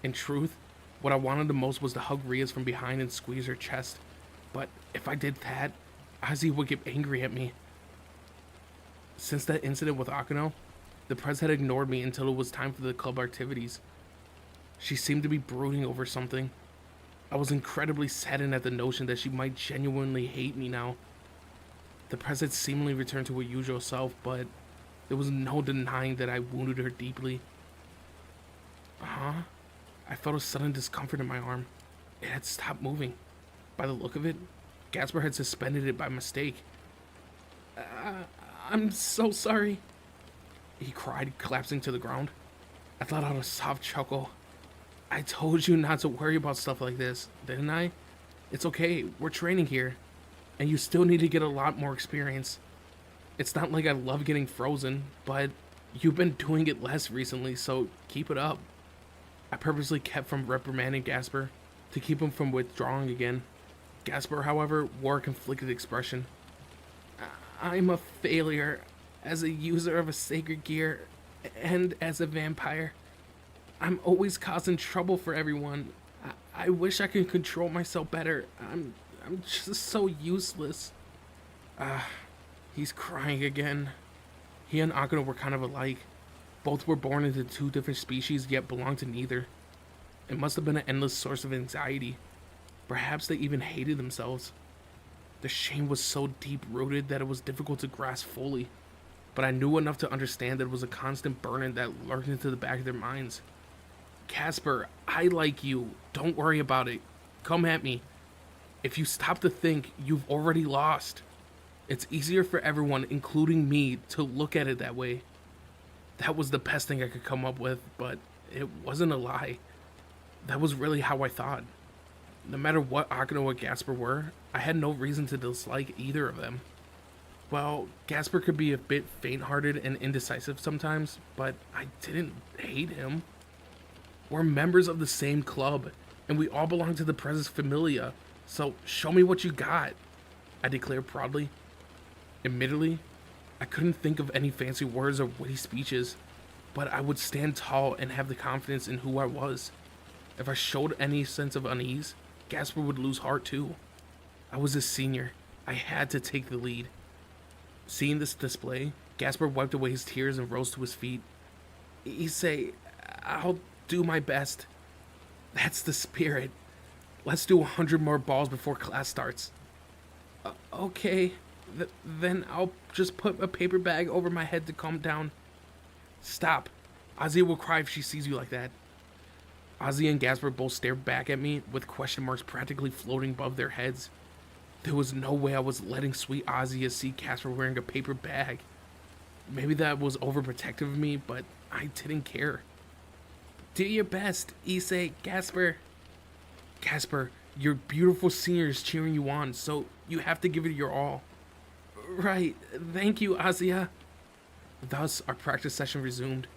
In truth, what I wanted the most was to hug Ria's from behind and squeeze her chest. But if I did that, Ozzy would get angry at me. Since that incident with Akano, the press had ignored me until it was time for the club activities. She seemed to be brooding over something. I was incredibly saddened at the notion that she might genuinely hate me now. The press had seemingly returned to her usual self, but there was no denying that I wounded her deeply. I felt a sudden discomfort in my arm. It had stopped moving. By the look of it, Gasper had suspended it by mistake. I'm so sorry. He cried, collapsing to the ground. I let out a soft chuckle. I told you not to worry about stuff like this, didn't I? It's okay, we're training here. And you still need to get a lot more experience. It's not like I love getting frozen, but you've been doing it less recently, so keep it up. I purposely kept from reprimanding Gasper to keep him from withdrawing again. Gasper, however, wore a conflicted expression. I'm a failure as a user of a sacred gear and as a vampire. I'm always causing trouble for everyone. I wish I could control myself better. I'm just so useless. He's crying again. He and Akano were kind of alike. Both were born into two different species, yet belonged to neither. It must have been an endless source of anxiety. Perhaps they even hated themselves. The shame was so deep-rooted that it was difficult to grasp fully, but I knew enough to understand that it was a constant burden that lurked into the back of their minds. Gasper, I like you. Don't worry about it. Come at me. If you stop to think, you've already lost. It's easier for everyone, including me, to look at it that way. That was the best thing I could come up with, but it wasn't a lie. That was really how I thought. No matter what Akano or Gasper were, I had no reason to dislike either of them. Well, Gasper could be a bit faint-hearted and indecisive sometimes, but I didn't hate him. We're members of the same club, and we all belong to the Press Familia, so show me what you got, I declared proudly. Admittedly, I couldn't think of any fancy words or witty speeches, but I would stand tall and have the confidence in who I was. If I showed any sense of unease, Gasper would lose heart too. I was a senior. I had to take the lead. Seeing this display, Gasper wiped away his tears and rose to his feet. Issei, I'll do my best. That's the spirit. Let's do 100 more balls before class starts. Okay. Then I'll just put a paper bag over my head to calm down. Stop. Azia will cry if she sees you like that. Ozzy and Gasper both stared back at me with question marks practically floating above their heads. There was no way I was letting sweet Ozzy see Gasper wearing a paper bag. Maybe that was overprotective of me, but I didn't care. Do your best, Issei, Gasper. Gasper, your beautiful senior is cheering you on, so you have to give it your all. Right, thank you, Ozzy. Thus, our practice session resumed.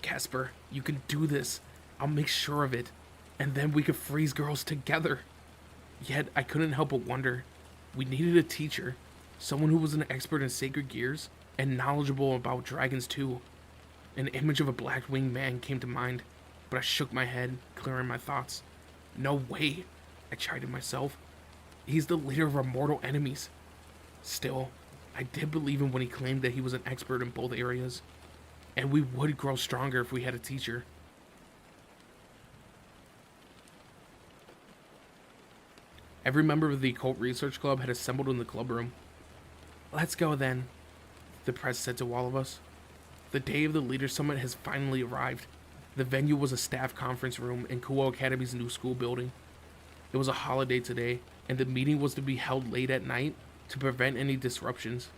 Gasper, you can do this. I'll make sure of it. And then we could freeze girls together. Yet, I couldn't help but wonder. We needed a teacher. Someone who was an expert in sacred gears and knowledgeable about dragons too. An image of a black-winged man came to mind, but I shook my head, clearing my thoughts. No way, I chided myself. He's the leader of our mortal enemies. Still, I did believe him when he claimed that he was an expert in both areas. And we would grow stronger if we had a teacher. Every member of the Occult Research Club had assembled in the club room. Let's go then, the press said to all of us. The day of the Leader Summit has finally arrived. The venue was a staff conference room in Kuo Academy's new school building. It was a holiday today, and the meeting was to be held late at night to prevent any disruptions.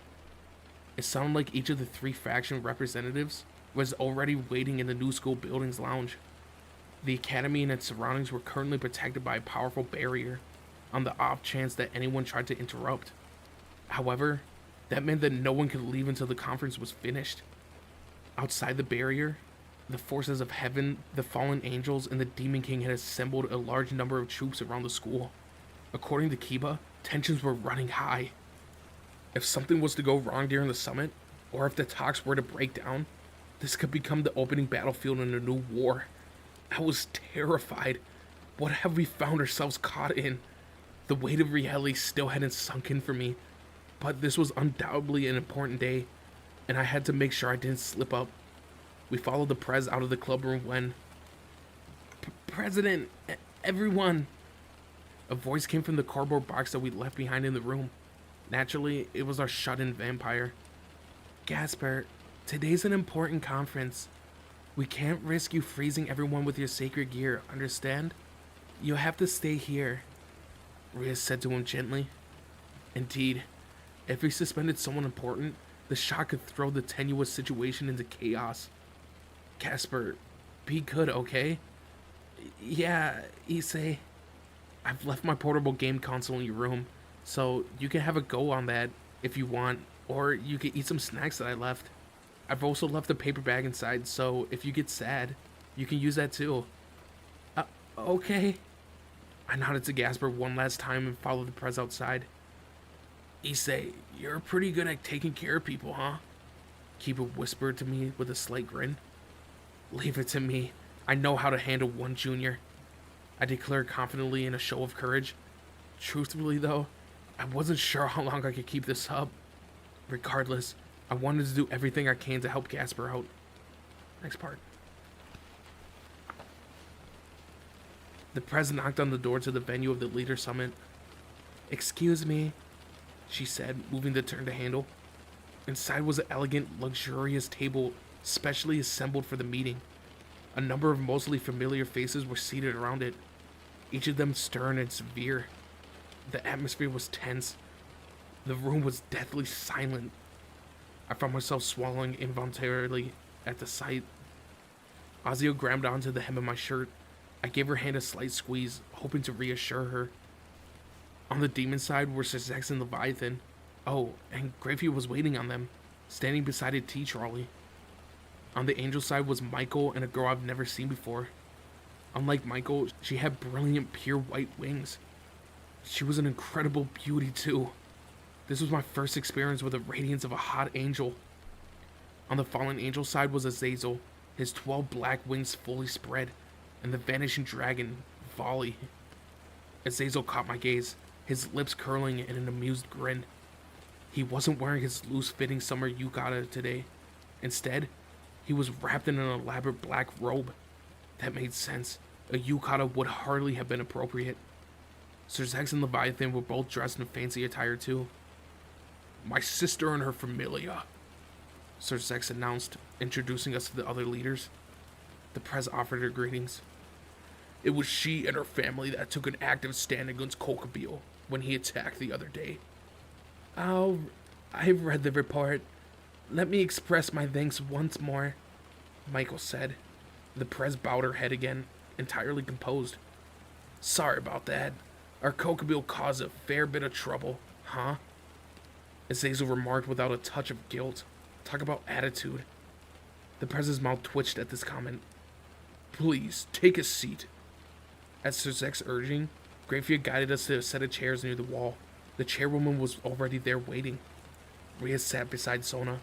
It sounded like each of the 3 faction representatives was already waiting in the new school building's lounge. The academy and its surroundings were currently protected by a powerful barrier, on the off chance that anyone tried to interrupt. However, that meant that no one could leave until the conference was finished. Outside the barrier, the forces of heaven, the fallen angels, and the Demon King had assembled a large number of troops around the school. According to Kiba, tensions were running high. If something was to go wrong during the summit, or if the talks were to break down, this could become the opening battlefield in a new war. I was terrified. What have we found ourselves caught in? The weight of reality still hadn't sunk in for me, but this was undoubtedly an important day, and I had to make sure I didn't slip up. We followed the Prez out of the club room when... President, everyone... A voice came from the cardboard box that we left behind in the room. Naturally, it was our shut-in vampire. Gasper, today's an important conference. We can't risk you freezing everyone with your sacred gear, understand? You'll have to stay here, Rhea said to him gently. Indeed, if we suspended someone important, the shock could throw the tenuous situation into chaos. Gasper, be good, okay? Yeah, Issei. I've left my portable game console in your room, so you can have a go on that if you want, or you can eat some snacks that I left. I've also left a paper bag inside, so if you get sad, you can use that too. Okay. I nodded to Gasper one last time and followed the Prez outside. Issei, you're pretty good at taking care of people, huh? Kiba whispered to me with a slight grin. Leave it to me. I know how to handle one junior, I declared confidently in a show of courage. Truthfully, though, I wasn't sure how long I could keep this up. Regardless, I wanted to do everything I can to help Gasper out. Next part. The Prez knocked on the door to the venue of the Leader Summit. Excuse me, she said, moving the turn to handle. Inside was an elegant, luxurious table specially assembled for the meeting. A number of mostly familiar faces were seated around it, each of them stern and severe. The atmosphere was tense. The room was deathly silent. I found myself swallowing involuntarily at the sight. Ozzy grabbed onto the hem of my shirt. I gave her hand a slight squeeze, hoping to reassure her. On the demon side were Sir Zex and Leviathan. Oh, and Gravy was waiting on them, standing beside a tea trolley. On the angel side was Michael and a girl I've never seen before. Unlike Michael, she had brilliant, pure white wings. She was an incredible beauty, too. This was my first experience with the radiance of a hot angel. On the fallen angel side was Azazel, his 12 black wings fully spread, and the vanishing dragon, Volley. Azazel caught my gaze, his lips curling in an amused grin. He wasn't wearing his loose-fitting summer yukata today. Instead, he was wrapped in an elaborate black robe. That made sense. A yukata would hardly have been appropriate. Sir Zex and Leviathan were both dressed in fancy attire too. My sister and her Familia, Sir Zex announced, introducing us to the other leaders. The Prez offered her greetings. It was she and her family that took an active stand against Kokabeel when he attacked the other day. I've read the report. Let me express my thanks once more, Michael said. The press bowed her head again, entirely composed. Sorry about that. Our Kokabeel caused a fair bit of trouble, huh? Azazel remarked without a touch of guilt. Talk about attitude. The press's mouth twitched at this comment. Please, take a seat. At Sir Zek's urging, Grafia guided us to a set of chairs near the wall. The chairwoman was already there waiting. Rhea sat beside Sona,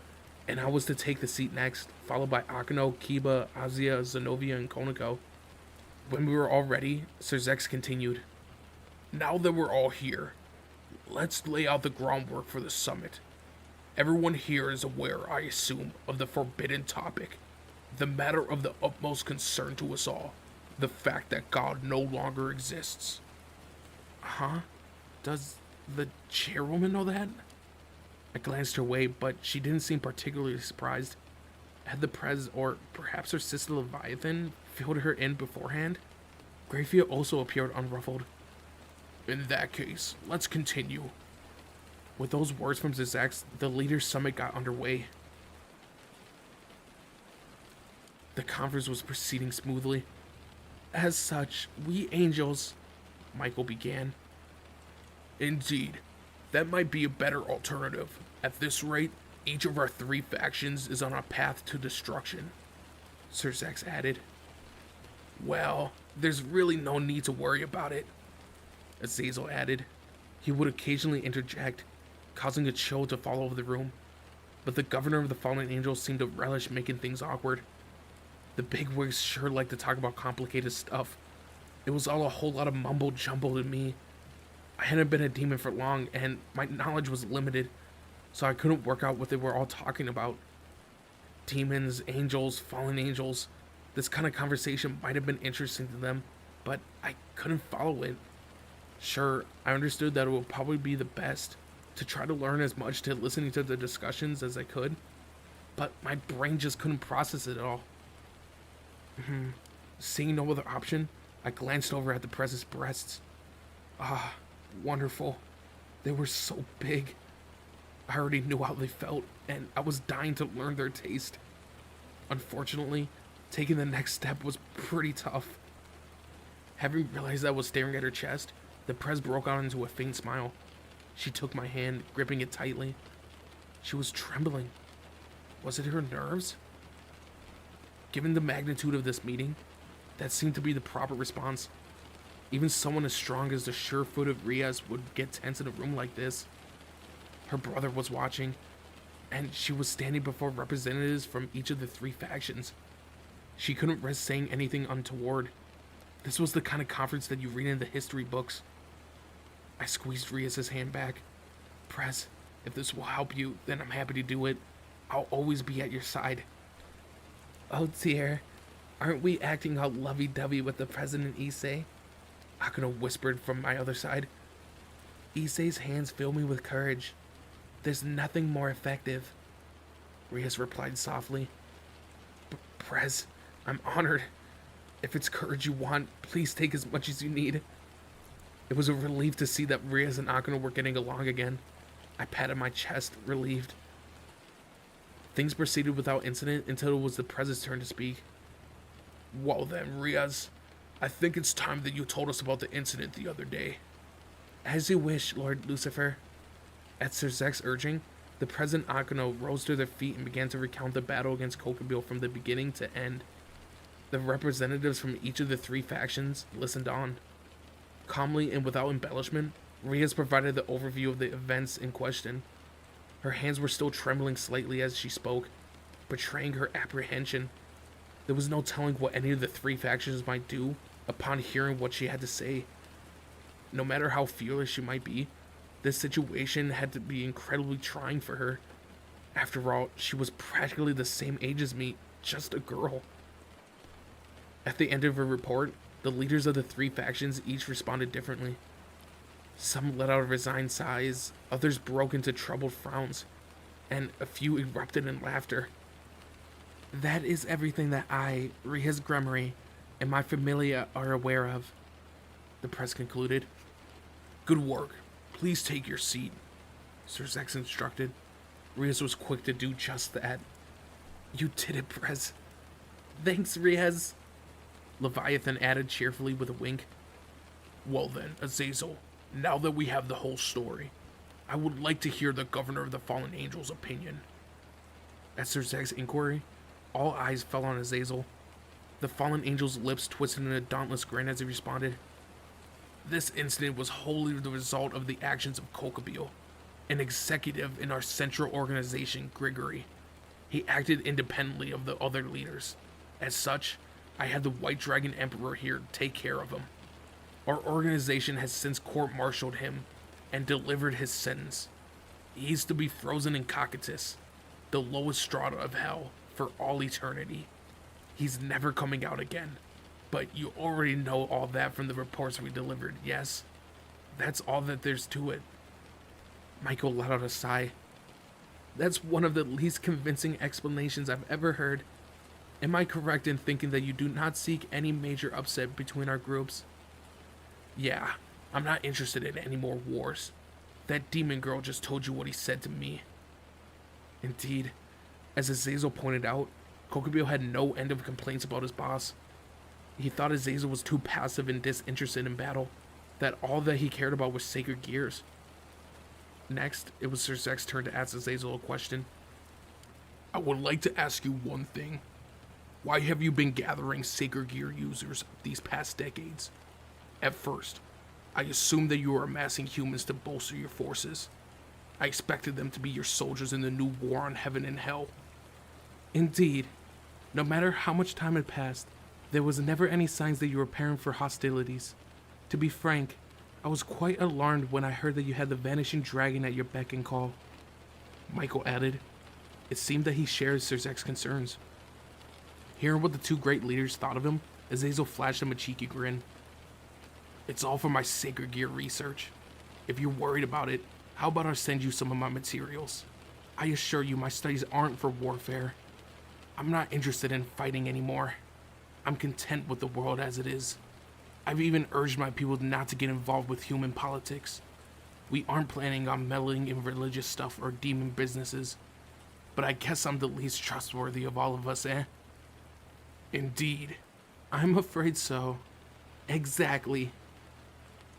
and I was to take the seat next, followed by Akano, Kiba, Azia, Zenobia, and Konako. When we were all ready, Sir Zex continued. Now that we're all here, let's lay out the groundwork for the summit. Everyone here is aware, I assume, of the forbidden topic, the matter of the utmost concern to us all, the fact that God no longer exists. Huh? Does the chairwoman know that? I glanced her way, but she didn't seem particularly surprised. Had the Prez, or perhaps her sister Leviathan, filled her in beforehand? Grafia also appeared unruffled. In that case, let's continue. With those words from Zizax, the leaders' summit got underway. The conference was proceeding smoothly. As such, we angels, Michael began. Indeed, that might be a better alternative. At this rate, each of our three factions is on a path to destruction, Sir Zax added. Well, there's really no need to worry about it, Azazel added. He would occasionally interject, causing a chill to fall over the room, but the governor of the Fallen Angels seemed to relish making things awkward. The bigwigs sure liked to talk about complicated stuff. It was all a whole lot of mumble-jumble to me. I hadn't been a demon for long, and my knowledge was limited, so I couldn't work out what they were all talking about. Demons, angels, fallen angels. This kind of conversation might have been interesting to them, but I couldn't follow it. Sure, I understood that it would probably be the best to try to learn as much to listening to the discussions as I could, but my brain just couldn't process it all. Seeing no other option, I glanced over at the Press's breasts. Ah, wonderful. They were so big. I already knew how they felt, and I was dying to learn their taste. Unfortunately, taking the next step was pretty tough. Having realized I was staring at her chest, the Press broke out into a faint smile. She took my hand, gripping it tightly. She was trembling. Was it her nerves? Given the magnitude of this meeting, that seemed to be the proper response. Even someone as strong as the sure-footed Riaz would get tense in a room like this. Her brother was watching, and she was standing before representatives from each of the three factions. She couldn't risk saying anything untoward. This was the kind of conference that you read in the history books. I squeezed Riaz's hand back. Press, if this will help you, then I'm happy to do it. I'll always be at your side. Oh dear, aren't we acting all lovey-dovey with the President Issei? Akano whispered from my other side. Issei's hands fill me with courage. There's nothing more effective. Riaz replied softly. Prez, I'm honored. If it's courage you want, please take as much as you need. It was a relief to see that Riaz and Akano were getting along again. I patted my chest, relieved. Things proceeded without incident until it was the Prez's turn to speak. Well then, Riaz, I think it's time that you told us about the incident the other day. As you wish, Lord Lucifer. At Sir Zek's urging, the Prez and Akano rose to their feet and began to recount the battle against Kokabeel from the beginning to end. The representatives from each of the three factions listened on. Calmly and without embellishment, Riaz provided the overview of the events in question. Her hands were still trembling slightly as she spoke, betraying her apprehension. There was no telling what any of the three factions might do upon hearing what she had to say. No matter how fearless she might be, this situation had to be incredibly trying for her. After all, she was practically the same age as me, just a girl. At the end of her report, the leaders of the three factions each responded differently. Some let out resigned sighs, others broke into troubled frowns, and a few erupted in laughter. That is everything that I, Riaz Gremory, and my Familia are aware of, the press concluded. Good work. Please take your seat, Sir Zex instructed. Riaz was quick to do just that. You did it, Prez. Thanks, Riaz, Leviathan added cheerfully with a wink. Well then, Azazel, now that we have the whole story, I would like to hear the Governor of the Fallen Angels' opinion. At Sir Zeg's inquiry, all eyes fell on Azazel. The Fallen Angel's lips twisted in a dauntless grin as he responded. This incident was wholly the result of the actions of Kokobio, an executive in our central organization, Grigory. He acted independently of the other leaders. As such, I had the White Dragon Emperor here take care of him. Our organization has since court-martialed him and delivered his sentence. He's to be frozen in Cocytus, the lowest strata of hell, for all eternity. He's never coming out again. But you already know all that from the reports we delivered, yes? That's all that there's to it. Michael let out a sigh. That's one of the least convincing explanations I've ever heard. Am I correct in thinking that you do not seek any major upset between our groups? Yeah, I'm not interested in any more wars. That demon girl just told you what he said to me. Indeed. As Azazel pointed out, Kokobio had no end of complaints about his boss. He thought Azazel was too passive and disinterested in battle, that all that he cared about was sacred gears. Next, it was Sir Zek's turn to ask Azazel a question. I would like to ask you one thing. Why have you been gathering sacred gear users these past decades? At first, I assumed that you were amassing humans to bolster your forces. I expected them to be your soldiers in the new war on heaven and hell. Indeed. No matter how much time had passed, there was never any signs that you were preparing for hostilities. To be frank, I was quite alarmed when I heard that you had the Vanishing Dragon at your beck and call. Michael added. It seemed that he shared Sir Zek's concerns. Hearing what the two great leaders thought of him, Azazel flashed him a cheeky grin. It's all for my sacred gear research. If you're worried about it, how about I send you some of my materials? I assure you my studies aren't for warfare. I'm not interested in fighting anymore. I'm content with the world as it is. I've even urged my people not to get involved with human politics. We aren't planning on meddling in religious stuff or demon businesses. But I guess I'm the least trustworthy of all of us, eh? Indeed. I'm afraid so. Exactly.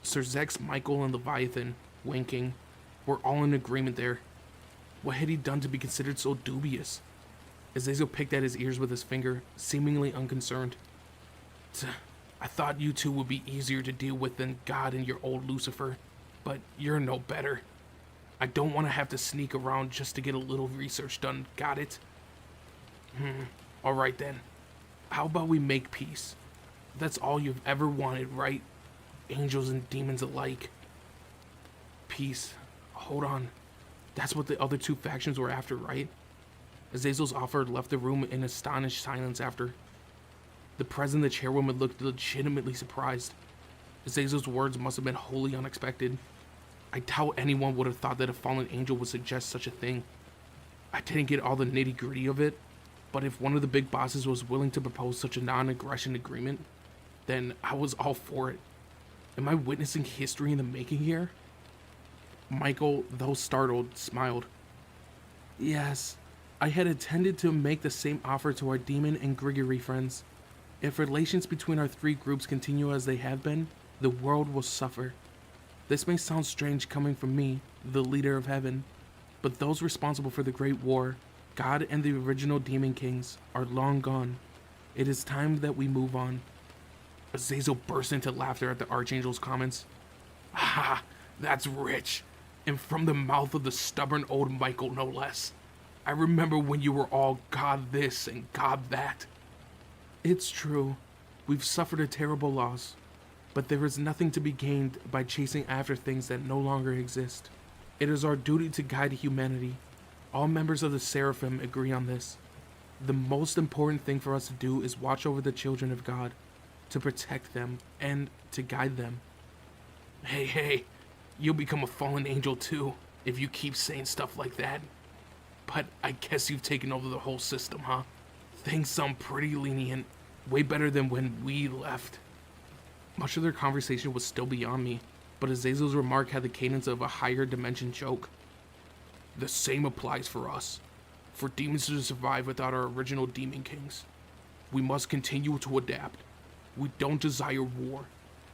Sir Zex, Michael, and Leviathan, winking, were all in agreement there. What had he done to be considered so dubious? Azazel picked at his ears with his finger, seemingly unconcerned. I thought you two would be easier to deal with than God and your old Lucifer, but you're no better. I don't want to have to sneak around just to get a little research done, got it? Alright then. How about we make peace? That's all you've ever wanted, right? Angels and demons alike. Peace. Hold on. That's what the other two factions were after, right? Azazel's offer left the room in astonished silence after. The president and the chairwoman looked legitimately surprised. Azazel's words must have been wholly unexpected. I doubt anyone would have thought that a fallen angel would suggest such a thing. I didn't get all the nitty-gritty of it, but if one of the big bosses was willing to propose such a non-aggression agreement, then I was all for it. Am I witnessing history in the making here? Michael, though startled, smiled. Yes, I had intended to make the same offer to our demon and Grigory friends. If relations between our three groups continue as they have been, the world will suffer. This may sound strange coming from me, the leader of heaven, but those responsible for the Great War, God and the original demon kings, are long gone. It is time that we move on. Azazel burst into laughter at the Archangel's comments. Ha! That's rich. And from the mouth of the stubborn old Michael, no less. I remember when you were all God this and God that. It's true. We've suffered a terrible loss. But there is nothing to be gained by chasing after things that no longer exist. It is our duty to guide humanity. All members of the Seraphim agree on this. The most important thing for us to do is watch over the children of God, to protect them, and to guide them. Hey, you'll become a fallen angel too, if you keep saying stuff like that. But I guess you've taken over the whole system, huh? Things sound pretty lenient. Way better than when we left. Much of their conversation was still beyond me, but Azazel's remark had the cadence of a higher dimension joke. The same applies for us. For demons to survive without our original demon kings, we must continue to adapt. We don't desire war.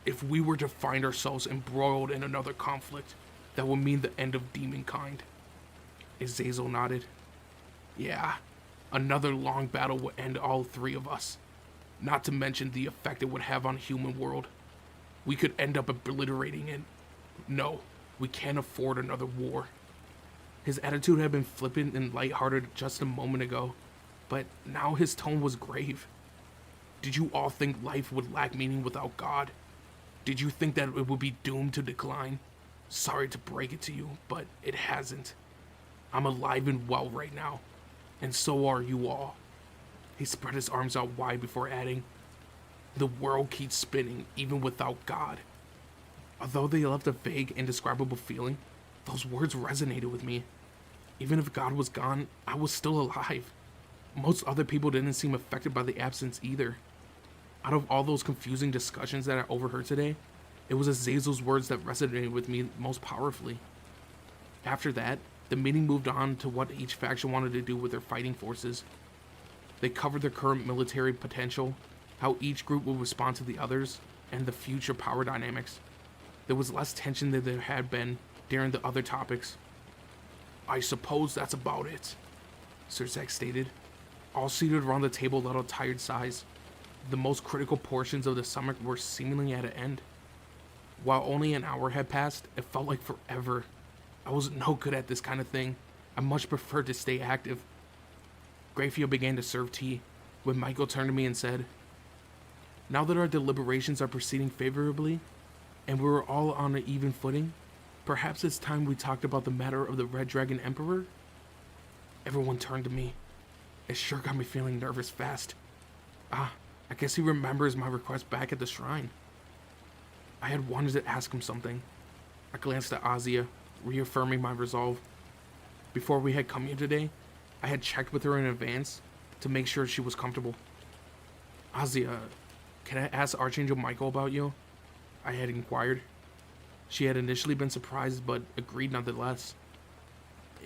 If we were to find ourselves embroiled in another conflict, that would mean the end of demonkind. Azazel nodded. Yeah, another long battle would end all three of us. Not to mention the effect it would have on human world. We could end up obliterating it. No, we can't afford another war. His attitude had been flippant and lighthearted just a moment ago, but now his tone was grave. Did you all think life would lack meaning without God? Did you think that it would be doomed to decline? Sorry to break it to you, but it hasn't. I'm alive and well right now, and so are you all. He spread his arms out wide before adding, the world keeps spinning even without God. Although they left a vague, indescribable feeling, those words resonated with me. Even if God was gone, I was still alive. Most other people didn't seem affected by the absence either. Out of all those confusing discussions that I overheard today, it was Azazel's words that resonated with me most powerfully. After that, the meeting moved on to what each faction wanted to do with their fighting forces. They covered their current military potential, how each group will respond to the others, and the future power dynamics. There was less tension than there had been during the other topics. I suppose that's about it, Sir Zach stated. All seated around the table let out tired sighs. The most critical portions of the summit were seemingly at an end. While only an hour had passed, it felt like forever. I was no good at this kind of thing. I much preferred to stay active. Grayfield began to serve tea, when Michael turned to me and said, now that our deliberations are proceeding favorably, and we're all on an even footing, perhaps it's time we talked about the matter of the Red Dragon Emperor? Everyone turned to me. It sure got me feeling nervous fast. I guess he remembers my request back at the shrine. I had wanted to ask him something. I glanced at Azia, reaffirming my resolve. Before we had come here today, I had checked with her in advance to make sure she was comfortable. Azia, can I ask Archangel Michael about you? I had inquired. She had initially been surprised, but agreed nonetheless.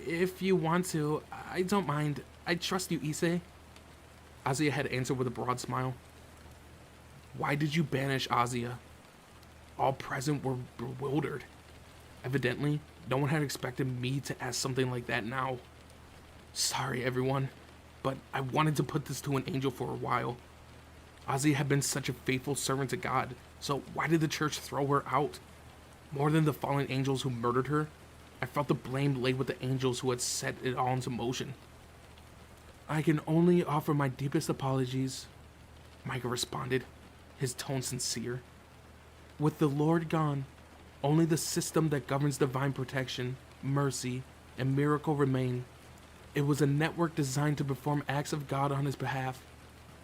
If you want to, I don't mind. I trust you, Issei. Azia had answered with a broad smile. Why did you banish Azia? All present were bewildered. Evidently, no one had expected me to ask something like that now. Sorry, everyone, but I wanted to put this to an angel for a while. Azia had been such a faithful servant to God, so why did the church throw her out? More than the fallen angels who murdered her, I felt the blame lay with the angels who had set it all into motion. I can only offer my deepest apologies, Micah responded, his tone sincere. With the Lord gone, only the system that governs divine protection, mercy, and miracle remain. It was a network designed to perform acts of God on his behalf.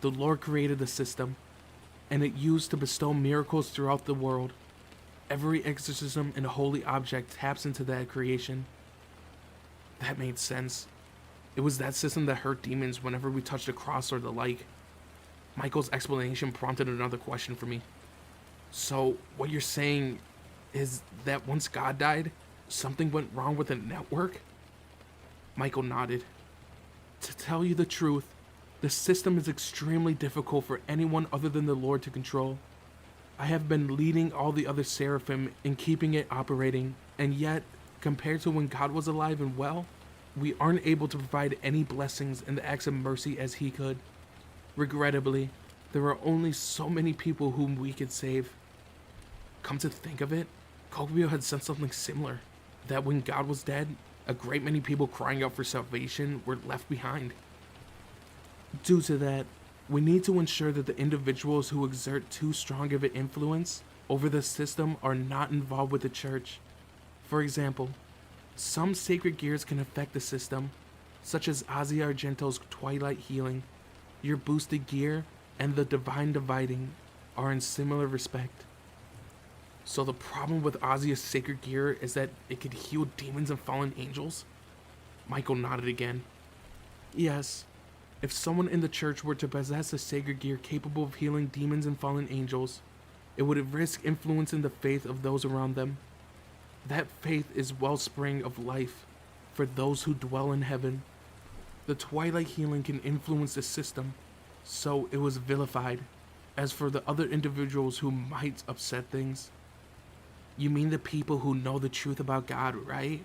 The Lord created the system, and it used to bestow miracles throughout the world. Every exorcism and holy object taps into that creation. That made sense. It was that system that hurt demons whenever we touched a cross or the like. Michael's explanation prompted another question for me. So, what you're saying is that once God died, something went wrong with the network? Michael nodded. To tell you the truth, the system is extremely difficult for anyone other than the Lord to control. I have been leading all the other seraphim in keeping it operating, and yet, compared to when God was alive and well, we aren't able to provide any blessings in the acts of mercy as he could. Regrettably, there are only so many people whom we could save. Come to think of it, Kokubyo had said something similar, that when God was dead, a great many people crying out for salvation were left behind. Due to that, we need to ensure that the individuals who exert too strong of an influence over the system are not involved with the church. For example, some sacred gears can affect the system, such as Ozzy Argento's Twilight Healing. Your boosted gear and the Divine Dividing are in similar respect. So the problem with Ozzy's sacred gear is that it could heal demons and fallen angels? Michael nodded again. Yes, If someone in the church were to possess a sacred gear capable of healing demons and fallen angels, it would risk influencing the faith of those around them. That faith is wellspring of life for those who dwell in heaven. The twilight healing can influence the system, so it was vilified. As for the other individuals who might upset things, you mean the people who know the truth about God, right?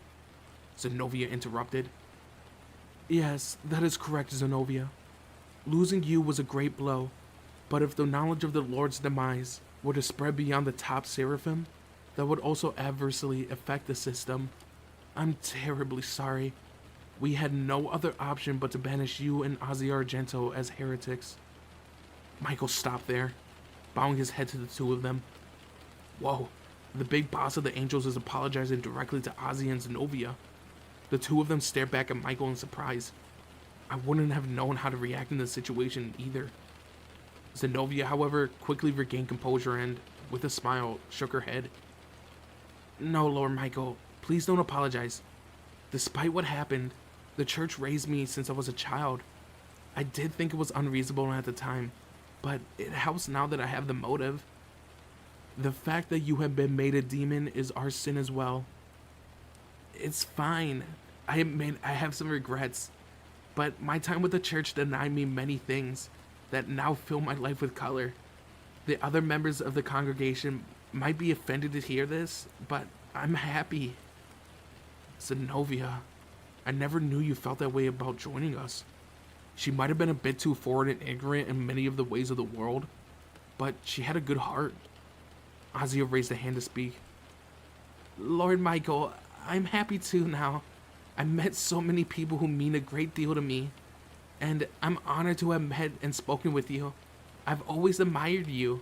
Zenobia interrupted. Yes, that is correct, Zenobia. Losing you was a great blow, but if the knowledge of the Lord's demise were to spread beyond the top seraphim, that would also adversely affect the system. I'm terribly sorry. We had no other option but to banish you and Ozzy Argento as heretics. Michael stopped there, bowing his head to the two of them. Whoa, the big boss of the Angels is apologizing directly to Ozzy and Zenobia. The two of them stared back at Michael in surprise. I wouldn't have known how to react in this situation either. Zenobia, however, quickly regained composure and, with a smile, shook her head. No, Lord Michael, please don't apologize. Despite what happened, the church raised me since I was a child. I did think it was unreasonable at the time, but it helps now that I have the motive. The fact that you have been made a demon is our sin as well. It's fine. I admit I have some regrets, but my time with the church denied me many things that now fill my life with color. The other members of the congregation might be offended to hear this, but I'm happy. Zenobia, I never knew you felt that way about joining us. She might have been a bit too forward and ignorant in many of the ways of the world, but she had a good heart. Ozzy raised a hand to speak. Lord Michael, I'm happy too now. I met so many people who mean a great deal to me, and I'm honored to have met and spoken with you. I've always admired you.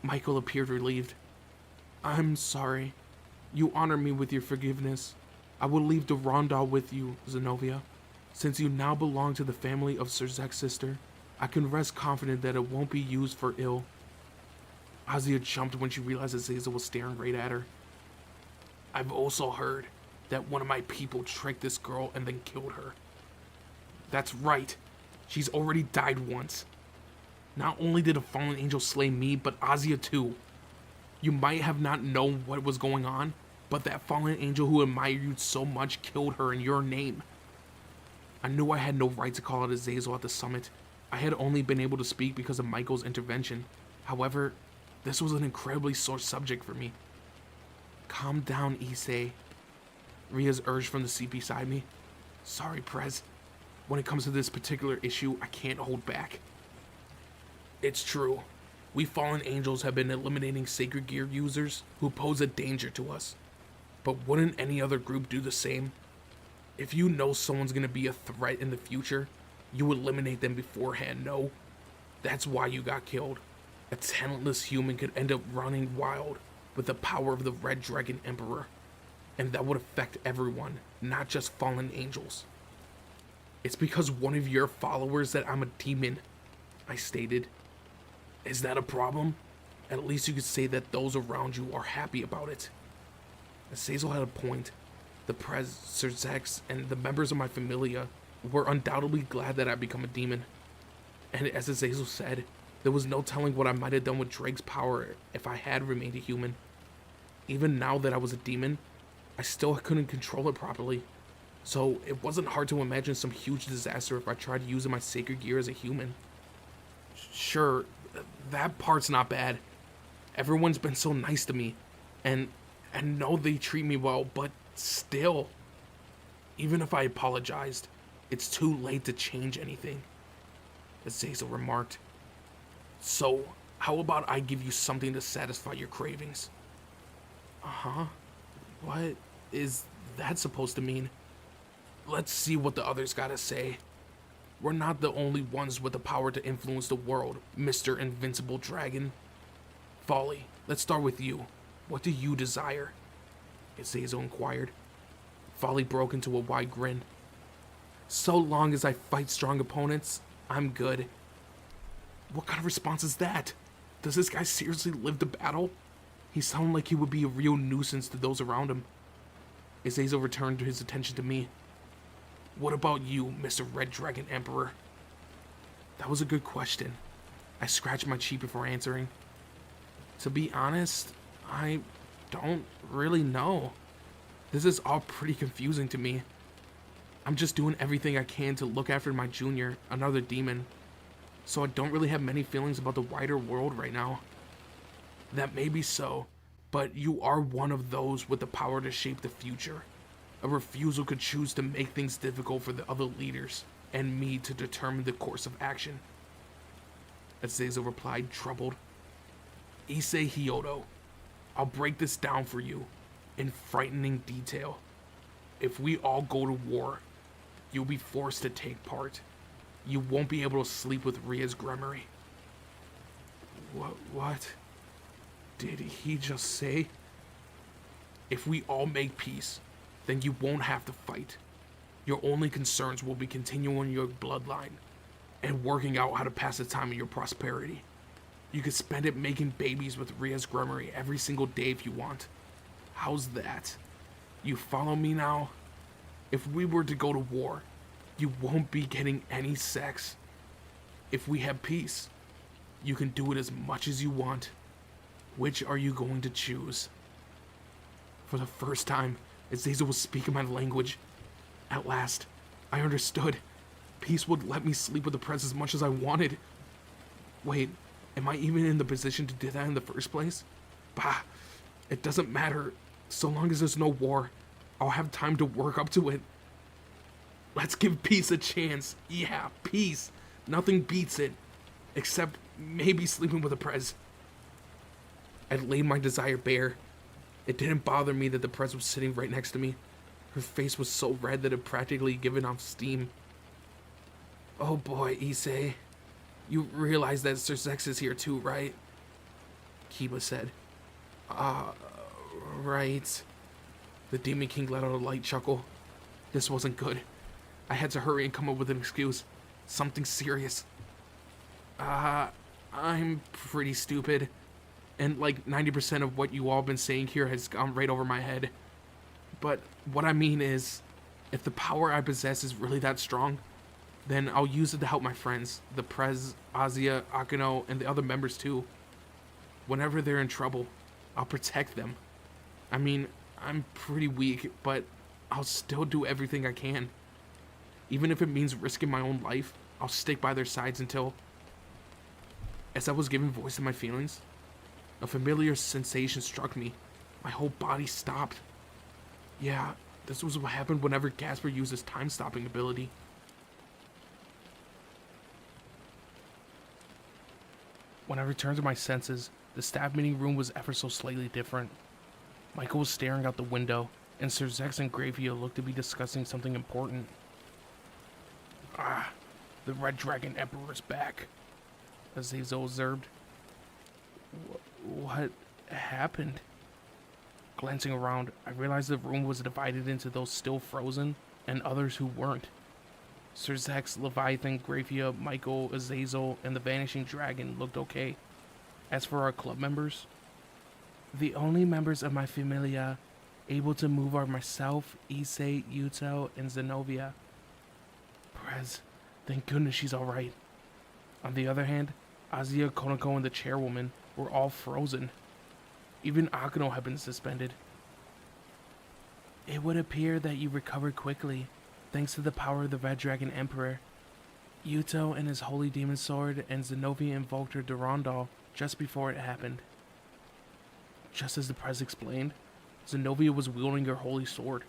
Michael appeared relieved. I'm sorry. You honor me with your forgiveness. I will leave the rondel with you, Zenobia. Since you now belong to the family of Sir Zek's sister, I can rest confident that it won't be used for ill. Azia jumped when she realized Azazel was staring right at her. I've also heard that one of my people tricked this girl and then killed her. That's right. She's already died once. Not only did a fallen angel slay me, but Azia too. You might have not known what was going on, but that fallen angel who admired you so much killed her in your name. I knew I had no right to call out Azazel at the summit. I had only been able to speak because of Michael's intervention. However, this was an incredibly sore subject for me. Calm down, Issei. Ria's urged from the seat beside me. Sorry, Prez. When it comes to this particular issue, I can't hold back. It's true. We fallen angels have been eliminating sacred gear users who pose a danger to us. But wouldn't any other group do the same? If you know someone's gonna be a threat in the future, you eliminate them beforehand, no? That's why you got killed. A talentless human could end up running wild with the power of the Red Dragon Emperor. And that would affect everyone, not just fallen angels. It's because one of your followers that I'm a demon, I stated. Is that a problem? At least you could say that those around you are happy about it. Azazel had a point. The Prez, Sir Zex, and the members of my Familia were undoubtedly glad that I'd become a demon. And as Azazel said, there was no telling what I might have done with Drake's power if I had remained a human. Even now that I was a demon, I still couldn't control it properly. So it wasn't hard to imagine some huge disaster if I tried using my sacred gear as a human. Sure, that part's not bad. Everyone's been so nice to me, and I know they treat me well, but still, even if I apologized, it's too late to change anything, Azazel remarked. So, how about I give you something to satisfy your cravings? Uh-huh. What is that supposed to mean? Let's see what the others gotta say. We're not the only ones with the power to influence the world, Mr. Invincible Dragon. Folly, let's start with you. What do you desire? Azazel inquired. Folly broke into a wide grin. So long as I fight strong opponents, I'm good. What kind of response is that? Does this guy seriously live to battle? He sounded like he would be a real nuisance to those around him. Azazel returned his attention to me. What about you, Mr. Red Dragon Emperor? That was a good question. I scratched my cheek before answering. To be honest, I don't really know. This is all pretty confusing to me. I'm just doing everything I can to look after my junior, another demon. So I don't really have many feelings about the wider world right now. That may be so, but you are one of those with the power to shape the future. A refusal could choose to make things difficult for the other leaders, and me to determine the course of action. Azazel replied, troubled. Issei Hyodo, I'll break this down for you in frightening detail. If we all go to war, you'll be forced to take part. You won't be able to sleep with Ria's Gremory. What did he just say? If we all make peace, then you won't have to fight. Your only concerns will be continuing your bloodline and working out how to pass the time of your prosperity. You could spend it making babies with Ria's Gremory every single day if you want. How's that? You follow me now? If we were to go to war, you won't be getting any sex. If we have peace, you can do it as much as you want. Which are you going to choose? For the first time, Azazel was speaking my language. At last, I understood. Peace would let me sleep with the Prince as much as I wanted. Wait, am I even in the position to do that in the first place? Bah, it doesn't matter. So long as there's no war, I'll have time to work up to it. Let's give peace a chance. Yeah, peace. Nothing beats it. Except maybe sleeping with a Prez. I laid my desire bare. It didn't bother me that the Prez was sitting right next to me. Her face was so red that it practically given off steam. Oh boy, Issei. You realize that Sir Zex is here too, right? Kiba said. Right. The Demon King let out a light chuckle. This wasn't good. I had to hurry and come up with an excuse. Something serious. I'm pretty stupid. And like 90% of what you all been saying here has gone right over my head. But what I mean is, if the power I possess is really that strong, then I'll use it to help my friends, the Prez, Azia, Akino, and the other members too. Whenever they're in trouble, I'll protect them. I mean, I'm pretty weak, but I'll still do everything I can. Even if it means risking my own life, I'll stick by their sides until... As I was giving voice to my feelings, a familiar sensation struck me. My whole body stopped. Yeah, this was what happened whenever Gasper used his time-stopping ability. When I returned to my senses, the staff meeting room was ever so slightly different. Michael was staring out the window, and Sir Zex and Gravia looked to be discussing something important. The Red Dragon Emperor is back, Azazel observed. What happened? Glancing around, I realized the room was divided into those still frozen and others who weren't. Sir Zex, Leviathan, Gravia, Michael, Azazel, and the Vanishing Dragon looked okay. As for our club members, the only members of my Familia able to move are myself, Issei, Yuto, and Zenobia. Perez, thank goodness she's alright. On the other hand, Azia, Konako, and the chairwoman were all frozen. Even Akino had been suspended. It would appear that you recovered quickly, thanks to the power of the Red Dragon Emperor. Yuto and his Holy Demon Sword, and Zenobia invoked her Durandal just before it happened. Just as the press explained, Zenobia was wielding her Holy Sword,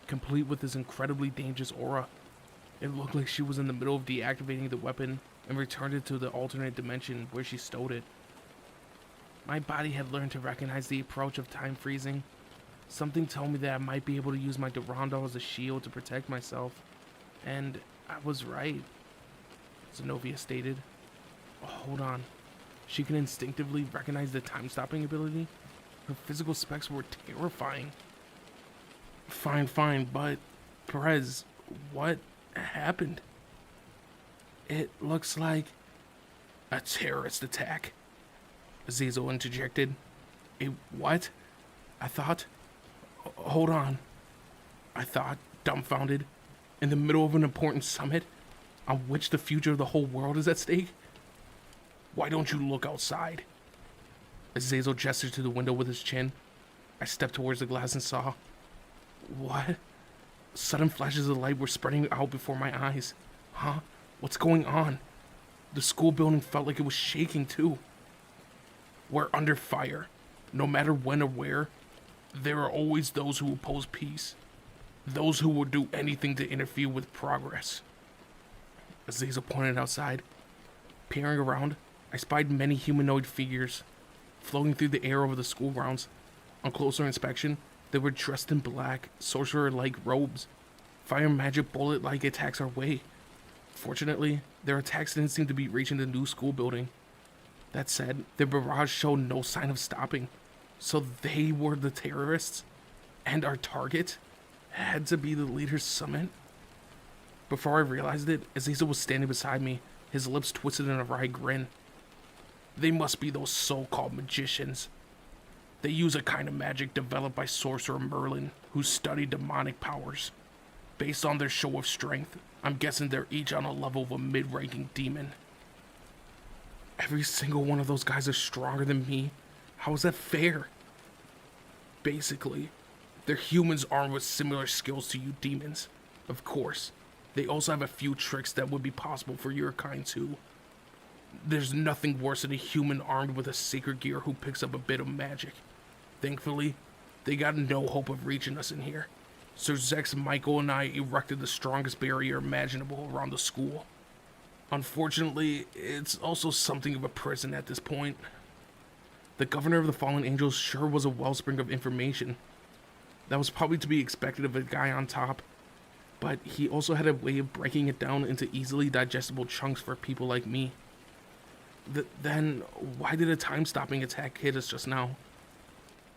complete with this incredibly dangerous aura. It looked like she was in the middle of deactivating the weapon and returned it to the alternate dimension where she stowed it. My body had learned to recognize the approach of time freezing. Something told me that I might be able to use my Durandal as a shield to protect myself. And I was right, Zenobia stated. Hold on. She can instinctively recognize the time-stopping ability? Her physical specs were terrifying. Fine, but... Perez, what happened? It looks like... a terrorist attack, Azazel interjected. A what? I thought... Hold on. I thought, dumbfounded. in the middle of an important summit on which the future of the whole world is at stake? Why don't you look outside? As Zazel gestured to the window with his chin, I stepped towards the glass and saw... What? Sudden flashes of light were spreading out before my eyes. Huh? What's going on? The school building felt like it was shaking too. We're under fire. No matter when or where, there are always those who oppose peace. Those who will do anything to interfere with progress. As Zazel pointed outside, peering around, I spied many humanoid figures floating through the air over the school grounds. On closer inspection, they were dressed in black, sorcerer-like robes. Fire magic bullet-like attacks our way. Fortunately, their attacks didn't seem to be reaching the new school building. That said, their barrage showed no sign of stopping. So they were the terrorists? And our target had to be the leader's summit? Before I realized it, Aziza was standing beside me, his lips twisted in a wry grin. They must be those so-called magicians. They use a kind of magic developed by Sorcerer Merlin, who studied demonic powers. Based on their show of strength, I'm guessing they're each on a level of a mid-ranking demon. Every single one of those guys is stronger than me. How is that fair? Basically, they're humans armed with similar skills to you demons. Of course, they also have a few tricks that would be possible for your kind too. There's nothing worse than a human armed with a sacred gear who picks up a bit of magic. Thankfully, they got no hope of reaching us in here. Sir Zex, Michael, and I erected the strongest barrier imaginable around the school. Unfortunately, it's also something of a prison at this point. The governor of the Fallen Angels sure was a wellspring of information. That was probably to be expected of a guy on top, but he also had a way of breaking it down into easily digestible chunks for people like me. Then, why did a time-stopping attack hit us just now?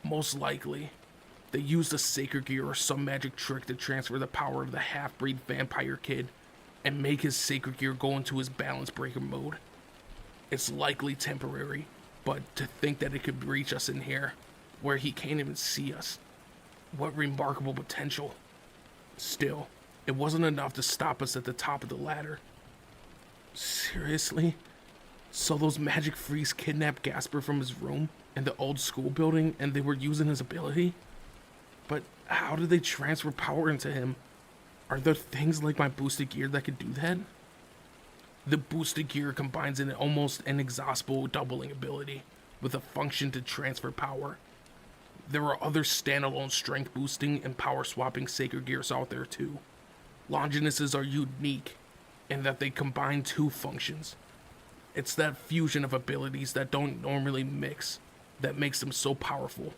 Most likely, they used a sacred gear or some magic trick to transfer the power of the half-breed vampire kid and make his sacred gear go into his balance breaker mode. It's likely temporary, but to think that it could reach us in here, where he can't even see us. What remarkable potential. Still, it wasn't enough to stop us at the top of the ladder. Seriously? So those magic freaks kidnapped Gasper from his room in the old school building and they were using his ability? But how did they transfer power into him? Are there things like my boosted gear that could do that? The boosted gear combines an almost inexhaustible doubling ability with a function to transfer power. There are other standalone strength boosting and power swapping sacred gears out there too. Longinuses are unique in that they combine two functions. It's that fusion of abilities that don't normally mix that makes them so powerful.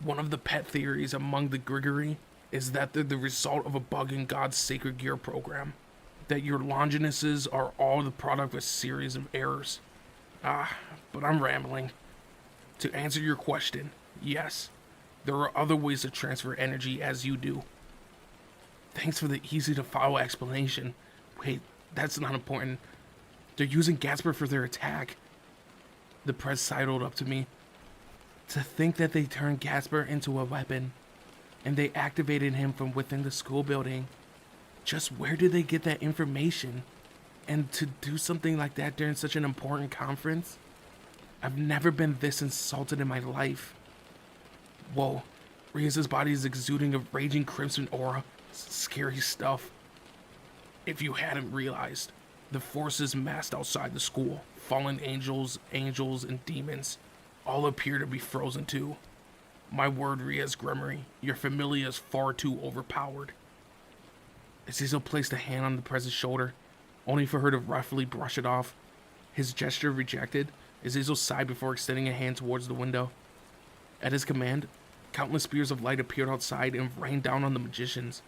One of the pet theories among the Grigory is that they're the result of a bug in God's sacred gear program. That your Longinuses are all the product of a series of errors. But I'm rambling. To answer your question, yes, there are other ways to transfer energy as you do. Thanks for the easy to follow explanation. Wait, that's not important. They're using Gasper for their attack. The press sidled up to me. To think that they turned Gasper into a weapon, and they activated him from within the school building. Just where did they get that information? And to do something like that during such an important conference? I've never been this insulted in my life. Whoa, Riaz's body is exuding a raging crimson aura. Scary stuff. If you hadn't realized, the forces massed outside the school, fallen angels, and demons, all appear to be frozen too. My word, Riaz Gremory, your Familia is far too overpowered. Azizel placed a hand on the press's shoulder, only for her to roughly brush it off. His gesture rejected, Azizel sighed before extending a hand towards the window. At his command, countless spears of light appeared outside and rained down on the magicians.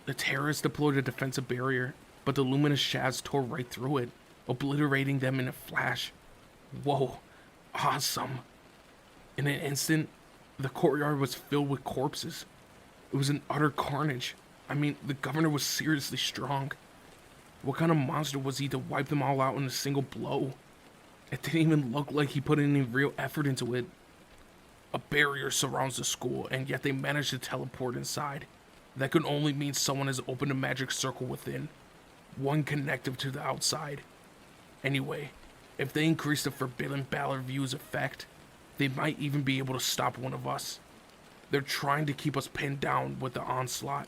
The terrorists deployed a defensive barrier, but the luminous shafts tore right through it, obliterating them in a flash. Whoa, awesome. In an instant, the courtyard was filled with corpses. It was an utter carnage. I mean, the governor was seriously strong. What kind of monster was he to wipe them all out in a single blow? It didn't even look like he put any real effort into it. A barrier surrounds the school, and yet they managed to teleport inside. That could only mean someone has opened a magic circle within, one connective to the outside. Anyway, if they increase the Forbidden Valor view's effect, they might even be able to stop one of us. They're trying to keep us pinned down with the onslaught,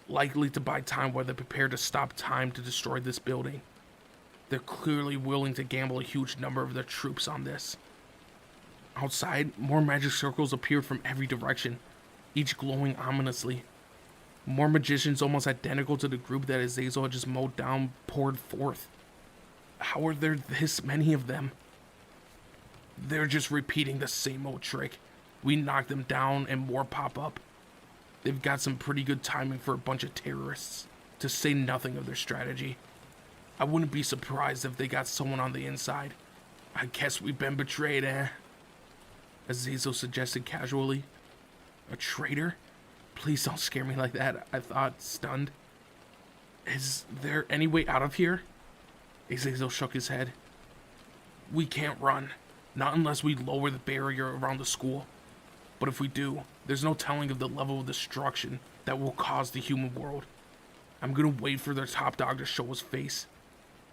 likely to buy time while they prepare to stop time to destroy this building. They're clearly willing to gamble a huge number of their troops on this. Outside, more magic circles appeared from every direction, each glowing ominously. More magicians almost identical to the group that Azazel had just mowed down poured forth. How are there this many of them? They're just repeating the same old trick. We knock them down and more pop up. They've got some pretty good timing for a bunch of terrorists, to say nothing of their strategy. I wouldn't be surprised if they got someone on the inside. I guess we've been betrayed, eh? Azazel suggested casually. A traitor? Please don't scare me like that, I thought, stunned. Is there any way out of here? Azazel shook his head. We can't run, not unless we lower the barrier around the school. But if we do, there's no telling of the level of destruction that will cause the human world. I'm gonna wait for their top dog to show his face.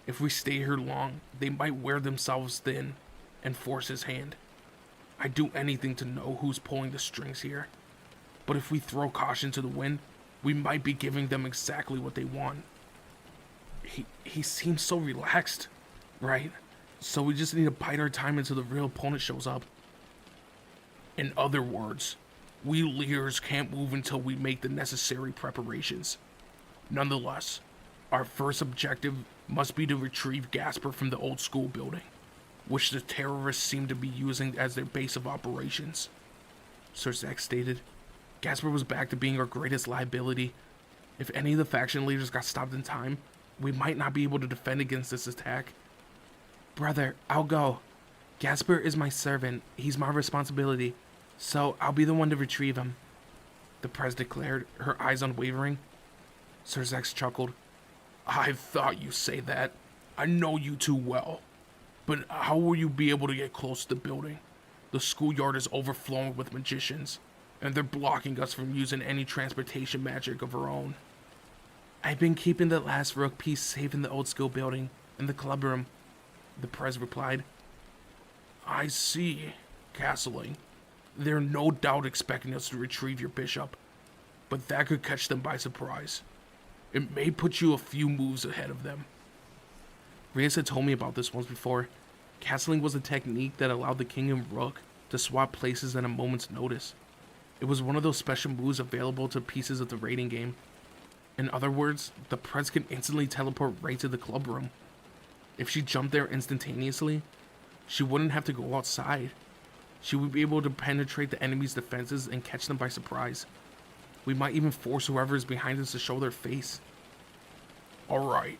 If we stay here long, they might wear themselves thin and force his hand. I'd do anything to know who's pulling the strings here. But if we throw caution to the wind, we might be giving them exactly what they want. He seems so relaxed, right? So we just need to bide our time until the real opponent shows up. In other words, we leaders can't move until we make the necessary preparations. Nonetheless, our first objective must be to retrieve Gasper from the old school building, which the terrorists seem to be using as their base of operations. Sir Zack stated. Gasper was back to being our greatest liability. If any of the faction leaders got stopped in time, we might not be able to defend against this attack. Brother, I'll go. Gasper is my servant. He's my responsibility. So I'll be the one to retrieve him. The Prez declared, her eyes unwavering. Sir Zax chuckled. I thought you'd say that. I know you too well. But how will you be able to get close to the building? The schoolyard is overflowing with magicians, and they're blocking us from using any transportation magic of our own. I've been keeping the last rook piece safe in the old school building, in the club room, the Prez replied. I see, castling. They're no doubt expecting us to retrieve your bishop, but that could catch them by surprise. It may put you a few moves ahead of them. Reyes had told me about this once before. Castling was a technique that allowed the king and rook to swap places at a moment's notice. It was one of those special moves available to pieces of the raiding game. In other words, the Prez can instantly teleport right to the club room. If she jumped there instantaneously, she wouldn't have to go outside. She would be able to penetrate the enemy's defenses and catch them by surprise. We might even force whoever is behind us to show their face. Alright,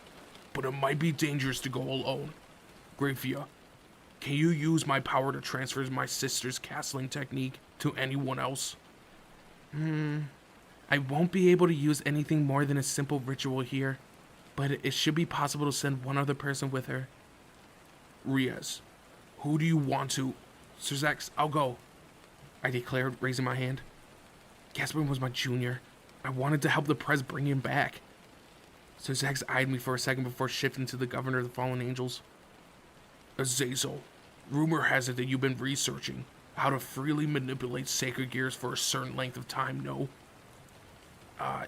but it might be dangerous to go alone. Grafia, can you use my power to transfer my sister's castling technique to anyone else? I won't be able to use anything more than a simple ritual here, but it should be possible to send one other person with her. Reyes, who do you want to... Sir Zax, I'll go, I declared, raising my hand. Gasper was my junior. I wanted to help the Prez bring him back. Sir Zax eyed me for a second before shifting to the governor of the fallen angels. Azazel, rumor has it that you've been researching how to freely manipulate sacred gears for a certain length of time, no?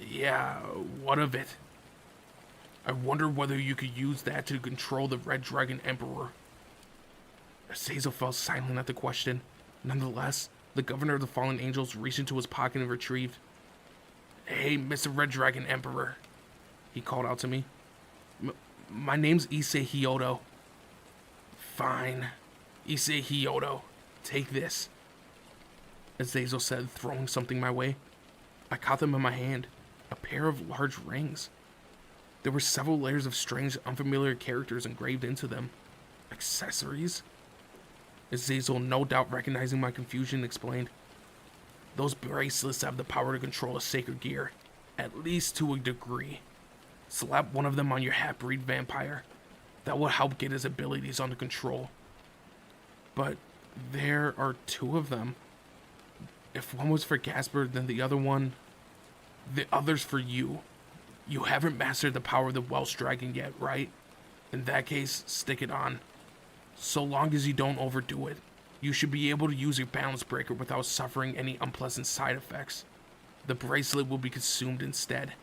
Yeah, what of it? I wonder whether you could use that to control the Red Dragon Emperor. Azazel fell silent at the question. Nonetheless, the governor of the fallen angels reached into his pocket and retrieved. Hey, Mr. Red Dragon Emperor, he called out to me. My name's Issei Hyodo. Fine. Issei Hyodo, take this, Azazel said, throwing something my way. I caught them in my hand, a pair of large rings. There were several layers of strange, unfamiliar characters engraved into them. Accessories? Azazel, no doubt recognizing my confusion, explained. Those bracelets have the power to control a sacred gear, at least to a degree. Slap one of them on your half-breed vampire. That will help get his abilities under control. But there are two of them. If one was for Gasper, then the other one... The other's for you. You haven't mastered the power of the Welsh Dragon yet, right? In that case, stick it on. So long as you don't overdo it, you should be able to use your balance breaker without suffering any unpleasant side effects. The bracelet will be consumed instead.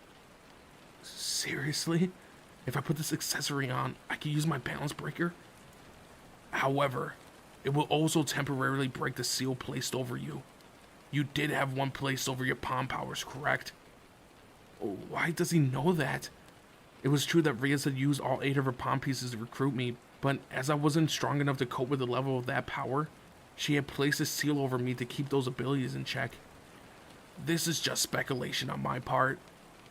Seriously? If I put this accessory on, I can use my balance breaker? However, it will also temporarily break the seal placed over you. You did have one placed over your palm powers, correct? Why does he know that? It was true that Riaz had used all 8 of her palm pieces to recruit me, but as I wasn't strong enough to cope with the level of that power, she had placed a seal over me to keep those abilities in check. This is just speculation on my part,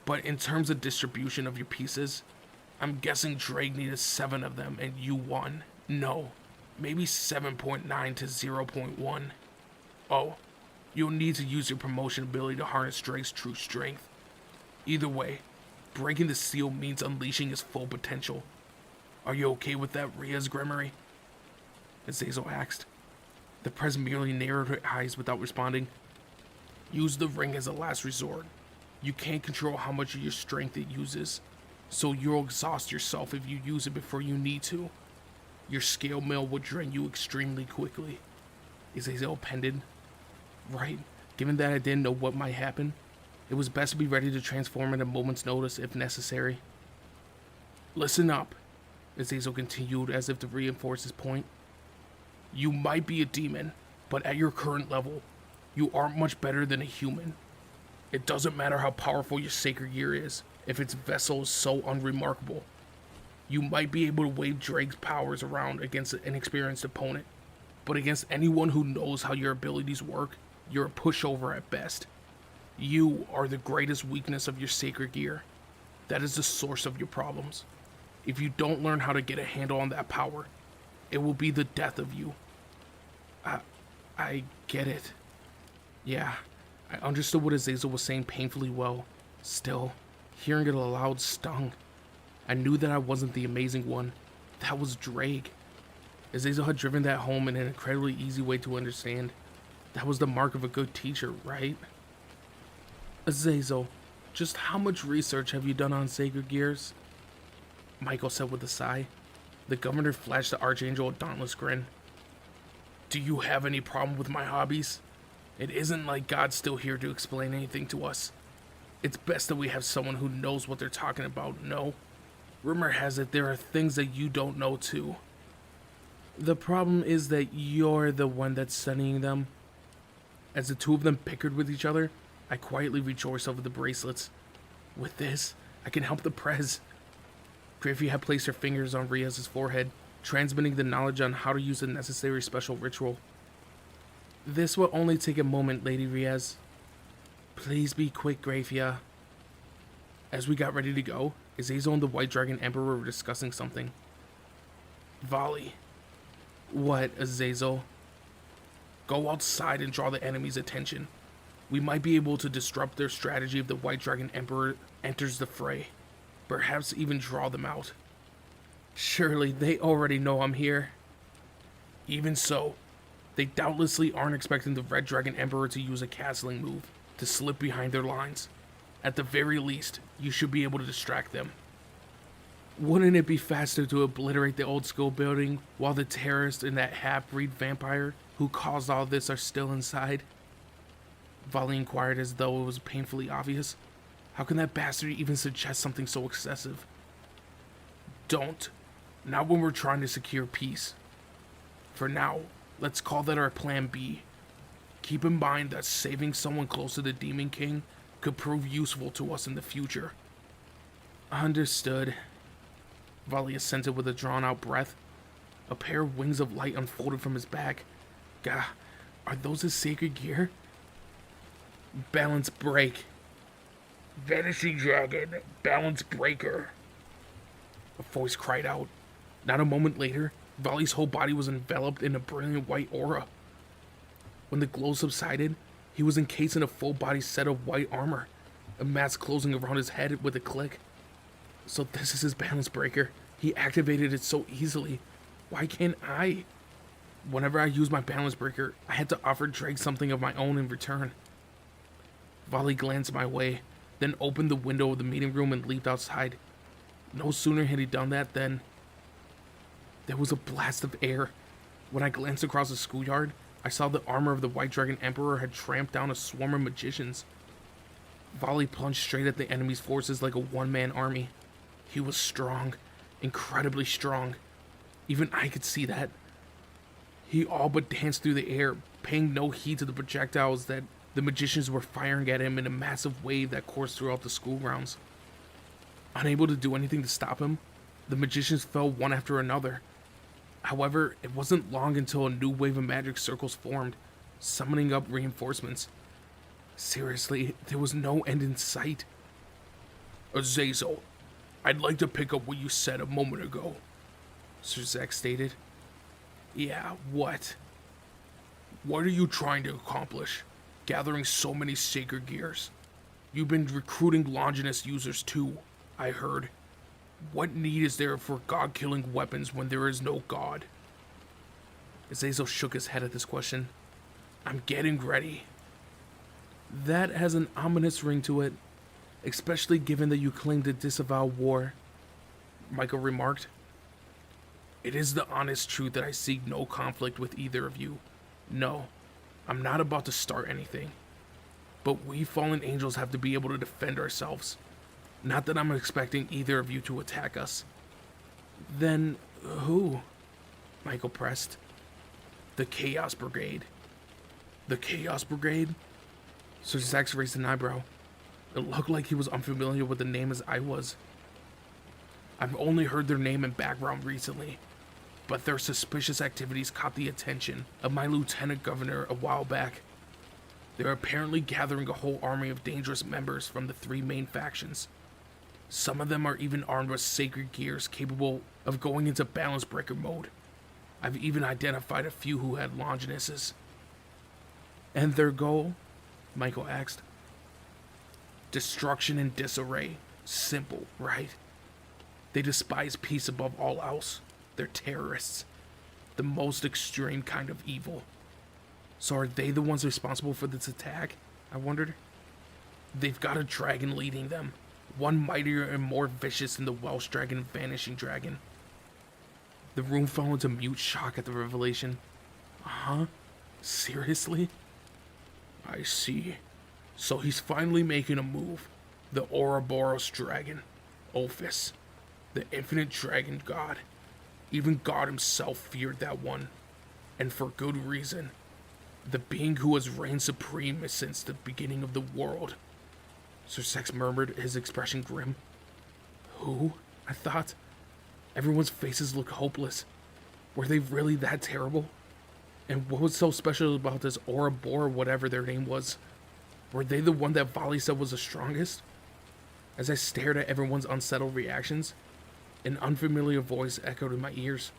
but in terms of distribution of your pieces, I'm guessing Drake needed 7 of them and you 1. No, maybe 7.9 to 0.1. Oh, you'll need to use your promotion ability to harness Drake's true strength. Either way, breaking the seal means unleashing his full potential. Are you okay with that, Riaz Gremory? Azazel asked. The prez merely narrowed her eyes without responding. Use the ring as a last resort. You can't control how much of your strength it uses, so you'll exhaust yourself if you use it before you need to. Your scale mail will drain you extremely quickly. Azazel appended. Right, given that I didn't know what might happen, it was best to be ready to transform at a moment's notice if necessary. Listen up, Azazel continued as if to reinforce his point. You might be a demon, but at your current level, you aren't much better than a human. It doesn't matter how powerful your sacred gear is, if its vessel is so unremarkable. You might be able to wave Drake's powers around against an inexperienced opponent, but against anyone who knows how your abilities work, you're a pushover at best. You are the greatest weakness of your sacred gear. That is the source of your problems. If you don't learn how to get a handle on that power, it will be the death of you. I get it. Yeah, I understood what Azazel was saying painfully well. Still, hearing it aloud stung. I knew that I wasn't the amazing one. That was Drake. Azazel had driven that home in an incredibly easy way to understand. That was the mark of a good teacher, right? Azazel, just how much research have you done on sacred gears? Michael said with a sigh. The governor flashed the Archangel a dauntless grin. Do you have any problem with my hobbies? It isn't like God's still here to explain anything to us. It's best that we have someone who knows what they're talking about, no? Rumor has it there are things that you don't know too. The problem is that you're the one that's studying them. As the two of them bickered with each other, I quietly rejoiced over the bracelets. With this, I can help the prez. Griffey had placed her fingers on Riaz's forehead, transmitting the knowledge on how to use the necessary special ritual. This will only take a moment, Lady Riaz. Please be quick, Grafia. As we got ready to go, Azazel and the White Dragon Emperor were discussing something. Volley. What, Azazel? Go outside and draw the enemy's attention. We might be able to disrupt their strategy if the White Dragon Emperor enters the fray. Perhaps even draw them out. Surely they already know I'm here. Even so, they doubtlessly aren't expecting the Red Dragon Emperor to use a castling move to slip behind their lines. At the very least, you should be able to distract them. Wouldn't it be faster to obliterate the old school building while the terrorist and that half-breed vampire who caused all this are still inside? Volley inquired as though it was painfully obvious. How can that bastard even suggest something so excessive? Don't. Not when we're trying to secure peace. For now, let's call that our plan B. Keep in mind that saving someone close to the Demon King could prove useful to us in the future. Understood. Volley assented with a drawn-out breath. A pair of wings of light unfolded from his back. Gah, are those his sacred gear? Balance break. Vanishing Dragon, balance breaker. A voice cried out. Not a moment later, Volley's whole body was enveloped in a brilliant white aura. When the glow subsided, he was encased in a full-body set of white armor, a mask closing around his head with a click. So this is his balance breaker. He activated it so easily. Why can't I? Whenever I used my balance breaker, I had to offer Drake something of my own in return. Volley glanced my way, then opened the window of the meeting room and leaped outside. No sooner had he done that than there was a blast of air. When I glanced across the schoolyard, I saw the armor of the White Dragon Emperor had tramped down a swarm of magicians. Volley plunged straight at the enemy's forces like a one-man army. He was strong, incredibly strong. Even I could see that. He all but danced through the air, paying no heed to the projectiles that the magicians were firing at him in a massive wave that coursed throughout the school grounds. Unable to do anything to stop him, the magicians fell one after another. However, it wasn't long until a new wave of magic circles formed, summoning up reinforcements. Seriously, there was no end in sight. Azazel, I'd like to pick up what you said a moment ago, Sir Zack stated. Yeah, what? What are you trying to accomplish, gathering so many sacred gears? You've been recruiting Longinus users too, I heard. What need is there for god-killing weapons when there is no god? Azazel shook his head at this question. I'm getting ready. That has an ominous ring to it, especially given that you claim to disavow war, Michael remarked. It is the honest truth that I seek no conflict with either of you. No, I'm not about to start anything. But we fallen angels have to be able to defend ourselves. Not that I'm expecting either of you to attack us. Then who? Michael pressed. The Chaos Brigade. The Chaos Brigade? Sir Zax raised an eyebrow. It looked like he was unfamiliar with the name as I was. I've only heard their name and background recently, but their suspicious activities caught the attention of my lieutenant governor a while back. They're apparently gathering a whole army of dangerous members from the three main factions. Some of them are even armed with sacred gears capable of going into balance breaker mode. I've even identified a few who had Longinuses. And their goal? Michael asked. Destruction and disarray. Simple, right? They despise peace above all else. They're terrorists. The most extreme kind of evil. So are they the ones responsible for this attack? I wondered. They've got a dragon leading them. One mightier and more vicious than the Welsh dragon and Vanishing Dragon. The room fell into mute shock at the revelation. Huh? Seriously? I see. So he's finally making a move. The Ouroboros dragon. Ophis. The infinite dragon god. Even God himself feared that one. And for good reason. The being who has reigned supreme since the beginning of the world. Sir Sex murmured, his expression grim. Who? I thought. Everyone's faces looked hopeless. Were they really that terrible? And what was so special about this Ouroboros, whatever their name was? Were they the one that Volley said was the strongest? As I stared at everyone's unsettled reactions, an unfamiliar voice echoed in my ears.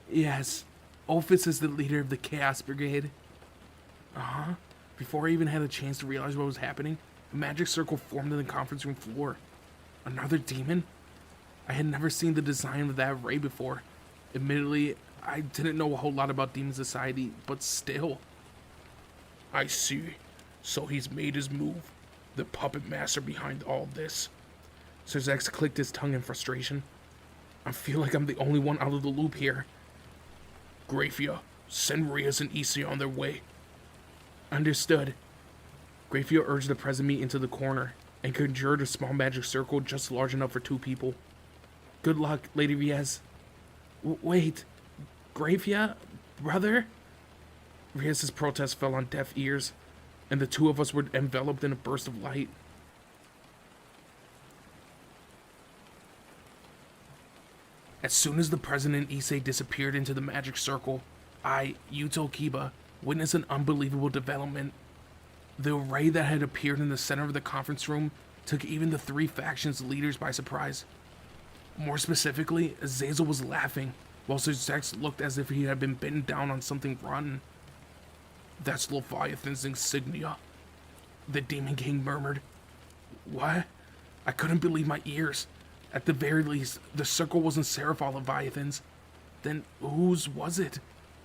Yes, Ophis is the leader of the Chaos Brigade. Uh-huh. Before I even had a chance to realize what was happening, a magic circle formed in the conference room floor. Another demon? I had never seen the design of that ray before. Admittedly, I didn't know a whole lot about Demon Society, but still. I see. So he's made his move. The puppet master behind all this. Sir Zax clicked his tongue in frustration. I feel like I'm the only one out of the loop here. Grafia, send Rias and Issei on their way. Understood. Grafia urged the present me into the corner and conjured a small magic circle just large enough for 2 people. Good luck, Lady Riaz. Wait. Grafia? Brother? Riaz's protest fell on deaf ears, and the 2 of us were enveloped in a burst of light. As soon as the President Issei disappeared into the magic circle, I, Yuto Kiba, witnessed an unbelievable development. The array that had appeared in the center of the conference room took even the 3 factions' leaders by surprise. More specifically, Azazel was laughing, while Sir Zax looked as if he had been bitten down on something rotten. That's Leviathan's insignia, the Demon King murmured. What? I couldn't believe my ears. At the very least, the circle wasn't Seraphal Leviathan's. Then whose was it?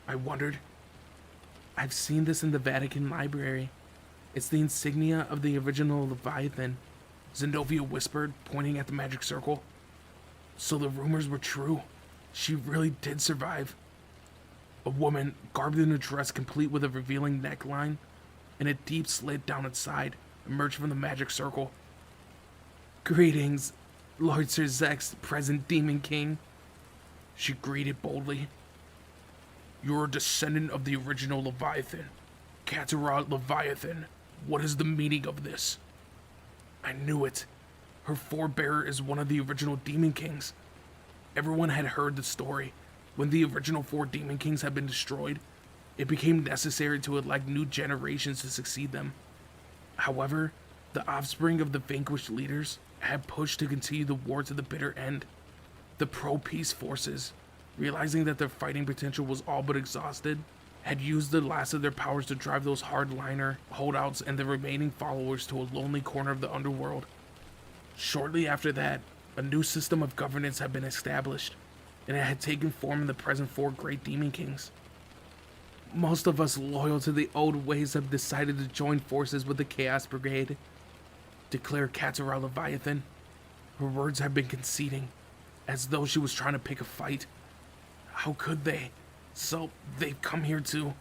I wondered. I've seen this in the Vatican library. It's the insignia of the original Leviathan, Zenobia whispered, pointing at the magic circle. So the rumors were true. She really did survive. A woman, garbed in a dress complete with a revealing neckline and a deep slit down its side, emerged from the magic circle. Greetings, Lord Sir Zex, present Demon King, she greeted boldly. You're a descendant of the original Leviathan. Catar Leviathan. What is the meaning of this? I knew it. Her forebearer is one of the original Demon Kings. Everyone had heard the story. When the original 4 Demon Kings had been destroyed, it became necessary to elect new generations to succeed them. However, the offspring of the vanquished leaders had pushed to continue the war to the bitter end. The pro-peace forces, realizing that their fighting potential was all but exhausted, had used the last of their powers to drive those hardliner holdouts and their remaining followers to a lonely corner of the underworld. Shortly after that, a new system of governance had been established, and it had taken form in the present 4 great Demon Kings. Most of us loyal to the old ways have decided to join forces with the Chaos Brigade, declared Catar Leviathan. Her words had been conceding, as though she was trying to pick a fight. How could they? So they've come here to...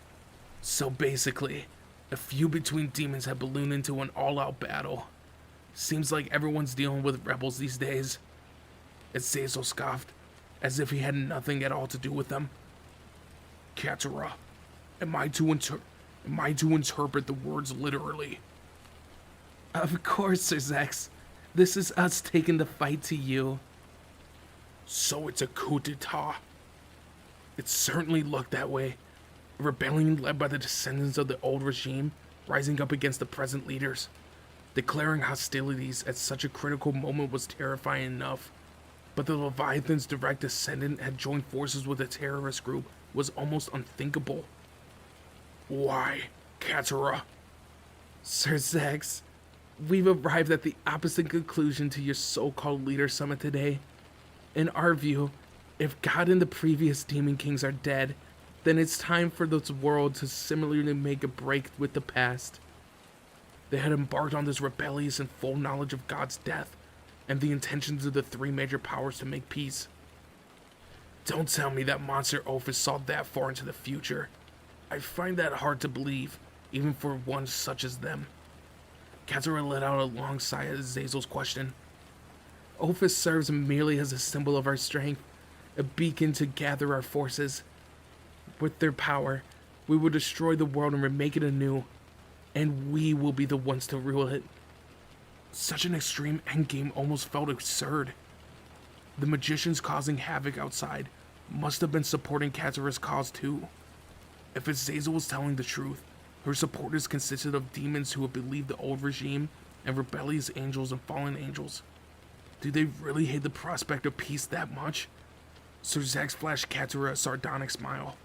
So basically, a feud between demons had ballooned into an all-out battle. Seems like everyone's dealing with rebels these days. Azazel scoffed, as if he had nothing at all to do with them. Catar, am I to interpret the words literally? Of course, Sir Zex. This is us taking the fight to you. So it's a coup d'etat. It certainly looked that way. A rebellion led by the descendants of the old regime, rising up against the present leaders. Declaring hostilities at such a critical moment was terrifying enough, but the Leviathan's direct descendant had joined forces with a terrorist group was almost unthinkable. Why, Catar? Sir Zex, we've arrived at the opposite conclusion to your so-called leader summit today. In our view, if God and the previous Demon Kings are dead, then it's time for this world to similarly make a break with the past. They had embarked on this rebellious and full knowledge of God's death, and the intentions of the 3 major powers to make peace. Don't tell me that monster Ophis saw that far into the future. I find that hard to believe, even for one such as them. Catar let out a long sigh at Azazel's question. Ophis serves merely as a symbol of our strength, a beacon to gather our forces. With their power, we will destroy the world and remake it anew, and we will be the ones to rule it. Such an extreme endgame almost felt absurd. The magicians causing havoc outside must have been supporting Catar's cause too. If Azazel was telling the truth, her supporters consisted of demons who had believed the old regime and rebellious angels and fallen angels. Do they really hate the prospect of peace that much? Sir Zex flashed Catar a sardonic smile.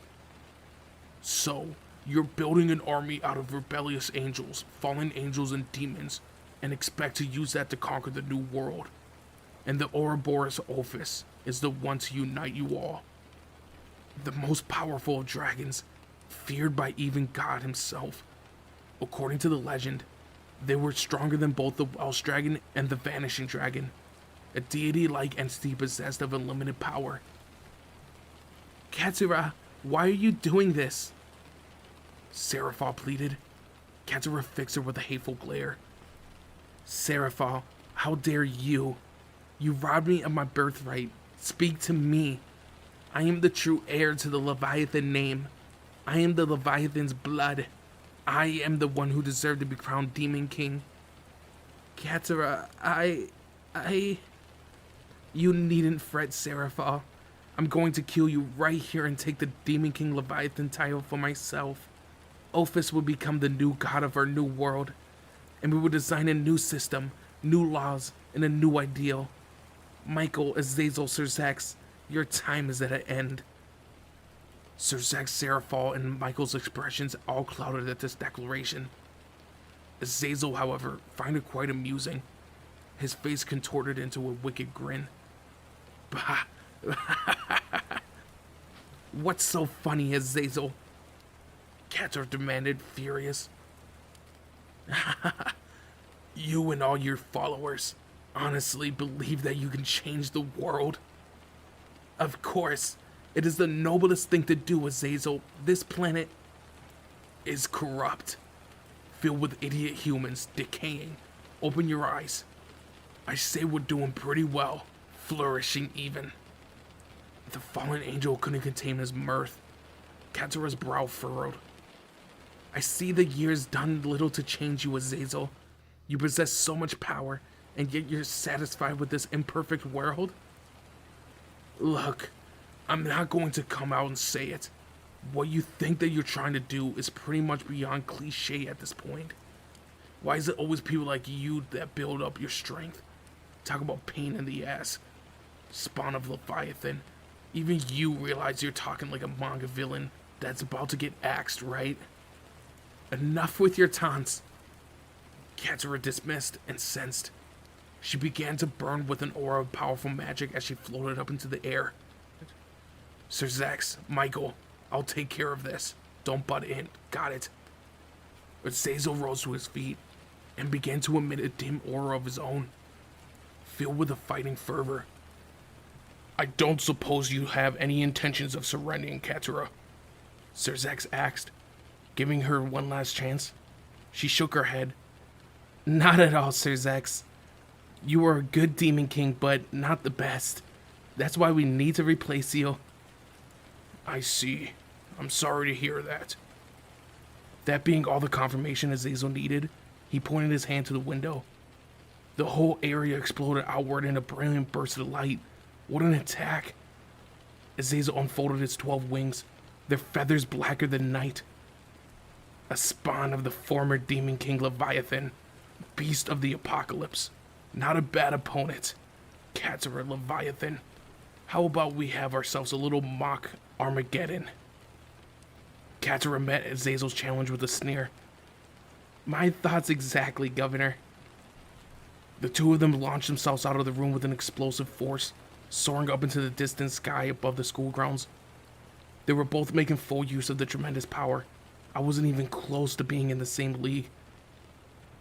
So, you're building an army out of rebellious angels, fallen angels, and demons, and expect to use that to conquer the new world. And the Ouroboros Ophis is the one to unite you all. The most powerful of dragons, feared by even God himself. According to the legend, they were stronger than both the Welsh dragon and the vanishing dragon, a deity-like entity possessed of unlimited power. Catar, why are you doing this? Seraphal pleaded. Catar fixed her with a hateful glare. Seraphal, how dare you? You robbed me of my birthright. Speak to me. I am the true heir to the Leviathan name. I am the Leviathan's blood. I am the one who deserved to be crowned Demon King. Catar, You needn't fret, Seraphal. I'm going to kill you right here and take the Demon King Leviathan title for myself. Ophis will become the new god of our new world, and we will design a new system, new laws, and a new ideal. Michael, Azazel, Sir Zex, your time is at an end. Sir Zex, Seraphal, and Michael's expressions all clouded at this declaration. Azazel, however, found it quite amusing. His face contorted into a wicked grin. Bah! What's so funny, Azazel? Catar demanded, furious. You and all your followers honestly believe that you can change the world? Of course, it is the noblest thing to do, Azazel. This planet is corrupt, filled with idiot humans, decaying. Open your eyes. I say we're doing pretty well, flourishing even. The fallen angel couldn't contain his mirth. Catar's brow furrowed. I see the years done little to change you, Azazel. You possess so much power, and yet you're satisfied with this imperfect world? Look, I'm not going to come out and say it. What you think that you're trying to do is pretty much beyond cliche at this point. Why is it always people like you that build up your strength? Talk about pain in the ass. Spawn of Leviathan. Even you realize you're talking like a manga villain that's about to get axed, right? Enough with your taunts. Catar dismissed and sensed. She began to burn with an aura of powerful magic as she floated up into the air. Sir Zax, Michael, I'll take care of this. Don't butt in. Got it. But Azazel rose to his feet and began to emit a dim aura of his own, filled with a fighting fervor. I don't suppose you have any intentions of surrendering, Catar? Sir Zax asked, giving her one last chance. She shook her head. Not at all, Sir Zax. You are a good demon king, but not the best. That's why we need to replace you. I see. I'm sorry to hear that. That being all the confirmation Azazel needed, he pointed his hand to the window. The whole area exploded outward in a brilliant burst of light. What an attack! Azazel unfolded his 12 wings, their feathers blacker than night. A spawn of the former Demon King Leviathan, beast of the apocalypse. Not a bad opponent. Catar Leviathan. How about we have ourselves a little mock Armageddon? Catar met Azazel's challenge with a sneer. My thoughts exactly, Governor. The two of them launched themselves out of the room with an explosive force, soaring up into the distant sky above the school grounds. They were both making full use of the tremendous power. I wasn't even close to being in the same league.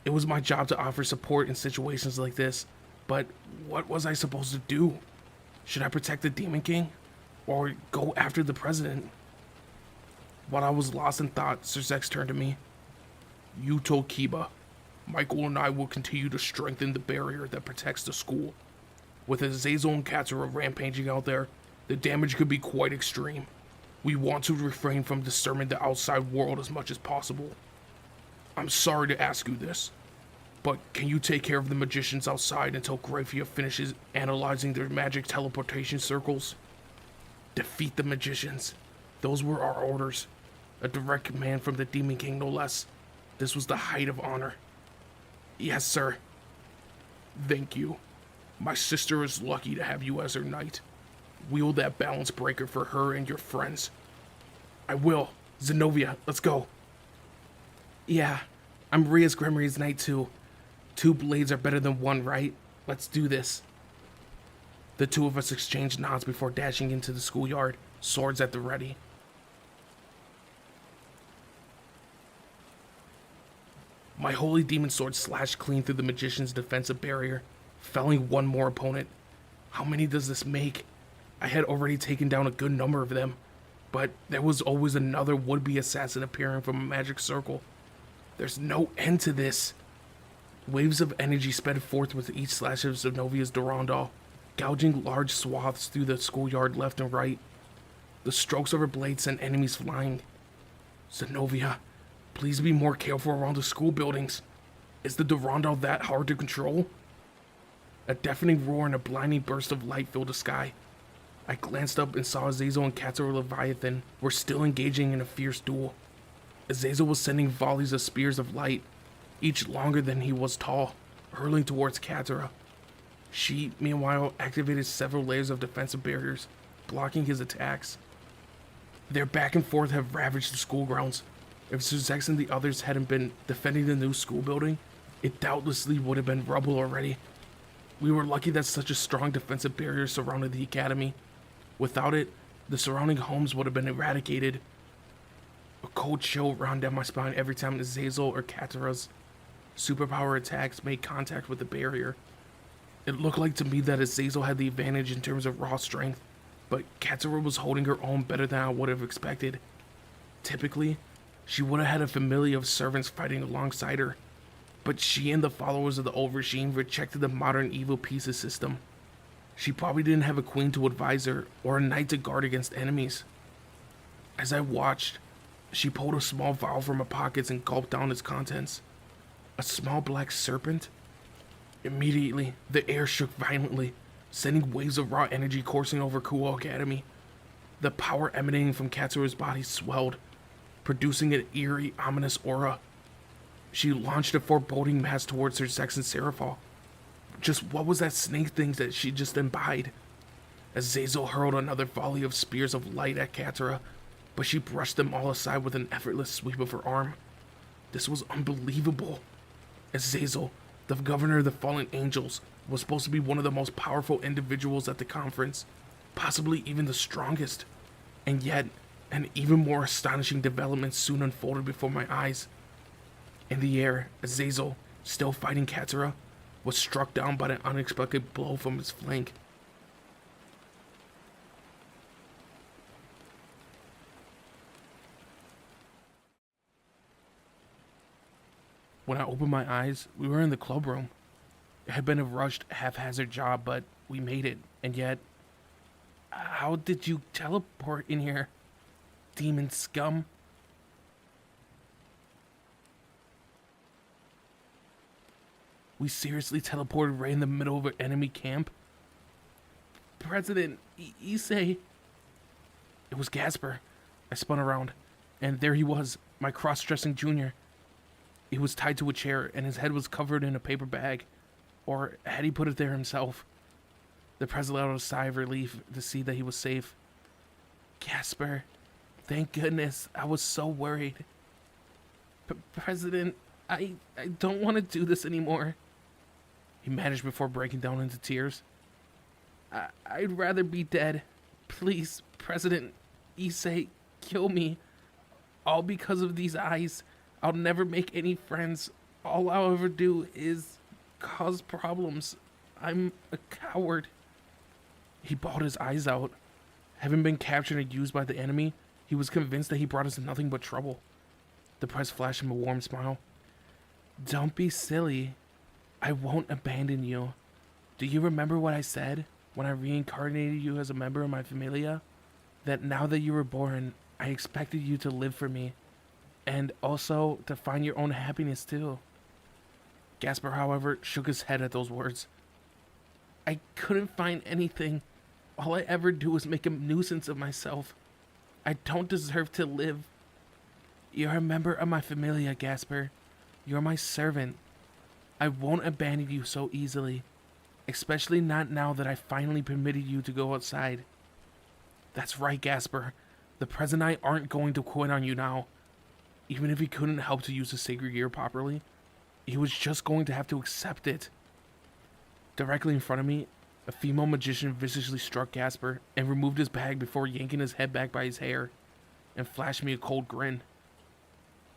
It was my job to offer support in situations like this, but what was I supposed to do? Should I protect the Demon King? Or go after the president? While I was lost in thought, Sir Zex turned to me. You told Kiba. Michael and I will continue to strengthen the barrier that protects the school. With Azazel and Catar rampaging out there, the damage could be quite extreme. We want to refrain from disturbing the outside world as much as possible. I'm sorry to ask you this, but can you take care of the magicians outside until Graphia finishes analyzing their magic teleportation circles? Defeat the magicians. Those were our orders. A direct command from the Demon King, no less. This was the height of honor. Yes, sir. Thank you. My sister is lucky to have you as her knight. Wield that balance breaker for her and your friends. I will. Zenobia, let's go. Yeah, I'm Ria's Grimory's knight too. 2 blades are better than 1, right? Let's do this. The two of us exchanged nods before dashing into the schoolyard, swords at the ready. My holy demon sword slashed clean through the magician's defensive barrier, felling one more opponent. How many does this make? I had already taken down a good number of them, but there was always another would-be assassin appearing from a magic circle. There's no end to this. Waves of energy sped forth with each slash of Zenovia's Durandal, gouging large swaths through the schoolyard left and right. The strokes of her blade sent enemies flying. Zenovia, please be more careful around the school buildings. Is the Durandal that hard to control? A deafening roar and a blinding burst of light filled the sky. I glanced up and saw Azazel and Catar Leviathan were still engaging in a fierce duel. Azazel was sending volleys of spears of light, each longer than he was tall, hurling towards Catar. She, meanwhile, activated several layers of defensive barriers, blocking his attacks. Their back and forth have ravaged the school grounds. If Sir Zex and the others hadn't been defending the new school building, it doubtlessly would have been rubble already. We were lucky that such a strong defensive barrier surrounded the academy. Without it, the surrounding homes would have been eradicated. A cold chill ran down my spine every time Azazel or Catar's superpower attacks made contact with the barrier. It looked like to me that Azazel had the advantage in terms of raw strength, but Catar was holding her own better than I would have expected. Typically, she would have had a familia of servants fighting alongside her, but she and the followers of the old regime rejected the modern evil pieces system. She probably didn't have a queen to advise her or a knight to guard against enemies. As I watched, she pulled a small vial from her pockets and gulped down its contents. A small black serpent? Immediately, the air shook violently, sending waves of raw energy coursing over Kuo Academy. The power emanating from Katsura's body swelled, producing an eerie, ominous aura. She launched a foreboding mass towards her Saxon Seraphal. Just what was that snake thing that she just imbibed? Azazel hurled another volley of spears of light at Catar, but she brushed them all aside with an effortless sweep of her arm. This was unbelievable. Azazel, the governor of the fallen angels, was supposed to be one of the most powerful individuals at the conference, possibly even the strongest. And yet, an even more astonishing development soon unfolded before my eyes. In the air, Azazel, still fighting Catar, was struck down by an unexpected blow from his flank. When I opened my eyes, we were in the club room. It had been a rushed, haphazard job, but we made it. And yet, how did you teleport in here, demon scum? We seriously teleported right in the middle of an enemy camp? President Issei. It was Gasper. I spun around, and there he was, my cross-dressing junior. He was tied to a chair, and his head was covered in a paper bag. Or had he put it there himself? The president let out a sigh of relief to see that he was safe. Gasper, thank goodness. I was so worried. President, I don't want to do this anymore. He managed before breaking down into tears. I'd rather be dead. Please, President Issei, kill me. All because of these eyes. I'll never make any friends. All I'll ever do is cause problems. I'm a coward. He bawled his eyes out. Having been captured and used by the enemy, he was convinced that he brought us nothing but trouble. The press flashed him a warm smile. Don't be silly. I won't abandon you. Do you remember what I said when I reincarnated you as a member of my Familia? That now that you were born, I expected you to live for me. And also to find your own happiness too. Gasper, however, shook his head at those words. I couldn't find anything. All I ever do is make a nuisance of myself. I don't deserve to live. You're a member of my Familia, Gasper. You're my servant. I won't abandon you so easily. Especially not now that I finally permitted you to go outside. That's right, Gasper. The President and I aren't going to quit on you now. Even if he couldn't help to use the sacred gear properly, he was just going to have to accept it. Directly in front of me, a female magician viciously struck Gasper and removed his bag before yanking his head back by his hair and flashed me a cold grin.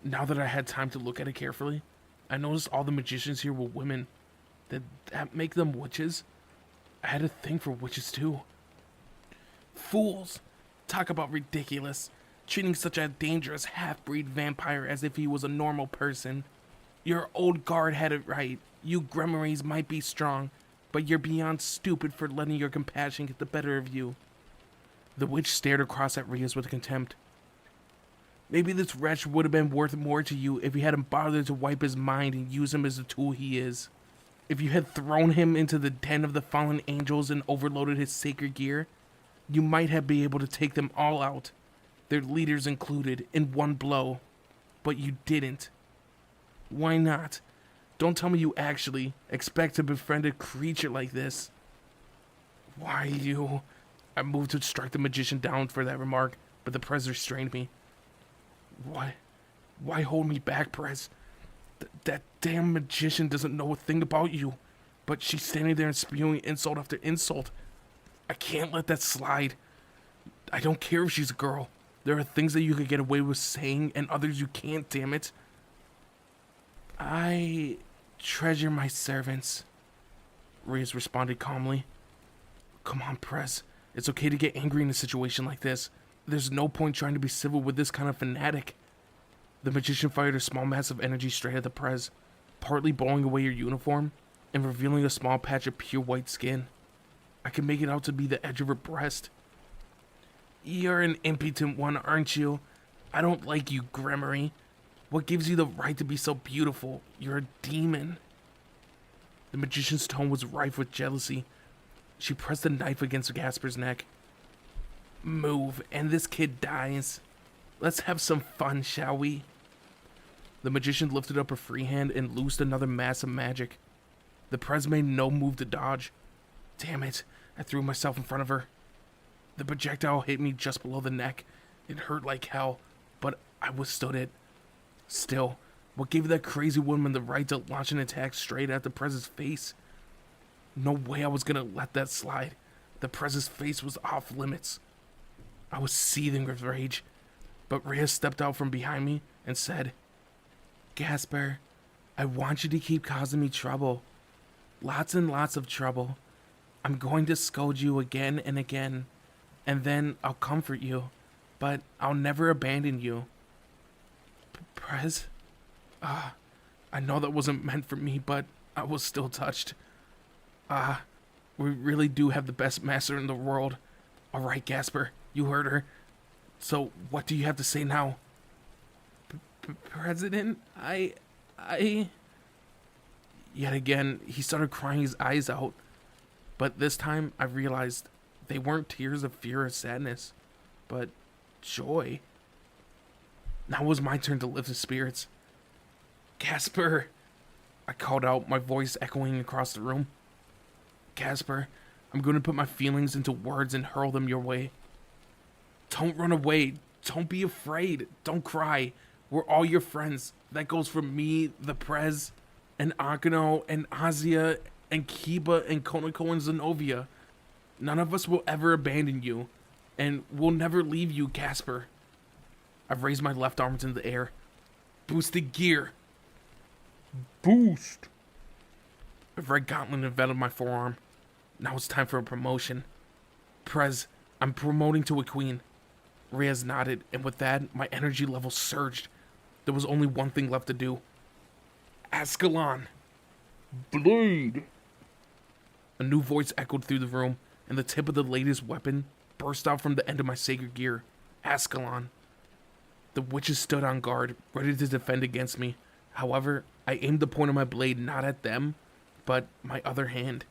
Now that I had time to look at it carefully, I noticed all the magicians here were women. Did that make them witches? I had a thing for witches too. Fools! Talk about ridiculous. Treating such a dangerous half-breed vampire as if he was a normal person. Your old guard had it right. You gremmaries might be strong, but you're beyond stupid for letting your compassion get the better of you. The witch stared across at Rias with contempt. Maybe this wretch would have been worth more to you if you hadn't bothered to wipe his mind and use him as the tool he is. If you had thrown him into the den of the fallen angels and overloaded his sacred gear, you might have been able to take them all out, their leaders included, in one blow. But you didn't. Why not? Don't tell me you actually expect to befriend a creature like this. Why you? I moved to strike the magician down for that remark, but the Prez restrained me. Why hold me back, Prez? That damn magician doesn't know a thing about you, but she's standing there and spewing insult after insult. I can't let that slide. I don't care if she's a girl. There are things that you could get away with saying and others you can't, damn it. I treasure my servants, Reyes responded calmly. Come on, Prez. It's okay to get angry in a situation like this. There's no point trying to be civil with this kind of fanatic. The magician fired a small mass of energy straight at the Prez, partly blowing away your uniform and revealing a small patch of pure white skin. I can make it out to be the edge of her breast. You're an impudent one, aren't you? I don't like you, Gremory. What gives you the right to be so beautiful? You're a demon. The magician's tone was rife with jealousy. She pressed a knife against Gasper's neck. Move, and this kid dies. Let's have some fun, shall we? The magician lifted up her free hand and loosed another mass of magic. The Prez made no move to dodge. Damn it, I threw myself in front of her. The projectile hit me just below the neck. It hurt like hell, but I withstood it. Still, what gave that crazy woman the right to launch an attack straight at the Prez's face? No way I was gonna let that slide. The Prez's face was off limits. I was seething with rage, but Rhea stepped out from behind me and said, Gasper, I want you to keep causing me trouble. Lots and lots of trouble. I'm going to scold you again and again, and then I'll comfort you, but I'll never abandon you. Prez? I know that wasn't meant for me, but I was still touched. We really do have the best master in the world. All right, Gasper, you heard her. So, what do you have to say now? President, I... Yet again, he started crying his eyes out. But this time, I realized they weren't tears of fear or sadness, but joy. Now it was my turn to lift his spirits. Gasper! I called out, my voice echoing across the room. Gasper, I'm going to put my feelings into words and hurl them your way. Don't run away. Don't be afraid. Don't cry. We're all your friends. That goes for me, the Prez, and Akano, and Azia, and Kiba, and Konako, and Zenobia. None of us will ever abandon you, and we'll never leave you, Gasper. I raised my left arm into the air. Boosted gear. Boost! A red gauntlet enveloped my forearm. Now it's time for a promotion. Prez, I'm promoting to a queen. Reyes nodded, and with that, my energy level surged. There was only one thing left to do. Ascalon! Blade! A new voice echoed through the room, and the tip of the latest weapon burst out from the end of my sacred gear. Ascalon. The witches stood on guard, ready to defend against me. However, I aimed the point of my blade not at them, but my other hand.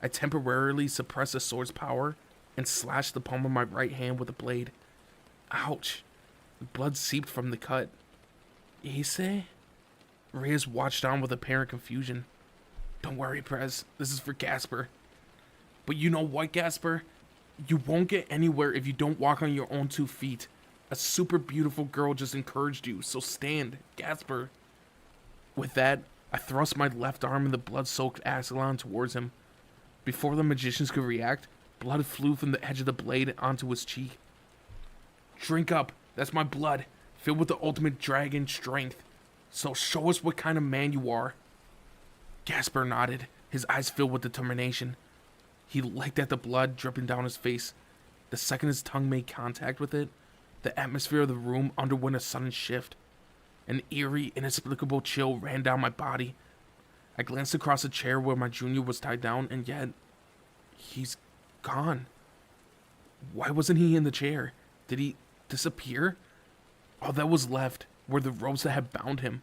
I temporarily suppressed the sword's power and slashed the palm of my right hand with the blade. Ouch. The blood seeped from the cut. Issei? Reyes watched on with apparent confusion. Don't worry, Prez. This is for Gasper. But you know what, Gasper? You won't get anywhere if you don't walk on your own 2 feet. A super beautiful girl just encouraged you, so stand, Gasper. With that, I thrust my left arm and the blood-soaked Ascalon towards him. Before the magicians could react, blood flew from the edge of the blade onto his cheek. Drink up, that's my blood, filled with the ultimate dragon strength. So show us what kind of man you are. Gasper nodded, his eyes filled with determination. He licked at the blood dripping down his face. The second his tongue made contact with it, the atmosphere of the room underwent a sudden shift. An eerie, inexplicable chill ran down my body. I glanced across the chair where my junior was tied down, and yet, he's gone. Why wasn't he in the chair? Did he disappear? All that was left were the ropes that had bound him.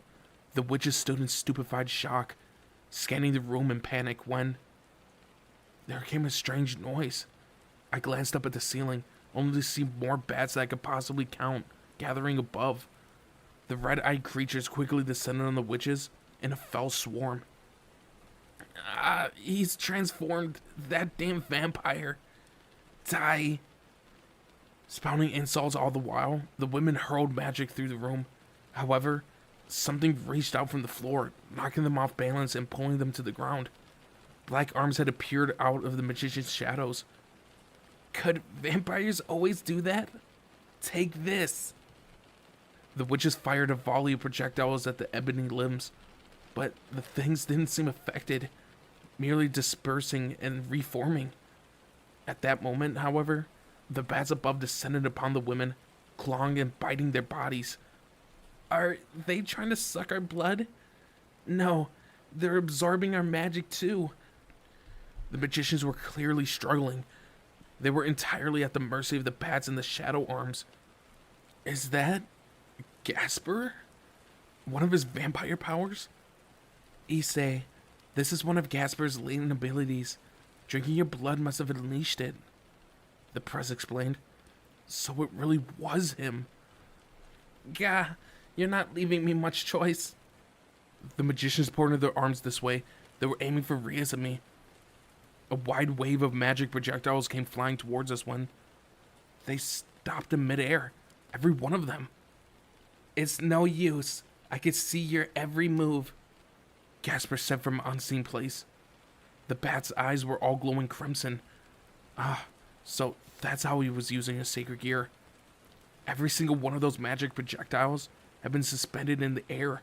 The witches stood in stupefied shock, scanning the room in panic when there came a strange noise. I glanced up at the ceiling, only to see more bats that I could possibly count, gathering above. The red-eyed creatures quickly descended on the witches in a fell swarm. He's transformed. That damn vampire. Die. Spouting insults all the while, the women hurled magic through the room. However, something reached out from the floor, knocking them off balance and pulling them to the ground. Black arms had appeared out of the magician's shadows. Could vampires always do that? Take this. The witches fired a volley of projectiles at the ebony limbs, but the things didn't seem affected, merely dispersing and reforming. At that moment, however, the bats above descended upon the women, clawing and biting their bodies. Are they trying to suck our blood? No, they're absorbing our magic too. The magicians were clearly struggling. They were entirely at the mercy of the bats and the shadow arms. Is that Gasper? One of his vampire powers? Issei, this is one of Gasper's latent abilities. Drinking your blood must have unleashed it. The press explained. So it really was him. Gah, you're not leaving me much choice. The magicians pointed their arms this way. They were aiming for Rias and me. A wide wave of magic projectiles came flying towards us when they stopped in midair. Every one of them. It's no use. I could see your every move, Gasper said from an unseen place. The bat's eyes were all glowing crimson. So that's how he was using his sacred gear. Every single one of those magic projectiles had been suspended in the air,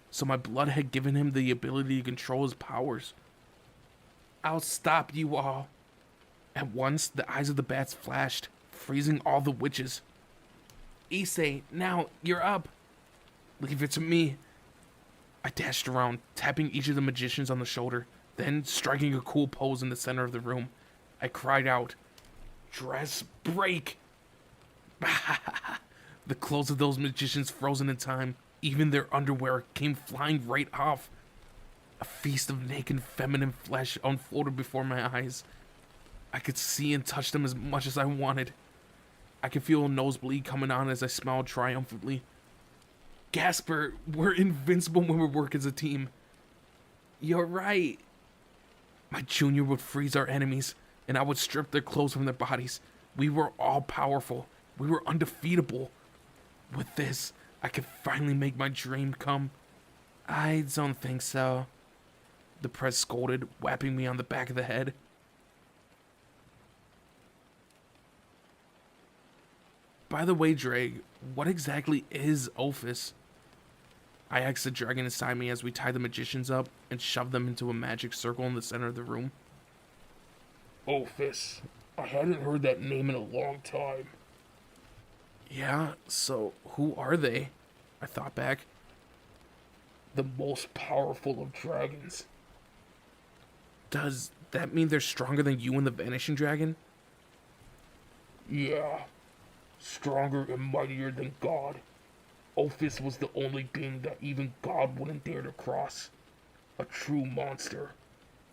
so my blood had given him the ability to control his powers. I'll stop you all. At once, the eyes of the bats flashed, freezing all the witches. Issei, now, you're up. Leave it to me. I dashed around, tapping each of the magicians on the shoulder, then striking a cool pose in the center of the room. I cried out, "Dress break!" The clothes of those magicians frozen in time. Even their underwear came flying right off. A feast of naked feminine flesh unfolded before my eyes. I could see and touch them as much as I wanted. I could feel a nosebleed coming on as I smiled triumphantly. Gasper, we're invincible when we work as a team. You're right. My junior would freeze our enemies, and I would strip their clothes from their bodies. We were all powerful. We were undefeatable. With this, I could finally make my dream come. I don't think so. The press scolded, whapping me on the back of the head. By the way, Drake, what exactly is Ophis? I asked the dragon inside me as we tied the magicians up and shoved them into a magic circle in the center of the room. Ophis. I hadn't heard that name in a long time. Yeah, so who are they? I thought back. The most powerful of dragons. Does that mean they're stronger than you and the Vanishing Dragon? Yeah. Stronger and mightier than God. Ophis was the only being that even God wouldn't dare to cross. A true monster.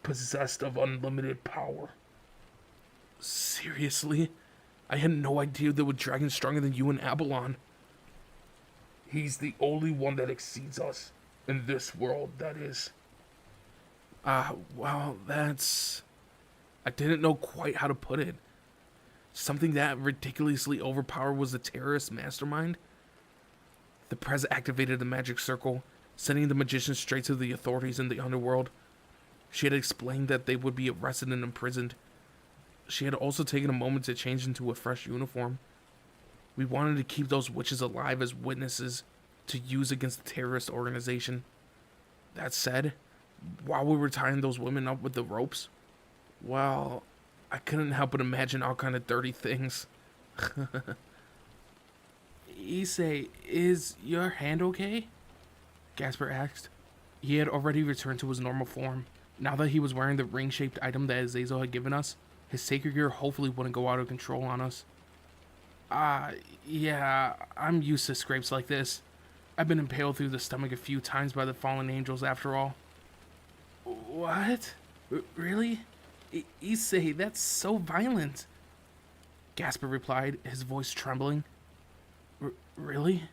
Possessed of unlimited power. Seriously? I had no idea there were dragons stronger than you and Abalon. He's the only one that exceeds us. In this world, that is. Well, that's... I didn't know quite how to put it. Something that ridiculously overpowered was the terrorist mastermind? The prez activated the magic circle, sending the magicians straight to the authorities in the underworld. She had explained that they would be arrested and imprisoned. She had also taken a moment to change into a fresh uniform. We wanted to keep those witches alive as witnesses to use against the terrorist organization. That said, while we were tying those women up with the ropes, well, I couldn't help but imagine all kind of dirty things. Issei, is your hand okay? Gasper asked. He had already returned to his normal form. Now that he was wearing the ring-shaped item that Azazel had given us, his sacred gear hopefully wouldn't go out of control on us. Yeah, I'm used to scrapes like this. I've been impaled through the stomach a few times by the fallen angels after all. What? Really? Issei, that's so violent. Gasper replied, his voice trembling. Really?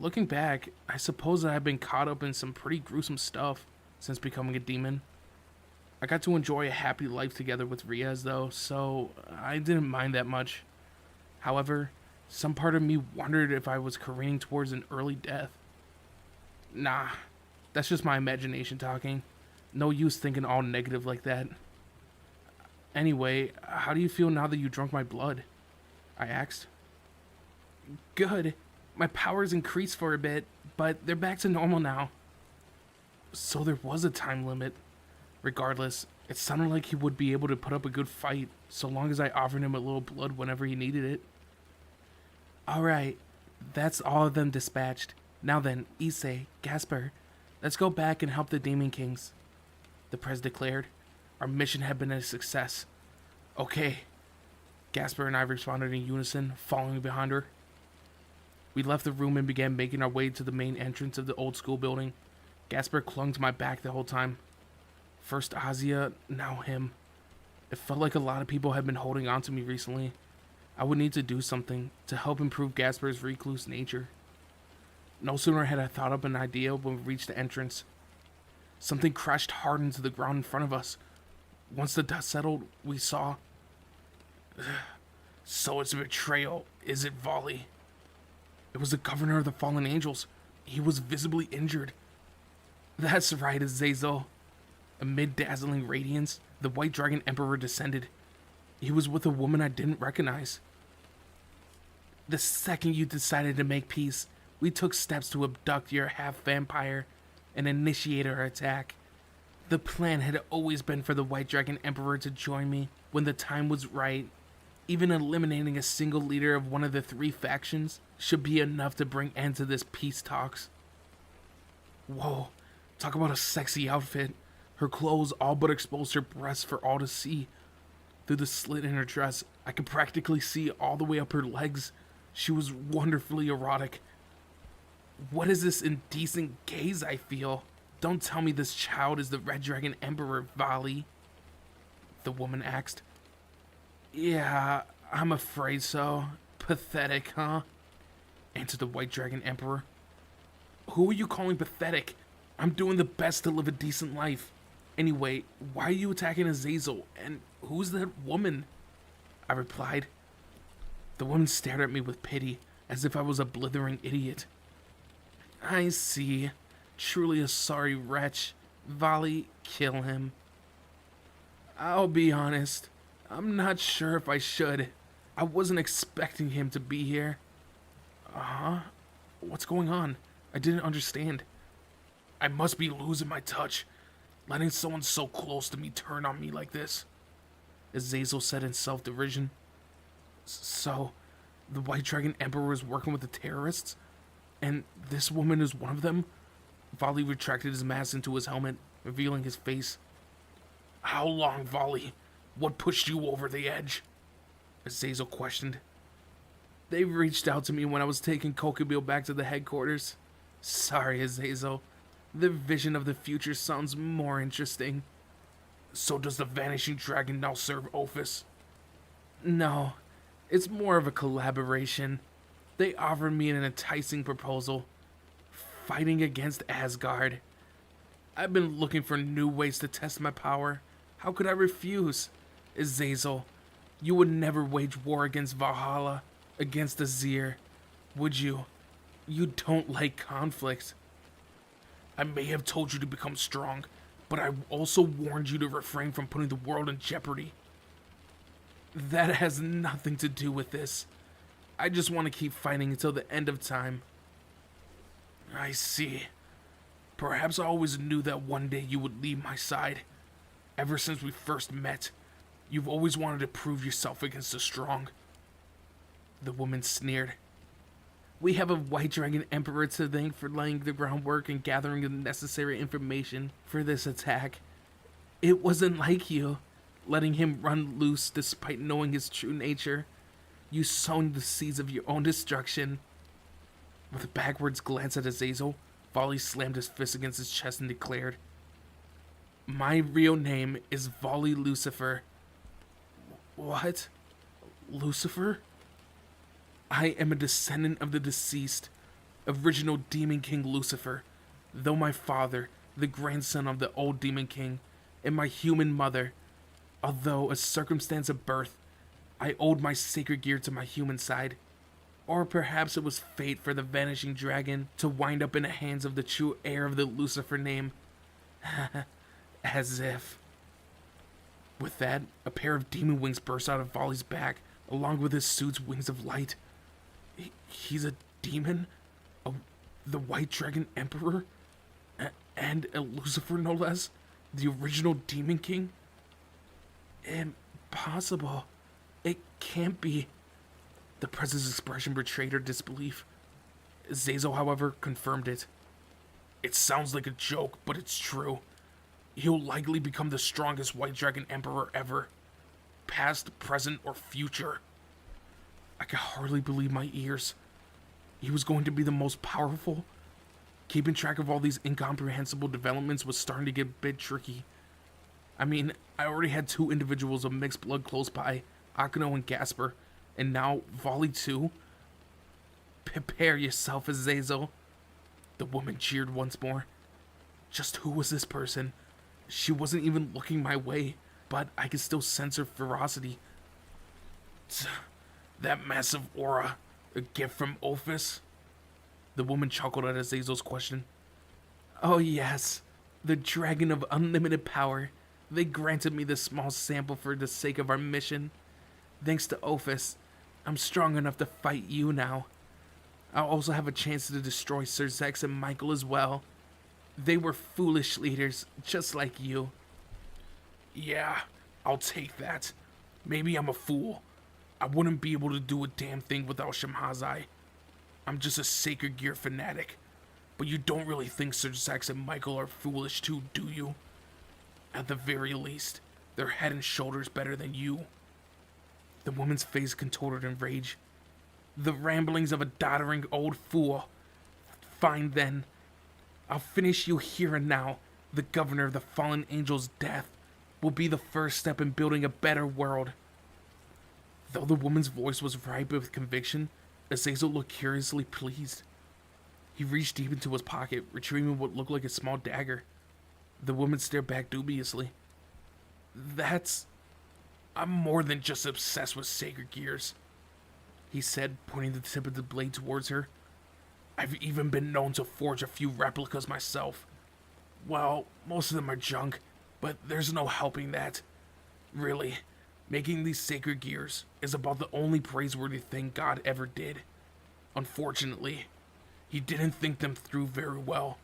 Looking back, I suppose that I've been caught up in some pretty gruesome stuff since becoming a demon. I got to enjoy a happy life together with Riaz though, so I didn't mind that much. However, some part of me wondered if I was careening towards an early death. Nah, that's just my imagination talking. No use thinking all negative like that. Anyway, how do you feel now that you drunk my blood? I asked. Good. My powers increased for a bit, but they're back to normal now. So there was a time limit. Regardless, it sounded like he would be able to put up a good fight, so long as I offered him a little blood whenever he needed it. Alright, that's all of them dispatched. Now then, Issei, Gasper, let's go back and help the Demon Kings. The Prez declared. Our mission had been a success. Okay. Gasper and I responded in unison, following behind her. We left the room and began making our way to the main entrance of the old school building. Gasper clung to my back the whole time. First Azia, now him. It felt like a lot of people had been holding on to me recently. I would need to do something to help improve Gasper's recluse nature. No sooner had I thought up an idea when we reached the entrance. Something crashed hard into the ground in front of us. Once the dust settled, we saw... So it's a betrayal, is it, Volley? It was the governor of the fallen angels. He was visibly injured. That's right, Azazel. Amid dazzling radiance, the White Dragon Emperor descended. He was with a woman I didn't recognize. The second you decided to make peace, we took steps to abduct your half-vampire and initiate our attack. The plan had always been for the White Dragon Emperor to join me when the time was right. Even eliminating a single leader of one of the 3 factions should be enough to bring end to this peace talks. Whoa, talk about a sexy outfit. Her clothes all but exposed her breasts for all to see. Through the slit in her dress, I could practically see all the way up her legs. She was wonderfully erotic. What is this indecent gaze I feel? Don't tell me this child is the Red Dragon Emperor, Volley. The woman asked. Yeah, I'm afraid so. Pathetic, huh? Answered the White Dragon Emperor. Who are you calling pathetic? I'm doing the best to live a decent life. Anyway, why are you attacking Azazel? And who's that woman? I replied. The woman stared at me with pity, as if I was a blithering idiot. I see. Truly a sorry wretch. Volley, kill him. I'll be honest. I'm not sure if I should. I wasn't expecting him to be here. Uh-huh. What's going on? I didn't understand. I must be losing my touch. Letting someone so close to me turn on me like this. Azazel said in self-derision. So, the White Dragon Emperor is working with the terrorists? And this woman is one of them? Volley retracted his mask into his helmet, revealing his face. How long, Volley? What pushed you over the edge? Azazel questioned. They reached out to me when I was taking Kokobile back to the headquarters. Sorry, Azazel. The vision of the future sounds more interesting. So does the Vanishing Dragon now serve Ophis? No, it's more of a collaboration. They offered me an enticing proposal. Fighting against Asgard. I've been looking for new ways to test my power. How could I refuse? Azazel, you would never wage war against Valhalla, against Azir, would you? You don't like conflict. I may have told you to become strong, but I also warned you to refrain from putting the world in jeopardy. That has nothing to do with this. I just want to keep fighting until the end of time. I see. Perhaps I always knew that one day you would leave my side. Ever since we first met, you've always wanted to prove yourself against the strong. The woman sneered. We have a White Dragon Emperor to thank for laying the groundwork and gathering the necessary information for this attack. It wasn't like you, letting him run loose despite knowing his true nature. You sowed the seeds of your own destruction. With a backwards glance at Azazel, Volley slammed his fist against his chest and declared, My real name is Volley Lucifer. What? Lucifer? I am a descendant of the deceased, original Demon King Lucifer, though my father, the grandson of the old Demon King, and my human mother, although a circumstance of birth, I owed my sacred gear to my human side. Or perhaps it was fate for the Vanishing Dragon to wind up in the hands of the true heir of the Lucifer name. As if. With that, a pair of demon wings burst out of Volley's back, along with his suit's wings of light. He's a demon, a, the White Dragon Emperor, and a Lucifer no less, the original Demon King? Impossible. It can't be. The president's expression betrayed her disbelief. Zazel, however, confirmed it. It sounds like a joke, but it's true. He'll likely become the strongest White Dragon Emperor ever. Past, present, or future. I could hardly believe my ears. He was going to be the most powerful? Keeping track of all these incomprehensible developments was starting to get a bit tricky. I mean, I already had 2 individuals of mixed blood close by, Akano and Gasper, and now Volley too? Prepare yourself, Azazel. The woman cheered once more. Just who was this person? She wasn't even looking my way, but I could still sense her ferocity. That massive aura, a gift from Ophis? The woman chuckled at Azazel's question. Oh yes, the dragon of unlimited power. They granted me this small sample for the sake of our mission. Thanks to Ophis, I'm strong enough to fight you now. I'll also have a chance to destroy Sir Zex and Michael as well. They were foolish leaders, just like you. Yeah, I'll take that. Maybe I'm a fool. I wouldn't be able to do a damn thing without Shemhazai. I'm just a Sacred Gear fanatic. But you don't really think Sir Zex and Michael are foolish too, do you? At the very least, they're head and shoulders better than you. The woman's face contorted in rage. The ramblings of a doddering old fool. Fine then. I'll finish you here and now. The governor of the fallen angel's death will be the first step in building a better world. Though the woman's voice was ripe with conviction, Azazel looked curiously pleased. He reached deep into his pocket, retrieving what looked like a small dagger. The woman stared back dubiously. I'm more than just obsessed with Sacred Gears, he said, pointing the tip of the blade towards her. I've even been known to forge a few replicas myself. Well, most of them are junk, but there's no helping that. Really, making these Sacred Gears is about the only praiseworthy thing God ever did. Unfortunately, he didn't think them through very well.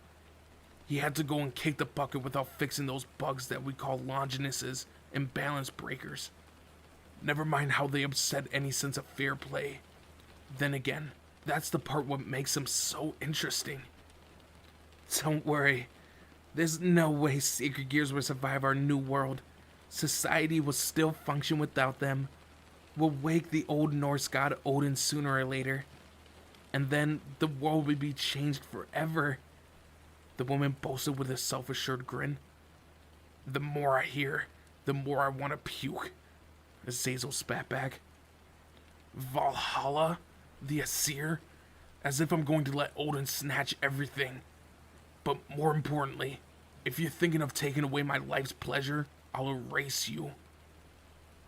He had to go and kick the bucket without fixing those bugs that we call Longinuses and balance breakers. Never mind how they upset any sense of fair play. Then again, that's the part what makes them so interesting. Don't worry. There's no way Sacred Gears will survive our new world. Society will still function without them. We'll wake the old Norse god Odin sooner or later. And then the world will be changed forever. The woman boasted with a self-assured grin. The more I hear, the more I want to puke. Azazel spat back. Valhalla? The Aesir? As if I'm going to let Odin snatch everything. But more importantly, if you're thinking of taking away my life's pleasure, I'll erase you.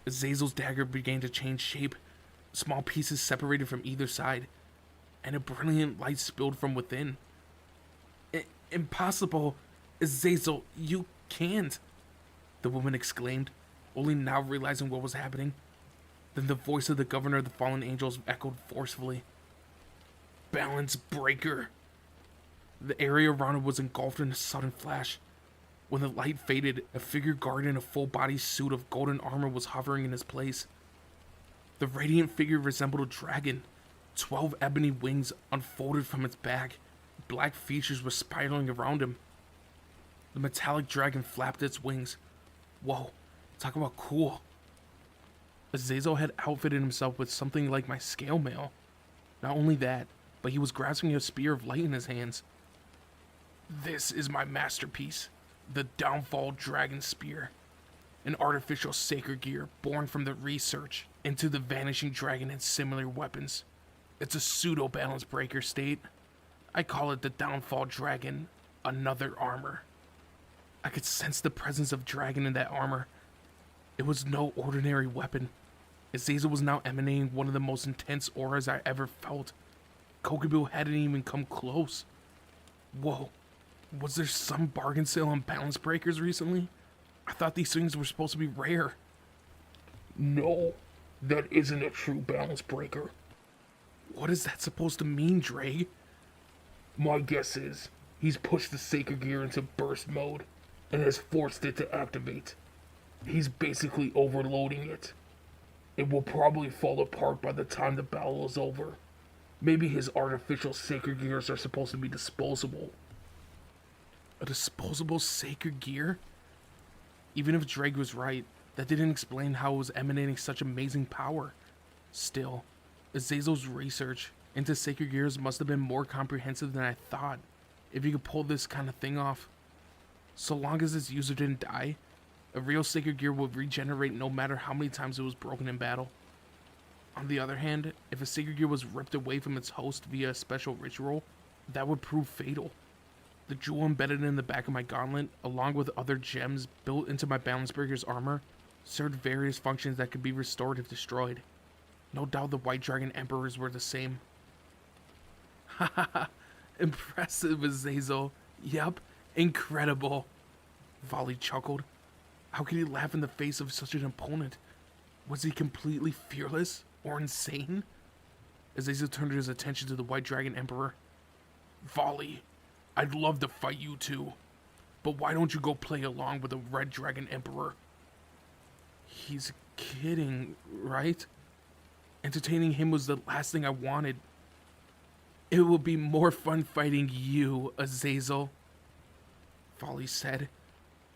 Azazel's dagger began to change shape. Small pieces separated from either side, and a brilliant light spilled from within. Impossible! Azazel, you can't! The woman exclaimed, only now realizing what was happening. Then the voice of the governor of the fallen angels echoed forcefully. Balance breaker! The area around it was engulfed in a sudden flash. When the light faded, a figure guarded in a full-body suit of golden armor was hovering in its place. The radiant figure resembled a dragon. 12 ebony wings unfolded from its back. Black features were spiraling around him. The metallic dragon flapped its wings. Whoa, talk about cool. Azazel had outfitted himself with something like my scale mail. Not only that, but he was grasping a spear of light in his hands. This is my masterpiece, the Downfall Dragon Spear. An artificial sacred gear born from the research into the Vanishing Dragon and similar weapons. It's a pseudo-balance breaker state. I call it the Downfall Dragon, Another Armor. I could sense the presence of dragon in that armor. It was no ordinary weapon. Azazel was now emanating one of the most intense auras I ever felt. Kokubu hadn't even come close. Whoa, was there some bargain sale on balance breakers recently? I thought these things were supposed to be rare. No, that isn't a true balance breaker. What is that supposed to mean, Drake? My guess is he's pushed the sacred gear into burst mode and has forced it to activate. He's basically overloading it. It will probably fall apart by the time the battle is over. Maybe his artificial sacred gears are supposed to be disposable. A disposable sacred gear? Even if Drake was right, that didn't explain how it was emanating such amazing power. Still, Azazel's research into sacred gears must have been more comprehensive than I thought, if he could pull this kind of thing off. So long as its user didn't die, a real sacred gear would regenerate no matter how many times it was broken in battle. On the other hand, if a sacred gear was ripped away from its host via a special ritual, that would prove fatal. The jewel embedded in the back of my gauntlet, along with other gems built into my balance breaker's armor, served various functions that could be restored if destroyed. No doubt the White Dragon Emperors were the same. Haha, impressive, Azazel. Yup, incredible. Volley chuckled. How could he laugh in the face of such an opponent? Was he completely fearless or insane? Azazel turned his attention to the White Dragon Emperor. Volley, I'd love to fight you too, but why don't you go play along with the Red Dragon Emperor? He's kidding, right? Entertaining him was the last thing I wanted. It will be more fun fighting you, Azazel, Volley said.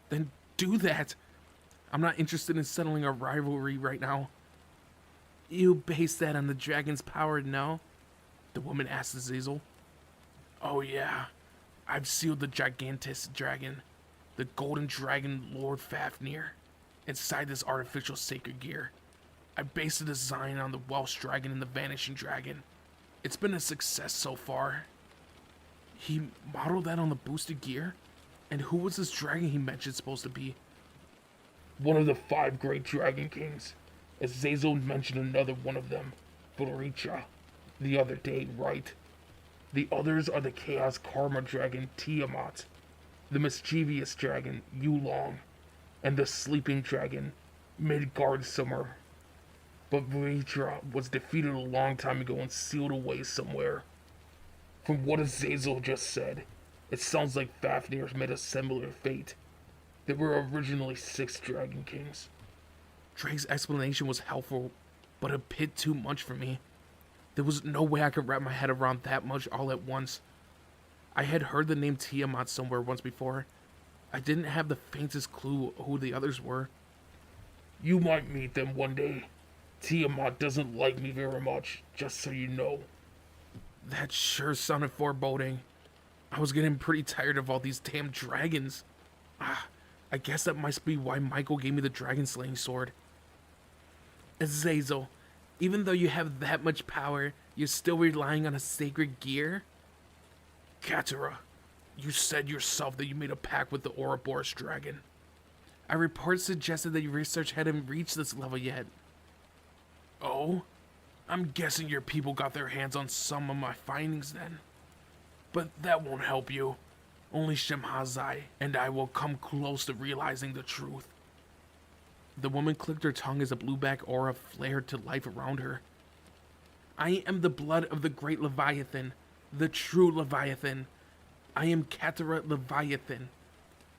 Then do that. I'm not interested in settling a rivalry right now. You base that on the dragon's power, no? The woman asked Azazel. Oh yeah, I've sealed the Gigantus dragon, the golden dragon Lord Fafnir, inside this artificial sacred gear. I based the design on the Welsh dragon and the vanishing dragon. It's been a success so far. He modeled that on the boosted gear? And who was this dragon he mentioned supposed to be? One of the 5 great dragon kings. Azazel mentioned another one of them, Floricha, the other day, right? The others are the Chaos Karma dragon Tiamat, the mischievous dragon Yulong, and the sleeping dragon Midgardsummer. But Floricha was defeated a long time ago and sealed away somewhere. From what Azazel just said, it sounds like Fafnir's met a similar fate. There were originally 6 dragon kings. Drake's explanation was helpful, but a bit too much for me. There was no way I could wrap my head around that much all at once. I had heard the name Tiamat somewhere once before. I didn't have the faintest clue who the others were. You might meet them one day. Tiamat doesn't like me very much, just so you know. That sure sounded foreboding. I was getting pretty tired of all these damn dragons. I guess that must be why Michael gave me the dragon slaying sword. Azazel, even though you have that much power, you're still relying on a sacred gear? Catar, you said yourself that you made a pact with the Ouroboros dragon. Our reports suggested that your research hadn't reached this level yet. Oh? I'm guessing your people got their hands on some of my findings then. But that won't help you. Only Shemhazai and I will come close to realizing the truth. The woman clicked her tongue as a blueback aura flared to life around her. I am the blood of the great Leviathan, the true Leviathan. I am Catar Leviathan,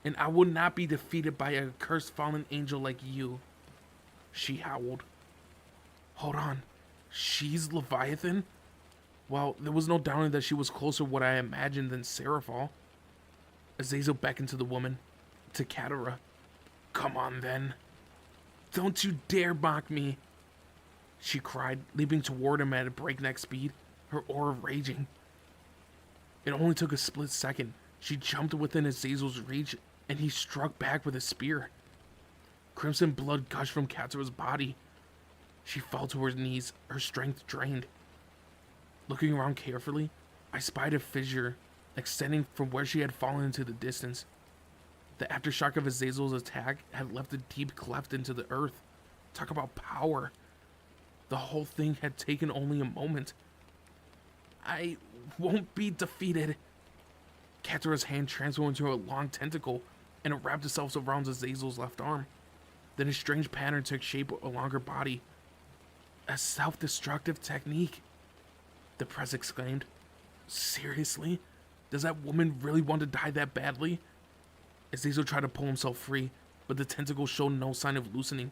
and I will not be defeated by a cursed fallen angel like you. She howled. Hold on, she's Leviathan? Well, there was no doubting that she was closer to what I imagined than Seraphal. Azazel beckoned to the woman, to Catar. Come on then. Don't you dare mock me, she cried, leaping toward him at a breakneck speed, her aura raging. It only took a split second. She jumped within Azazel's reach, and he struck back with a spear. Crimson blood gushed from Catar's body. She fell to her knees, her strength drained. Looking around carefully, I spied a fissure extending from where she had fallen into the distance. The aftershock of Azazel's attack had left a deep cleft into the earth. Talk about power. The whole thing had taken only a moment. I won't be defeated. Catar's hand transformed into a long tentacle, and it wrapped itself around Azazel's left arm. Then a strange pattern took shape along her body. A self-destructive technique. the press exclaimed. Seriously? Does that woman really want to die that badly? Azazel tried to pull himself free, but the tentacle showed no sign of loosening.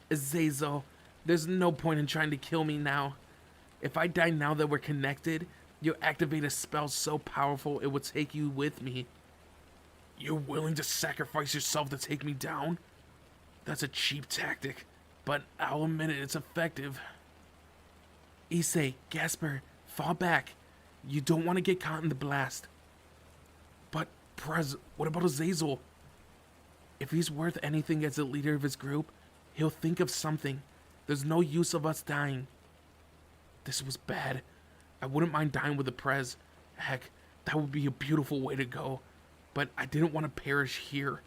Azazel, there's no point in trying to kill me now. If I die now that we're connected, you'll activate a spell so powerful it will take you with me. You're willing to sacrifice yourself to take me down? That's a cheap tactic, but I'll admit it's effective. Issei, Gasper, fall back. You don't want to get caught in the blast. But, Prez, what about Azazel? If he's worth anything as the leader of his group, he'll think of something. There's no use of us dying. This was bad. I wouldn't mind dying with the Prez. Heck, that would be a beautiful way to go. But I didn't want to perish here.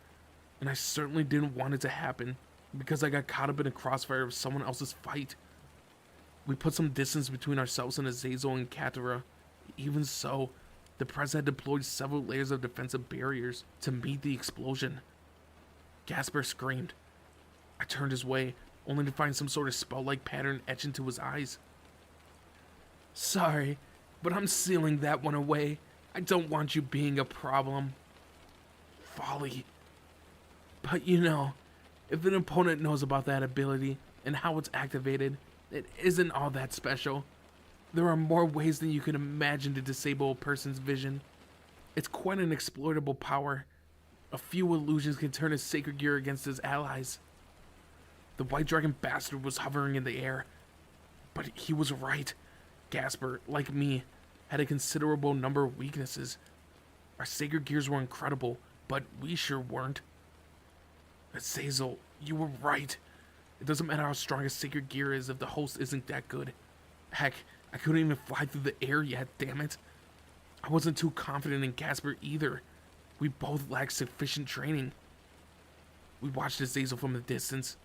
And I certainly didn't want it to happen, because I got caught up in a crossfire of someone else's fight. We put some distance between ourselves and Azazel and Catar. Even so, the Prez had deployed several layers of defensive barriers to meet the explosion. Gasper screamed. I turned his way, only to find some sort of spell-like pattern etched into his eyes. Sorry, but I'm sealing that one away. I don't want you being a problem. Folly. But you know, if an opponent knows about that ability and how it's activated, it isn't all that special. There are more ways than you can imagine to disable a person's vision. It's quite an exploitable power. A few illusions can turn his sacred gear against his allies. The white dragon bastard was hovering in the air. But he was right. Gasper, like me, had a considerable number of weaknesses. Our sacred gears were incredible, but we sure weren't. Azazel, you were right. It doesn't matter how strong a sacred gear is if the host isn't that good. Heck, I couldn't even fly through the air yet, damn it. I wasn't too confident in Gasper either. We both lacked sufficient training. We watched Azazel from a distance.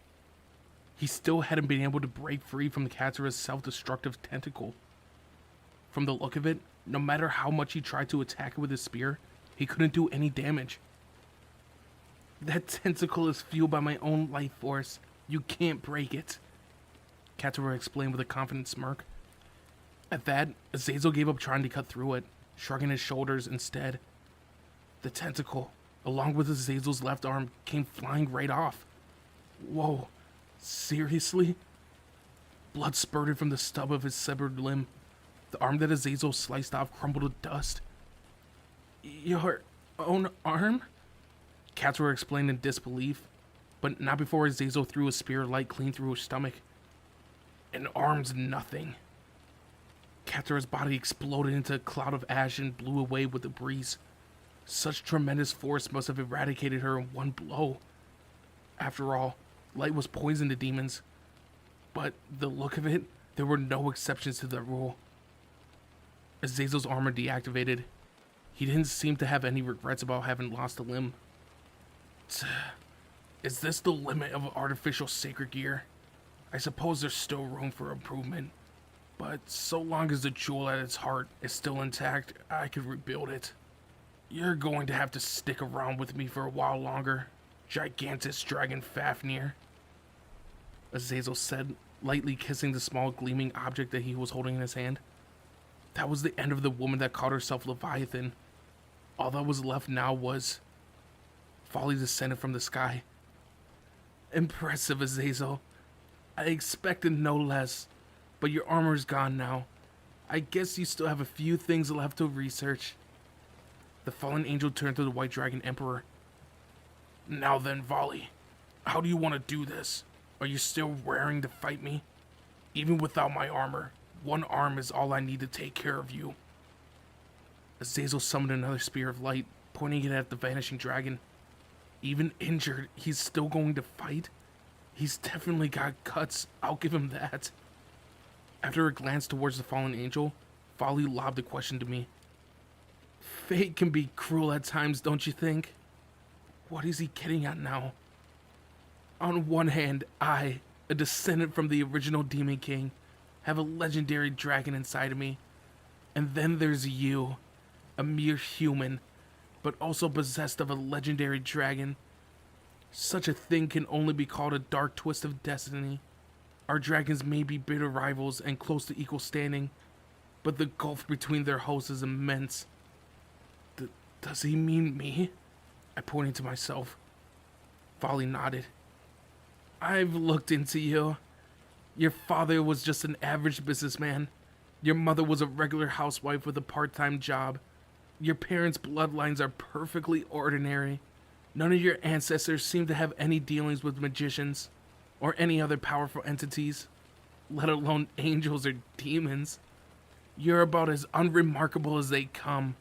He still hadn't been able to break free from the Catar's self-destructive tentacle. From the look of it, no matter how much he tried to attack it with his spear, he couldn't do any damage. That tentacle is fueled by my own life force. You can't break it, Catar explained with a confident smirk. At that, Azazel gave up trying to cut through it, shrugging his shoulders instead. The tentacle, along with Azazel's left arm, came flying right off. Whoa, seriously? Blood spurted from the stub of his severed limb. The arm that Azazel sliced off crumbled to dust. Your own arm? Catar explained in disbelief, but not before Azazel threw a spear light clean through his stomach. An arm's nothing. Catar's body exploded into a cloud of ash and blew away with the breeze. Such tremendous force must have eradicated her in one blow. After all, light was poison to demons. But the look of it, there were no exceptions to the rule. Azazel's armor deactivated. He didn't seem to have any regrets about having lost a limb. Is this the limit of artificial sacred gear? I suppose there's still room for improvement. But so long as the jewel at its heart is still intact, I could rebuild it. You're going to have to stick around with me for a while longer, gigantic dragon Fafnir, Azazel said, lightly kissing the small gleaming object that he was holding in his hand. That was the end of the woman that called herself Leviathan. All that was left now was... Folly descended from the sky. Impressive, Azazel. I expected no less, but your armor's gone now. I guess you still have a few things left to research. The fallen angel turned to the White Dragon Emperor. Now then, Volley, how do you want to do this? Are you still raring to fight me? Even without my armor, one arm is all I need to take care of you. Azazel summoned another spear of light, pointing it at the vanishing dragon. Even injured, he's still going to fight? He's definitely got guts, I'll give him that. After a glance towards the fallen angel, Folly lobbed a question to me. Fate can be cruel at times, don't you think? What is he getting at now? On one hand, I, a descendant from the original Demon King, have a legendary dragon inside of me. And then there's you, a mere human, but also possessed of a legendary dragon. Such a thing can only be called a dark twist of destiny. Our dragons may be bitter rivals and close to equal standing, but the gulf between their hosts is immense. Does he mean me? I pointed to myself. Volley nodded. I've looked into you. Your father was just an average businessman. Your mother was a regular housewife with a part-time job. Your parents' bloodlines are perfectly ordinary. None of your ancestors seem to have any dealings with magicians or any other powerful entities, let alone angels or demons. You're about as unremarkable as they come.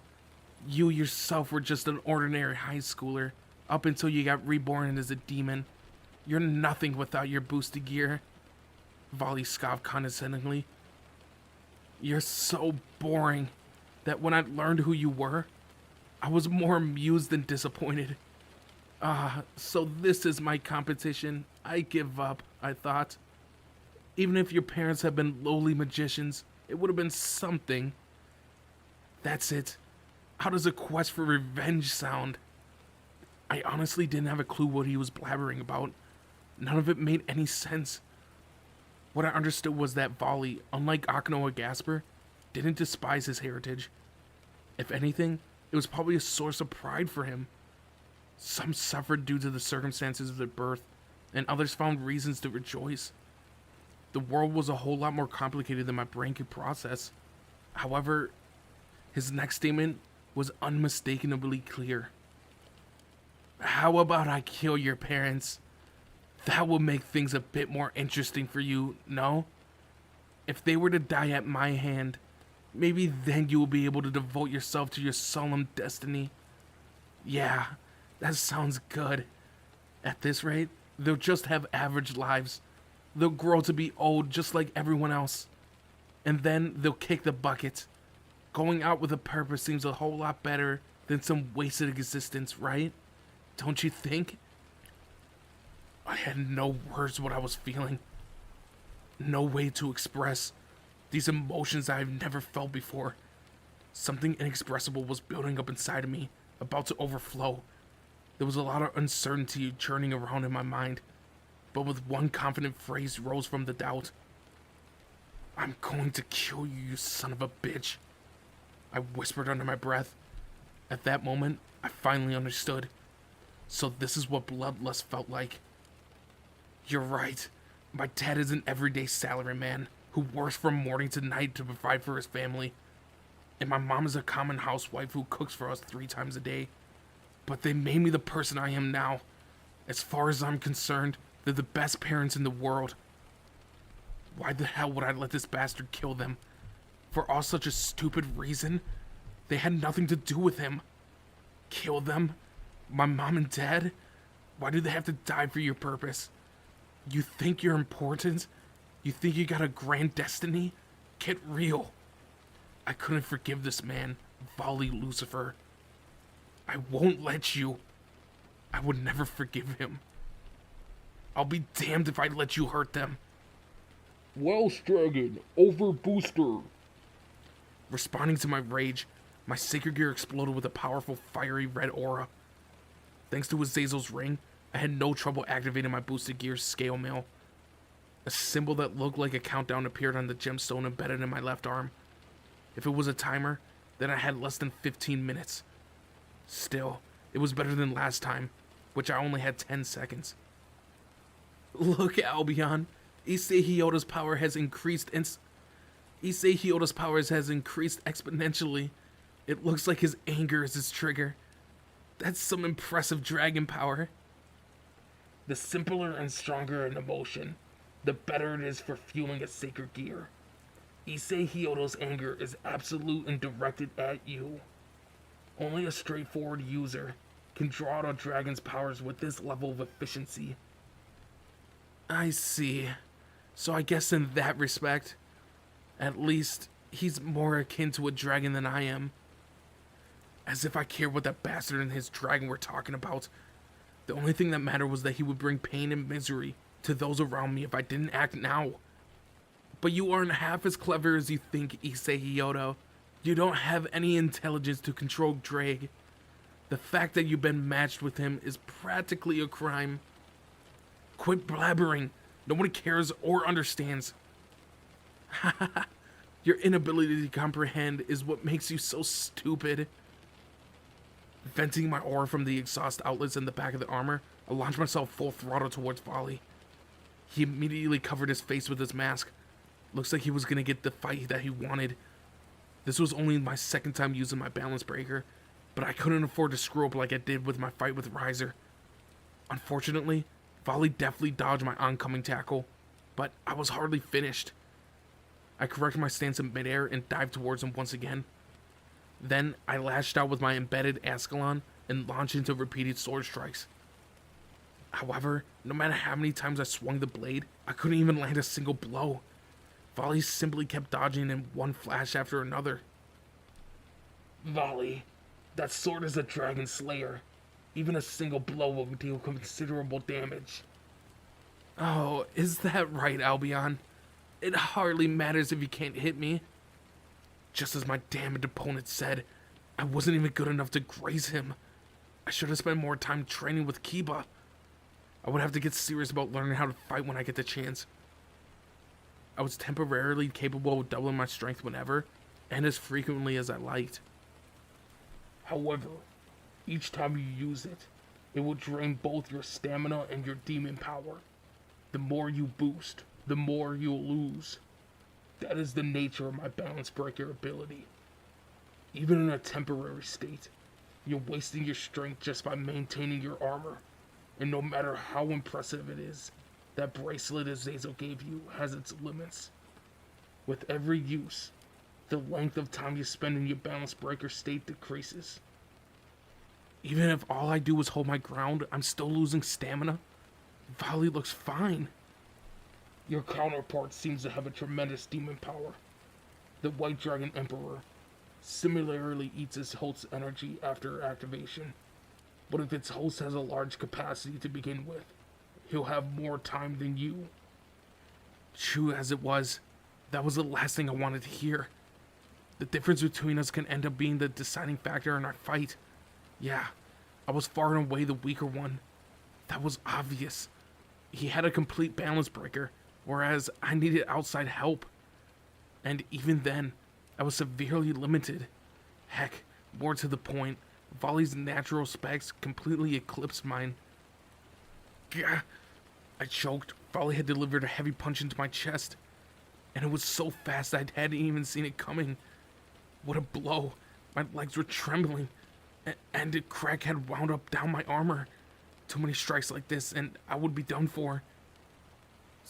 You yourself were just an ordinary high schooler up until you got reborn as a demon. You're nothing without your boosted gear. Volley scoffed condescendingly. You're so boring that when I learned who you were, I was more amused than disappointed. So this is my competition. I give up, I thought. Even if your parents had been lowly magicians, it would have been something. That's it. How does a quest for revenge sound? I honestly didn't have a clue what he was blabbering about. None of it made any sense. What I understood was that Volley, unlike Akno or Gasper, didn't despise his heritage. If anything, it was probably a source of pride for him. Some suffered due to the circumstances of their birth, and others found reasons to rejoice. The world was a whole lot more complicated than my brain could process. However, his next statement was unmistakably clear. How about I kill your parents? That will make things a bit more interesting for you, no? If they were to die at my hand, maybe then you will be able to devote yourself to your solemn destiny. Yeah, that sounds good. At this rate, they'll just have average lives. They'll grow to be old just like everyone else. And then they'll kick the bucket. Going out with a purpose seems a whole lot better than some wasted existence, right? Don't you think? I had no words what I was feeling. No way to express these emotions I've never felt before. Something inexpressible was building up inside of me, about to overflow. There was a lot of uncertainty churning around in my mind, but with one confident phrase rose from the doubt. I'm going to kill you, you son of a bitch. I whispered under my breath. At that moment, I finally understood. So this is what bloodlust felt like. You're right. My dad is an everyday salaryman who works from morning to night to provide for his family. And my mom is a common housewife who cooks for us 3 times a day. But they made me the person I am now. As far as I'm concerned, they're the best parents in the world. Why the hell would I let this bastard kill them? For all such a stupid reason? They had nothing to do with him. Kill them? My mom and dad? Why do they have to die for your purpose? You think you're important? You think you got a grand destiny? Get real. I couldn't forgive this man, Volley Lucifer. I won't let you. I would never forgive him. I'll be damned if I let you hurt them. Welsh Dragon, over booster. Responding to my rage, my sacred gear exploded with a powerful fiery red aura. Thanks to Azazel's ring, I had no trouble activating my boosted gear's scale mail. A symbol that looked like a countdown appeared on the gemstone embedded in my left arm. If it was a timer, then I had less than 15 minutes. Still, it was better than last time, which I only had 10 seconds. Look, Albion. Issei Hyoda's power has increased exponentially. It looks like his anger is his trigger. That's some impressive dragon power. The simpler and stronger an emotion, the better it is for fueling a sacred gear. Issei Hyoda's anger is absolute and directed at you. Only a straightforward user can draw out a dragon's powers with this level of efficiency. I see. So I guess in that respect, at least he's more akin to a dragon than I am. As if I cared what that bastard and his dragon were talking about. The only thing that mattered was that he would bring pain and misery to those around me if I didn't act now. But you aren't half as clever as you think, Issei Hyoda. You don't have any intelligence to control Drake. The fact that you've been matched with him is practically a crime. Quit blabbering. Nobody cares or understands. Your inability to comprehend is what makes you so stupid. Venting my aura from the exhaust outlets in the back of the armor, I launched myself full throttle towards Volley. He immediately covered his face with his mask. Looks like he was gonna get the fight that he wanted. This was only my second time using my balance breaker, but I couldn't afford to screw up like I did with my fight with Riser. Unfortunately, Volley deftly dodged my oncoming tackle, but I was hardly finished. I corrected my stance in midair and dived towards him once again. Then I lashed out with my embedded Ascalon and launched into repeated sword strikes. However, no matter how many times I swung the blade, I couldn't even land a single blow. Volley simply kept dodging in one flash after another. Volley, that sword is a dragon slayer. Even a single blow will deal considerable damage. Oh, is that right, Albion? It hardly matters if you can't hit me. Just as my damned opponent said, I wasn't even good enough to graze him. I should have spent more time training with Kiba. I would have to get serious about learning how to fight when I get the chance. I was temporarily capable of doubling my strength whenever, and as frequently as I liked. However, each time you use it, it will drain both your stamina and your demon power. The more you boost, the more you'll lose. That is the nature of my balance breaker ability. Even in a temporary state, you're wasting your strength just by maintaining your armor. And no matter how impressive it is, that bracelet Azazel gave you has its limits. With every use, the length of time you spend in your balance breaker state decreases. Even if all I do is hold my ground, I'm still losing stamina. Volley looks fine. Your counterpart seems to have a tremendous demon power. The White Dragon Emperor similarly eats his host's energy after activation. But if its host has a large capacity to begin with, he'll have more time than you. True as it was, that was the last thing I wanted to hear. The difference between us can end up being the deciding factor in our fight. Yeah, I was far and away the weaker one. That was obvious. He had a complete balance breaker, whereas I needed outside help. And even then, I was severely limited. Heck, more to the point, Volley's natural specs completely eclipsed mine. Gah! I choked. Volley had delivered a heavy punch into my chest, and it was so fast I hadn't even seen it coming. What a blow. My legs were trembling, and a crack had wound up down my armor. Too many strikes like this, and I would be done for.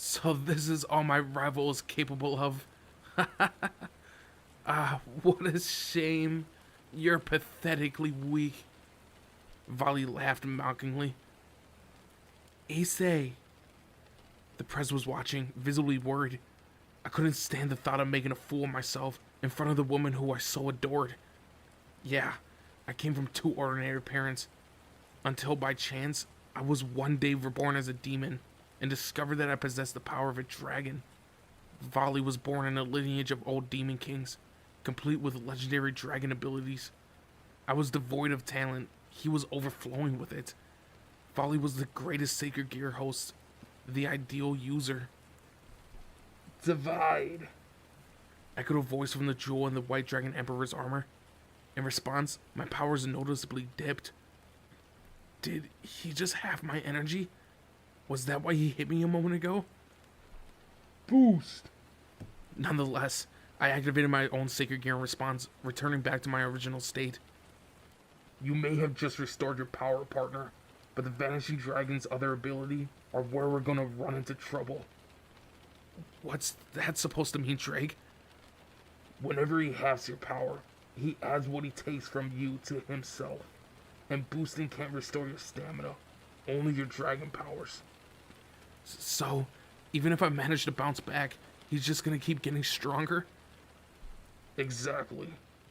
So this is all my rival is capable of. Ah, what a shame. You're pathetically weak. Volley laughed mockingly. Issei. The press was watching, visibly worried. I couldn't stand the thought of making a fool of myself in front of the woman who I so adored. Yeah, I came from two ordinary parents. Until by chance, I was one day reborn as a demon and discovered that I possessed the power of a dragon. Volley was born in a lineage of old demon kings, complete with legendary dragon abilities. I was devoid of talent. He was overflowing with it. Volley was the greatest Sacred Gear host, the ideal user. Divide. Echoed a voice from the jewel in the White Dragon Emperor's armor. In response, my powers noticeably dipped. Did he just have my energy? Was that why he hit me a moment ago? Boost. Nonetheless, I activated my own Sacred Gear in response, returning back to my original state. You may have just restored your power, partner, but the Vanishing Dragon's other ability are where we're gonna run into trouble. What's that supposed to mean, Drake? Whenever he halves your power, he adds what he takes from you to himself. And boosting can't restore your stamina, only your dragon powers. So, even if I manage to bounce back, he's just gonna keep getting stronger? Exactly.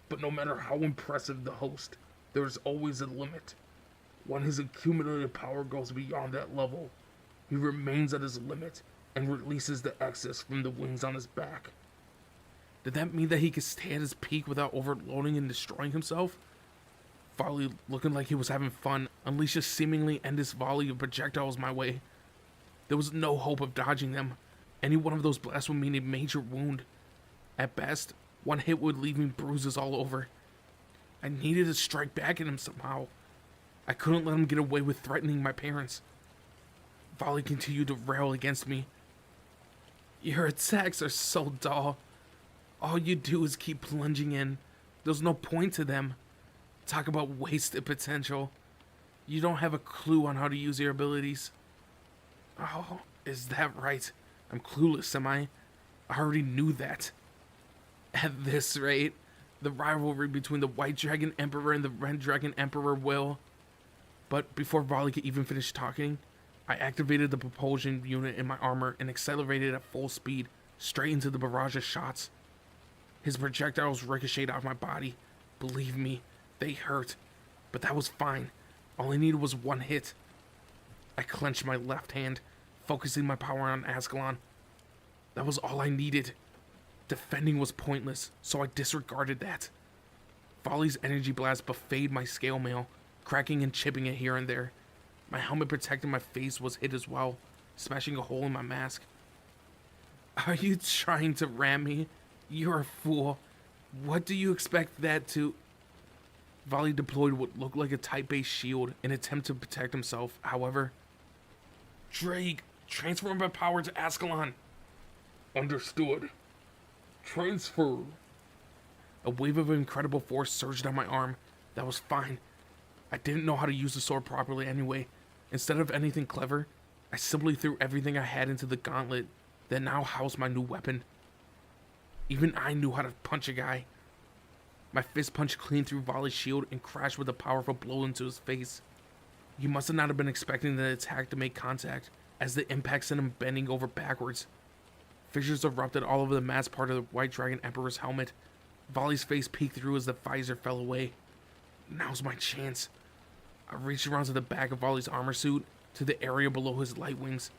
But no matter how impressive the host, there's always a limit. When his accumulated power goes beyond that level, he remains at his limit and releases the excess from the wings on his back. Did that mean that he could stay at his peak without overloading and destroying himself? Volley, looking like he was having fun, unleashed a seemingly endless volley of projectiles my way. There was no hope of dodging them. Any one of those blasts would mean a major wound. At best, one hit would leave me bruises all over. I needed to strike back at him somehow. I couldn't let him get away with threatening my parents. Volley continued to rail against me. Your attacks are so dull. All you do is keep plunging in. There's no point to them. Talk about wasted potential. You don't have a clue on how to use your abilities. Oh, is that right? I'm clueless, am I? I already knew that. At this rate, the rivalry between the White Dragon Emperor and the Red Dragon Emperor will... But before Volley could even finish talking, I activated the propulsion unit in my armor and accelerated at full speed, straight into the barrage of shots. His projectiles ricocheted off my body. Believe me, they hurt. But that was fine. All I needed was one hit. I clenched my left hand, focusing my power on Ascalon. That was all I needed. Defending was pointless, so I disregarded that. Volley's energy blast buffeted my scale mail, cracking and chipping it here and there. My helmet protecting my face was hit as well, smashing a hole in my mask. Are you trying to ram me? You're a fool. What do you expect that to... Volley deployed what looked like a type-based shield in an attempt to protect himself. However, Drake, transfer my power to Ascalon. Understood. Transfer. A wave of incredible force surged on my arm. That was fine. I didn't know how to use the sword properly anyway. Instead of anything clever, I simply threw everything I had into the gauntlet that now housed my new weapon. Even I knew how to punch a guy. My fist punched clean through Volley's shield and crashed with a powerful blow into his face. He must have not have been expecting the attack to make contact, as the impact sent him bending over backwards. Fissures erupted all over the mass part of the White Dragon Emperor's helmet. Volley's face peeked through as the visor fell away. Now's my chance. I reached around to the back of Volley's armor suit, to the area below his light wings,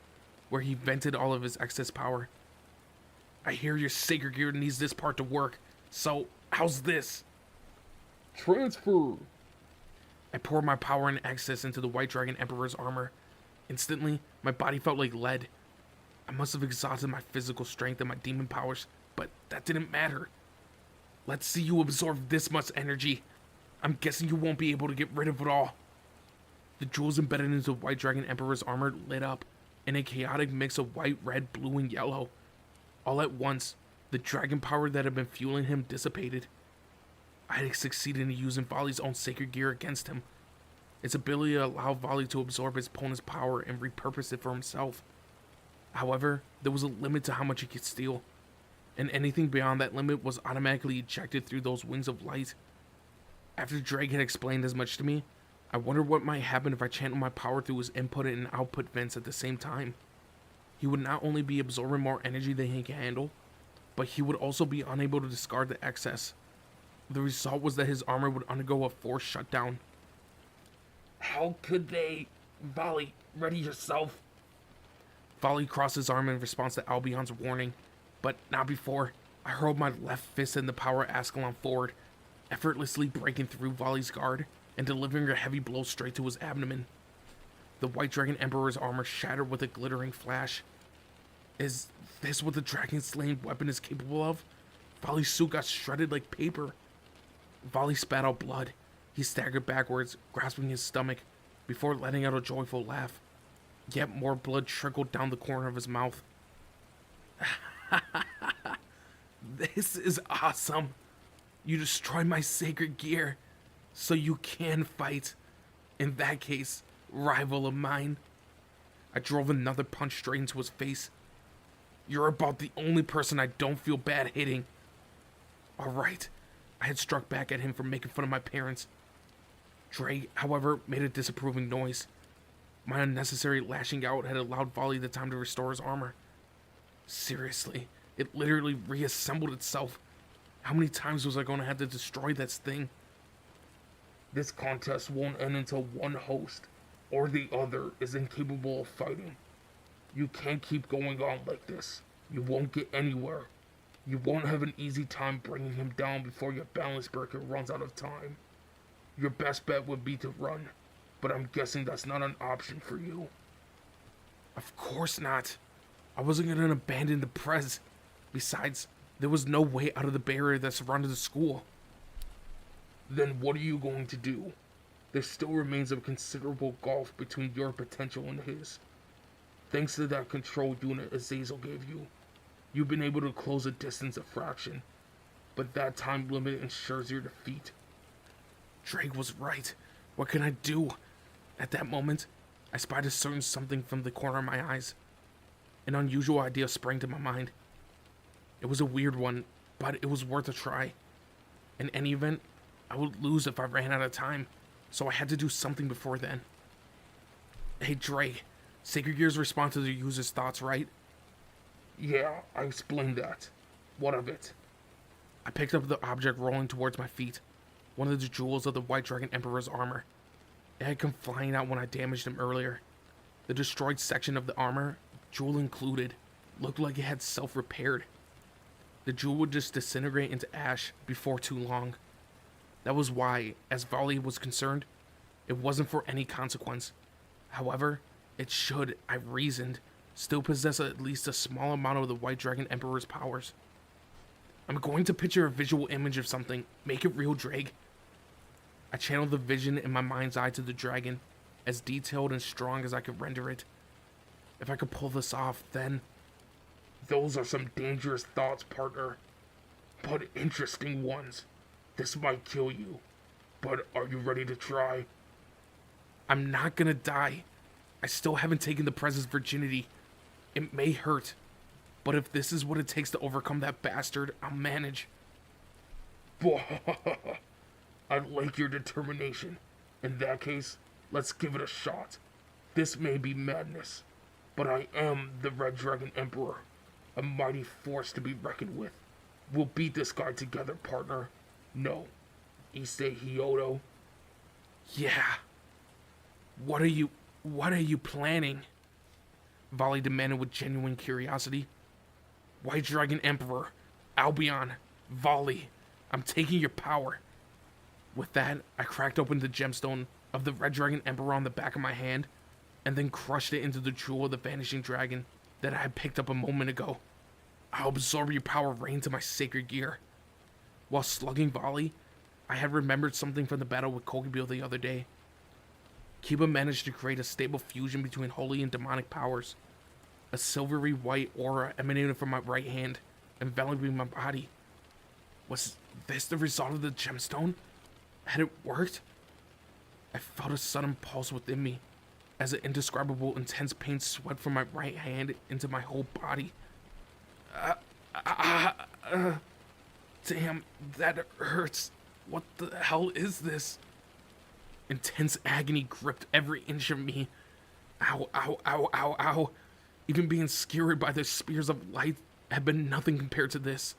where he vented all of his excess power. I hear your sacred gear needs this part to work, so how's this? Transfer. I poured my power in excess into the White Dragon Emperor's armor. Instantly, my body felt like lead. I must have exhausted my physical strength and my demon powers, but that didn't matter. Let's see you absorb this much energy. I'm guessing you won't be able to get rid of it all. The jewels embedded into the White Dragon Emperor's armor lit up in a chaotic mix of white, red, blue, and yellow. All at once, the dragon power that had been fueling him dissipated. I had succeeded in using Volley's own sacred gear against him. Its ability allowed Volley to absorb his opponent's power and repurpose it for himself. However, there was a limit to how much he could steal, and anything beyond that limit was automatically ejected through those wings of light. After Drake had explained as much to me, I wondered what might happen if I channeled my power through his input and output vents at the same time. He would not only be absorbing more energy than he could handle, but he would also be unable to discard the excess. The result was that his armor would undergo a forced shutdown. How could they? Volley, ready yourself. Volley crossed his arm in response to Albion's warning, but not before. I hurled my left fist in the power of Ascalon forward, effortlessly breaking through Volley's guard and delivering a heavy blow straight to his abdomen. The White Dragon Emperor's armor shattered with a glittering flash. Is this what the dragon slaying weapon is capable of? Volley's suit got shredded like paper. Volley spat out blood. He staggered backwards, grasping his stomach, before letting out a joyful laugh. Yet more blood trickled down the corner of his mouth. This is awesome. You destroyed my sacred gear, so you can fight. In that case, rival of mine. I drove another punch straight into his face. You're about the only person I don't feel bad hitting. Alright, I had struck back at him for making fun of my parents. Dre, however, made a disapproving noise. My unnecessary lashing out had allowed Volley the time to restore his armor. Seriously, it literally reassembled itself. How many times was I going to have to destroy that thing? This contest won't end until one host or the other is incapable of fighting. You can't keep going on like this. You won't get anywhere. You won't have an easy time bringing him down before your balance breaker runs out of time. Your best bet would be to run, but I'm guessing that's not an option for you. Of course not. I wasn't going to abandon the Prez. Besides, There was no way out of the barrier that surrounded the school. Then what are you going to do? There still remains a considerable gulf between your potential and his. Thanks to that control unit Azazel gave you, you've been able to close a distance a fraction, but that time limit ensures your defeat. Drake was right. What can I do? At that moment, I spied a certain something from the corner of my eyes. An unusual idea sprang to my mind. It was a weird one, but it was worth a try. In any event, I would lose if I ran out of time, so I had to do something before then. Hey Drake, Sacred Gears respond to the user's thoughts, right? Yeah, I explained that. What of it? I picked up the object rolling towards my feet, one of the jewels of the White Dragon Emperor's armor. It had come flying out when I damaged him earlier. The destroyed section of the armor, jewel included, looked like it had self-repaired. The jewel would just disintegrate into ash before too long. That was why, as Volley was concerned, it wasn't for any consequence. However, it should, I reasoned, still possess at least a small amount of the White Dragon Emperor's powers. I'm going to picture a visual image of something. Make it real, Drake. I channeled the vision in my mind's eye to the dragon, as detailed and strong as I could render it. If I could pull this off, then... Those are some dangerous thoughts, partner. But interesting ones. This might kill you. But are you ready to try? I'm not gonna die. I still haven't taken the present's virginity. It may hurt, but if this is what it takes to overcome that bastard, I'll manage. I like your determination. In that case, let's give it a shot. This may be madness, but I am the Red Dragon Emperor, a mighty force to be reckoned with. We'll beat this guy together, partner. No. Issei Hyodo. Yeah. What are you planning? Volley demanded with genuine curiosity. White Dragon Emperor, Albion, Volley, I'm taking your power. With that, I cracked open the gemstone of the Red Dragon Emperor on the back of my hand, and then crushed it into the jewel of the Vanishing Dragon that I had picked up a moment ago. I'll absorb your power right into my sacred gear. While slugging Volley, I had remembered something from the battle with Kogibil the other day. Kiba managed to create a stable fusion between holy and demonic powers. A silvery white aura emanated from my right hand, enveloping my body. Was this the result of the gemstone? Had it worked? I felt a sudden pulse within me, as an indescribable intense pain swept from my right hand into my whole body. Damn, that hurts. What the hell is this? Intense agony gripped every inch of me. Ow, ow, ow, ow, ow. Even being skewered by the spears of light had been nothing compared to this.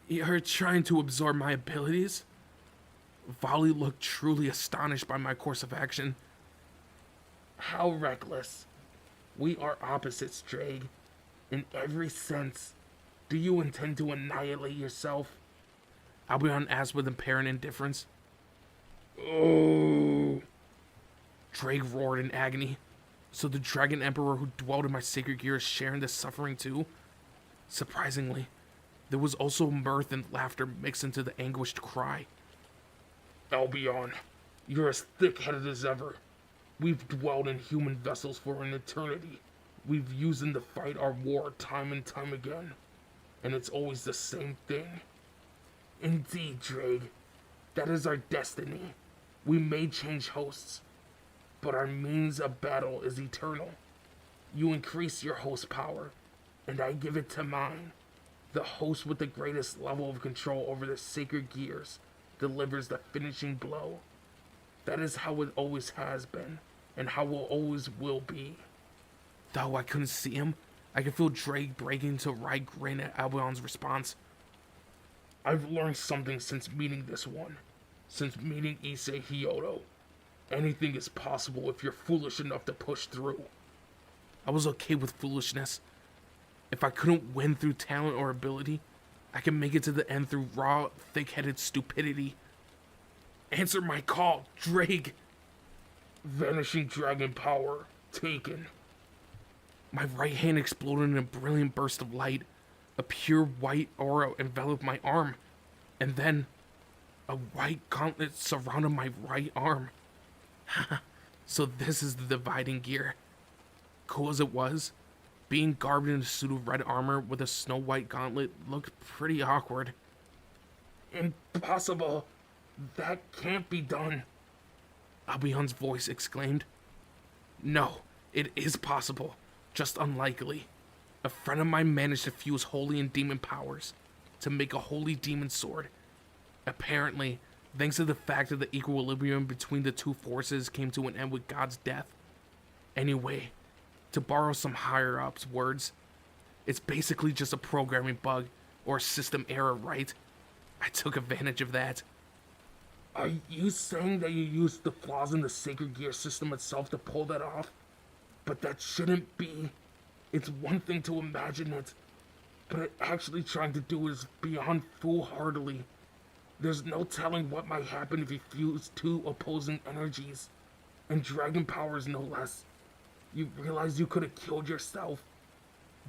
You're trying to absorb my abilities? Volley looked truly astonished by my course of action. How reckless. We are opposites, Drake. In every sense. Do you intend to annihilate yourself? Albion asked with apparent indifference. Oh. Drake roared in agony. So the Dragon Emperor who dwelled in my sacred gear is sharing this suffering too? Surprisingly, there was also mirth and laughter mixed into the anguished cry. Albion, you're as thick-headed as ever. We've dwelled in human vessels for an eternity. We've used them to fight our war time and time again. And it's always the same thing. Indeed, Drake. That is our destiny. We may change hosts, but our means of battle is eternal. You increase your host power, and I give it to mine. The host with the greatest level of control over the sacred gears delivers the finishing blow. That is how it always has been, and how it always will be. Though I couldn't see him, I could feel Drake breaking into a wry grin at Albion's response. I've learned something since meeting this one. Since meeting Issei Hyodo. Anything is possible if you're foolish enough to push through. I was okay with foolishness. If I couldn't win through talent or ability, I could make it to the end through raw, thick-headed stupidity. Answer my call, Drake! Vanishing Dragon power taken. My right hand exploded in a brilliant burst of light. A pure white aura enveloped my arm, and then a white gauntlet surrounded my right arm. So this is the dividing gear. Cool as it was, being garbed in a suit of red armor with a snow white gauntlet looked pretty awkward. Impossible. That can't be done. Albion's voice exclaimed. No, it is possible, just unlikely. A friend of mine managed to fuse holy and demon powers to make a holy demon sword. Apparently, thanks to the fact that the equilibrium between the two forces came to an end with God's death. Anyway, to borrow some higher-ups' words, it's basically just a programming bug or a system error, right? I took advantage of that. Are you saying that you used the flaws in the sacred gear system itself to pull that off? But that shouldn't be. It's one thing to imagine it, but actually trying to do it is beyond foolhardily. There's no telling what might happen if you fuse two opposing energies, and dragon powers no less. You realize you could have killed yourself.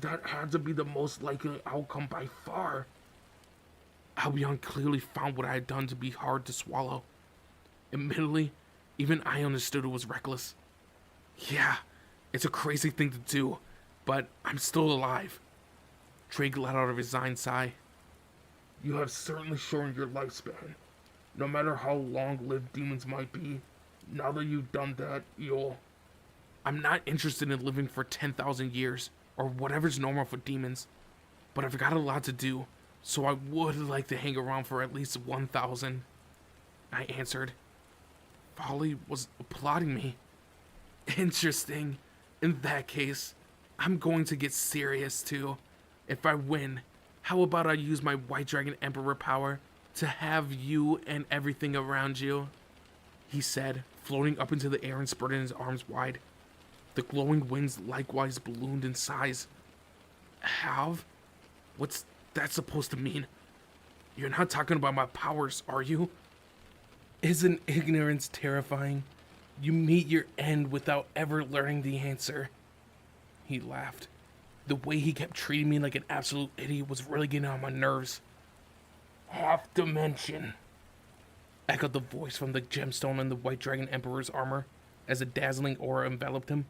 That had to be the most likely outcome by far. Albion clearly found what I had done to be hard to swallow. Admittedly, even I understood it was reckless. Yeah, it's a crazy thing to do, but I'm still alive. Drake let out a resigned sigh. You have certainly shortened your lifespan. No matter how long-lived demons might be, now that you've done that, you'll... I'm not interested in living for 10,000 years, or whatever's normal for demons, but I've got a lot to do, so I would like to hang around for at least 1,000. I answered. Folly was applauding me. Interesting. In that case, I'm going to get serious too. If I win, how about I use my White Dragon Emperor power to have you and everything around you? He said, floating up into the air and spreading his arms wide. The glowing wings likewise ballooned in size. Have? What's that supposed to mean? You're not talking about my powers, are you? Isn't ignorance terrifying? You meet your end without ever learning the answer. He laughed. The way he kept treating me like an absolute idiot was really getting on my nerves. Half dimension, Echoed the voice from the gemstone in the White Dragon Emperor's armor as a dazzling aura enveloped him.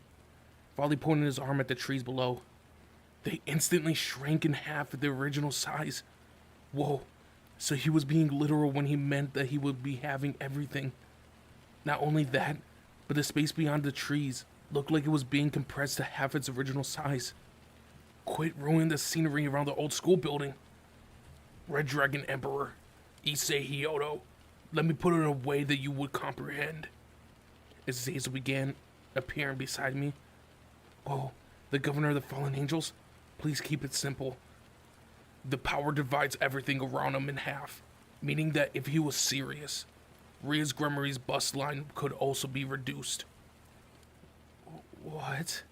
Folly pointed his arm at the trees below. They instantly shrank in half of their original size. Whoa, so he was being literal when he meant that he would be having everything. Not only that, but the space beyond the trees looked like it was being compressed to half its original size. Quit ruining the scenery around the old school building. Red Dragon Emperor, Issei, let me put it in a way that you would comprehend. As Zazel began appearing beside me. Oh, the governor of the fallen angels? Please keep it simple. The power divides everything around him in half, meaning that if he was serious, Ria's Gremory's bust line could also be reduced. What?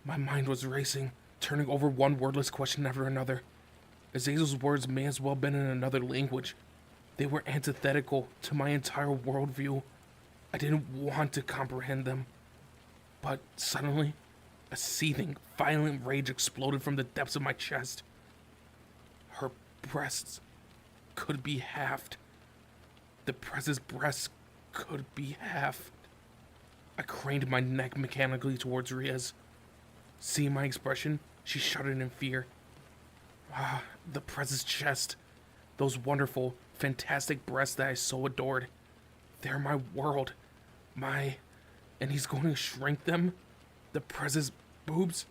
My mind was racing, turning over one wordless question after another. Azazel's words may as well have been in another language. They were antithetical to my entire worldview. I didn't want to comprehend them. But suddenly, a seething, violent rage exploded from the depths of my chest. Her breasts could be halved. The princess' breasts could be halved. I craned my neck mechanically towards Ria's. Seeing my expression, she shuddered in fear. Ah, the princess' chest. Those wonderful, fantastic breasts that I so adored. They're my world. And he's going to shrink them? The princess' boobs?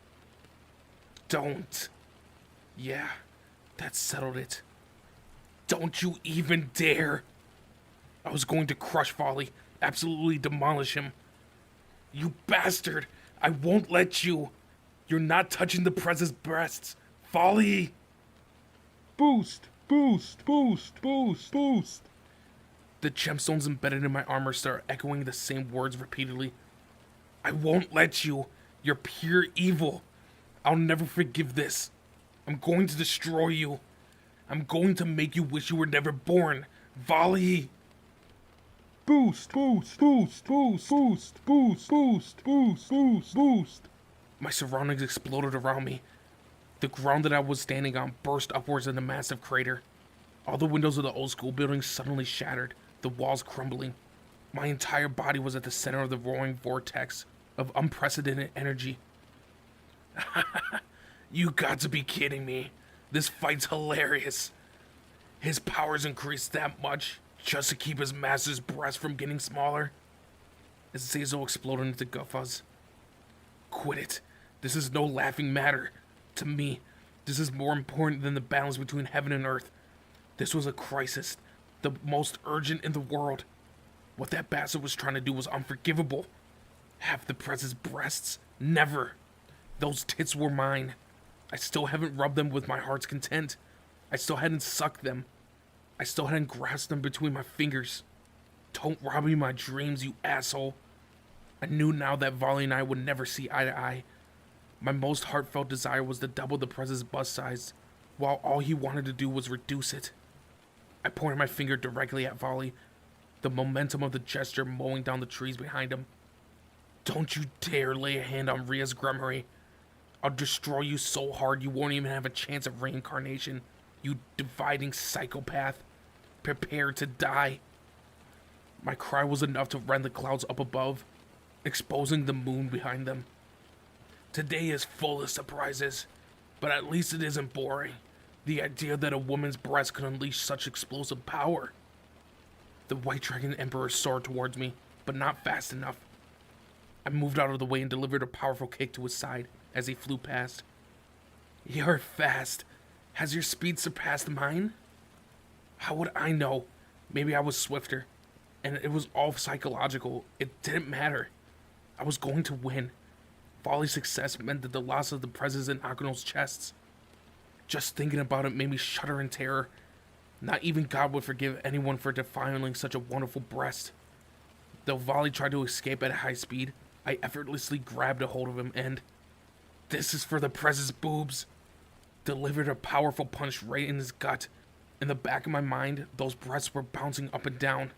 Don't. Yeah, that settled it. Don't you even dare! I was going to crush Folly, absolutely demolish him. You bastard! I won't let you! You're not touching the princess' breasts! Folly! Boost! Boost! Boost! Boost! Boost! The gemstones embedded in my armor start echoing the same words repeatedly. I won't let you! You're pure evil! I'll never forgive this! I'm going to destroy you! I'm going to make you wish you were never born! Volley! Boost! Boost! Boost! Boost! Boost! Boost! Boost! Boost! Boost! Boost! My surroundings exploded around me. The ground that I was standing on burst upwards in a massive crater. All the windows of the old school building suddenly shattered, the walls crumbling. My entire body was at the center of the roaring vortex of unprecedented energy. You got to be kidding me. This fight's hilarious. His powers increased that much just to keep his master's breast from getting smaller. As Zazo exploded into guffaws. Quit it. This is no laughing matter. To me, this is more important than the balance between heaven and earth. This was a crisis, the most urgent in the world. What that bastard was trying to do was unforgivable. Have the Prez's breasts? Never. Those tits were mine. I still haven't rubbed them with my heart's content. I still hadn't sucked them. I still hadn't grasped them between my fingers. Don't rob me of my dreams, you asshole. I knew now that Volley and I would never see eye to eye. My most heartfelt desire was to double the Prez's bust size, while all he wanted to do was reduce it. I pointed my finger directly at Volley, the momentum of the gesture mowing down the trees behind him. Don't you dare lay a hand on Ria's grummery. I'll destroy you so hard you won't even have a chance of reincarnation, you dividing psychopath. Prepare to die. My cry was enough to rend the clouds up above, exposing the moon behind them. Today is full of surprises, but at least it isn't boring. The idea that a woman's breast could unleash such explosive power. The White Dragon Emperor soared towards me, but not fast enough. I moved out of the way and delivered a powerful kick to his side as he flew past. You're fast. Has your speed surpassed mine? How would I know? Maybe I was swifter, and it was all psychological. It didn't matter. I was going to win. Volley's success meant that the loss of the Prez's in Akino's chests. Just thinking about it made me shudder in terror. Not even God would forgive anyone for defiling such a wonderful breast. Though Volley tried to escape at high speed, I effortlessly grabbed a hold of him and... This is for the Prez's boobs. Delivered a powerful punch right in his gut. In the back of my mind, those breasts were bouncing up and down.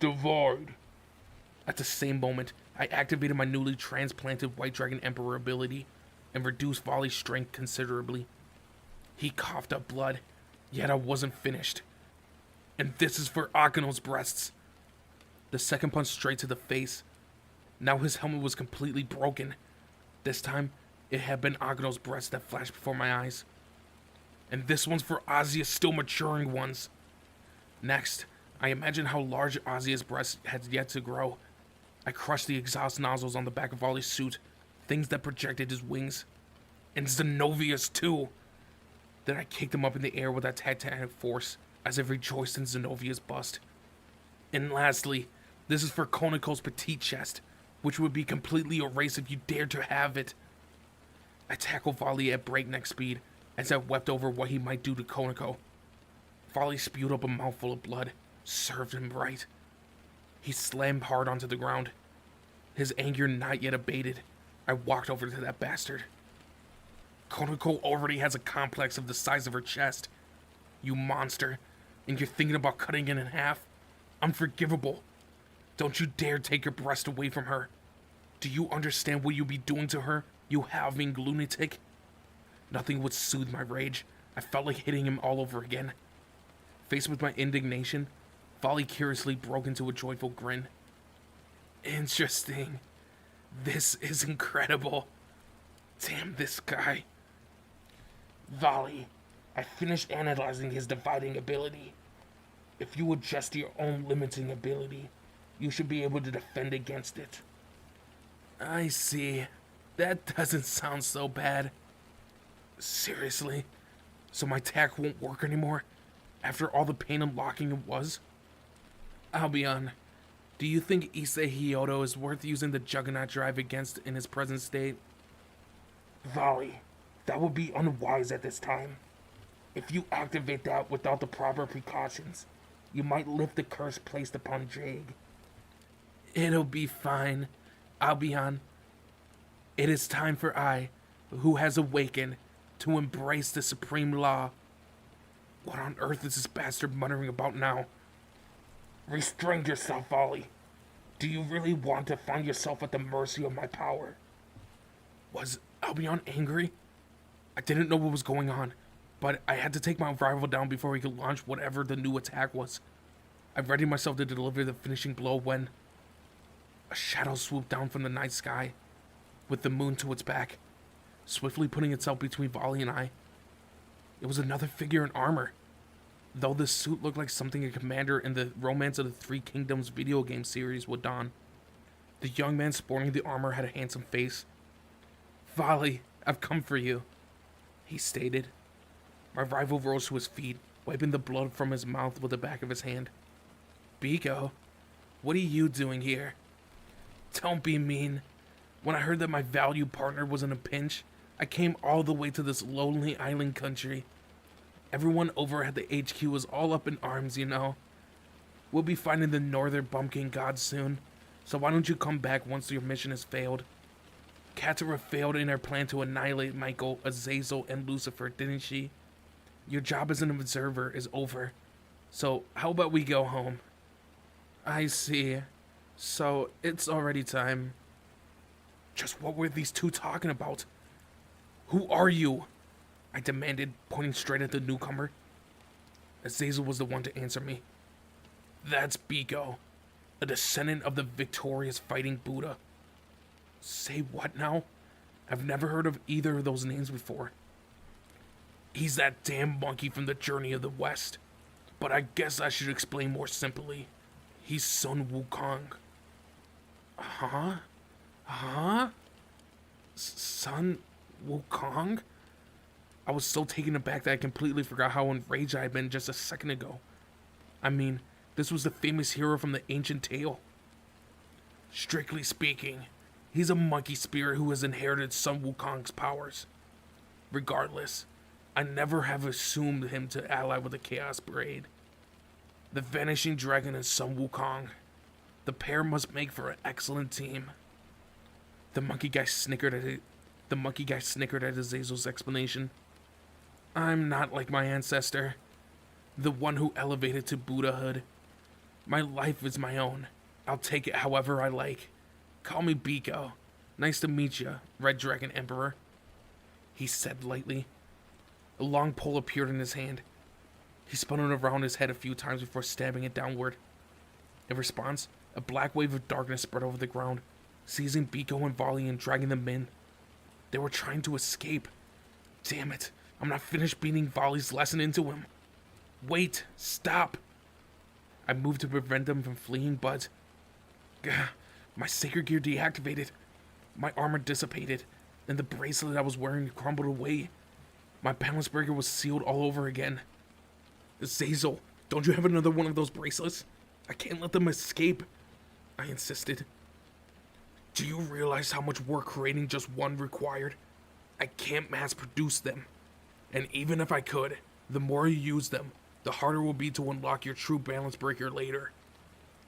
Divide. At the same moment, I activated my newly transplanted White Dragon Emperor ability and reduced Volley's strength considerably. He coughed up blood, yet I wasn't finished. And this is for Akino's breasts. The second punch straight to the face. Now his helmet was completely broken. This time, it had been Akino's breast that flashed before my eyes. And this one's for Azia's still maturing ones. Next, I imagined how large Azia's breast had yet to grow. I crushed the exhaust nozzles on the back of Volley's suit, things that projected his wings. And Zenovia's too. Then I kicked him up in the air with that titanic force, as if rejoiced in Zenovia's bust. And lastly, this is for Konako's petite chest, which would be completely erased if you dared to have it. I tackled Volley at breakneck speed, as I wept over what he might do to Konako. Volley spewed up a mouthful of blood. Served him right. He slammed hard onto the ground. His anger not yet abated, I walked over to that bastard. Konako already has a complex of the size of her chest. You monster. And you're thinking about cutting it in half? Unforgivable. Don't you dare take your breast away from her. Do you understand what you'll be doing to her, you halving lunatic? Nothing would soothe my rage. I felt like hitting him all over again. Faced with my indignation, Volley curiously broke into a joyful grin. Interesting. This is incredible. Damn this guy. Volley, I finished analyzing his dividing ability. If you adjust your own limiting ability, you should be able to defend against it. I see. That doesn't sound so bad. Seriously? So my attack won't work anymore? After all the pain and locking it was? Albion, do you think Issei Hyodo is worth using the Juggernaut drive against in his present state? Volley, that would be unwise at this time. If you activate that without the proper precautions, you might lift the curse placed upon Jade. It'll be fine, Albion. It is time for I, who has awakened, to embrace the supreme law. What on earth is this bastard muttering about now? Restrain yourself, Volley. Do you really want to find yourself at the mercy of my power? Was Albion angry? I didn't know what was going on, but I had to take my rival down before he could launch whatever the new attack was. I readied myself to deliver the finishing blow when a shadow swooped down from the night sky, with the moon to its back, swiftly putting itself between Volley and I. It was another figure in armor, though this suit looked like something a commander in the Romance of the Three Kingdoms video game series would don. The young man sporting the armor had a handsome face. "Volley, I've come for you," he stated. My rival rose to his feet, wiping the blood from his mouth with the back of his hand. "Biko, what are you doing here?" "Don't be mean. When I heard that my valued partner was in a pinch, I came all the way to this lonely island country. Everyone over at the HQ is all up in arms, you know. We'll be finding the Northern Bumpkin God soon, so why don't you come back once your mission has failed? Catar failed in her plan to annihilate Michael, Azazel, and Lucifer, didn't she? Your job as an observer is over, so how about we go home?" "I see. So it's already time." Just what were these two talking about? "Who are you?" I demanded, pointing straight at the newcomer. Azazel was the one to answer me. "That's Biko, a descendant of the victorious fighting Buddha." "Say what now? I've never heard of either of those names before." "He's that damn monkey from the Journey of the West. But I guess I should explain more simply. He's Sun Wukong." Huh? Sun Wukong? I was so taken aback that I completely forgot how enraged I had been just a second ago. I mean, this was the famous hero from the ancient tale. "Strictly speaking, he's a monkey spirit who has inherited Sun Wukong's powers. Regardless, I never have assumed him to ally with the Chaos Braid. The Vanishing Dragon and Sun Wukong. The pair must make for an excellent team." The monkey guy snickered at Azazel's explanation. "I'm not like my ancestor, the one who elevated to Buddhahood. My life is my own. I'll take it however I like. Call me Biko. Nice to meet you, Red Dragon Emperor," he said lightly. A long pole appeared in his hand. He spun it around his head a few times before stabbing it downward. In response, a black wave of darkness spread over the ground, seizing Biko and Volley and dragging them in. They were trying to escape. Damn it, I'm not finished beating Volley's lesson into him. "Wait, stop." I moved to prevent them from fleeing, but my sacred gear deactivated. My armor dissipated, and the bracelet I was wearing crumbled away. My balance breaker was sealed all over again. "Azazel, don't you have another one of those bracelets? I can't let them escape," I insisted. "Do you realize how much work creating just one required? I can't mass produce them. And even if I could, the more you use them, the harder it will be to unlock your true balance breaker later.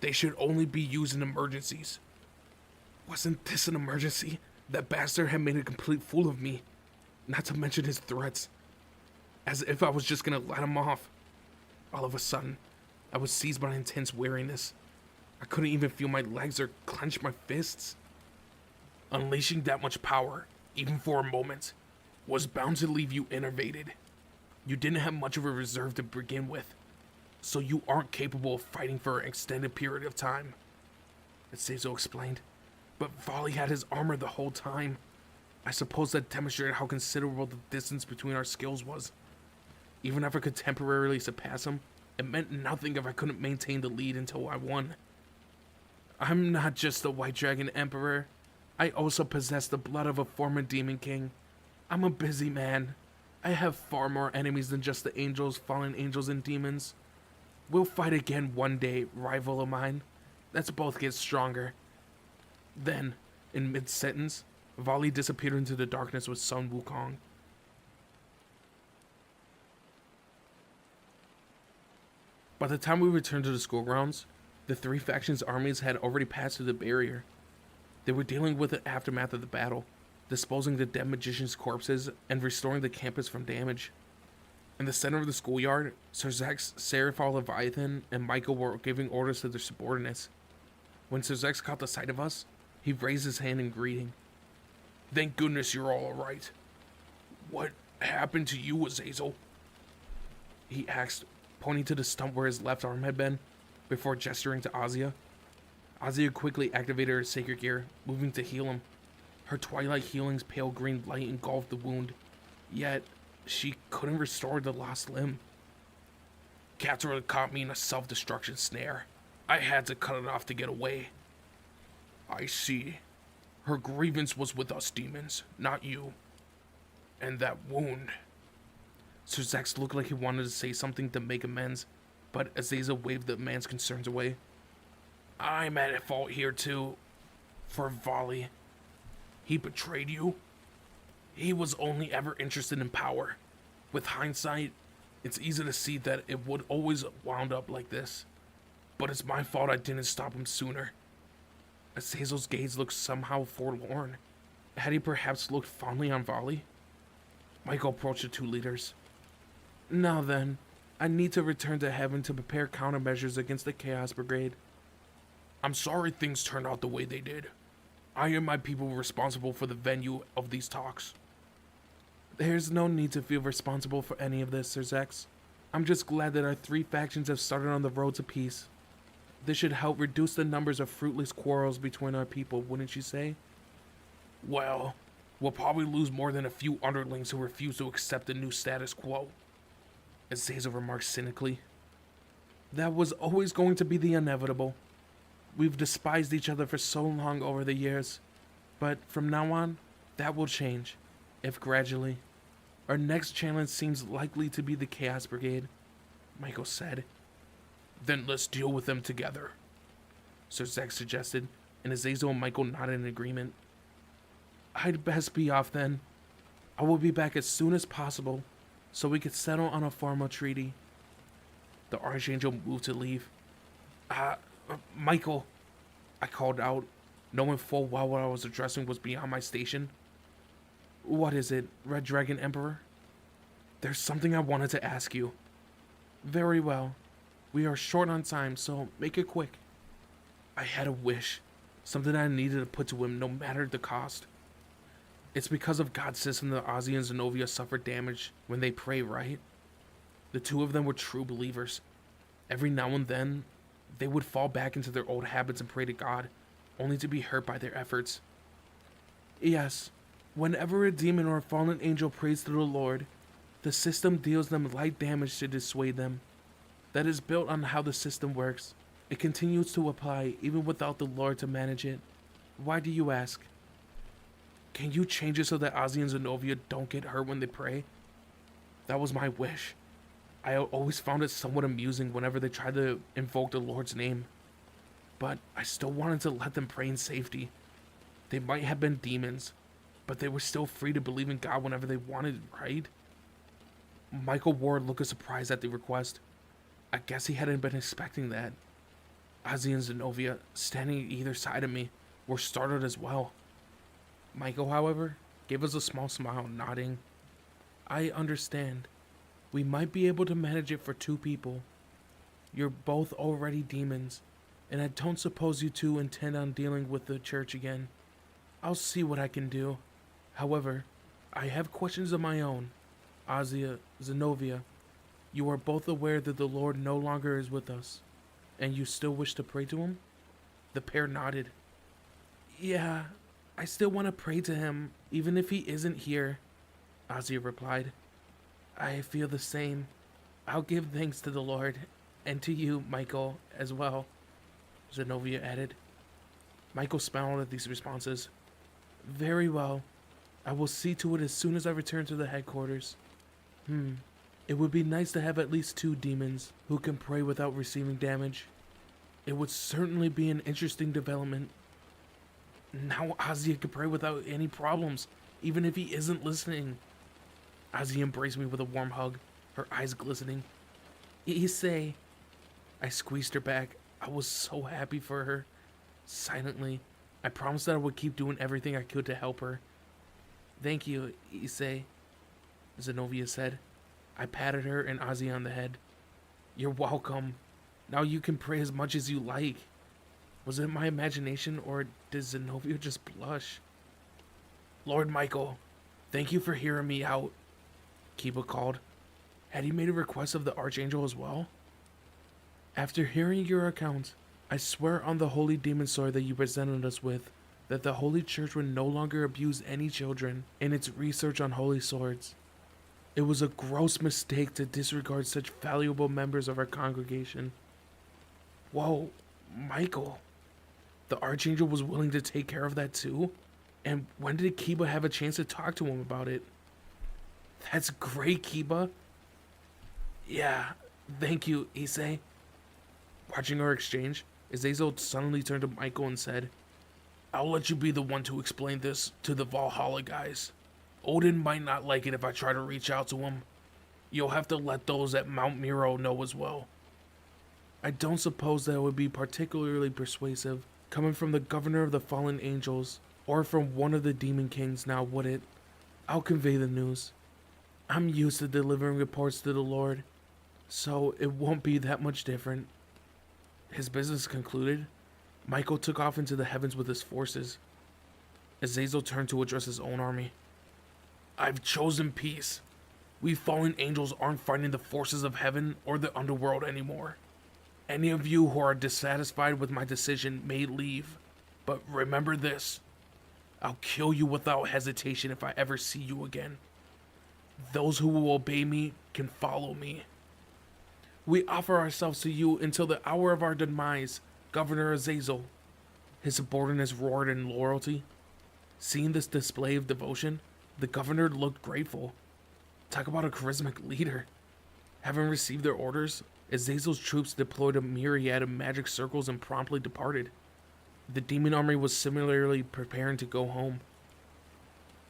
They should only be used in emergencies." Wasn't this an emergency? That bastard had made a complete fool of me, not to mention his threats. As if I was just gonna let him off. All of a sudden, I was seized by an intense weariness. I couldn't even feel my legs or clench my fists. Unleashing that much power, even for a moment, was bound to leave you enervated. You didn't have much of a reserve to begin with, so you aren't capable of fighting for an extended period of time, Azazel explained. But Volley had his armor the whole time. I suppose that demonstrated how considerable the distance between our skills was. Even if I could temporarily surpass him, it meant nothing if I couldn't maintain the lead until I won. "I'm not just the White Dragon Emperor. I also possess the blood of a former Demon King. I'm a busy man. I have far more enemies than just the angels, fallen angels, and demons. We'll fight again one day, rival of mine. Let's both get stronger." Then, in mid-sentence, Volley disappeared into the darkness with Sun Wukong. By the time we returned to the school grounds, the three factions' armies had already passed through the barrier. They were dealing with the aftermath of the battle, disposing the dead magicians' corpses and restoring the campus from damage. In the center of the schoolyard, Sir Zex, Seraphal Leviathan, and Michael were giving orders to their subordinates. When Sir Zex caught the sight of us, he raised his hand in greeting. "Thank goodness you're all alright." happened to you, Azazel? He asked, pointing to the stump where his left arm had been, before gesturing to Azia. Azia quickly activated her sacred gear, moving to heal him. Her Twilight Healing's pale green light engulfed the wound, yet she couldn't restore the lost limb. Catar caught me in a self-destruction snare. I had to cut it off to get away. I see. Her grievance was with us demons, not you. And that wound. Sir Zex looked like he wanted to say something to make amends, but Azazel waved the man's concerns away. I'm at fault here too. For Volley. He betrayed you? He was only ever interested in power. With hindsight, it's easy to see that it would always wound up like this. But it's my fault I didn't stop him sooner. Azazel's gaze looked somehow forlorn. Had he perhaps looked fondly on Volley? Michael approached the two leaders. Now then, I need to return to heaven to prepare countermeasures against the Chaos Brigade. I'm sorry things turned out the way they did. I and my people were responsible for the venue of these talks. There's no need to feel responsible for any of this, Sir Zex. I'm just glad that our three factions have started on the road to peace. This should help reduce the numbers of fruitless quarrels between our people, wouldn't you say? Well, we'll probably lose more than a few underlings who refuse to accept the new status quo. Azazel remarked cynically. That was always going to be the inevitable. We've despised each other for so long over the years, but from now on, that will change, if gradually. Our next challenge seems likely to be the Chaos Brigade, Michael said. Then let's deal with them together, Sir Zex suggested, and Azazel and Michael nodded in agreement. I'd best be off then. I will be back as soon as possible, so we could settle on a formal treaty. The Archangel moved to leave. Michael, I called out, knowing full well what I was addressing was beyond my station. What is it, Red Dragon Emperor? There's something I wanted to ask you. Very well. We are short on time, so make it quick. I had a wish, something I needed to put to him no matter the cost. It's because of God's system that Ozzy and Zenobia suffer damage when they pray, right? The two of them were true believers. Every now and then, they would fall back into their old habits and pray to God, only to be hurt by their efforts. Yes, whenever a demon or a fallen angel prays to the Lord, the system deals them light damage to dissuade them. That is built on how the system works. It continues to apply even without the Lord to manage it. Why do you ask? Can you change it so that Ozzy and Zenobia don't get hurt when they pray? That was my wish. I always found it somewhat amusing whenever they tried to invoke the Lord's name. But I still wanted to let them pray in safety. They might have been demons, but they were still free to believe in God whenever they wanted, right? Michael wore a look of surprise at the request. I guess he hadn't been expecting that. Ozzy and Zenobia, standing either side of me, were startled as well. Michael, however, gave us a small smile, nodding. I understand. We might be able to manage it for two people. You're both already demons, and I don't suppose you two intend on dealing with the church again. I'll see what I can do. However, I have questions of my own. Azia, Zenobia, you are both aware that the Lord no longer is with us, and you still wish to pray to him? The pair nodded. Yeah, I still want to pray to him, even if he isn't here, Azia replied. I feel the same. I'll give thanks to the Lord, and to you, Michael, as well, Zenobia added. Michael smiled at these responses. Very well. I will see to it as soon as I return to the headquarters. It would be nice to have at least two demons who can pray without receiving damage. It would certainly be an interesting development. Now Azia can pray without any problems, even if he isn't listening. Azia embraced me with a warm hug, her eyes glistening. Issei. I squeezed her back. I was so happy for her. Silently, I promised that I would keep doing everything I could to help her. Thank you, Issei, Zenobia said. I patted her and Ozzy on the head. You're welcome. Now you can pray as much as you like. Was it my imagination, or did Zenobia just blush? Lord Michael, thank you for hearing me out. Kiba called. Had he made a request of the Archangel as well? After hearing your account, I swear on the holy demon sword that you presented us with that the Holy Church would no longer abuse any children in its research on holy swords. It was a gross mistake to disregard such valuable members of our congregation. Whoa, Michael. The Archangel was willing to take care of that too? And when did Kiba have a chance to talk to him about it? That's great, Kiba. Yeah, thank you, Issei. Watching our exchange, Azazel suddenly turned to Michael and said, I'll let you be the one to explain this to the Valhalla guys. Odin might not like it if I try to reach out to him. You'll have to let those at Mount Miro know as well. I don't suppose that would be particularly persuasive coming from the governor of the fallen angels or from one of the demon kings, now would it? I'll convey the news. I'm used to delivering reports to the Lord, so it won't be that much different. His business concluded, Michael took off into the heavens with his forces. Azazel turned to address his own army. I've chosen peace. We fallen angels aren't fighting the forces of heaven or the underworld anymore. Any of you who are dissatisfied with my decision may leave, but remember this. I'll kill you without hesitation if I ever see you again. Those who will obey me can follow me. We offer ourselves to you until the hour of our demise, Governor Azazel. His subordinates roared in loyalty. Seeing this display of devotion, the governor looked grateful. Talk about a charismatic leader. Having received their orders, Azazel's troops deployed a myriad of magic circles and promptly departed. The demon army was similarly preparing to go home.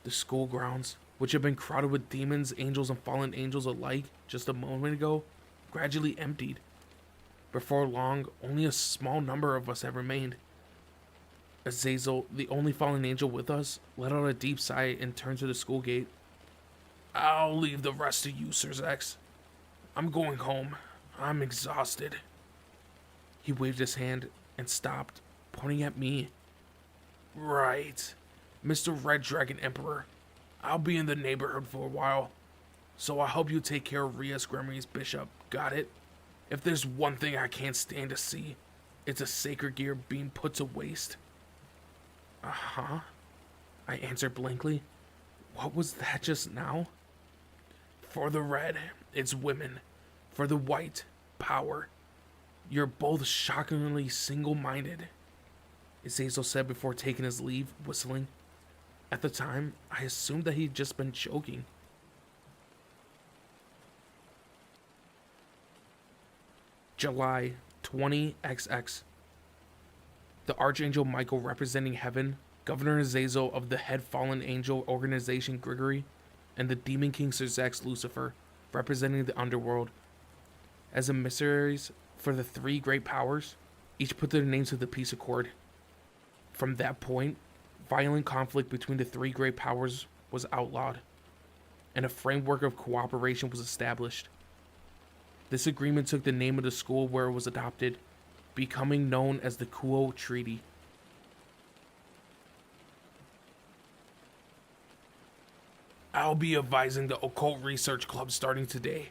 The school grounds, which had been crowded with demons, angels, and fallen angels alike just a moment ago, gradually emptied. Before long, only a small number of us had remained. Azazel, the only fallen angel with us, let out a deep sigh and turned to the school gate. I'll leave the rest to you, Sir Zex. I'm going home. I'm exhausted. He waved his hand and stopped, pointing at me. Right. Mr. Red Dragon Emperor. I'll be in the neighborhood for a while, so I hope you take care of Rias Gremry's bishop. Got it? If there's one thing I can't stand to see, it's a sacred gear being put to waste. Uh-huh. I answered blankly. What was that just now? For the red, it's women. For the white, power. You're both shockingly single-minded, Azazel said before taking his leave, whistling. At the time, I assumed that he'd just been joking. July 20XX. The Archangel Michael representing heaven, Governor Azazel of the head fallen angel organization Grigory, and the Demon King Sir Zax Lucifer, representing the underworld. As emissaries for the three great powers, each put their names to the peace accord. From that point, violent conflict between the three great powers was outlawed, and a framework of cooperation was established. This agreement took the name of the school where it was adopted, becoming known as the Kuo Treaty. I'll be advising the Occult Research Club starting today.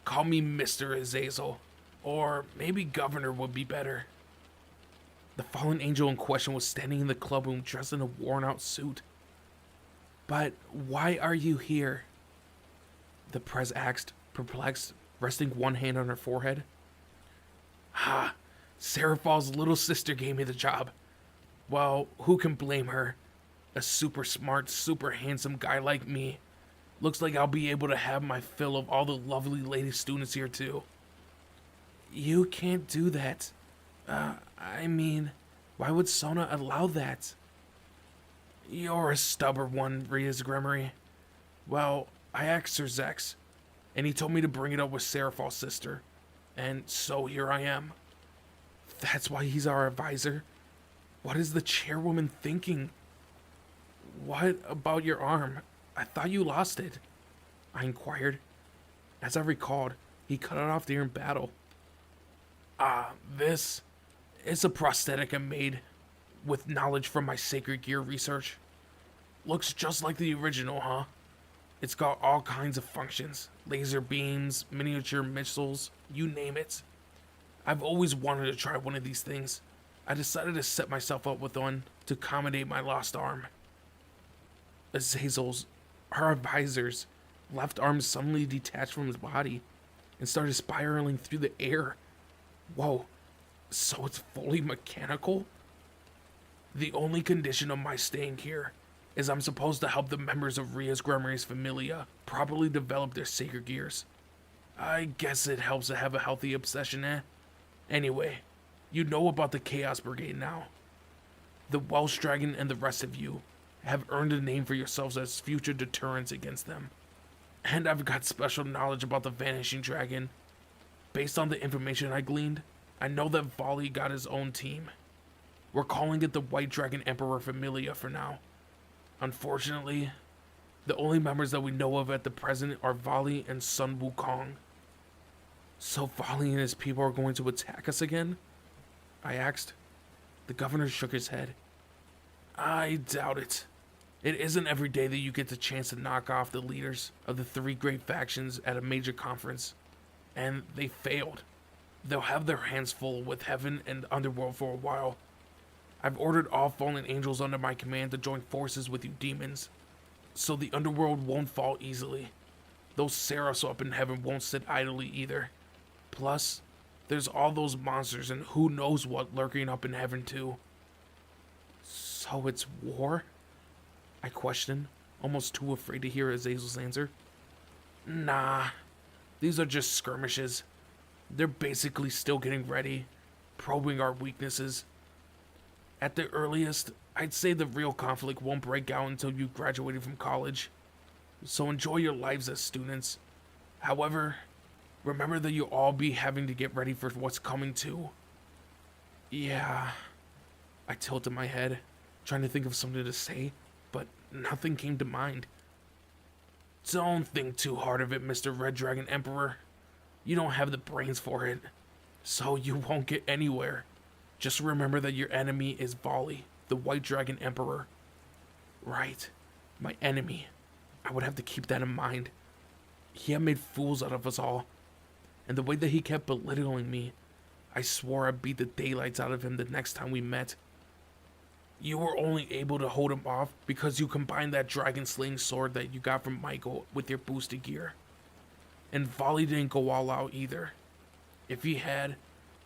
Call me Mr. Azazel, or maybe Governor would be better. The fallen angel in question was standing in the club room dressed in a worn-out suit. But why are you here? The Prez asked, perplexed, resting one hand on her forehead. Seraph's little sister gave me the job. Well, who can blame her? A super smart, super handsome guy like me. Looks like I'll be able to have my fill of all the lovely lady students here too. You can't do that. I mean, why would Sona allow that? You're a stubborn one, Rias Gremry. Well, I asked Sir Zex, and he told me to bring it up with Seraph's sister. And so here I am. That's why he's our advisor. What is the chairwoman thinking? What about your arm? I thought you lost it, I inquired. As I recalled, he cut it off during battle. This is a prosthetic I made with knowledge from my sacred gear research. Looks just like the original, huh? It's got all kinds of functions. Laser beams, miniature missiles, you name it. I've always wanted to try one of these things. I decided to set myself up with one to accommodate my lost arm. Azazel's, our advisor's, left arm suddenly detached from his body and started spiraling through the air. Whoa, so it's fully mechanical? The only condition of my staying here is I'm supposed to help the members of Ria's Grandma's Familia properly develop their sacred gears. I guess it helps to have a healthy obsession, eh? Anyway, you know about the Chaos Brigade now. The Welsh Dragon and the rest of you have earned a name for yourselves as future deterrents against them. And I've got special knowledge about the Vanishing Dragon. Based on the information I gleaned, I know that Volley got his own team. We're calling it the White Dragon Emperor Familia for now. Unfortunately, the only members that we know of at the present are Volley and Sun Wukong. So Volley and his people are going to attack us again? I asked. The governor shook his head. I doubt it. It isn't every day that you get the chance to knock off the leaders of the three great factions at a major conference. And they failed. They'll have their hands full with heaven and underworld for a while. I've ordered all fallen angels under my command to join forces with you demons, so the underworld won't fall easily. Those seraphs up in heaven won't sit idly either. Plus, there's all those monsters and who knows what lurking up in heaven too. So it's war? I questioned, almost too afraid to hear Azazel's answer. Nah, these are just skirmishes. They're basically still getting ready, probing our weaknesses. At the earliest, I'd say the real conflict won't break out until you graduated from college. So enjoy your lives as students. However, remember that you'll all be having to get ready for what's coming too. Yeah. I tilted my head, trying to think of something to say, but nothing came to mind. Don't think too hard of it, Mr. Red Dragon Emperor. You don't have the brains for it, so you won't get anywhere. Just remember that your enemy is Volley, the White Dragon Emperor. Right, my enemy. I would have to keep that in mind. He had made fools out of us all, and the way that he kept belittling me, I swore I'd beat the daylights out of him the next time we met. You were only able to hold him off because you combined that dragon-slaying sword that you got from Michael with your boosted gear. And Volley didn't go all out either. If he had,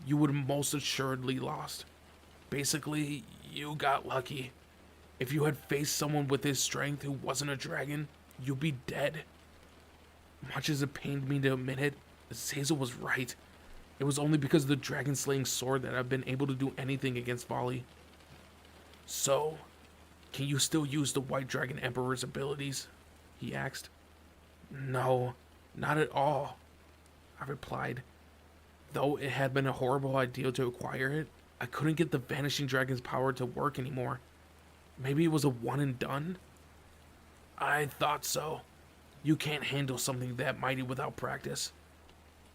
you would have most assuredly lost. Basically, you got lucky. If you had faced someone with his strength who wasn't a dragon, you'd be dead. Much as it pained me to admit it, Azazel was right. It was only because of the dragon-slaying sword that I've been able to do anything against Volley. So, can you still use the White Dragon Emperor's abilities? He asked. No, not at all, I replied. Though it had been a horrible idea to acquire it, I couldn't get the Vanishing Dragon's power to work anymore. Maybe it was a one and done? I thought so. You can't handle something that mighty without practice.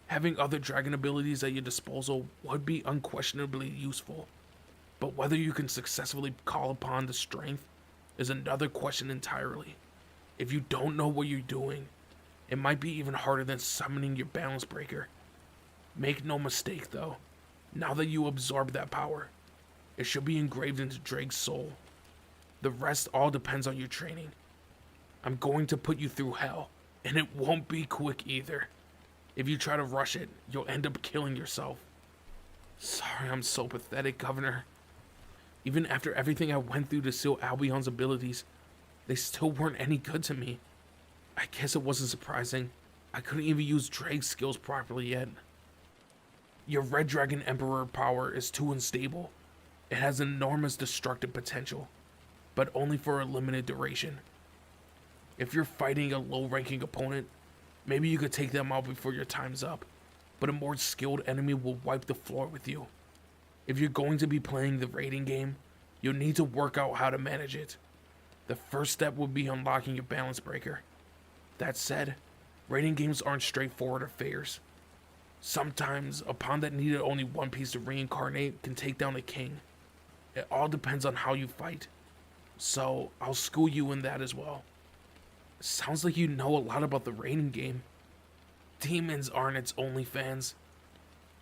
Having other dragon abilities at your disposal would be unquestionably useful, but whether you can successfully call upon the strength is another question entirely. If you don't know what you're doing, it might be even harder than summoning your balance breaker. Make no mistake though, now that you absorb that power, it should be engraved into Drake's soul. The rest all depends on your training. I'm going to put you through hell, and it won't be quick either. If you try to rush it, you'll end up killing yourself. Sorry I'm so pathetic, Governor. Even after everything I went through to seal Albion's abilities, they still weren't any good to me. I guess it wasn't surprising. I couldn't even use Drake's skills properly yet. Your Red Dragon Emperor power is too unstable. It has enormous destructive potential, but only for a limited duration. If you're fighting a low-ranking opponent, maybe you could take them out before your time's up, but a more skilled enemy will wipe the floor with you. If you're going to be playing the raiding game, you'll need to work out how to manage it. The first step would be unlocking your balance breaker. That said, raiding games aren't straightforward affairs. Sometimes, a pawn that needed only one piece to reincarnate can take down a king. It all depends on how you fight. So, I'll school you in that as well. Sounds like you know a lot about the rating game. Demons aren't its only fans.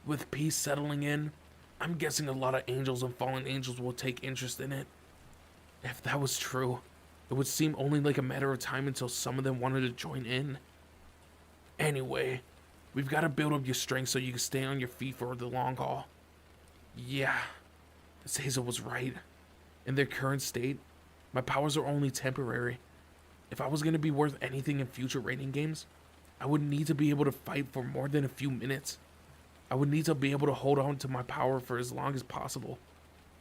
With peace settling in, I'm guessing a lot of angels and fallen angels will take interest in it. If that was true, it would seem only like a matter of time until some of them wanted to join in. Anyway, we've got to build up your strength so you can stay on your feet for the long haul. Yeah, Hazel was right. In their current state, my powers are only temporary. If I was going to be worth anything in future rating games, I would need to be able to fight for more than a few minutes. I would need to be able to hold on to my power for as long as possible.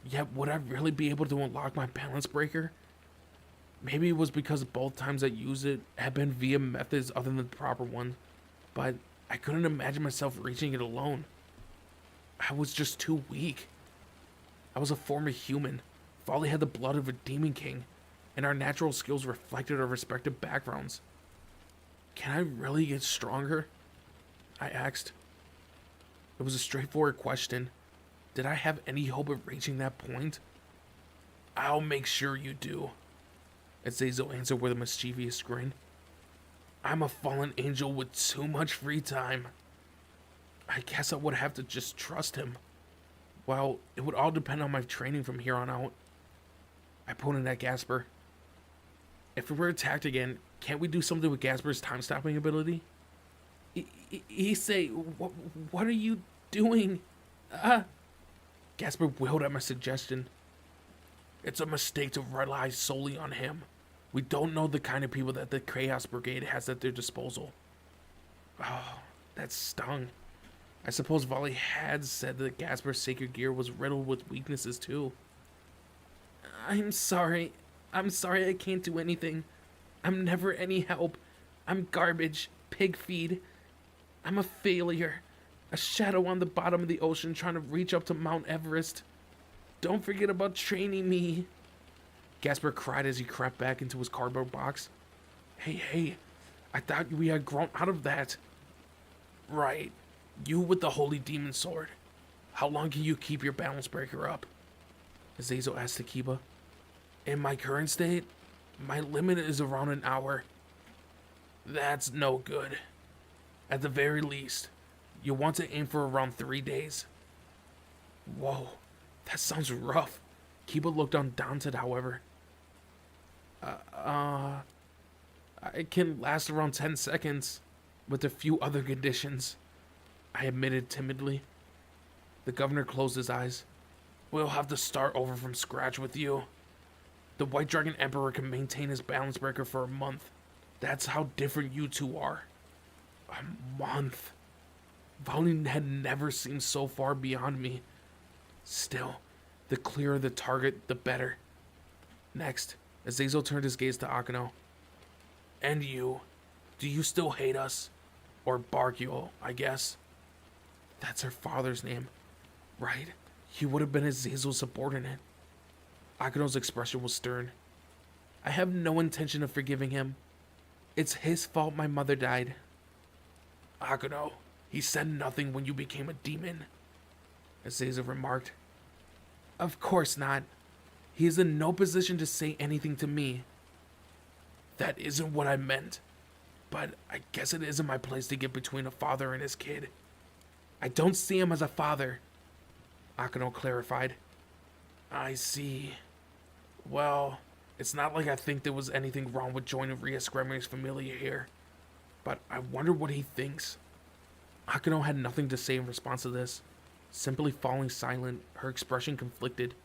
Yet, would I really be able to unlock my balance breaker? Maybe it was because both times I used it had been via methods other than the proper one, but I couldn't imagine myself reaching it alone. I was just too weak. I was a former human. Folly had the blood of a demon king, and our natural skills reflected our respective backgrounds. Can I really get stronger? I asked. It was a straightforward question. Did I have any hope of reaching that point? I'll make sure you do, Azazel answered with a mischievous grin. I'm a fallen angel with too much free time. I guess I would have to just trust him. Well, it would all depend on my training from here on out. I pointed at Gasper. If we were attacked again, can't we do something with Gasper's time-stopping ability? Issei, what are you doing? Gasper wailed at my suggestion. It's a mistake to rely solely on him. We don't know the kind of people that the Chaos Brigade has at their disposal. Oh, that stung. I suppose Volley had said that Gasper's sacred gear was riddled with weaknesses too. I'm sorry I can't do anything. I'm never any help. I'm garbage, pig feed. I'm a failure. A shadow on the bottom of the ocean trying to reach up to Mount Everest. Don't forget about training me. Gasper cried as he crept back into his cardboard box. Hey, I thought we had grown out of that. Right. You with the holy demon sword. How long can you keep your balance breaker up? Azazel asked Akiba. In my current state, my limit is around an hour. That's no good. At the very least, you'll want to aim for around 3 days. Whoa, that sounds rough. Kiba looked undaunted, however. It can last around 10 seconds, with a few other conditions, I admitted timidly. The governor closed his eyes. We'll have to start over from scratch with you. The White Dragon Emperor can maintain his balance breaker for a month. That's how different you two are. A month. Valen had never seemed so far beyond me. Still, the clearer the target, the better. Next, Azazel turned his gaze to Akano. And you, do you still hate us? Or Barkio, I guess. That's her father's name, right? He would have been Azazel's subordinate. Akano's expression was stern. I have no intention of forgiving him. It's his fault my mother died. Akano, he said nothing when you became a demon, Azazel remarked. Of course not. He is in no position to say anything to me. That isn't what I meant. But I guess it isn't my place to get between a father and his kid. I don't see him as a father, Akano clarified. I see. Well, it's not like I think there was anything wrong with joining Rias Gremi's Familia here. But I wonder what he thinks. Akano had nothing to say in response to this. Simply falling silent, her expression conflicted.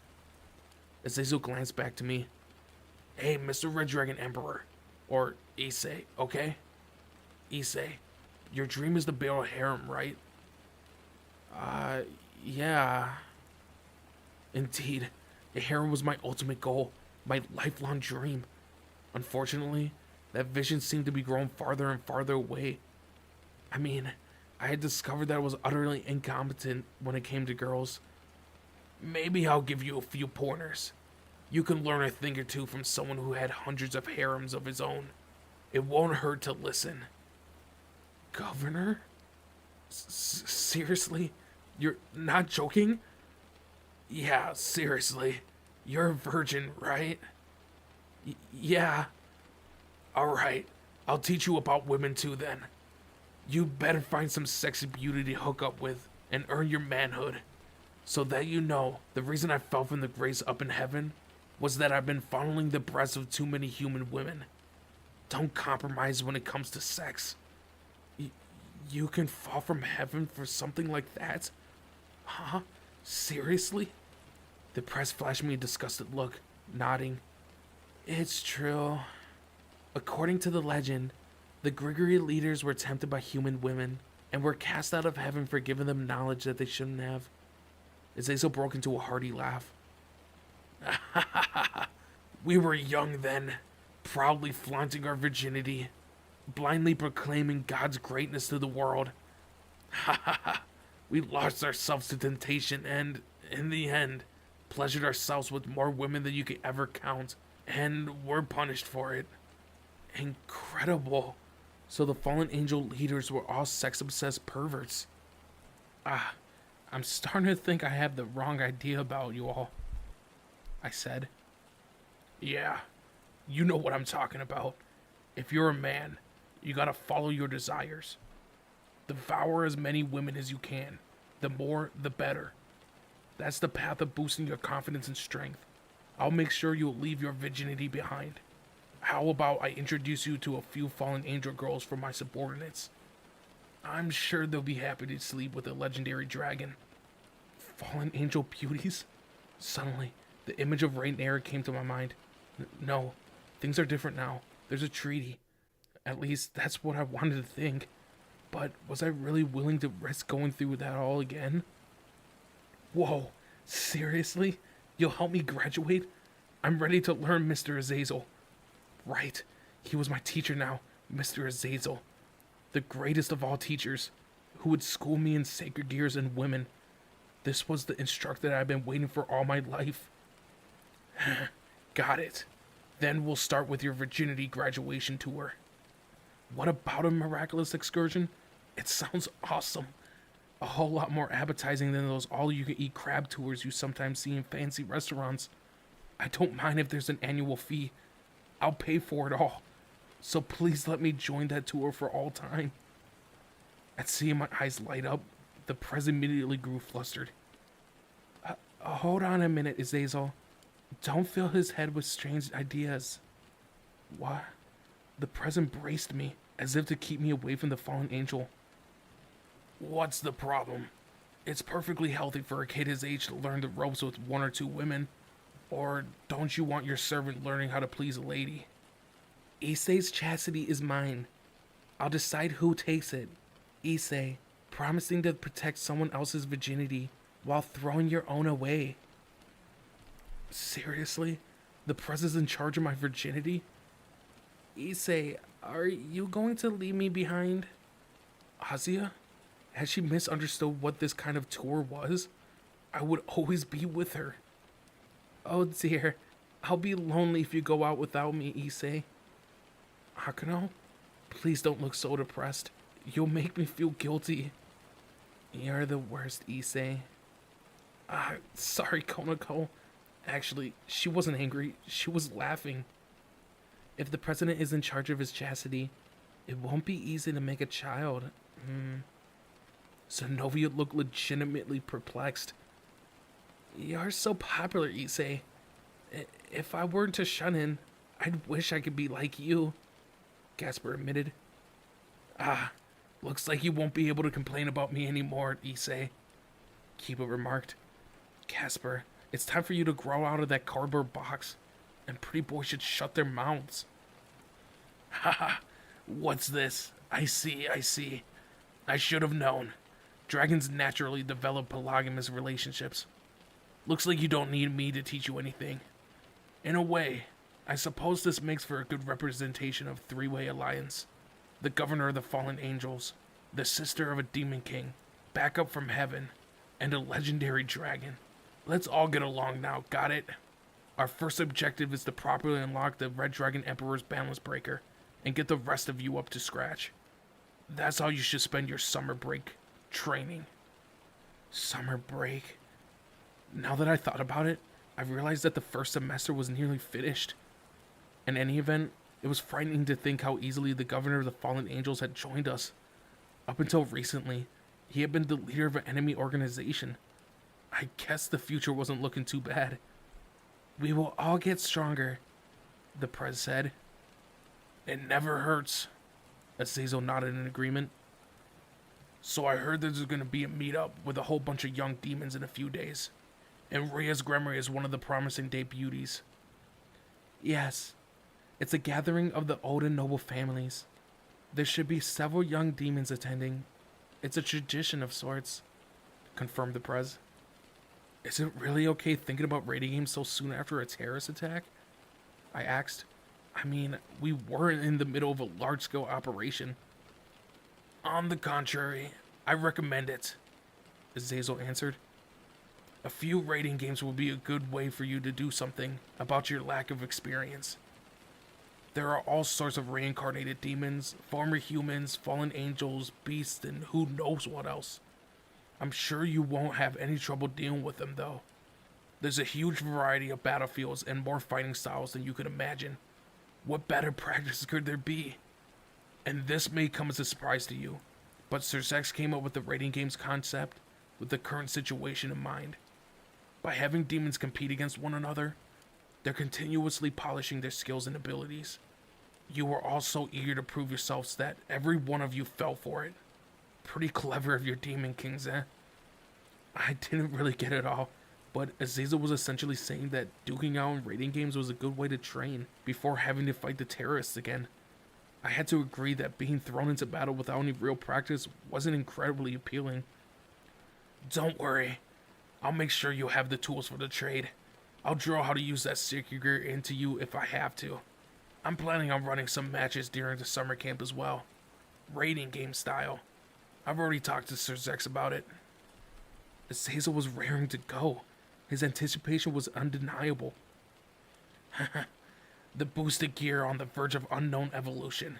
Azazel glanced back to me. Hey, Mr. Red Dragon Emperor. Or Issei, okay? Issei, your dream is to build a harem, right? Yeah. Indeed, a harem was my ultimate goal, my lifelong dream. Unfortunately, that vision seemed to be growing farther and farther away. I mean, I had discovered that I was utterly incompetent when it came to girls. Maybe I'll give you a few pointers. You can learn a thing or two from someone who had hundreds of harems of his own. It won't hurt to listen. Governor? Seriously? You're not joking? Yeah, seriously. You're a virgin, right? Yeah. Alright. I'll teach you about women too then. You better find some sexy beauty to hook up with and earn your manhood. So that you know, the reason I fell from the grace up in heaven was that I've been fondling the breasts of too many human women. Don't compromise when it comes to sex. You can fall from heaven for something like that? Huh? Seriously? The press flashed me a disgusted look, nodding. It's true. According to the legend, the Grigory leaders were tempted by human women and were cast out of heaven for giving them knowledge that they shouldn't have. Azazel broke into a hearty laugh. We were young then, proudly flaunting our virginity, blindly proclaiming God's greatness to the world. We lost ourselves to temptation and, in the end, pleasured ourselves with more women than you could ever count, and were punished for it. Incredible. So the fallen angel leaders were all sex-obsessed perverts. I'm starting to think I have the wrong idea about you all, I said. Yeah, you know what I'm talking about. If you're a man, you gotta follow your desires. Devour as many women as you can. The more, the better. That's the path of boosting your confidence and strength. I'll make sure you'll leave your virginity behind. How about I introduce you to a few fallen angel girls for my subordinates? I'm sure they'll be happy to sleep with a legendary dragon. Fallen angel beauties? Suddenly, the image of Rhaenyra came to my mind. No, things are different now. There's a treaty. At least, that's what I wanted to think. But was I really willing to risk going through that all again? Whoa, seriously? You'll help me graduate? I'm ready to learn, Mr. Azazel. Right, he was my teacher now, Mr. Azazel. The greatest of all teachers, who would school me in sacred gears and women. This was the instructor that I've been waiting for all my life. Got it. Then we'll start with your virginity graduation tour. What about a miraculous excursion? It sounds awesome. A whole lot more appetizing than those all-you-can-eat crab tours you sometimes see in fancy restaurants. I don't mind if there's an annual fee. I'll pay for it all. So please let me join that tour for all time. At seeing my eyes light up, the prez immediately grew flustered. Hold on a minute, Azazel. Don't fill his head with strange ideas. What? The prez embraced me, as if to keep me away from the fallen angel. What's the problem? It's perfectly healthy for a kid his age to learn the ropes with one or two women. Or don't you want your servant learning how to please a lady? Issei's chastity is mine. I'll decide who takes it. Issei, promising to protect someone else's virginity while throwing your own away. Seriously? The prez is in charge of my virginity? Issei, are you going to leave me behind? Azia? Had she misunderstood what this kind of tour was? I would always be with her. Oh dear, I'll be lonely if you go out without me, Issei. Akano, please don't look so depressed. You'll make me feel guilty. You're the worst, Issei. Sorry, Konako. Actually, she wasn't angry. She was laughing. If the president is in charge of his chastity, it won't be easy to make a child. Zenobia looked legitimately perplexed. You're so popular, Issei. If I weren't to shun in, I'd wish I could be like you, Gasper admitted. Looks like you won't be able to complain about me anymore, Issei, Kiba remarked. Gasper, it's time for you to grow out of that cardboard box, and pretty boys should shut their mouths. Haha, what's this? I see. I should have known. Dragons naturally develop polygamous relationships. Looks like you don't need me to teach you anything. In a way, I suppose this makes for a good representation of three-way alliance. The governor of the fallen angels, the sister of a demon king, backup from heaven, and a legendary dragon. Let's all get along now, got it? Our first objective is to properly unlock the Red Dragon Emperor's balance breaker and get the rest of you up to scratch. That's how you should spend your summer break training. Summer break? Now that I thought about it, I realized that the first semester was nearly finished. In any event, It was frightening to think how easily the governor of the fallen angels had joined us. Up until recently, he had been the leader of an enemy organization. I guess the future wasn't looking too bad. We will all get stronger, the Prez said. It never hurts. Azazel nodded in agreement. So I heard there's going to be a meetup with a whole bunch of young demons in a few days. And Rhea's Gremory is one of the promising day beauties. Yes, it's a gathering of the old and noble families. There should be several young demons attending. It's a tradition of sorts, confirmed the Prez. Is it really okay thinking about raiding games so soon after a terrorist attack? I asked. I mean, we weren't in the middle of a large-scale operation. On the contrary, I recommend it, Azazel answered. A few raiding games will be a good way for you to do something about your lack of experience. There are all sorts of reincarnated demons, former humans, fallen angels, beasts, and who knows what else. I'm sure you won't have any trouble dealing with them, though. There's a huge variety of battlefields and more fighting styles than you could imagine. What better practice could there be? And this may come as a surprise to you, but Sir Zex came up with the raiding games concept with the current situation in mind. By having demons compete against one another, they're continuously polishing their skills and abilities. You were all so eager to prove yourselves that every one of you fell for it. Pretty clever of your demon kings, eh? I didn't really get it all, but Azazel was essentially saying that duking out in raiding games was a good way to train before having to fight the terrorists again. I had to agree that being thrown into battle without any real practice wasn't incredibly appealing. Don't worry, I'll make sure you have the tools for the trade. I'll draw how to use that secret gear into you if I have to. I'm planning on running some matches during the summer camp as well. Raiding game style. I've already talked to Sir Zex about it. Azazel was raring to go. His anticipation was undeniable. The boosted gear on the verge of unknown evolution.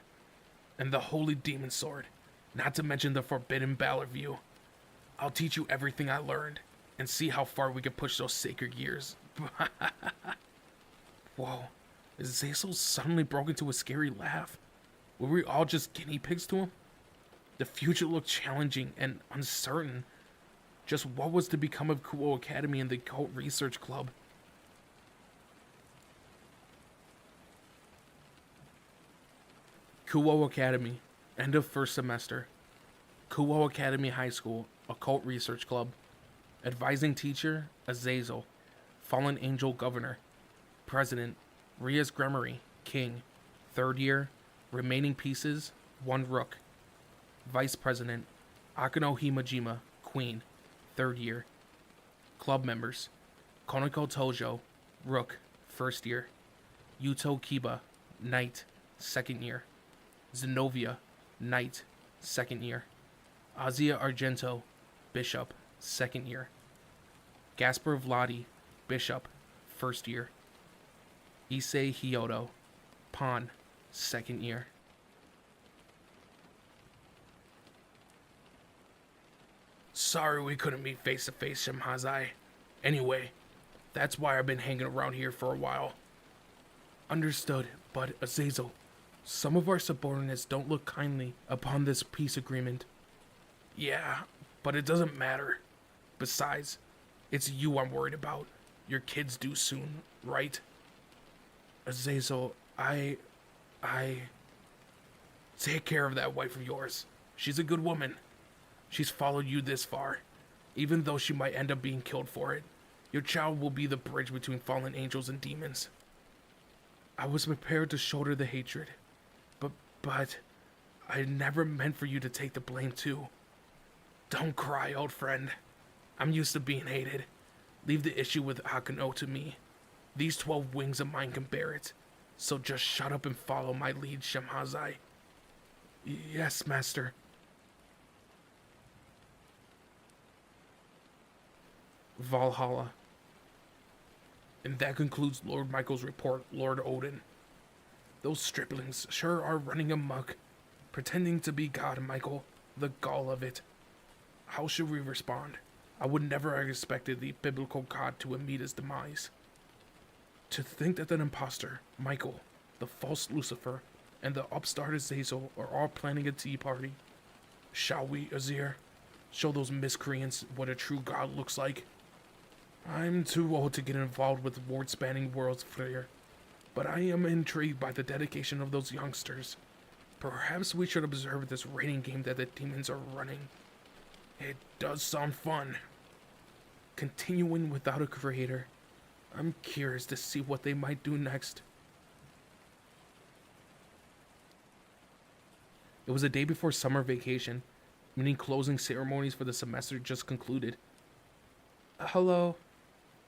And the Holy Demon Sword. Not to mention the Forbidden Valor View. I'll teach you everything I learned. And see how far we can push those sacred gears. Whoa. Azazel suddenly broke into a scary laugh. Were we all just guinea pigs to him? The future looked challenging and uncertain. Just what was to become of Kuo Academy and the Cult Research Club? Kuo Academy, end of first semester. Kuo Academy High School, Occult Research Club. Advising teacher, Azazel. Fallen Angel Governor. President, Rhea's Gremory, King. Third year, remaining pieces, 1 rook. Vice President, Akano Himajima, Queen. Third year. Club members, Koneko Tojo, Rook, first year. Yuto Kiba, Knight, second year. Zenobia, Knight, second year. Azia Argento, Bishop, second year. Gasper Vladi, Bishop, first year. Issei Hyodo, Pawn, second year. Sorry we couldn't meet face to face, Shimhazai. Anyway, that's why I've been hanging around here for a while. Understood, but Azazel, some of our subordinates don't look kindly upon this peace agreement. Yeah, but it doesn't matter. Besides, it's you I'm worried about. Your kids do soon, right? Azazel, I... Take care of that wife of yours. She's a good woman. She's followed you this far. Even though she might end up being killed for it, your child will be the bridge between fallen angels and demons. I was prepared to shoulder the hatred, but I never meant for you to take the blame too. Don't cry, old friend. I'm used to being hated. Leave the issue with Akano to me. These 12 wings of mine can bear it. So just shut up and follow my lead, Shimhazai. Yes, master. Valhalla. And that concludes Lord Michael's report, Lord Odin. Those striplings sure are running amok, pretending to be God, Michael. The gall of it. How should we respond? I would never have expected the biblical God to meet his demise. To think that an imposter, Michael, the false Lucifer, and the upstart Azazel are all planning a tea party. Shall we, Azir? Show those miscreants what a true god looks like? I'm too old to get involved with ward-spanning worlds, Freyr, but I am intrigued by the dedication of those youngsters. Perhaps we should observe this raiding game that the demons are running. It does sound fun. Continuing without a creator, I'm curious to see what they might do next. It was the day before summer vacation, meaning closing ceremonies for the semester just concluded. Hello.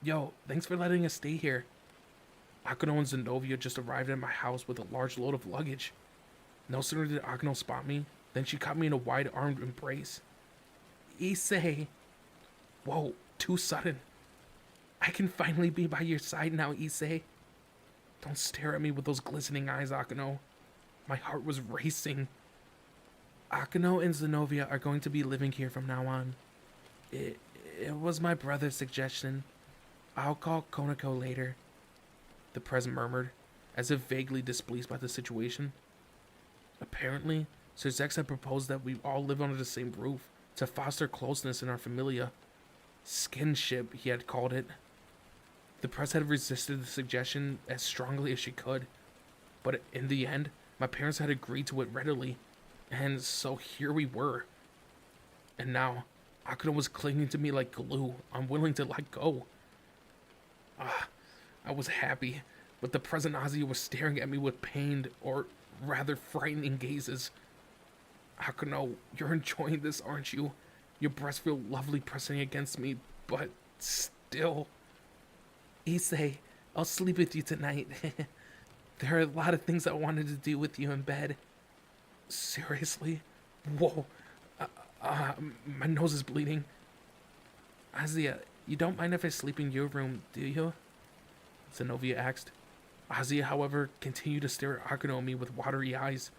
Yo, thanks for letting us stay here. Akano and Zenobia just arrived at my house with a large load of luggage. No sooner did Akano spot me, than she caught me in a wide-armed embrace. Issei. Whoa, too sudden. I can finally be by your side now, Issei. Don't stare at me with those glistening eyes, Akano. My heart was racing. Akano and Zenobia are going to be living here from now on. It was my brother's suggestion. I'll call Konako later, the Prez murmured, as if vaguely displeased by the situation. Apparently, Sir Zex had proposed that we all live under the same roof to foster closeness in our familia. Skinship, he had called it. The Prez had resisted the suggestion as strongly as she could, but in the end, my parents had agreed to it readily, and so here we were. And now, Akano was clinging to me like glue, unwilling to let go. I was happy, but the present Ozzy was staring at me with pained, or rather frightening gazes. Akano, you're enjoying this, aren't you? Your breasts feel lovely pressing against me, but still. Issei, I'll sleep with you tonight. There are a lot of things I wanted to do with you in bed. Seriously? Whoa. My nose is bleeding. Azia, you don't mind if I sleep in your room, do you? Zenobia asked. Azia, however, continued to stare at Akano and me with watery eyes.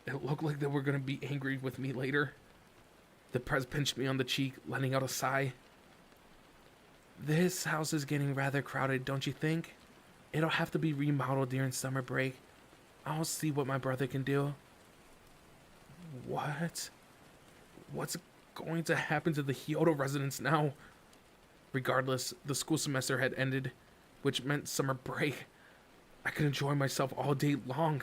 It looked like they were going to be angry with me later. The Prez pinched me on the cheek, letting out a sigh. This house is getting rather crowded, don't you think? It'll have to be remodeled during summer break. I'll see what my brother can do. What? What's going to happen to the Hyoto residents now? Regardless, the school semester had ended, which meant summer break. I could enjoy myself all day long.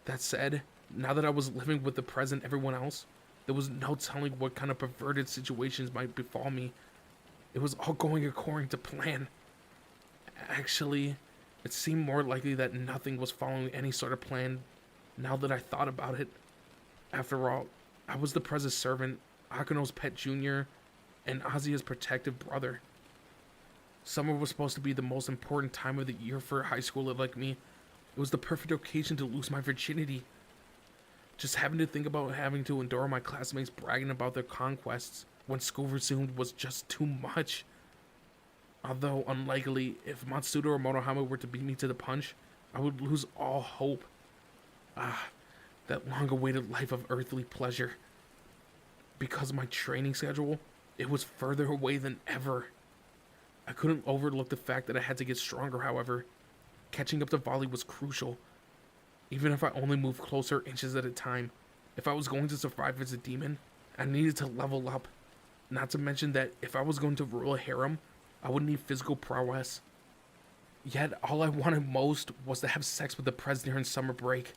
That said, now that I was living with the Prez and everyone else, there was no telling what kind of perverted situations might befall me. It was all going according to plan. Actually, it seemed more likely that nothing was following any sort of plan now that I thought about it. After all, I was the Prez's servant, Akano's pet junior, and Azia's protective brother. Summer was supposed to be the most important time of the year for a high schooler like me. It was the perfect occasion to lose my virginity. Just having to think about having to endure my classmates bragging about their conquests when school resumed was just too much. Although unlikely, if Matsuda or Motohama were to beat me to the punch, I would lose all hope. That long-awaited life of earthly pleasure. Because of my training schedule, it was further away than ever. I couldn't overlook the fact that I had to get stronger, however. Catching up to volley was crucial. Even if I only moved closer inches at a time, if I was going to survive as a demon, I needed to level up. Not to mention that if I was going to rule a harem, I would need physical prowess. Yet all I wanted most was to have sex with the Prez during summer break.